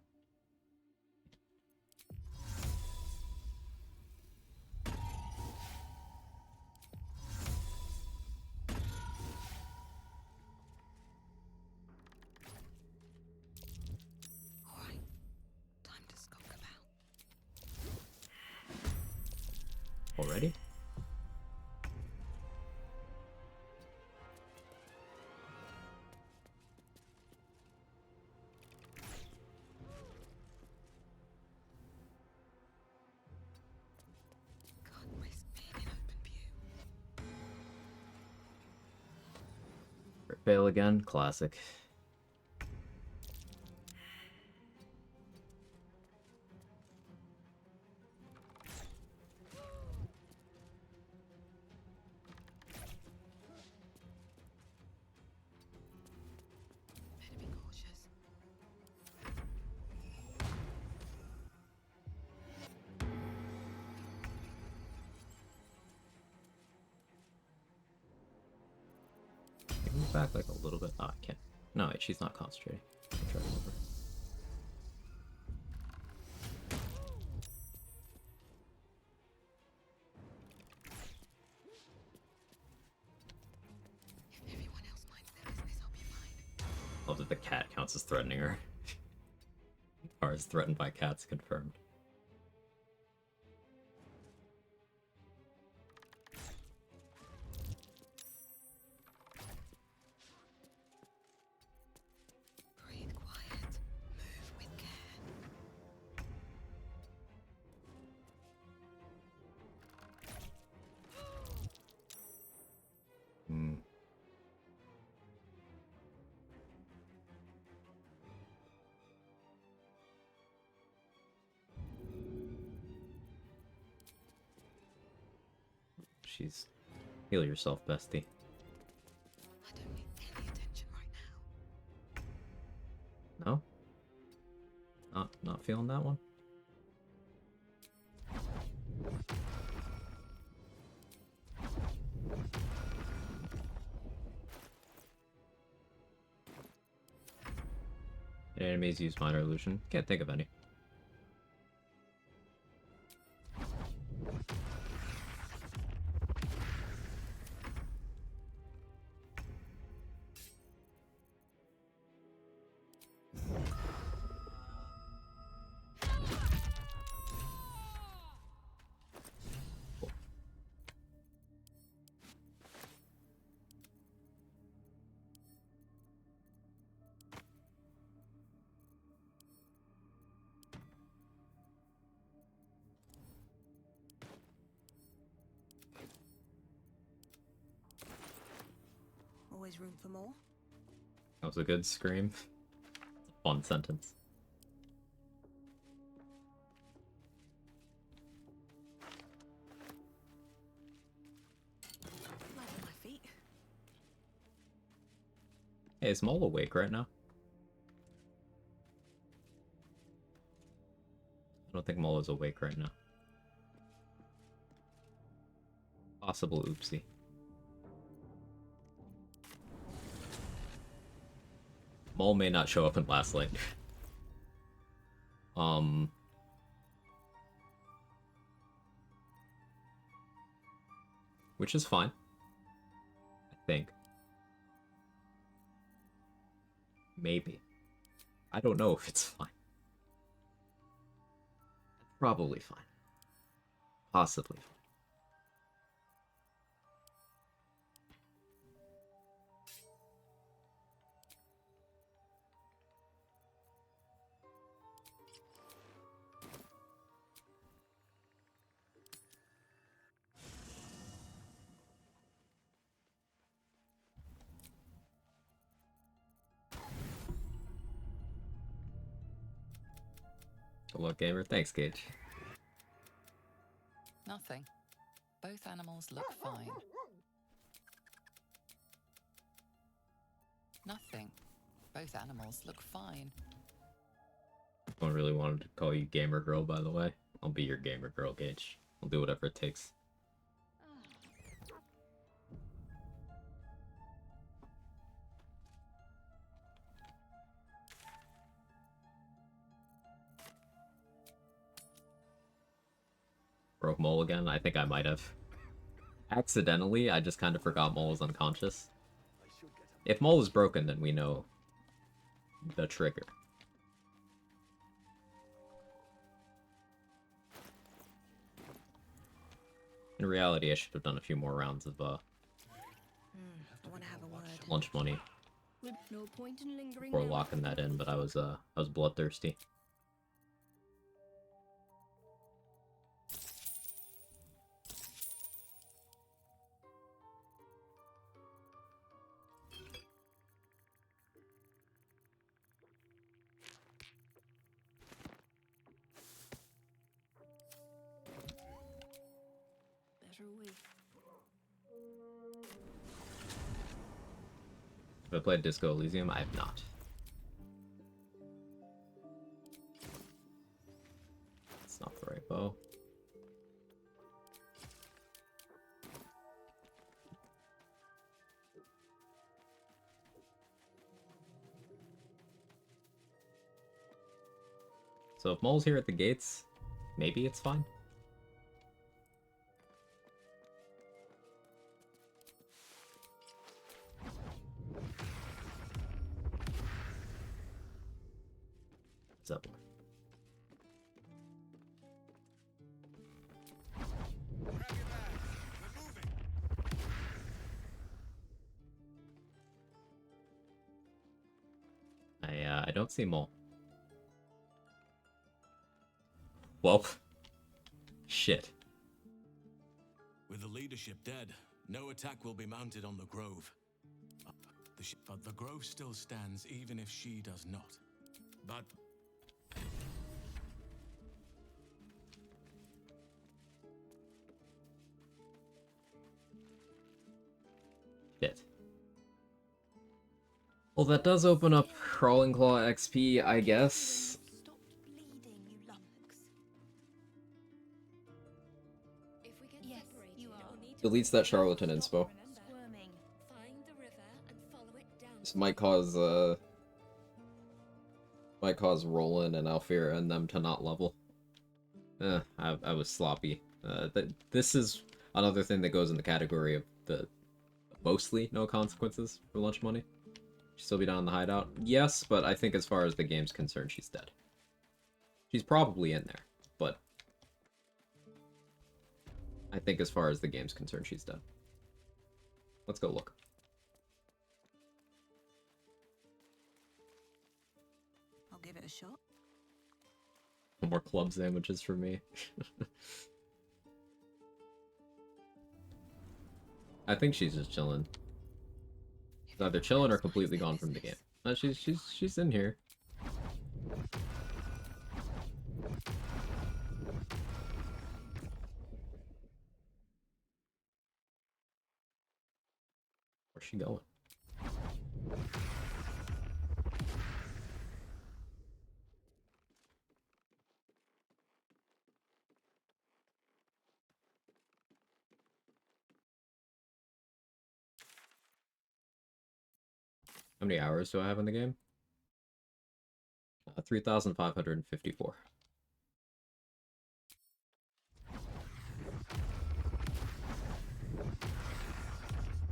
Alright. Time to skulk about. Already? Can't risk being in open view. Fail again, classic. back like a little bit. Oh, I can't. No, wait, she's not concentrating. I'll try it over. If everyone else minds their business, I'll be fine. Love that the cat counts as threatening her. Or is threatened by cats confirmed. Breathe quiet. Move with care. Hmm. She's... Heal yourself, bestie. I don't need any attention right now. No? Not feeling that one? Any enemies use minor illusion? Can't think of any. Always room for more. That was a good scream. It's a fun sentence. Light on my feet. Hey, is Mole awake right now? I don't think Mole is awake right now. Possible oopsie. Mole may not show up in last light. Which is fine. I think. Maybe. I don't know if it's fine. Probably fine. Possibly fine. Good luck, gamer. Thanks, Gage. Nothing. Both animals look fine. Nothing. Both animals look fine. I really wanted to call you gamer girl, by the way. I'll be your gamer girl, Gage. I'll do whatever it takes. Broke Mole again? I think I might have. Accidentally, I just kind of forgot Mole was unconscious. If Mole is broken, then we know the trigger. In reality, I should have done a few more rounds of I want to have a word. lunch money No point in lingering before now. locking that in, but I was bloodthirsty. Better away. Have I played Disco Elysium? I have not. It's not the right bow. So if Mole's here at the gates, maybe it's fine. What's up, boy? I don't see Mole. Well, shit. With the leadership dead, no attack will be mounted on the Grove. But the Grove still stands even if she does not. But... Shit. Well, that does open up Crawling Claw XP, I guess. Deletes that charlatan inspo. This might cause Roland and Alfira and them to not level. I was sloppy. This is another thing that goes in the category of the mostly no consequences for lunch money. She'll still be down in the hideout? Yes, but I think as far as the game's concerned, she's dead. She's probably in there, but I think as far as the game's concerned, she's dead. Let's go look. I'll give it a shot. More club sandwiches for me. I think she's just chilling. She's either chilling or completely gone from the game. No, she's in here. Where's she going? How many hours do I have in the game? 3,554.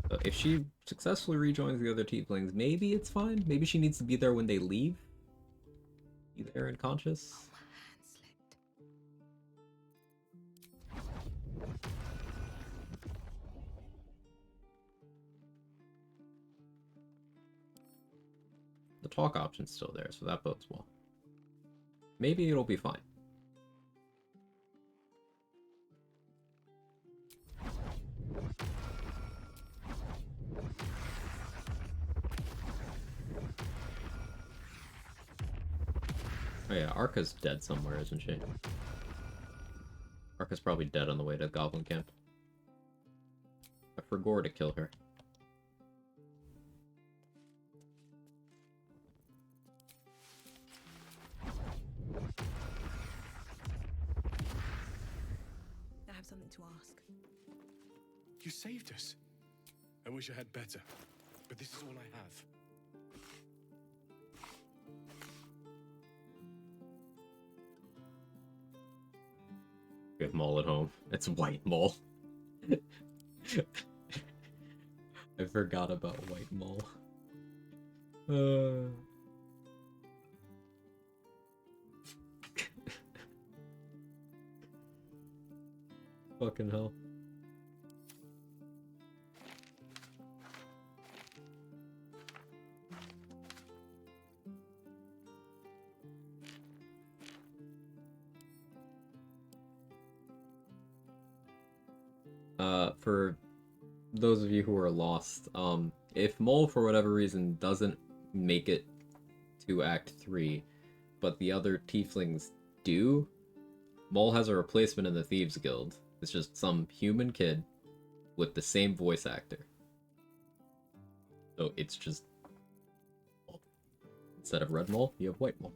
So if she successfully rejoins the other tieflings, maybe it's fine. Maybe she needs to be there when they leave. Be there and conscious. The talk option's still there, so that bodes well. Maybe it'll be fine. Oh yeah, Arca's dead somewhere, isn't she? Arca's probably dead on the way to Goblin Camp. I forgot to kill her. I have something to ask. You saved us. I wish I had better, but this is all I have. We have Mole at home. It's White Mole. I forgot about White Mole. Fucking hell. For those of you who are lost, if Mole for whatever reason doesn't make it to Act 3, but the other tieflings do, Mole has a replacement in the Thieves Guild. It's just some human kid with the same voice actor. So it's just... Instead of Red Mole, you have White Mole.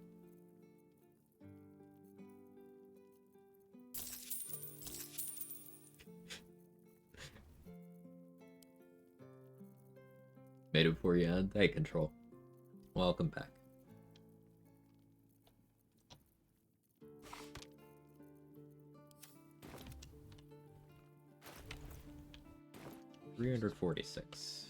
Made it before you end? Hey, Control. Welcome back. 346.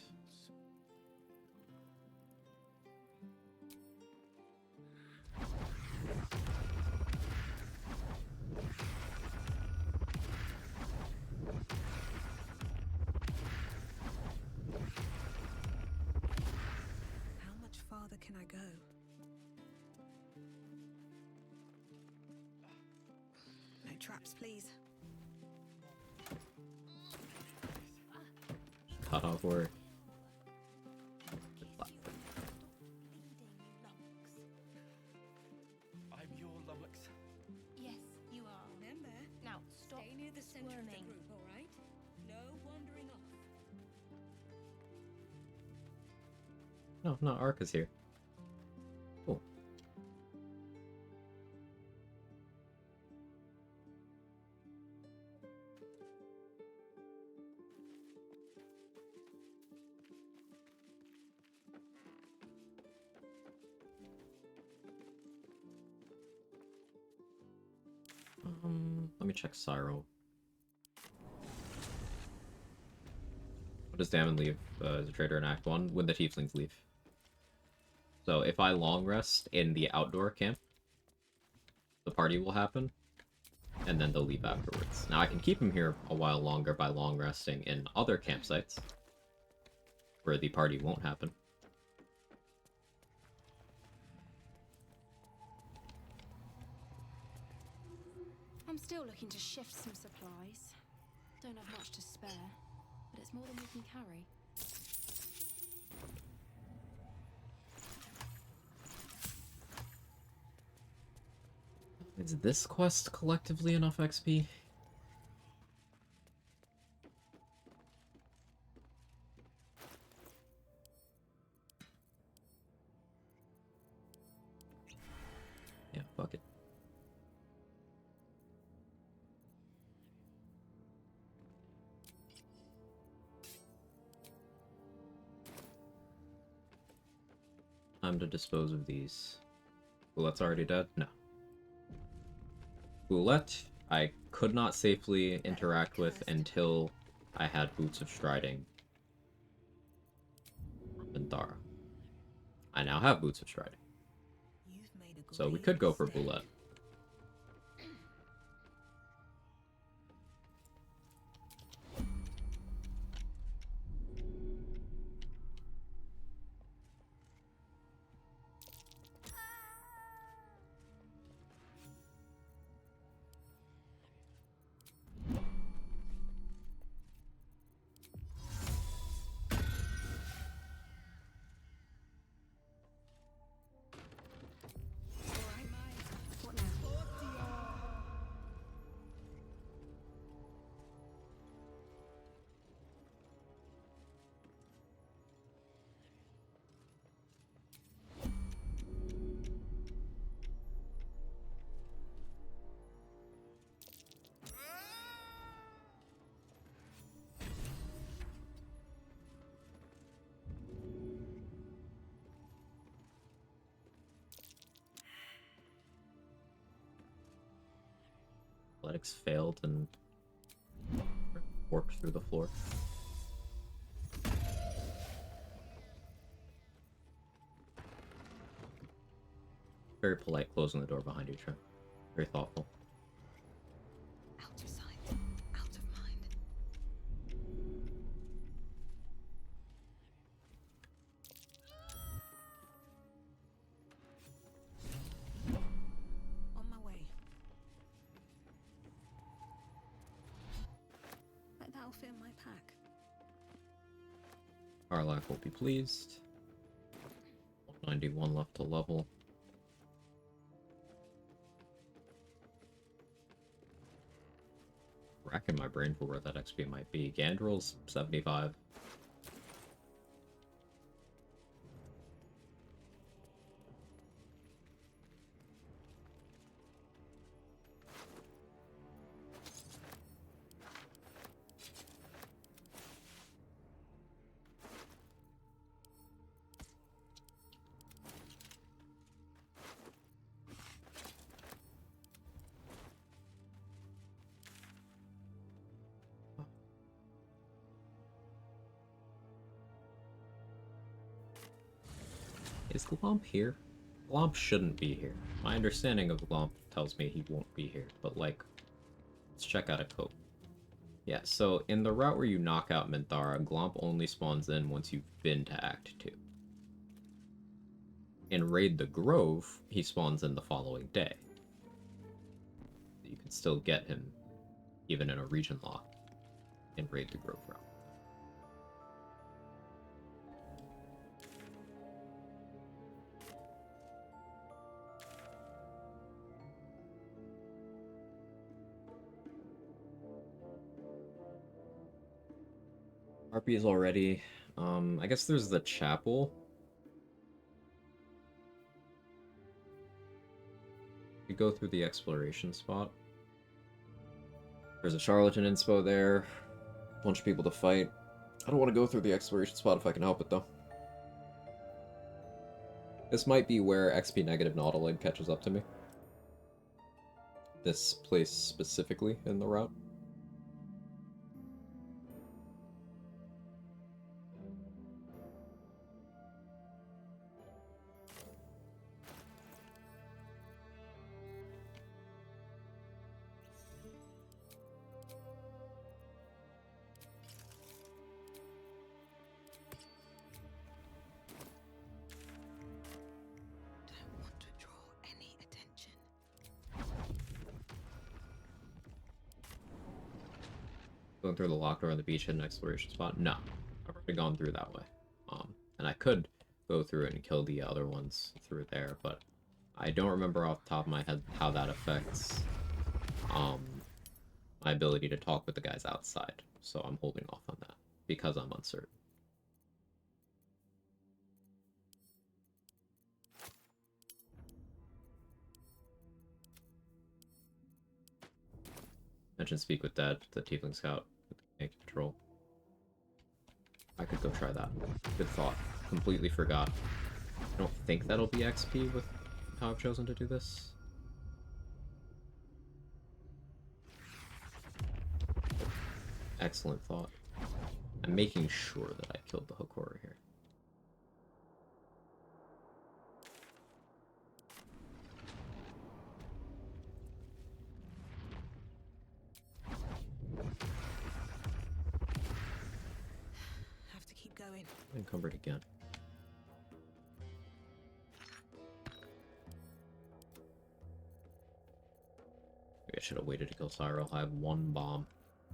How much farther can I go? No traps, please. Cut off word. I'm your Lumlux. Yes, you are. Remember, Now, stop stay near the center of the squirming. group, all right? No wandering off. No, Ark is here. Cool. Let me check Cyro. What does Damon leave as a trader in Act 1? When the Tieflings leave. So if I long rest in the outdoor camp, the party will happen, and then they'll leave afterwards. Now I can keep them here a while longer by long resting in other campsites, where the party won't happen. I'm still looking to shift some supplies. Don't have much to spare, but it's more than we can carry. Is this quest collectively enough XP? Yeah, fuck it. Time to dispose of these. Goulette's already dead? No. Goulette, I could not safely interact with until I had Boots of Striding from Minthara. I now have Boots of Striding. So we could go for Goulette. What now? Athletics failed and warped through the floor. Very polite closing the door behind you, Trent. Very thoughtful. Out of sight, out of mind. On my way. Bet that'll fit in my pack. Karlach will be pleased. 191 left to level. Racking my brain for where that XP might be. Gandrel's 75. Is Glomp here? Glomp shouldn't be here. My understanding of Glomp tells me he won't be here, but like, let's check out a code. Yeah, so in the route where you knock out Minthara, Glomp only spawns in once you've been to Act 2. In Raid the Grove, he spawns in the following day. You can still get him even in a region lock in Raid the Grove route. RP is already. I guess there's the chapel. You go through the exploration spot. There's a charlatan inspo there. A bunch of people to fight. I don't want to go through the exploration spot if I can help it, though. This might be where XP negative Nautilid catches up to me. This place specifically in the route. Going through the locked door on the beach at an exploration spot? No. I've already gone through that way. And I could go through it and kill the other ones through there, but I don't remember off the top of my head how that affects my ability to talk with the guys outside. So I'm holding off on that because I'm uncertain. Mention speak with Dad, the Tiefling Scout, with the control. I could go try that. Good thought. Completely forgot. I don't think that'll be XP with how I've chosen to do this. Excellent thought. I'm making sure that I killed the Hokora here. Have to keep going. Encumbered again. Maybe I should have waited to kill Cyril. I have one bomb.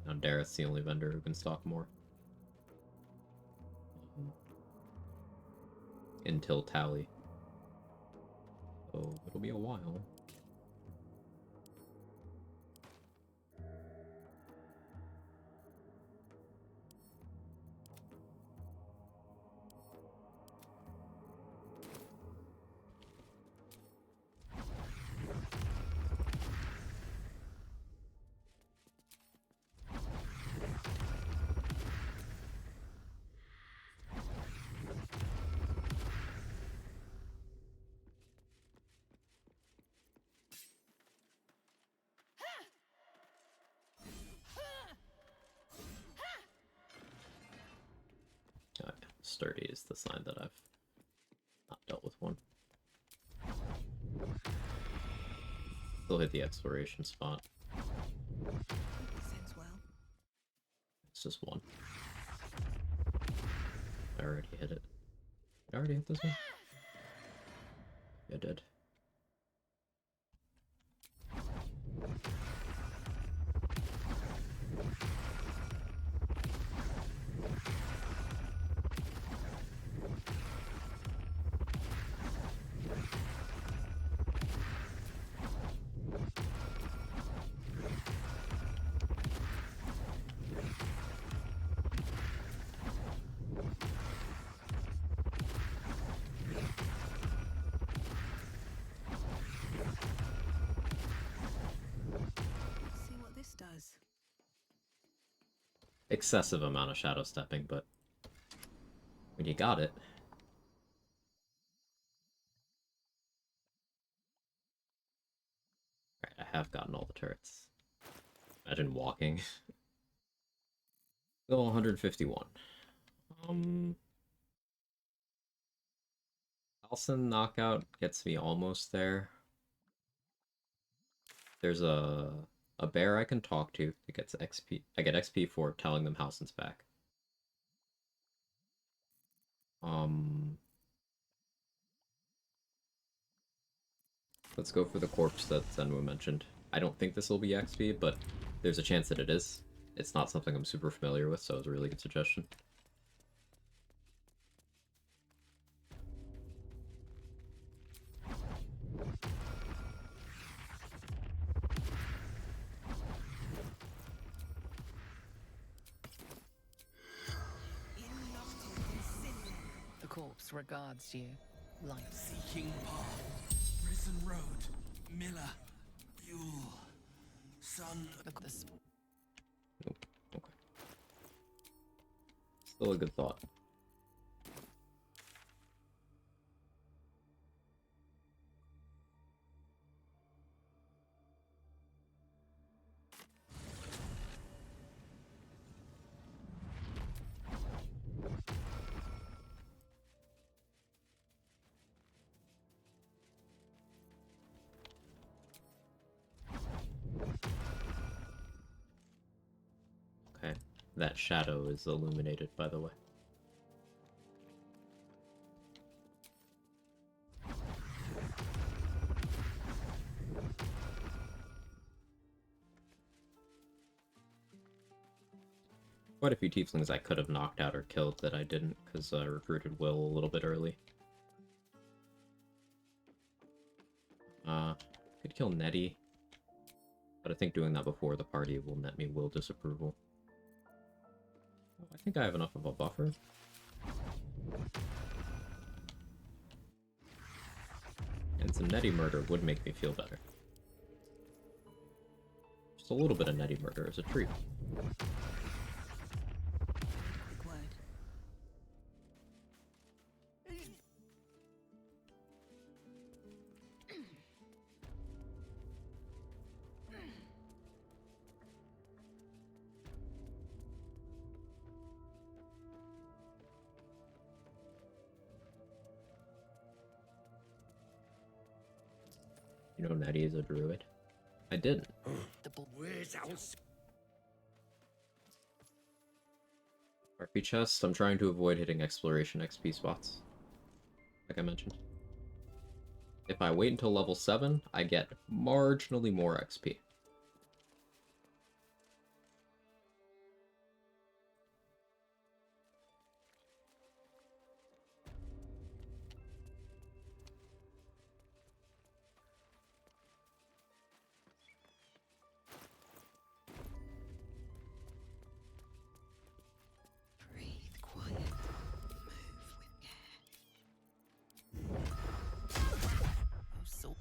Now Dareth's the only vendor who can stock more. Until Tally. So it'll be a while. Sturdy is the sign that I've not dealt with one. Still hit the exploration spot. Sends well. It's just one. I already hit it. Did I already hit this one? Yeah, I did. See what this does. Excessive amount of shadow stepping, but when you got it. Alright, I have gotten all the turrets. Imagine walking. Still 151. Halcyon knockout gets me almost there. There's a bear I can talk to that gets XP. I get XP for telling them Halcyon's back. Let's go for the corpse that Zenwu mentioned. I don't think this will be XP, but there's a chance that it is. It's not something I'm super familiar with, so it's a really good suggestion. The corpse regards you, light. Seeking path, risen road, miller, Yule, sun. Nope. Okay. Still a good thought. Okay, that shadow is illuminated, by the way. Quite a few tieflings I could have knocked out or killed that I didn't, because I recruited Will a little bit early. Could kill Nettie, but I think doing that before the party will net me Will disapproval. I think I have enough of a buffer. And some Nettie murder would make me feel better. Just a little bit of Nettie murder is a treat. You know Nettie is a druid? I didn't. Where's our... RP chest, I'm trying to avoid hitting exploration XP spots, like I mentioned. If I wait until level 7, I get marginally more XP. Breathe quiet. Move with care. Oh, so.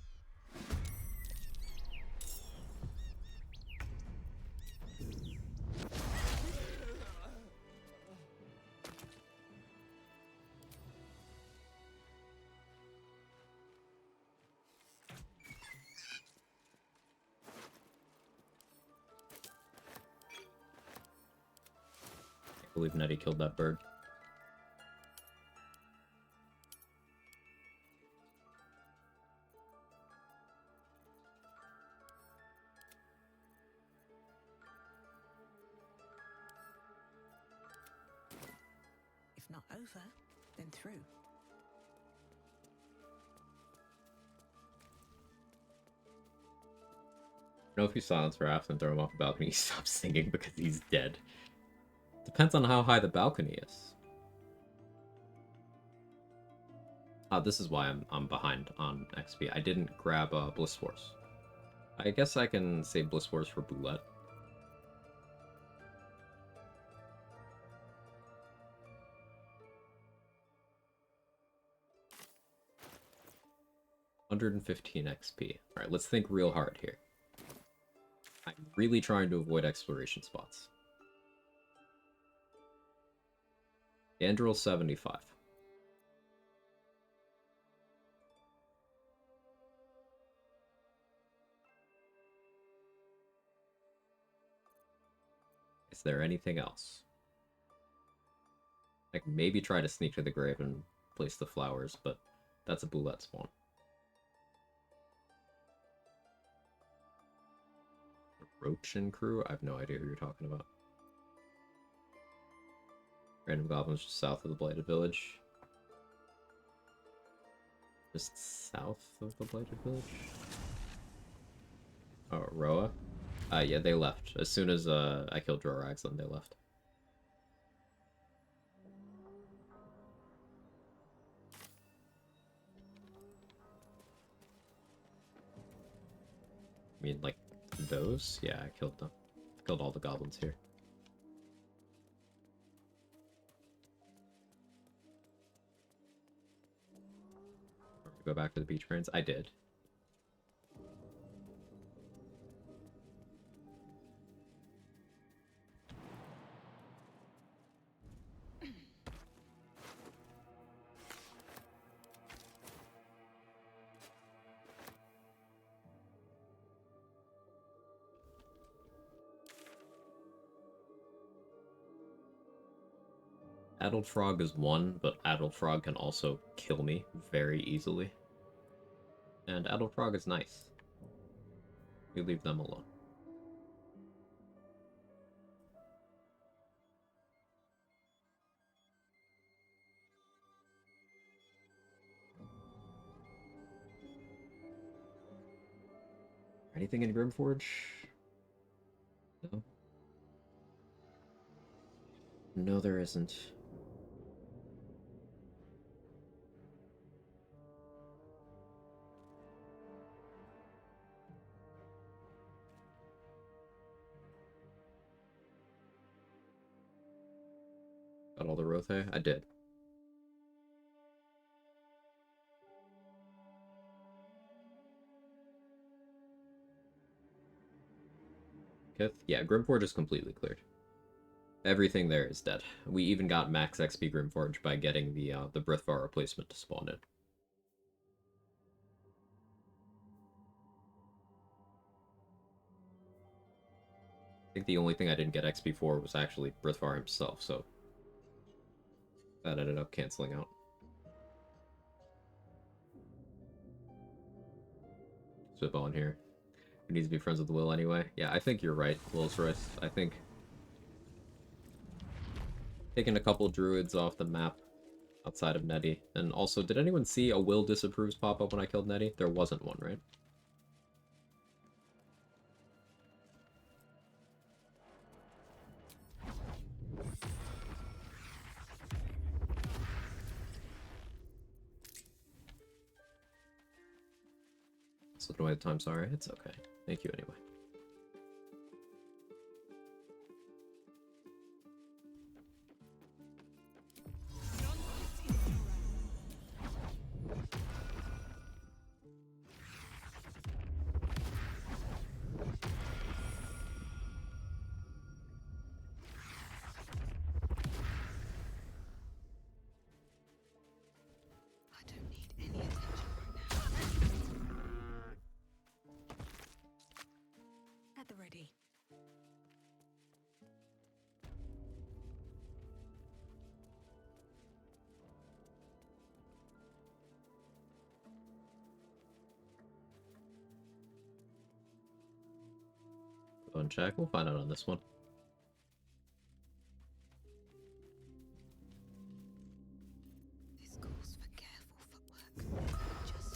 I believe Nettie killed that bird. If not over, then through. I know if you silence Raph and throw him off the balcony, he stops singing because he's dead. Depends on how high the balcony is. This is why I'm behind on XP. I didn't grab Bliss Force. I guess I can save Bliss Force for Boulette. $115 XP. Alright, let's think real hard here. I'm really trying to avoid exploration spots. Andril 75. Is there anything else? I can maybe try to sneak to the grave and place the flowers, but That's a boulette spawn. Roachin crew? I have no idea who you're talking about. Random goblins just south of the Blighted Village. Just south of the Blighted Village? Oh, Roa? Yeah, they left. As soon as I killed Drorax, then they left. I mean, like, those? Yeah, I killed them. Killed all the goblins here. Go back to the beach cranes? I did. Adult Frog is one, but Adult Frog can also kill me very easily. And Adult Frog is nice. We leave them alone. Anything in Grimforge? No. No, there isn't. Got all the Rothe? I did. Kith? Yeah, Grimforge is completely cleared. Everything there is dead. We even got max XP Grimforge by getting the Brithvar replacement to spawn in. I think the only thing I didn't get XP for was actually Brithvar himself, so that ended up canceling out. Spitball in here. Who needs to be friends with Will anyway? Yeah, I think you're right, Will's Royce. I think taking a couple druids off the map outside of Nettie. And also, did anyone see a Will disapproves pop up when I killed Nettie? There wasn't one, right? Slipped away the time, sorry. It's okay. Thank you anyway. I don't need any attention right now. At the ready. Uncheck. We'll find out on this one. This calls for careful footwork. Just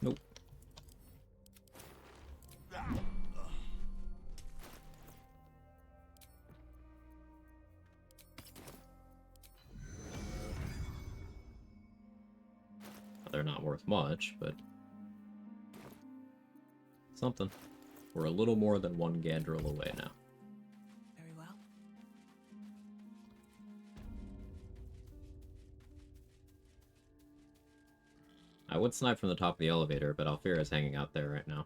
Nope. They're not worth much, but something. We're a little more than one Gandrel away now. very well. I would snipe from the top of the elevator, but Alfira is hanging out there right now.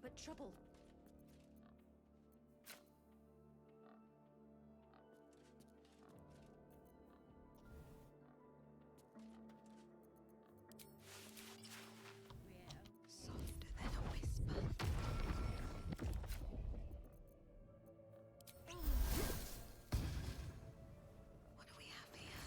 but trouble. Softer than a whisper. What do we have here?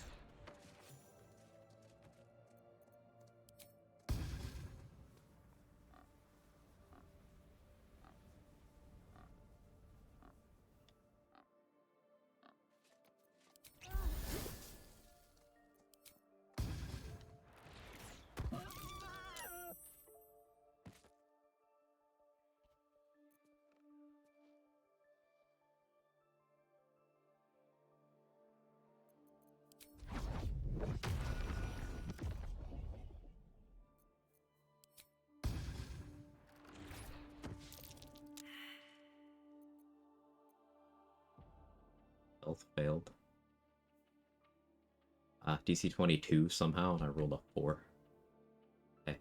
Health failed. DC 22 somehow, and I rolled a 4. Okay.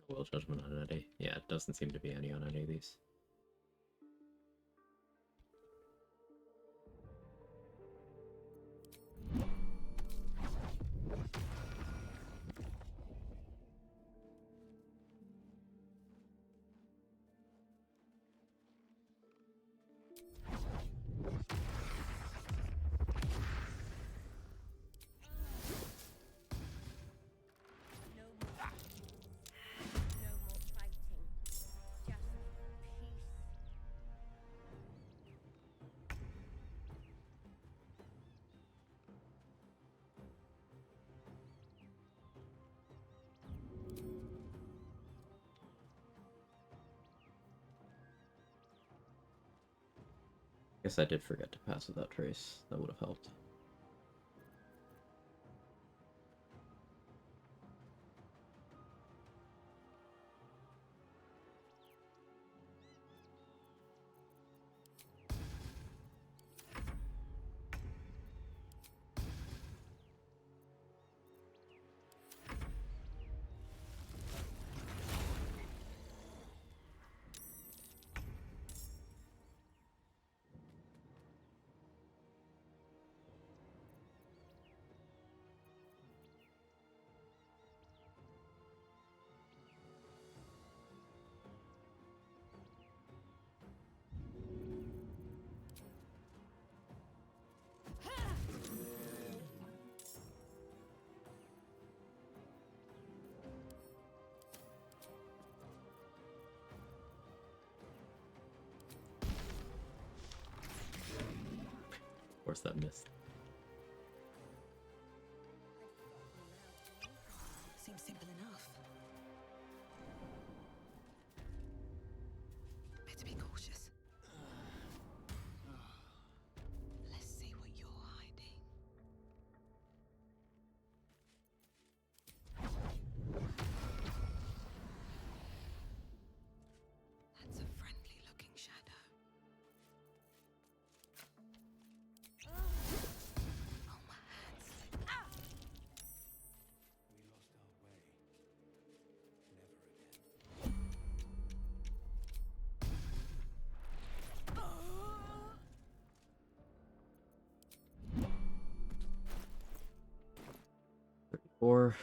Will judgment on any. Yeah, it doesn't seem to be any on any of these. Guess I did forget to pass without trace. That would have helped. Of course that missed. Seems simple enough. Better be cautious. Let's see what you're hiding. That's a friendly looking shadow. Oh, my hand slipped. We lost our way. Never again.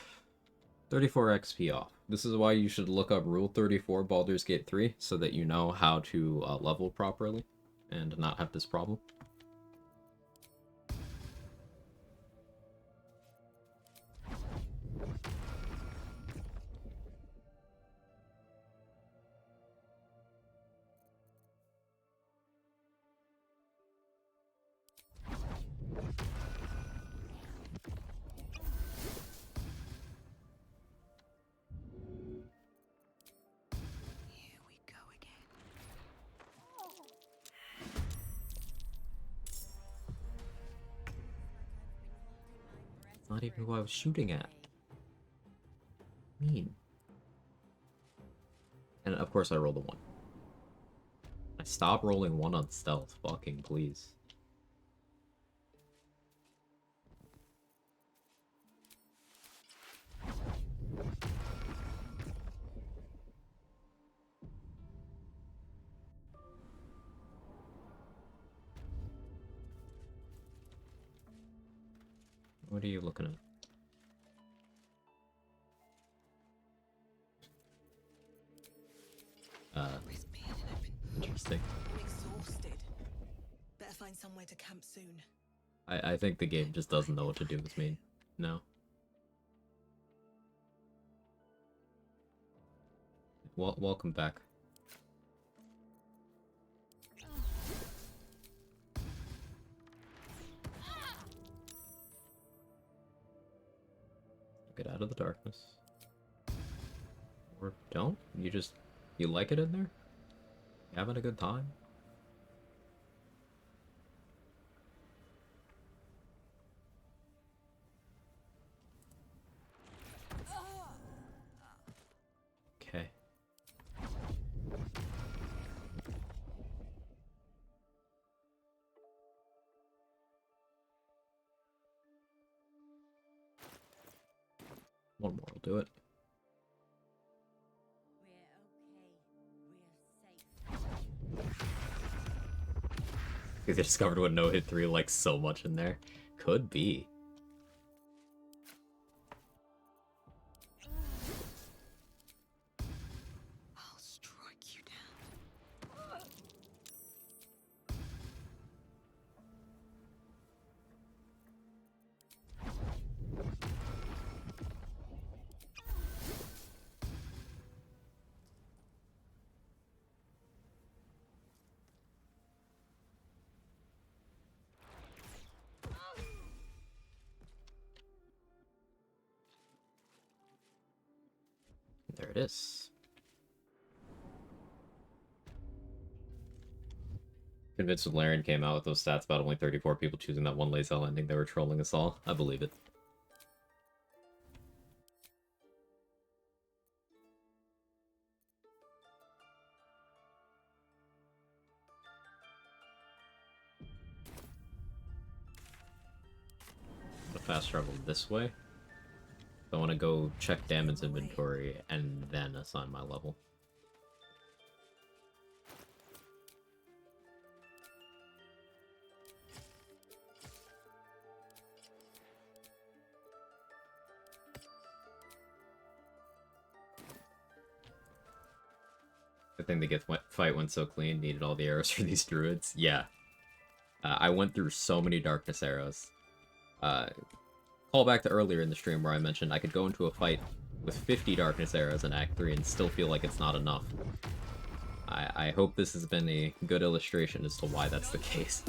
34 XP off. This is why you should look up Rule 34 Baldur's Gate 3 so that you know how to level properly and not have this problem. Not even who I was shooting at. Mean. And of course I rolled a 1. I stop rolling 1 on stealth, fucking please. What are you looking at? Interesting. I'm exhausted. Better find somewhere to camp soon. I think the game just doesn't know what to do with me. No. Well, welcome back. Get out of the darkness. Or don't. You like it in there? You having a good time? Okay. One more will do it. Because they discovered what no hit 3 likes so much in there. Could be. I'll strike you down. There it is. Convinced when Laren came out with those stats about only 34 people choosing that one Lazel ending, they were trolling us all. I believe it. I'm gonna fast travel this way. I want to go check Damon's inventory and then assign my level. Good thing the fight went so clean, needed all the arrows for these druids. Yeah. I went through so many darkness arrows. Call back to earlier in the stream where I mentioned I could go into a fight with 50 darkness arrows in Act 3 and still feel like it's not enough. I hope this has been a good illustration as to why that's the case.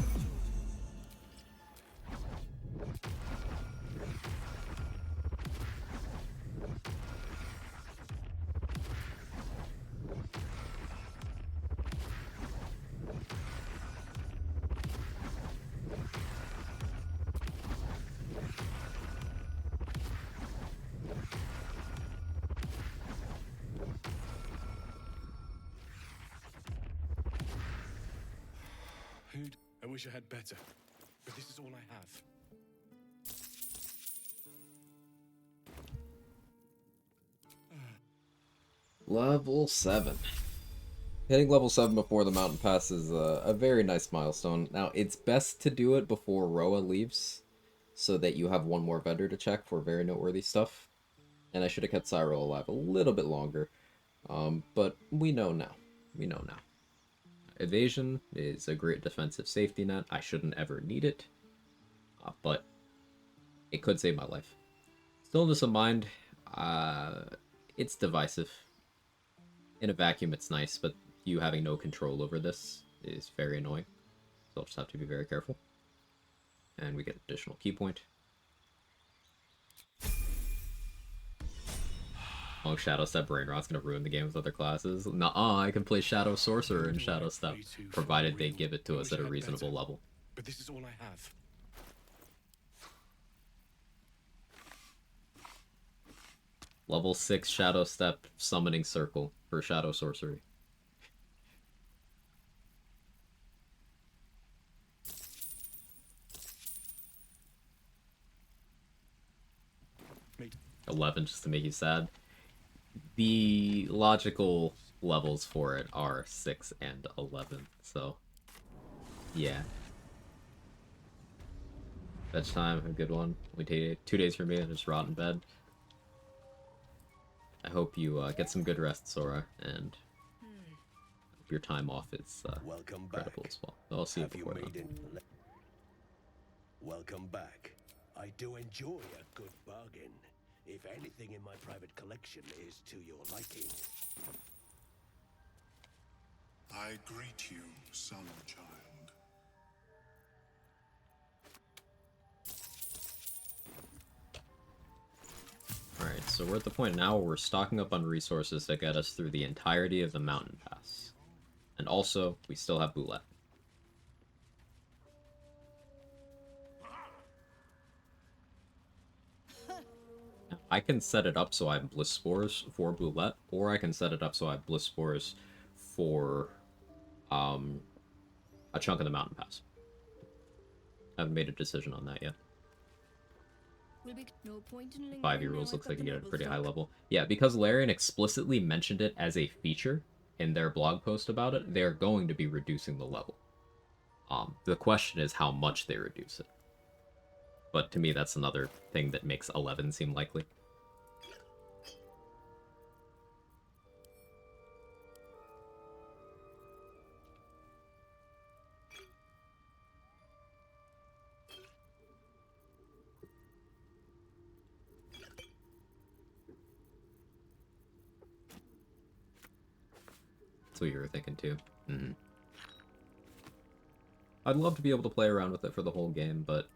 I wish I had better, but this is all I have. Level 7. Hitting level 7 before the mountain pass is a very nice milestone. Now, it's best to do it before Roa leaves, so that you have one more vendor to check for very noteworthy stuff. And I should have kept Cyro alive a little bit longer, but we know now. We know now. Evasion is a great defensive safety net. I shouldn't ever need it, but it could save my life. Stillness of mind, it's divisive. In a vacuum, it's nice, but you having no control over this is very annoying. So I'll just have to be very careful. And we get additional key point. Oh, Shadow Step Brain Rot's gonna ruin the game with other classes. Nuh-uh, I can play Shadow Sorcerer and Shadow Step, provided they give it to us at a reasonable level. But this is all I have. Level 6 Shadow Step Summoning Circle for Shadow Sorcery. Mate. 11 just to make you sad. The logical levels for it are 6 and 11, so yeah. Fetch time, a good one. We take 2 days for me and just rot in bed. I hope you get some good rest, Sora, and hope your time off is incredible as well. I'll see you before then. Welcome back. I do enjoy a good bargain. If anything in my private collection is to your liking. I greet you, son child. Alright, so we're at the point now where we're stocking up on resources that get us through the entirety of the mountain pass. And also, we still have Boulette. Now, I can set it up so I have Bliss Spores for Boulette, or I can set it up so I have Bliss Spores for a chunk of the mountain pass. I haven't made a decision on that yet. 5e rules looks like you get a pretty high level. Yeah, because Larian explicitly mentioned it as a feature in their blog post about it, they're going to be reducing the level. The question is how much they reduce it. But to me, that's another thing that makes 11 seem likely. That's what you were thinking too. Mm-hmm. I'd love to be able to play around with it for the whole game, but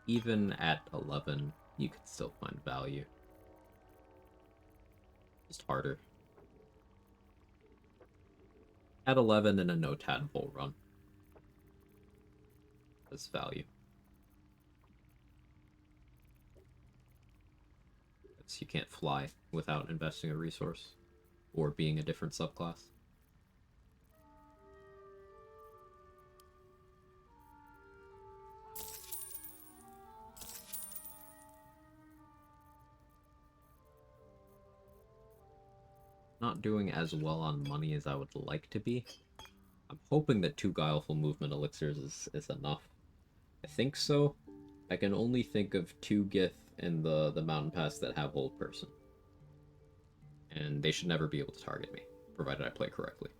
even at 11, you could still find value. Just harder. At 11 in a no tadpole run. There's value. Because you can't fly without investing a resource or being a different subclass. Not doing as well on money as I would like to be. I'm hoping that 2 Guileful Movement Elixirs is enough. I think so. I can only think of 2 Gith in the Mountain Pass that have Hold Person. And they should never be able to target me, provided I play correctly.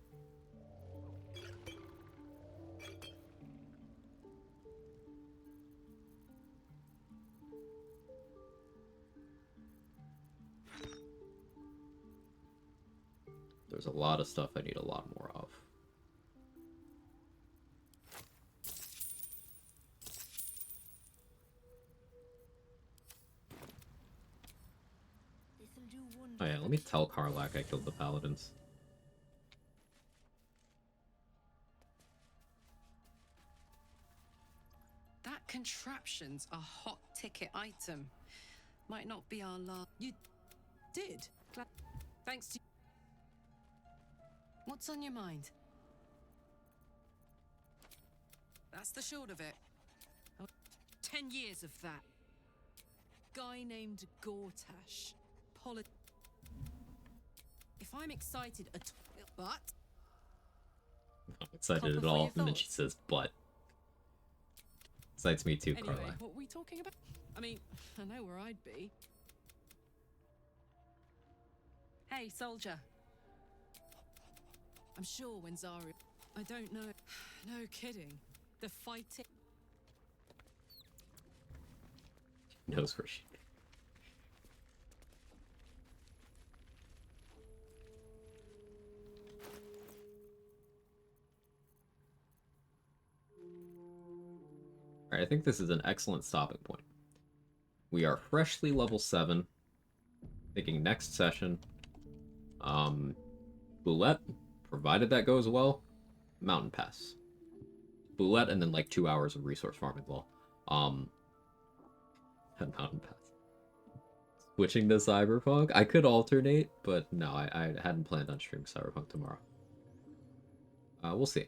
There's a lot of stuff I need a lot more of. Oh yeah, let me tell Karlak I killed the paladins. That contraption's a hot ticket item. Might not be our last. You did? Thanks to. What's on your mind? That's the short of it. 10 years of that. Guy named Gortash. If I'm excited at all, but... I'm excited at all, and then she says, but. Excites me too, Anyway, Karlak. what were we talking about? I mean, I know where I'd be. Hey, soldier. I'm sure when Zara... I don't know. No kidding. The fighting... Knows where she... Alright, I think this is an excellent stopping point. We are freshly level 7. Thinking next session. Boulette, provided that goes well, Mountain Pass. Boulette and then like 2 hours of resource farming well. Mountain Pass. Switching to Cyberpunk? I could alternate, but no, I hadn't planned on streaming Cyberpunk tomorrow. We'll see.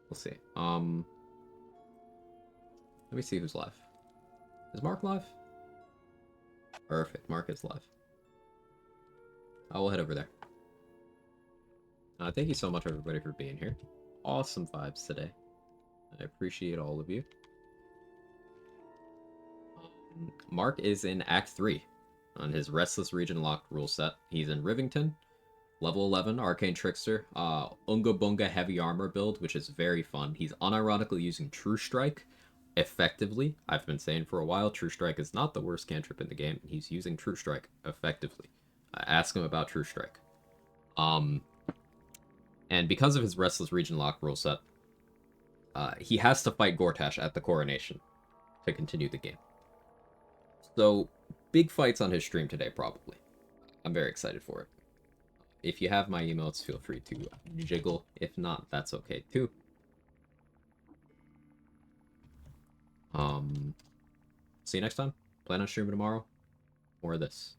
We'll see. Let me see who's live. Is Mark live? Perfect, Mark is live. I will head over there. Thank you so much, everybody, for being here. Awesome vibes today. I appreciate all of you. Mark is in Act 3 on his Restless Region Locked rule set. He's in Rivington, level 11, Arcane Trickster, Unga Bunga Heavy Armor build, which is very fun. He's unironically using True Strike effectively. I've been saying for a while, True Strike is not the worst cantrip in the game. He's using True Strike effectively. Ask him about True Strike. And because of his Restless Region Lock rule set, he has to fight Gortash at the Coronation to continue the game. So, big fights on his stream today, probably. I'm very excited for it. If you have my emails, feel free to jiggle. If not, that's okay too. See you next time. Plan on streaming tomorrow. More of this.